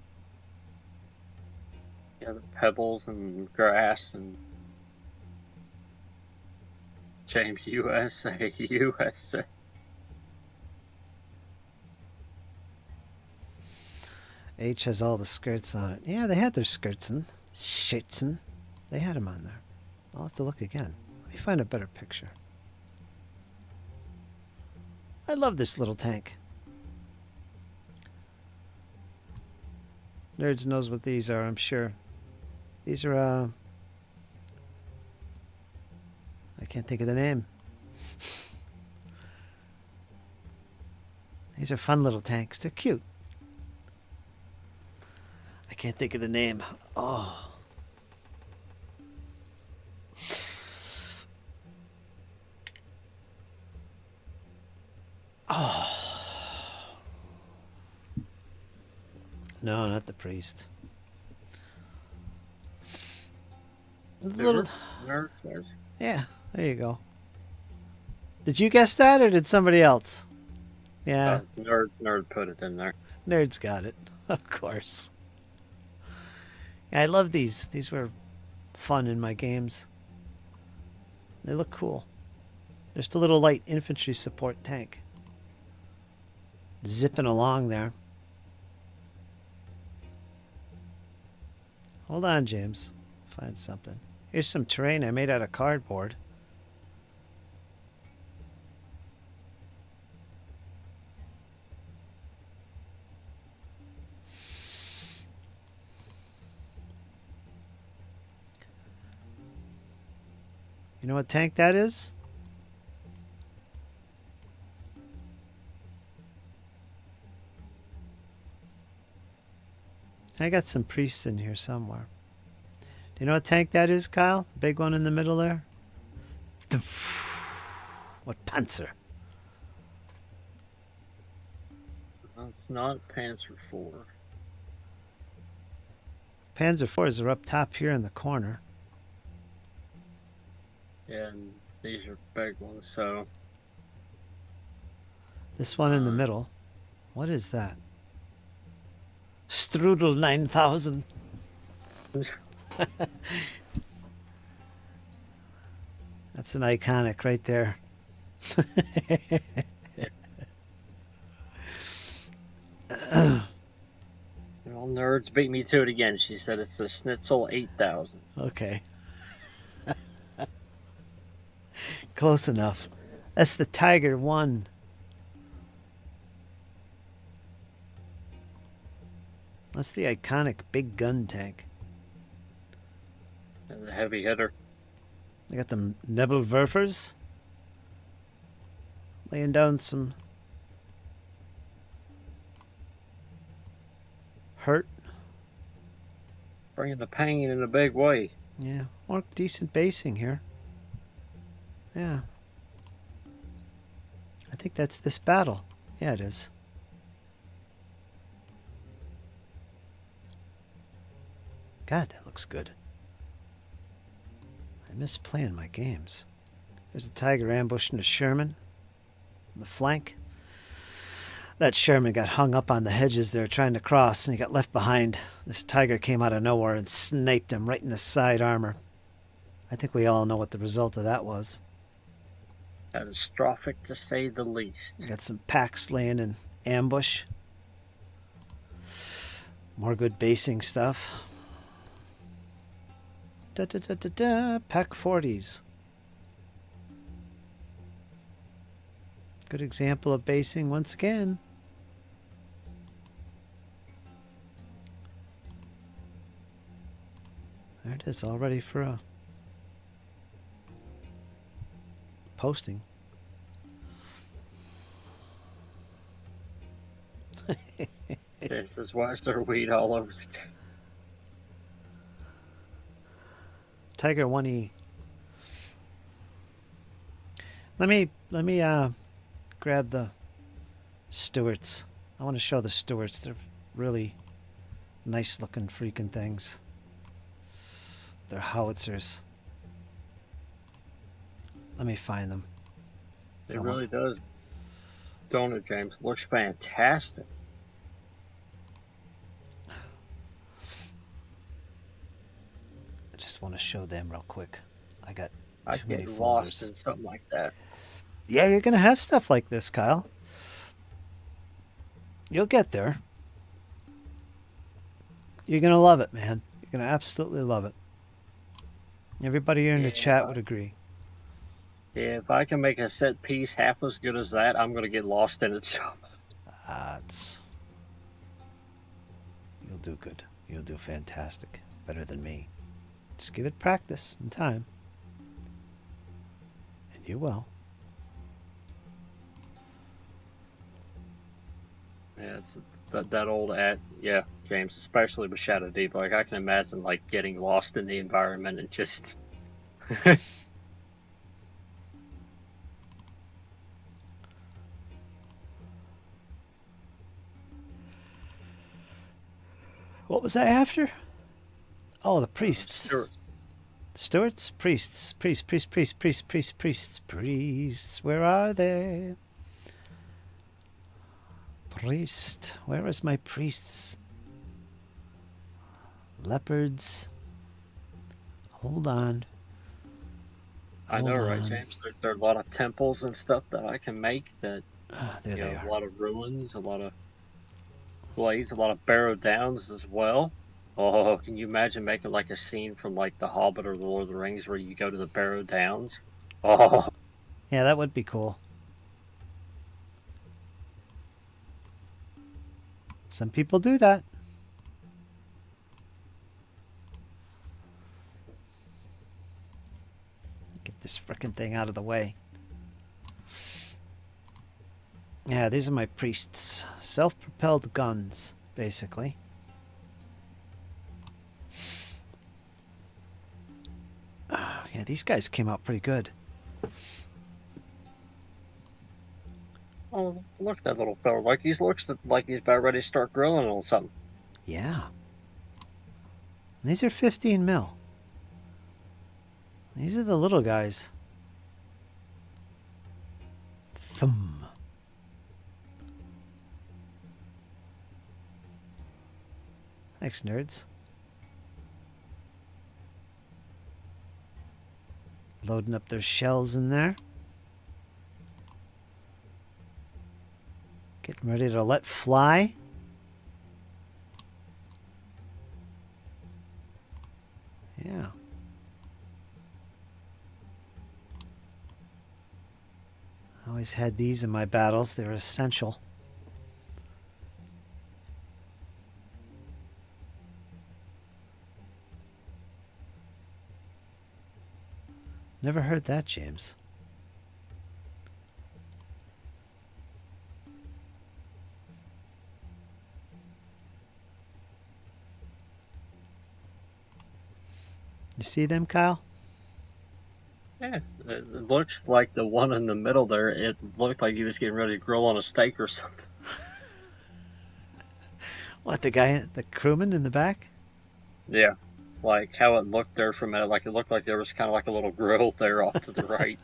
Yeah, the pebbles and grass and James USA, USA. H has all the skirts on it. Yeah, they had their skirts in. Shirts in. They had them on there. I'll have to look again. Let me find a better picture. I love this little tank. Nerds knows what these are, I'm sure. These are, I can't think of the name. These are fun little tanks. They're cute. I can't think of the name. Oh. Oh. No, not the priest. The little... Nerd says. Yeah, there you go. Did you guess that, or did somebody else? Yeah, Nerd put it in there. Nerds got it. Of course. Yeah, I love these. These were fun in my games. They look cool. Just a little light infantry support tank. Zipping along there. Hold on, James. Find something. Here's some terrain I made out of cardboard. You know what tank that is? I got some priests in here somewhere. Do you know what tank that is, Kyle? The big one in the middle there? What Panzer? It's not Panzer IV. Panzer IVs are up top here in the corner. And these are big ones, so... This one in the middle. What is that? Strudel 9000. That's an iconic right there. Well, nerds beat me to it again. She said it's the Schnitzel 8000. Okay. Close enough. That's the Tiger 1. That's the iconic big gun tank. And the heavy hitter. They got them Nebelwerfers. Laying down some hurt. Bringing the pain in a big way. Yeah, more decent basing here. Yeah. I think that's this battle. Yeah, it is. God, that looks good. I miss playing my games. There's a Tiger ambushing a Sherman on the flank. That Sherman got hung up on the hedges they were trying to cross, and he got left behind. This Tiger came out of nowhere and sniped him right in the side armor. I think we all know what the result of that was. Catastrophic, to say the least. Got some packs laying in ambush. More good basing stuff. Pack 40s. Good example of basing once again. There it is, all ready for a posting. It says, why is there weed all over the Tiger 1E. Let me grab the Stewarts. I want to show the Stewarts. They're really nice looking freaking things. They're howitzers. Let me find them. It really does, don't it, James? Looks fantastic. I just want to show them real quick. I got I too many get folders. lost in something like that. Yeah, you're gonna have stuff like this, Kyle. You'll get there. You're going to love it, man. You're going to absolutely love it. Everybody here in the Yeah. chat would agree. Yeah, if I can make a set piece half as good as that, I'm gonna get lost in it. So You'll do good. You'll do fantastic. Better than me. Just give it practice and time. And you will. yeah, it's that old ad. Yeah, James, especially with Shadow Deep. Like I can imagine like getting lost in the environment and just. What was I after? Oh, the priests. Sure. Stewards? Priests. Priests. Where are they? Priest. Where is my priests? Leopards. Hold on. I know, Hold right, on. James? There are a lot of temples and stuff that I can make. That There you they know, are. a lot of ruins, a lot of glades, a lot of barrow downs as well. Oh, can you imagine making like a scene from like The Hobbit or The Lord of the Rings where you go to the barrow downs? Oh, Yeah, that would be cool. Some people do that. Get this frickin' thing out of the way. Yeah, these are my priests. Self-propelled guns, basically. Yeah, these guys came out pretty good. oh, look at that little fella. Like he looks like he's about ready to start grilling on something. Yeah. These are 15 mil. These are the little guys. Thumb. Thanks, nerds. Loading up their shells in there. Getting ready to let fly. Yeah. I always had these in my battles. They're essential. Never heard that, James. You see them, Kyle? Yeah, it looks like the one in the middle there. It looked like he was getting ready to grill on a steak or something. What, the guy, the crewman in the back? Yeah, like how it looked there for a minute. Like it looked like there was kind of like a little grill there off to the right.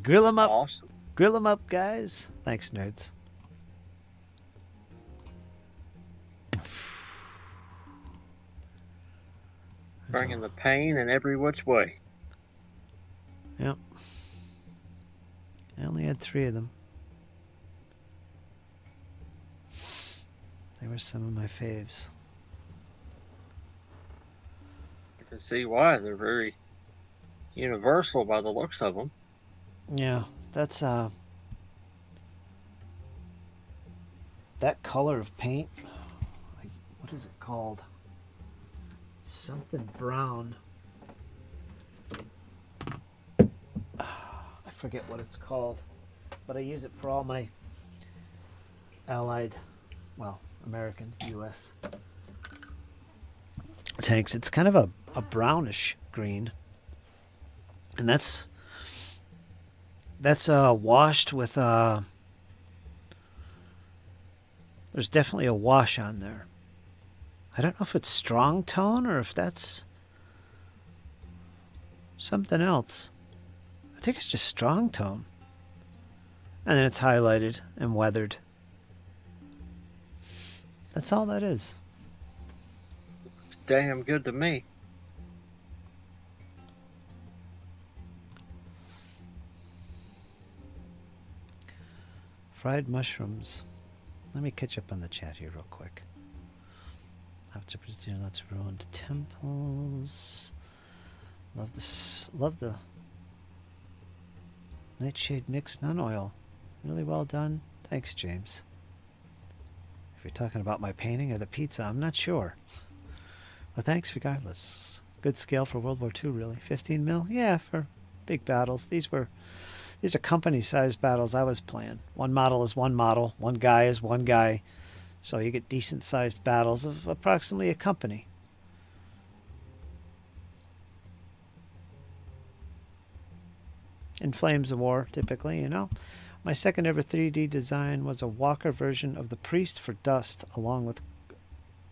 Grill 'em up. Awesome. Grill 'em up, guys. Thanks, nerds. Bringing the pain in every which way. Yep. I only had 3 of them. They were some of my faves. You can see why they're very universal by the looks of them. Yeah, that's that color of paint. What is it called? Something brown. I forget what it's called, but I use it for all my allied, well, American, U.S. tanks. It's kind of a brownish green, and that's washed with there's definitely a wash on there. I don't know if it's strong tone or if that's something else. I think it's just strong tone. And then it's highlighted and weathered. That's all that is. Damn good to me. Fried mushrooms. Let me catch up on the chat here real quick. After lots of ruined temples. Love this. Love the Nightshade mix non-oil. Really well done. Thanks, James. If you're talking about my painting or the pizza, I'm not sure. But thanks regardless. Good scale for World War II, really. 15 mil? Yeah, for big battles. These are company-sized battles I was playing. One model is one model. One guy is one guy. So you get decent-sized battles of approximately a company. In Flames of War, typically, you know. My second ever 3D design was a Walker version of the Priest for Dust, along with,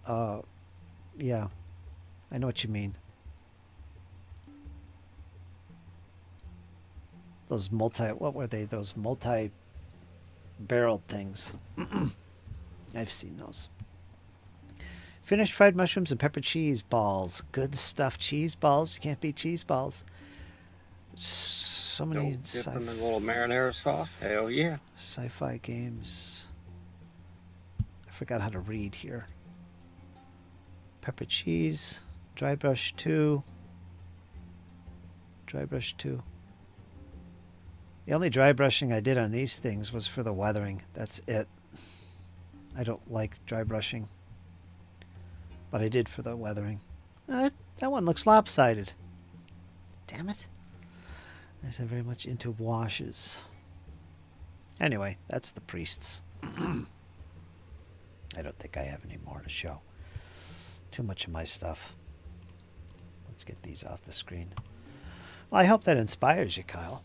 yeah, I know what you mean. Those what were they? Those multi-barreled things. I've seen those. Finished fried mushrooms and pepper cheese balls. Good stuff. Cheese balls. You can't beat cheese balls. So many Dip them in a little marinara sauce. Hell yeah. Sci-fi games. I forgot how to read here. Pepper cheese. Dry brush 2. Dry brush 2. The only dry brushing I did on these things was for the weathering. That's it. I don't like dry brushing. But I did for the weathering. That one looks lopsided. Damn it. I said very much into washes. Anyway, that's the priests. I don't think I have any more to show. Too much of my stuff. Let's get these off the screen. Well, I hope that inspires you, Kyle.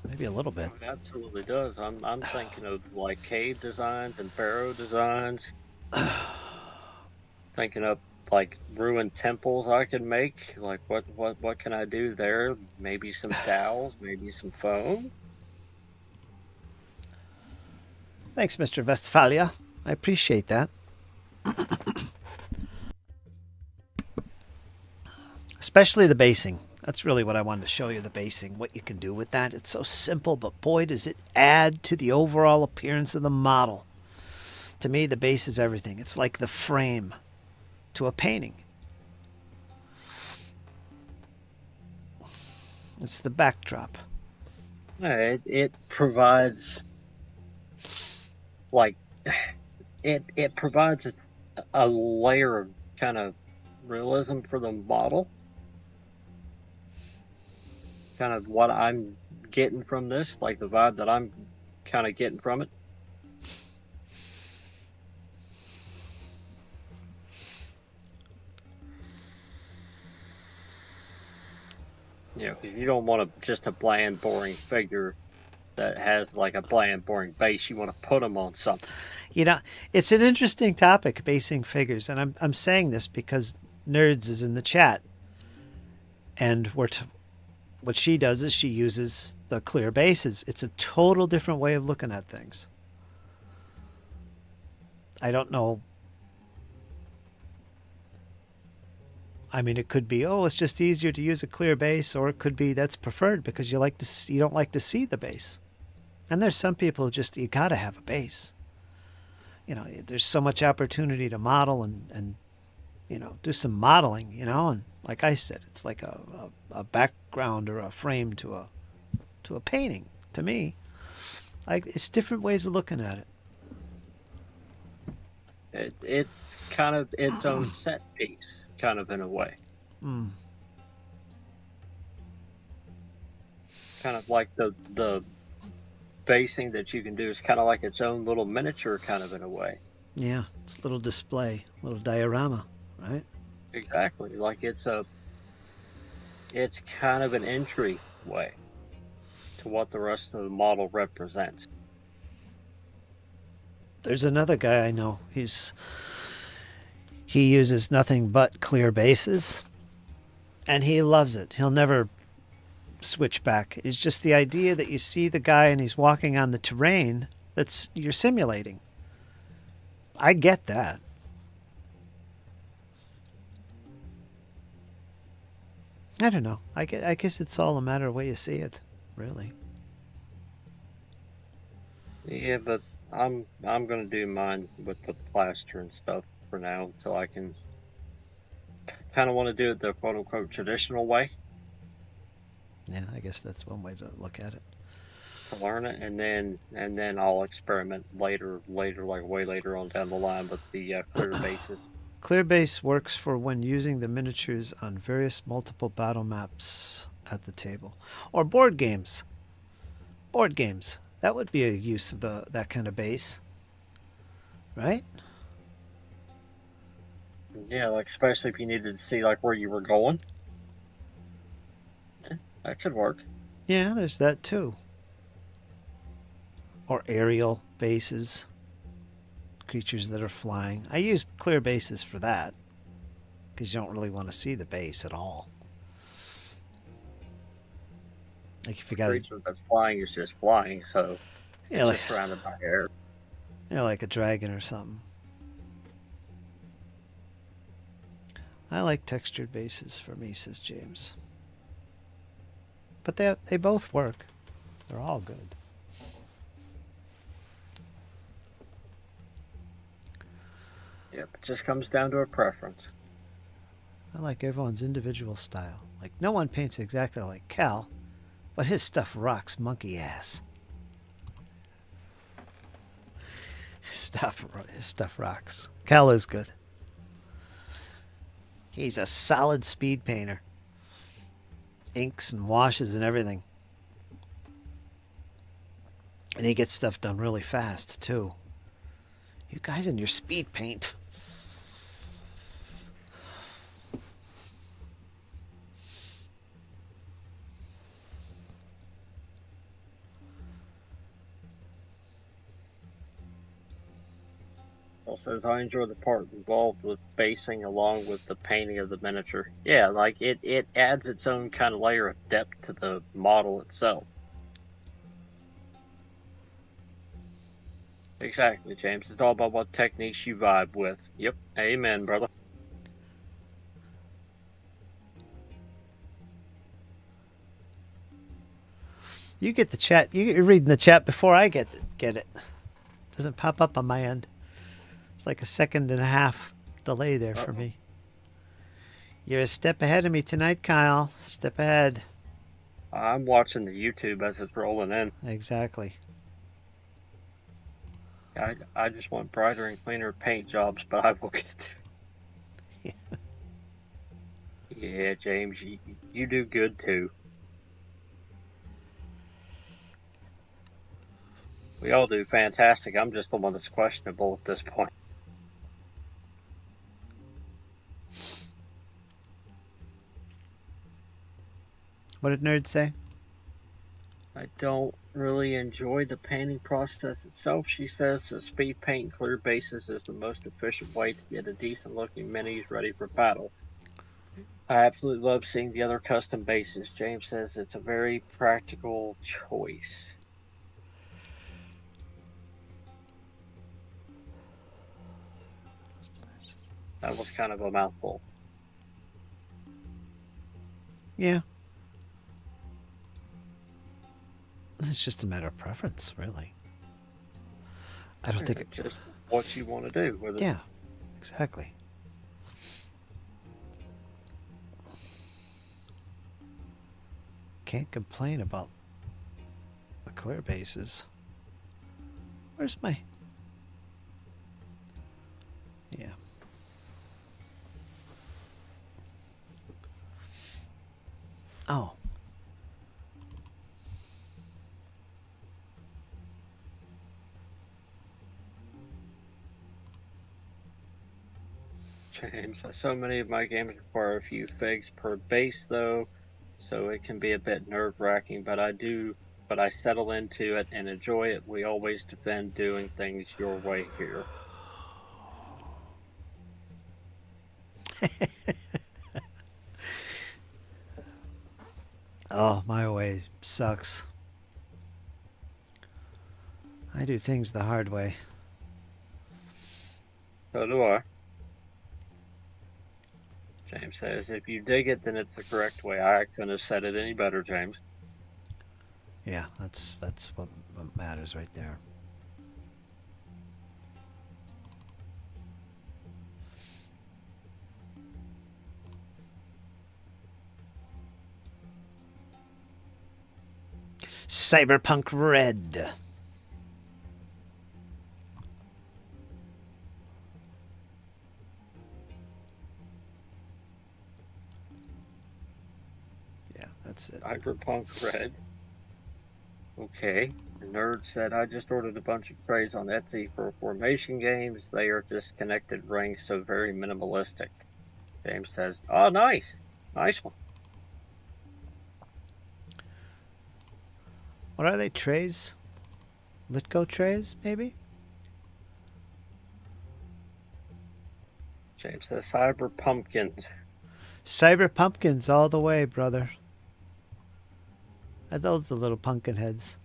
Maybe a little bit. It absolutely does. I'm thinking of like cave designs and pharaoh designs. Thinking of like ruined temples I could make. Like what can I do there? Maybe some towels, maybe some foam. Thanks, Mr. Westphalia. I appreciate that. Especially the basing. That's really what I wanted to show you, the basing, what you can do with that. It's so simple, but boy, does it add to the overall appearance of the model. To me, the base is everything. It's like the frame to a painting. It's the backdrop. It provides like it provides a layer of kind of realism for the model. Kind of what I'm getting from this, like the vibe that I'm kind of getting from it. You know, if you don't want just a bland, boring figure that has like a bland, boring base, you want to put them on something. You know, it's an interesting topic, basing figures, and I'm saying this because Nerds is in the chat, and what she does is she uses the clear bases. It's a total different way of looking at things. I don't know. I mean, it could be, oh, it's just easier to use a clear base, or it could be that's preferred because you don't like to see the base. And there's some people who just, you got to have a base. You know, there's so much opportunity to model and you know, do some modeling, you know, and like I said, it's like a background or a frame to a painting to me. Like, it's different ways of looking at it. It's kind of its own set piece, kind of in a way. Mm. Kind of like the basing that you can do is kind of like its own little miniature, kind of in a way. Yeah, it's a little display, a little diorama, right? Exactly. Like it's kind of an entry way to what the rest of the model represents. There's another guy I know. He uses nothing but clear bases, and he loves it. He'll never switch back. It's just the idea that you see the guy and he's walking on the terrain you're simulating. I get that. I don't know. I guess it's all a matter of way you see it, really. Yeah, but I'm gonna do mine with the plaster and stuff for now until I can kind of want to do it the quote unquote traditional way Yeah, I guess that's one way to look at it. to learn it, and then I'll experiment later, like way later on down the line with the clear bases. Clear base works for when using the miniatures on various multiple battle maps at the table. Or board games. Board games. That would be a use of that kind of base. Right? Yeah, like especially if you needed to see like where you were going. Yeah, that could work. Yeah, there's that too. Or aerial bases. Creatures that are flying. I use clear bases for that. Because you don't really want to see the base at all. Like if you got Creature that's flying is just flying, so yeah, it's like, just surrounded by air. yeah, like a dragon or something. I like textured bases for me, says James. But they both work. They're all good. Yep, it just comes down to a preference. I like everyone's individual style. Like no one paints exactly like Cal, but his stuff rocks monkey ass. His stuff rocks. Cal is good. He's a solid speed painter. Inks and washes and everything. And he gets stuff done really fast, too. You guys and your speed paint. Says I enjoy the part involved with basing along with the painting of the miniature. Yeah, like it adds its own kind of layer of depth to the model itself. Exactly, James. It's all about what techniques you vibe with. Yep. Amen, brother. You get the chat. You're reading the chat before I get it. Doesn't pop up on my end. It's like a second and a half delay there for me. You're a step ahead of me tonight, Kyle. Step ahead. I'm watching the YouTube as it's rolling in. Exactly. I just want brighter and cleaner paint jobs, but I will get there. Yeah, James, you do good too. We all do fantastic. I'm just the one that's questionable at this point. What did Nerd say? I don't really enjoy the painting process itself, she says. So speed paint and clear bases is the most efficient way to get a decent looking minis ready for battle. I absolutely love seeing the other custom bases. James says it's a very practical choice. That was kind of a mouthful. Yeah. It's just a matter of preference, really. I don't think It's just what you want to do with it. Yeah, exactly. Can't complain about the clear bases. Where's my... Yeah. Oh. James, so many of my games require a few figs per base, though, so it can be a bit nerve-wracking, but I settle into it and enjoy it. We always defend doing things your way here. Oh, my way sucks. I do things the hard way. So do I. James says, if you dig it, then it's the correct way. I couldn't have said it any better, James. Yeah, that's what matters right there. Cyberpunk red. Yeah, that's it. Cyberpunk red. Okay. The nerd said, I just ordered a bunch of trays on Etsy for formation games. They are disconnected rings, so very minimalistic. James says, oh, nice. Nice one. What are they? Trays? Litco trays, maybe? James says, Cyber Pumpkins. Cyber pumpkins all the way, brother. I love the little pumpkin heads.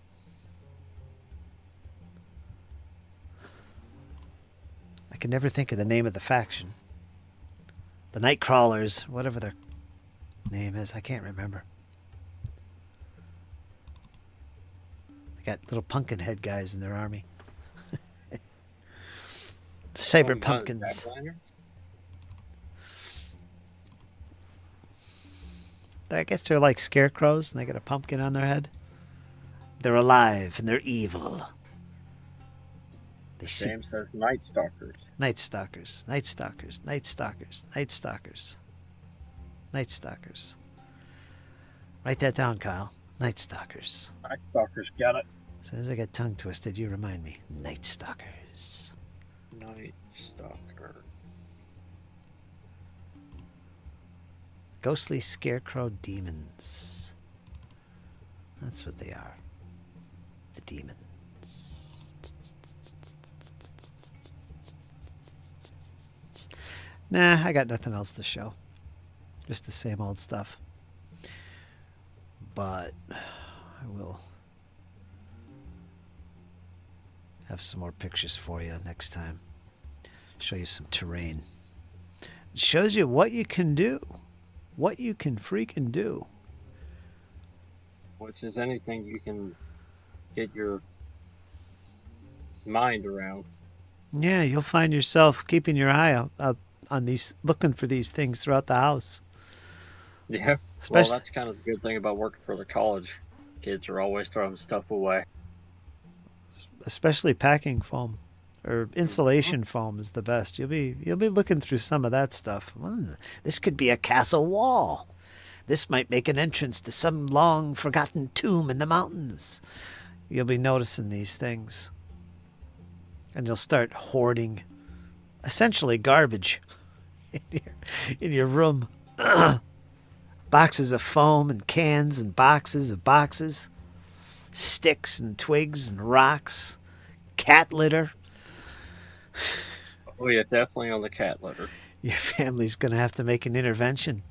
I can never think of the name of the faction. The Nightcrawlers, whatever their name is, I can't remember. They got little pumpkin head guys in their army. Cyber pumpkins. I guess they're like scarecrows and they got a pumpkin on their head. They're alive and they're evil. They see. James says Night Stalkers. Night Stalkers, Night Stalkers, Night Stalkers, Night Stalkers, Night Stalkers. Write that down, Kyle. Night Stalkers. Night Stalkers, got it. As soon as I get tongue twisted, you remind me. Night Stalkers. Night Stalker. Ghostly scarecrow demons. That's what they are. The demons. Nah, I got nothing else to show. Just the same old stuff. But I will have some more pictures for you next time. Show you some terrain. It shows you what you can do. What you can freaking do. Which is anything you can get your mind around. Yeah, you'll find yourself keeping your eye out on these, looking for these things throughout the house. Yeah. Especially, well, that's kind of the good thing about working for the college. Kids are always throwing stuff away. especially packing foam or insulation foam is the best. You'll be looking through some of that stuff. This could be a castle wall. This might make an entrance to some long forgotten tomb in the mountains. You'll be noticing these things. And you'll start hoarding essentially garbage in your room. Boxes of foam and cans and boxes of boxes. Sticks and twigs and rocks. Cat litter. Oh yeah, definitely on the cat litter. Your family's going to have to make an intervention.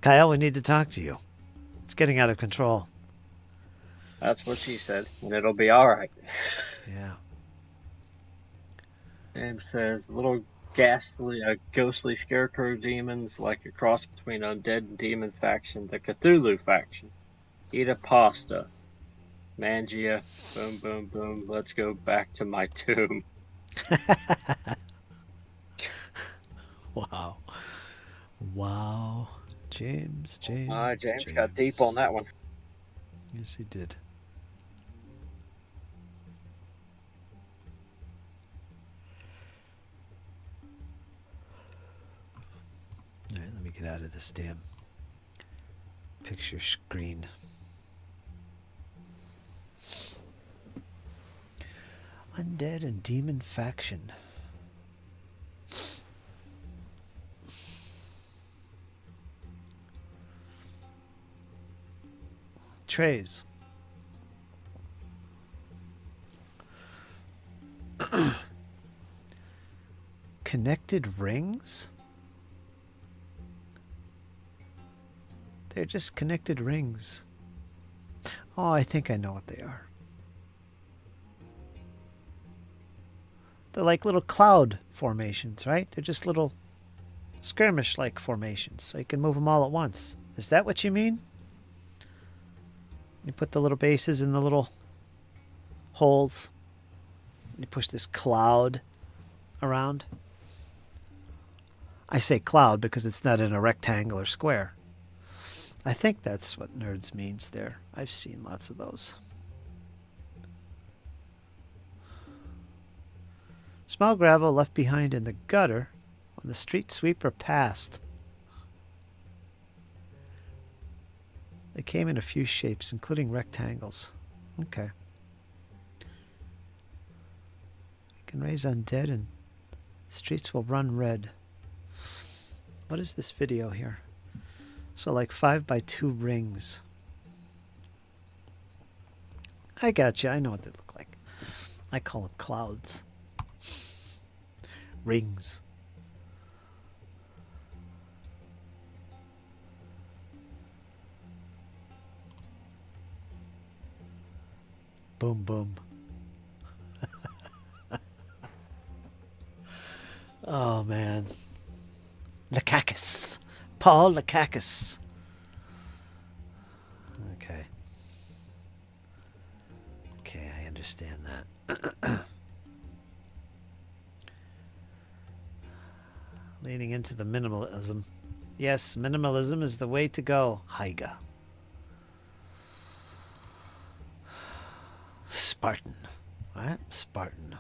Kyle, we need to talk to you. It's getting out of control. That's what she said, and it'll be all right. Yeah. James says, little ghostly scarecrow demons, like a cross between undead and demon faction, the Cthulhu faction. Eat a pasta. Mangia, boom, boom, boom, let's go back to my tomb. Wow. Wow. James. James got deep on that one. Yes, he did. All right, let me get out of this damn picture screen. Undead and demon faction. Trays. Connected rings? They're just connected rings. Oh, I think I know what they are. They're like little cloud formations, right? They're just little skirmish-like formations, so you can move them all at once. Is that what you mean? You put the little bases in the little holes. You push this cloud around. I say cloud because it's not in a rectangle or square. I think that's what nerds means there. I've seen lots of those. Small gravel left behind in the gutter when the street sweeper passed. They came in a few shapes, including rectangles. Okay. You can raise undead and streets will run red. What is this video here? So like 5x2 rings. I got you. I know what they look like. I call them clouds. Rings. Boom, boom. Oh, man. Lakakis. Paul Lakakis. Okay. Okay, I understand that. Leaning into the minimalism. Yes, minimalism is the way to go. Haiga. Spartan. What? Spartan.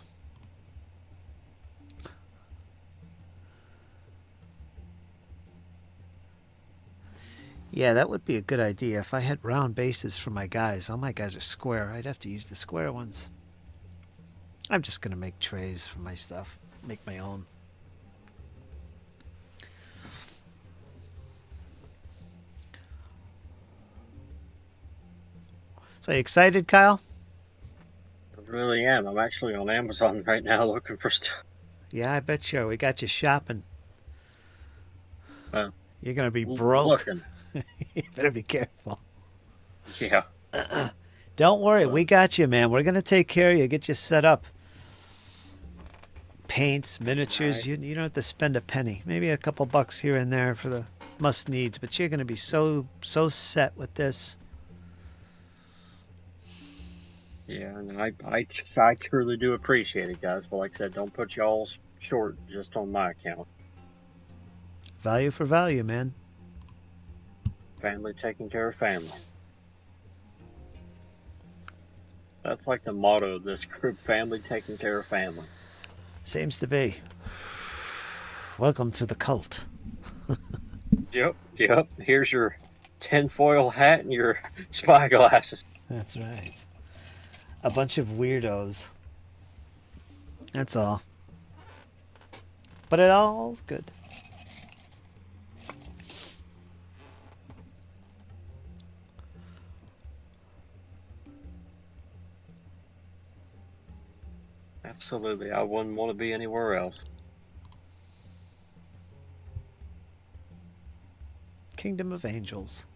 Yeah, that would be a good idea. If I had round bases for my guys, all my guys are square. I'd have to use the square ones. I'm just going to make trays for my stuff. Make my own. So you excited, Kyle? I really am. I'm actually on Amazon right now looking for stuff. Yeah, I bet you are. We got you shopping. You're going to be broke. Looking. You better be careful. Yeah. Don't worry. We got you, man. We're going to take care of you. Get you set up. Paints, miniatures. Right. You don't have to spend a penny. Maybe a couple bucks here and there for the must needs. But you're going to be so set with this. Yeah, and I truly do appreciate it, guys. But like I said, don't put y'all short just on my account. Value for value, man. Family taking care of family. That's like the motto of this group, family taking care of family. Seems to be. Welcome to the cult. Yep. Here's your tinfoil hat and your spy glasses. That's right. A bunch of weirdos. That's all. But it all's good. Absolutely. I wouldn't want to be anywhere else. Kingdom of Angels.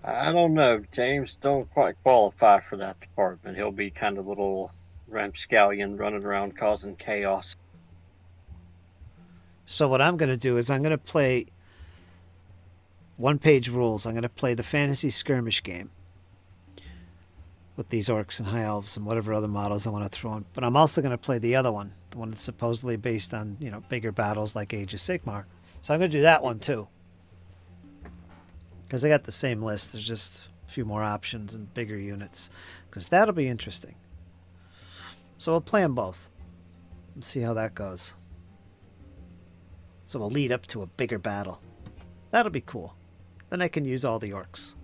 I don't know. James don't quite qualify for that department. He'll be kind of little ramscallion running around causing chaos. So what I'm going to do is I'm going to play one-page rules. I'm going to play the fantasy skirmish game with these orcs and high elves and whatever other models I want to throw in. But I'm also going to play the other one, the one that's supposedly based on, bigger battles like Age of Sigmar. So I'm going to do that one too. Because they got the same list. There's just a few more options and bigger units. Because that'll be interesting. So we'll play them both. And see how that goes. So we'll lead up to a bigger battle. That'll be cool. Then I can use all the orcs.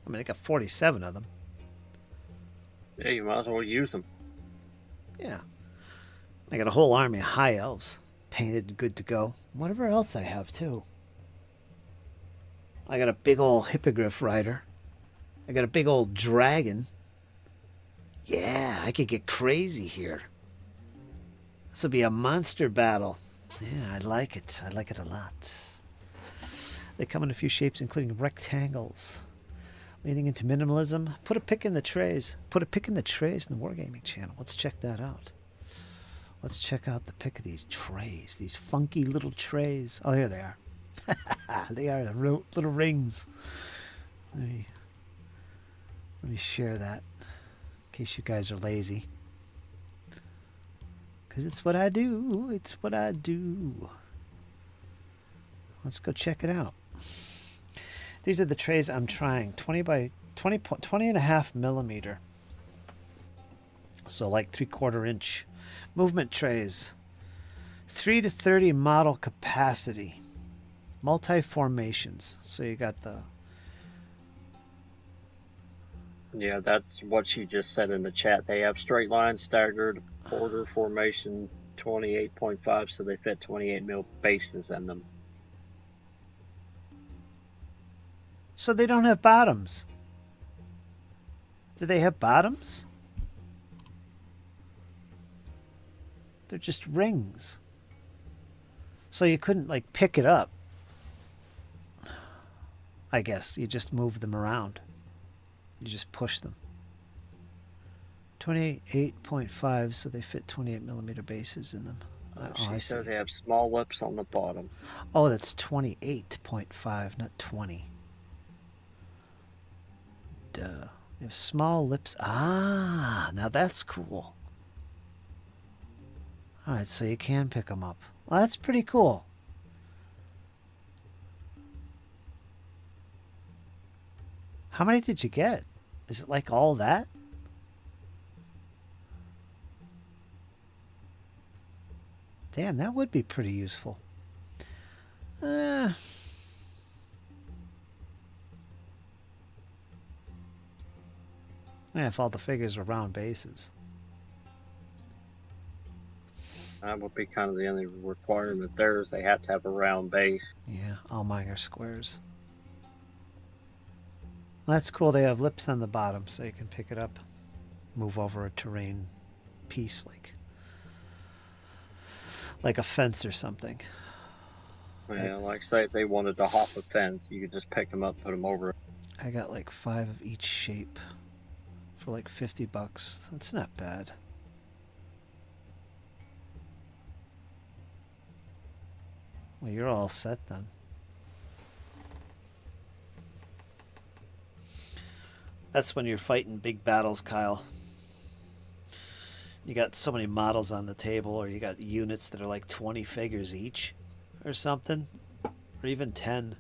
I mean, I got 47 of them. Yeah, you might as well use them. Yeah. I got a whole army of high elves. Painted and good to go. Whatever else I have, too. I got a big old hippogriff rider. I got a big old dragon. Yeah, I could get crazy here. This will be a monster battle. Yeah, I like it. I like it a lot. They come in a few shapes, including rectangles. Leaning into minimalism. Put a pick in the trays. Put a pick in the trays in the Wargaming channel. Let's check that out. Let's check out the pick of these trays. These funky little trays. Oh, here they are. They are the little rings. Let me share that in case you guys are lazy. Because it's what I do. It's what I do. Let's go check it out. These are the trays I'm trying. 20 by 20 and a half millimeter. So like 3/4 inch. Movement trays. 3 to 30 model capacity. Multi-formations. So you got the... Yeah, that's what she just said in the chat. They have straight line, staggered, border formation, 28.5, so they fit 28 mil bases in them. So they don't have bottoms. Do they have bottoms? They're just rings. So you couldn't like pick it up. I guess you just move them around. You just push them. 28.5, so they fit 28 millimeter bases in them. She said they have small lips on the bottom. Oh, that's 28.5, not 20. Duh. They have small lips. Ah, now that's cool. All right, so you can pick them up. Well, that's pretty cool. How many did you get? Is it like all that? Damn, that would be pretty useful. Yeah, if all the figures were round bases. That would be kind of the only requirement there is they have to have a round base. Yeah, all mine are squares. Well, that's cool. They have lips on the bottom, so you can pick it up, move over a terrain piece like a fence or something. Yeah, like say if they wanted to hop a fence, you could just pick them up, put them over. I got like 5 of each shape for like $50. That's not bad. Well, you're all set then. That's when you're fighting big battles, Kyle. You got so many models on the table, or you got units that are like 20 figures each or something, or even 10.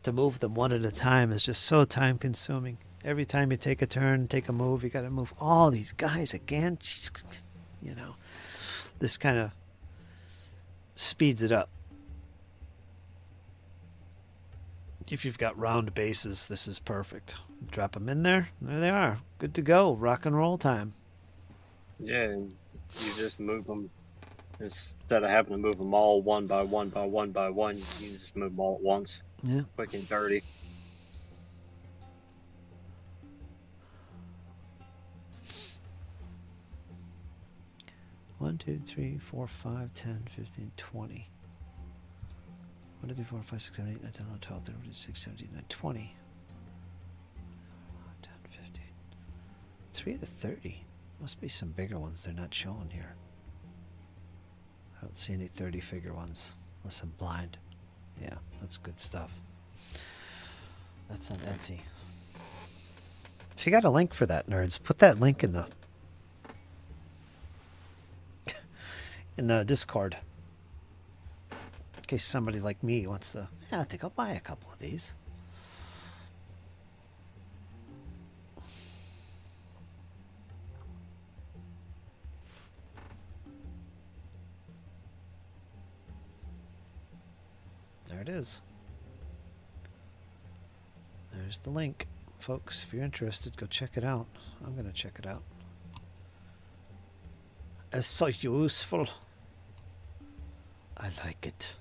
To move them one at a time is just so time consuming. Every time you take a turn, take a move, you got to move all these guys again. Jeez, you know, this kind of speeds it up. If you've got round bases, this is perfect. Drop them in there. There they are. Good to go. Rock and roll time. Yeah, and you just move them. Instead of having to move them all one by one by one by one, you can just move them all at once. Yeah. Quick and dirty. One, 2, 3, 4, 5, 10, 15, 20. 1, 2, 3, 4, 5, 6, 7, 8, 9, 10, 11, 12, 13, 14, 16, 17, 19, 20. 10, 15. 3 to 30. Must be some bigger ones they're not showing here. I don't see any 30 figure ones unless I'm blind. Yeah, that's good stuff. That's on Etsy. If you got a link for that, nerds, put that link in the Discord. In case somebody like me wants to, yeah, I think I'll buy a couple of these. There it is. There's the link. Folks, if you're interested, go check it out. I'm going to check it out. It's so useful. I like it.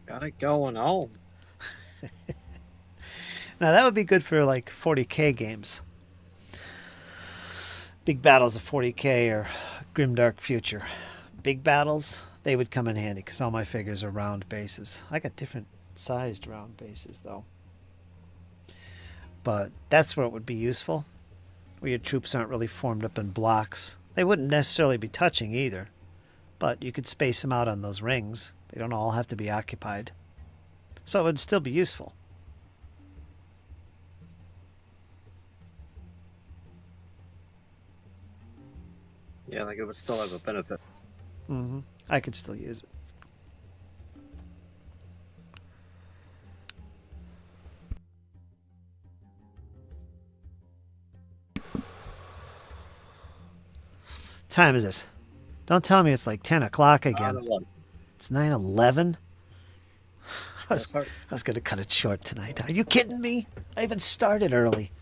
Got it going on. Now that would be good for like 40k games. Big battles of 40k or Grimdark Future. Big battles, they would come in handy because all my figures are round bases. I got different sized round bases though. But that's where it would be useful, where your troops aren't really formed up in blocks. They wouldn't necessarily be touching either, but you could space them out on those rings. They don't all have to be occupied. So it would still be useful. Yeah, like it would still have a benefit. Mm-hmm. I could still use it. Time is it? Don't tell me it's like 10 o'clock again. 9/11. It's 9:11. I Yes, sir. was going to cut it short tonight. Are you kidding me? I even started early.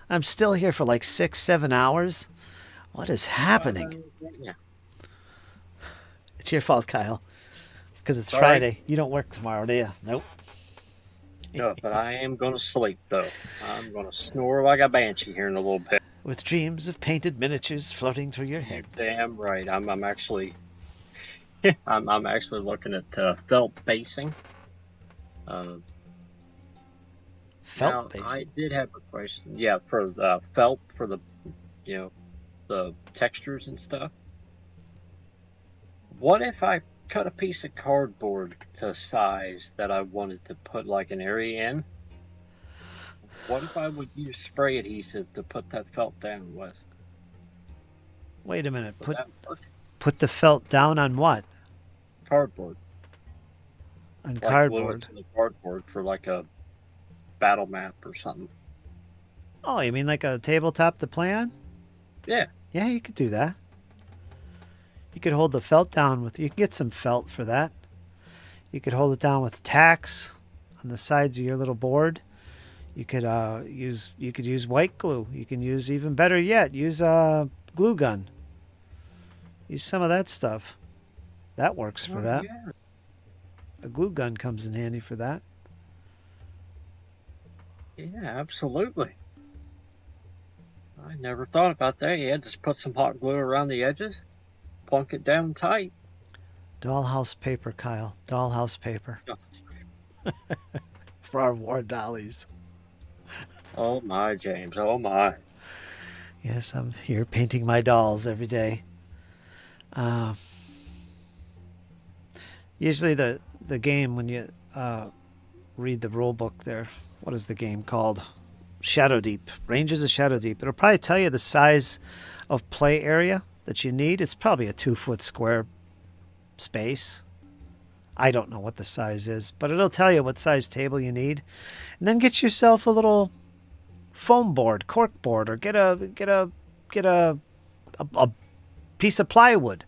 I'm still here for like 6-7 hours. What is happening? Yeah. It's your fault, Kyle. Because it's All Friday. right. You don't work tomorrow, do you? Nope. No, but I am going to sleep, though. I'm going to snore like a banshee here in a little bit. With dreams of painted miniatures floating through your head. Damn right. I'm actually I'm actually looking at felt basing. Felt now, I basing. did have a question. Yeah, for the felt for the the textures and stuff. What if I cut a piece of cardboard to size that I wanted to put like an area in? What if I would use spray adhesive to put that felt down with? Wait a minute. Would that work? Put the felt down on what? Cardboard. On Like glue it cardboard. to the cardboard for like a battle map or something. Oh, you mean like a tabletop to play on? Yeah. Yeah, you could do that. You could hold the felt down with. You can get some felt for that. You could hold it down with tacks on the sides of your little board. You could use white glue. You can use, even better yet, use a glue gun. Use some of that stuff. That works for that. Yeah. A glue gun comes in handy for that. Yeah, absolutely. I never thought about that. Yeah, just put some hot glue around the edges, plunk it down tight. Dollhouse paper, Kyle. Dollhouse paper. For our war dollies. Oh my, James. Oh my. Yes, I'm here painting my dolls every day. Usually the game, when you read the rule book there, what is the game called? Shadow Deep. Rangers of Shadow Deep. It'll probably tell you the size of play area that you need. It's probably a 2-foot square space. I don't know what the size is, but it'll tell you what size table you need. And then get yourself a little foam board, cork board, or get a piece of plywood.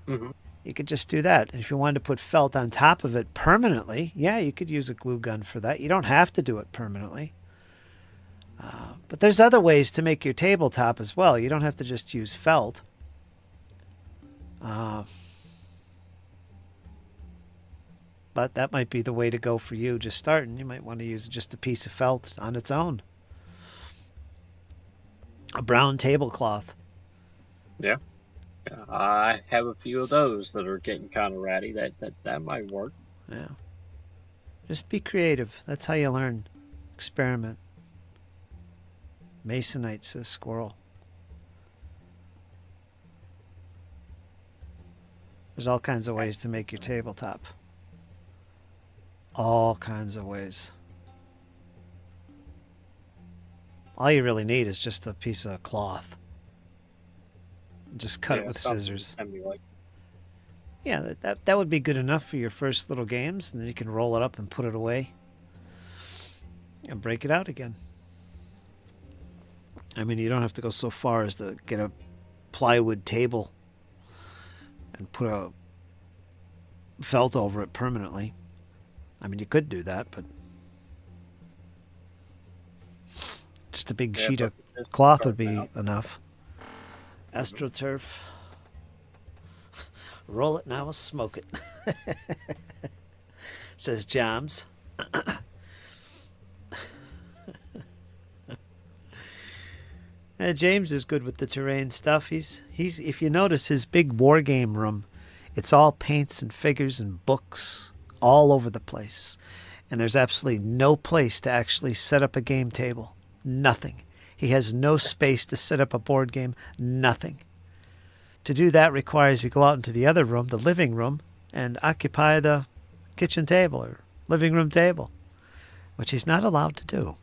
Mm-hmm. You could just do that. And if you wanted to put felt on top of it permanently, yeah, you could use a glue gun for that. You don't have to do it permanently. But there's other ways to make your tabletop as well. You don't have to just use felt. But that might be the way to go for you just starting. You might want to use just a piece of felt on its own. A brown tablecloth. Yeah. I have a few of those that are getting kind of ratty. That might work. Yeah. Just be creative. That's how you learn. Experiment. Masonite, says Squirrel. There's all kinds of ways to make your tabletop. All kinds of ways. All you really need is just a piece of cloth. Just cut it with something scissors. emulate. Yeah, that would be good enough for your first little games, and then you can roll it up and put it away and break it out again. I mean, you don't have to go so far as to get a plywood table and put a felt over it permanently. I mean, you could do that, but just a big Yeah, sheet but of this cloth would starts be out. enough. AstroTurf. Roll it and I will smoke it. Says Jams. James is good with the terrain stuff. He's if you notice his big war game room, it's all paints and figures and books all over the place. And there's absolutely no place to actually set up a game table. Nothing. He has no space to set up a board game. Nothing. To do that requires you go out into the other room, the living room, and occupy the kitchen table or living room table, which he's not allowed to do.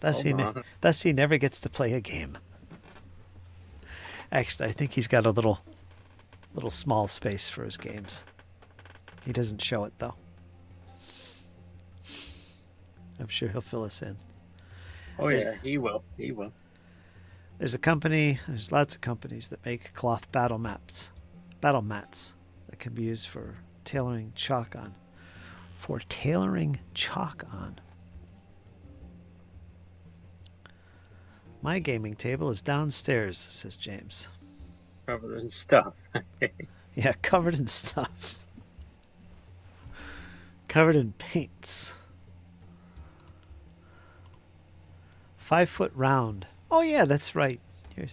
Thus he never gets to play a game. Actually, I think he's got a little small space for his games. He doesn't show it, though. I'm sure he'll fill us in. Oh, yeah, he will. He will. There's lots of companies that make cloth battle mats that can be used for tailoring chalk on. My gaming table is downstairs, says James. Covered in stuff. Yeah, covered in stuff. Covered in paints. 5 foot round. Oh, yeah, that's right. You're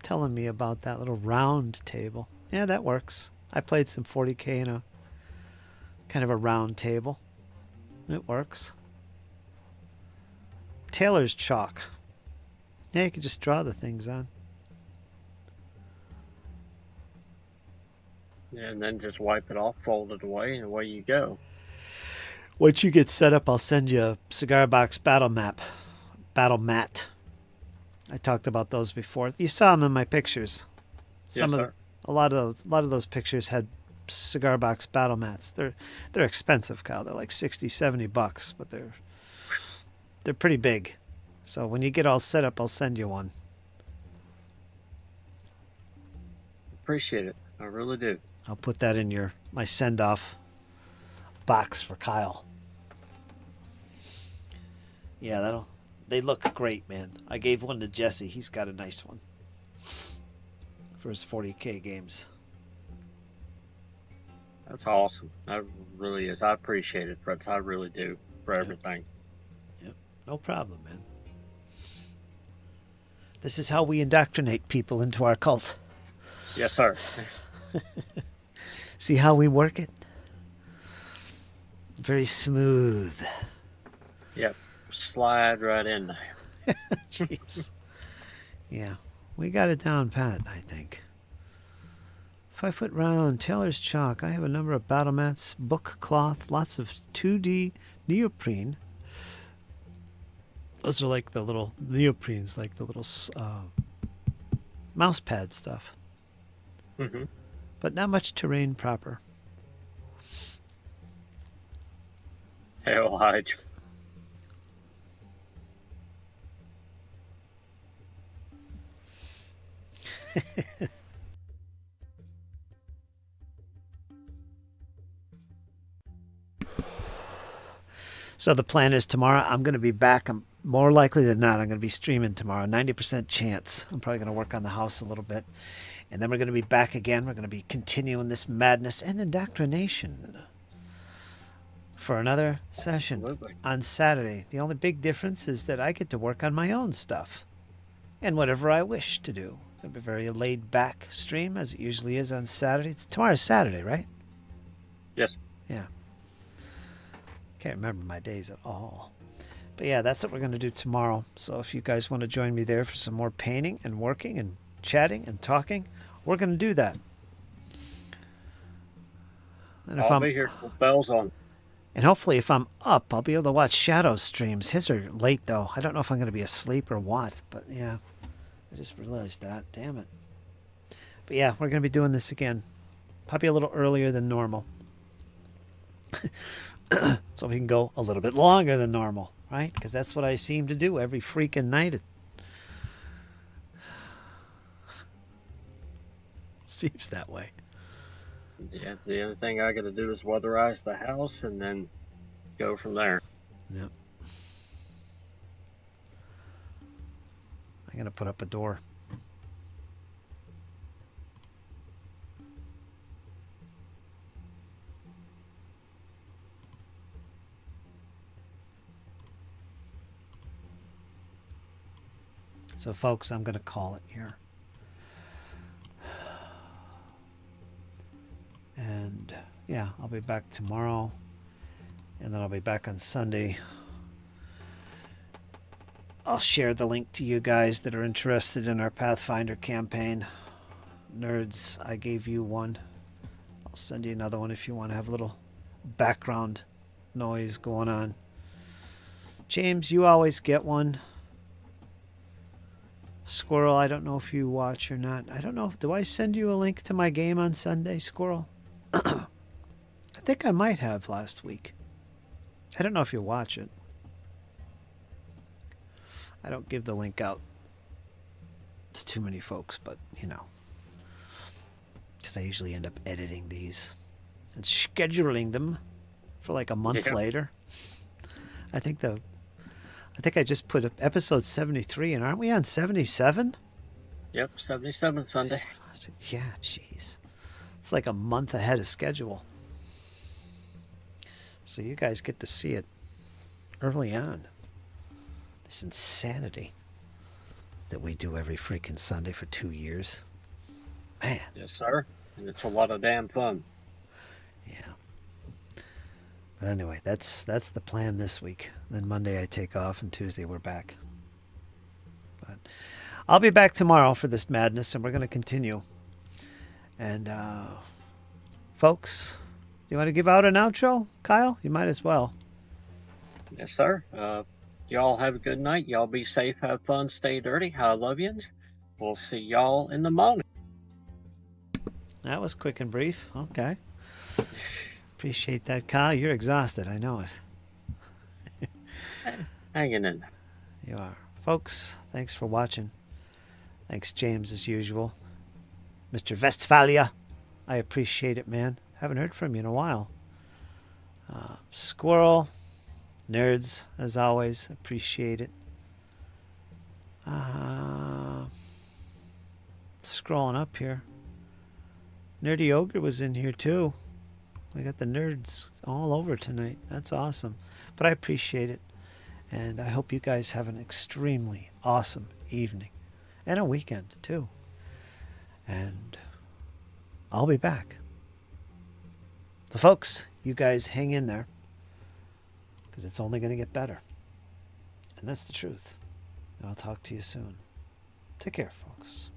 telling me about that little round table. Yeah, that works. I played some 40K in a kind of a round table. It works. Tailor's chalk. Yeah, you can just draw the things on. And then just wipe it off, fold it away, and away you go. Once you get set up, I'll send you a cigar box battle mat. I talked about those before. You saw them in my pictures. A lot of those pictures had cigar box battle mats. They're expensive, Kyle. They're like $60-$70, but they're pretty big. So when you get all set up, I'll send you one. Appreciate it. I really do. I'll put that in my send-off box for Kyle. Yeah, they look great, man. I gave one to Jesse. He's got a nice one for his 40K games. That's awesome. That really is. I appreciate it, Fritz. I really do, for everything. Yep. No problem, man. This is how we indoctrinate people into our cult. Yes, sir. See how we work it? Very smooth. Yep. Slide right in there. Jeez. Yeah. We got it down pat, I think. 5 foot round, tailor's chalk. I have a number of battle mats, book cloth, lots of 2D neoprene. Those are like the little neoprenes, like the little mouse pad stuff. Mm-hmm. But not much terrain proper. Hell, hide. So the plan is tomorrow I'm going to be back. I'm more likely than not, I'm going to be streaming tomorrow. 90% chance. I'm probably going to work on the house a little bit. And then we're going to be back again. We're going to be continuing this madness and indoctrination for another session. Absolutely. On Saturday. The only big difference is that I get to work on my own stuff and whatever I wish to do. It'll be a very laid-back stream, as it usually is on Saturday. Tomorrow's Saturday, right? Yes. Yeah. Can't remember my days at all. But yeah, that's what we're going to do tomorrow. So if you guys want to join me there for some more painting and working and chatting and talking, we're going to do that. And if I'll be here with bells on. And hopefully if I'm up, I'll be able to watch Shadow's streams. His are late, though. I don't know if I'm going to be asleep or what, but yeah. I just realized that. Damn it. But yeah, we're going to be doing this again. Probably a little earlier than normal. So we can go a little bit longer than normal, right? Because that's what I seem to do every freaking night. It seems that way. Yeah, the only thing I got to do is weatherize the house and then go from there. Yep. I'm going to put up a door. So, folks, I'm going to call it here. And, yeah, I'll be back tomorrow. And then I'll be back on Sunday. I'll share the link to you guys that are interested in our Pathfinder campaign. Nerds, I gave you one. I'll send you another one if you want to have a little background noise going on. James, you always get one. Squirrel, I don't know if you watch or not. I don't know. Do I send you a link to my game on Sunday, Squirrel? I think I might have last week. I don't know if you watch it. I don't give the link out to too many folks, but, you know. Because I usually end up editing these and scheduling them for like a month later. I think I just put episode 73, and aren't we on 77? Yep, 77 Sunday. Yeah, jeez. It's like a month ahead of schedule. So you guys get to see it early on. This insanity that we do every freaking Sunday for 2 years. Man. Yes, sir. And it's a lot of damn fun. Yeah. But anyway, that's the plan this week. Then Monday I take off, and Tuesday we're back. But I'll be back tomorrow for this madness, and we're going to continue. And folks, do you want to give out an outro, Kyle? You might as well. Yes, sir. Y'all have a good night. Y'all be safe, have fun, stay dirty. I love you. We'll see y'all in the morning. That was quick and brief. Okay. Appreciate that, Kyle. You're exhausted. I know it. Hanging in. You are. Folks, thanks for watching. Thanks, James, as usual. Mr. Westphalia, I appreciate it, man. Haven't heard from you in a while. Squirrel, nerds, as always, appreciate it. Scrolling up here. Nerdy Ogre was in here, too. We got the nerds all over tonight. That's awesome. But I appreciate it. And I hope you guys have an extremely awesome evening. And a weekend, too. And I'll be back. So, folks, you guys hang in there. Because it's only going to get better. And that's the truth. And I'll talk to you soon. Take care, folks.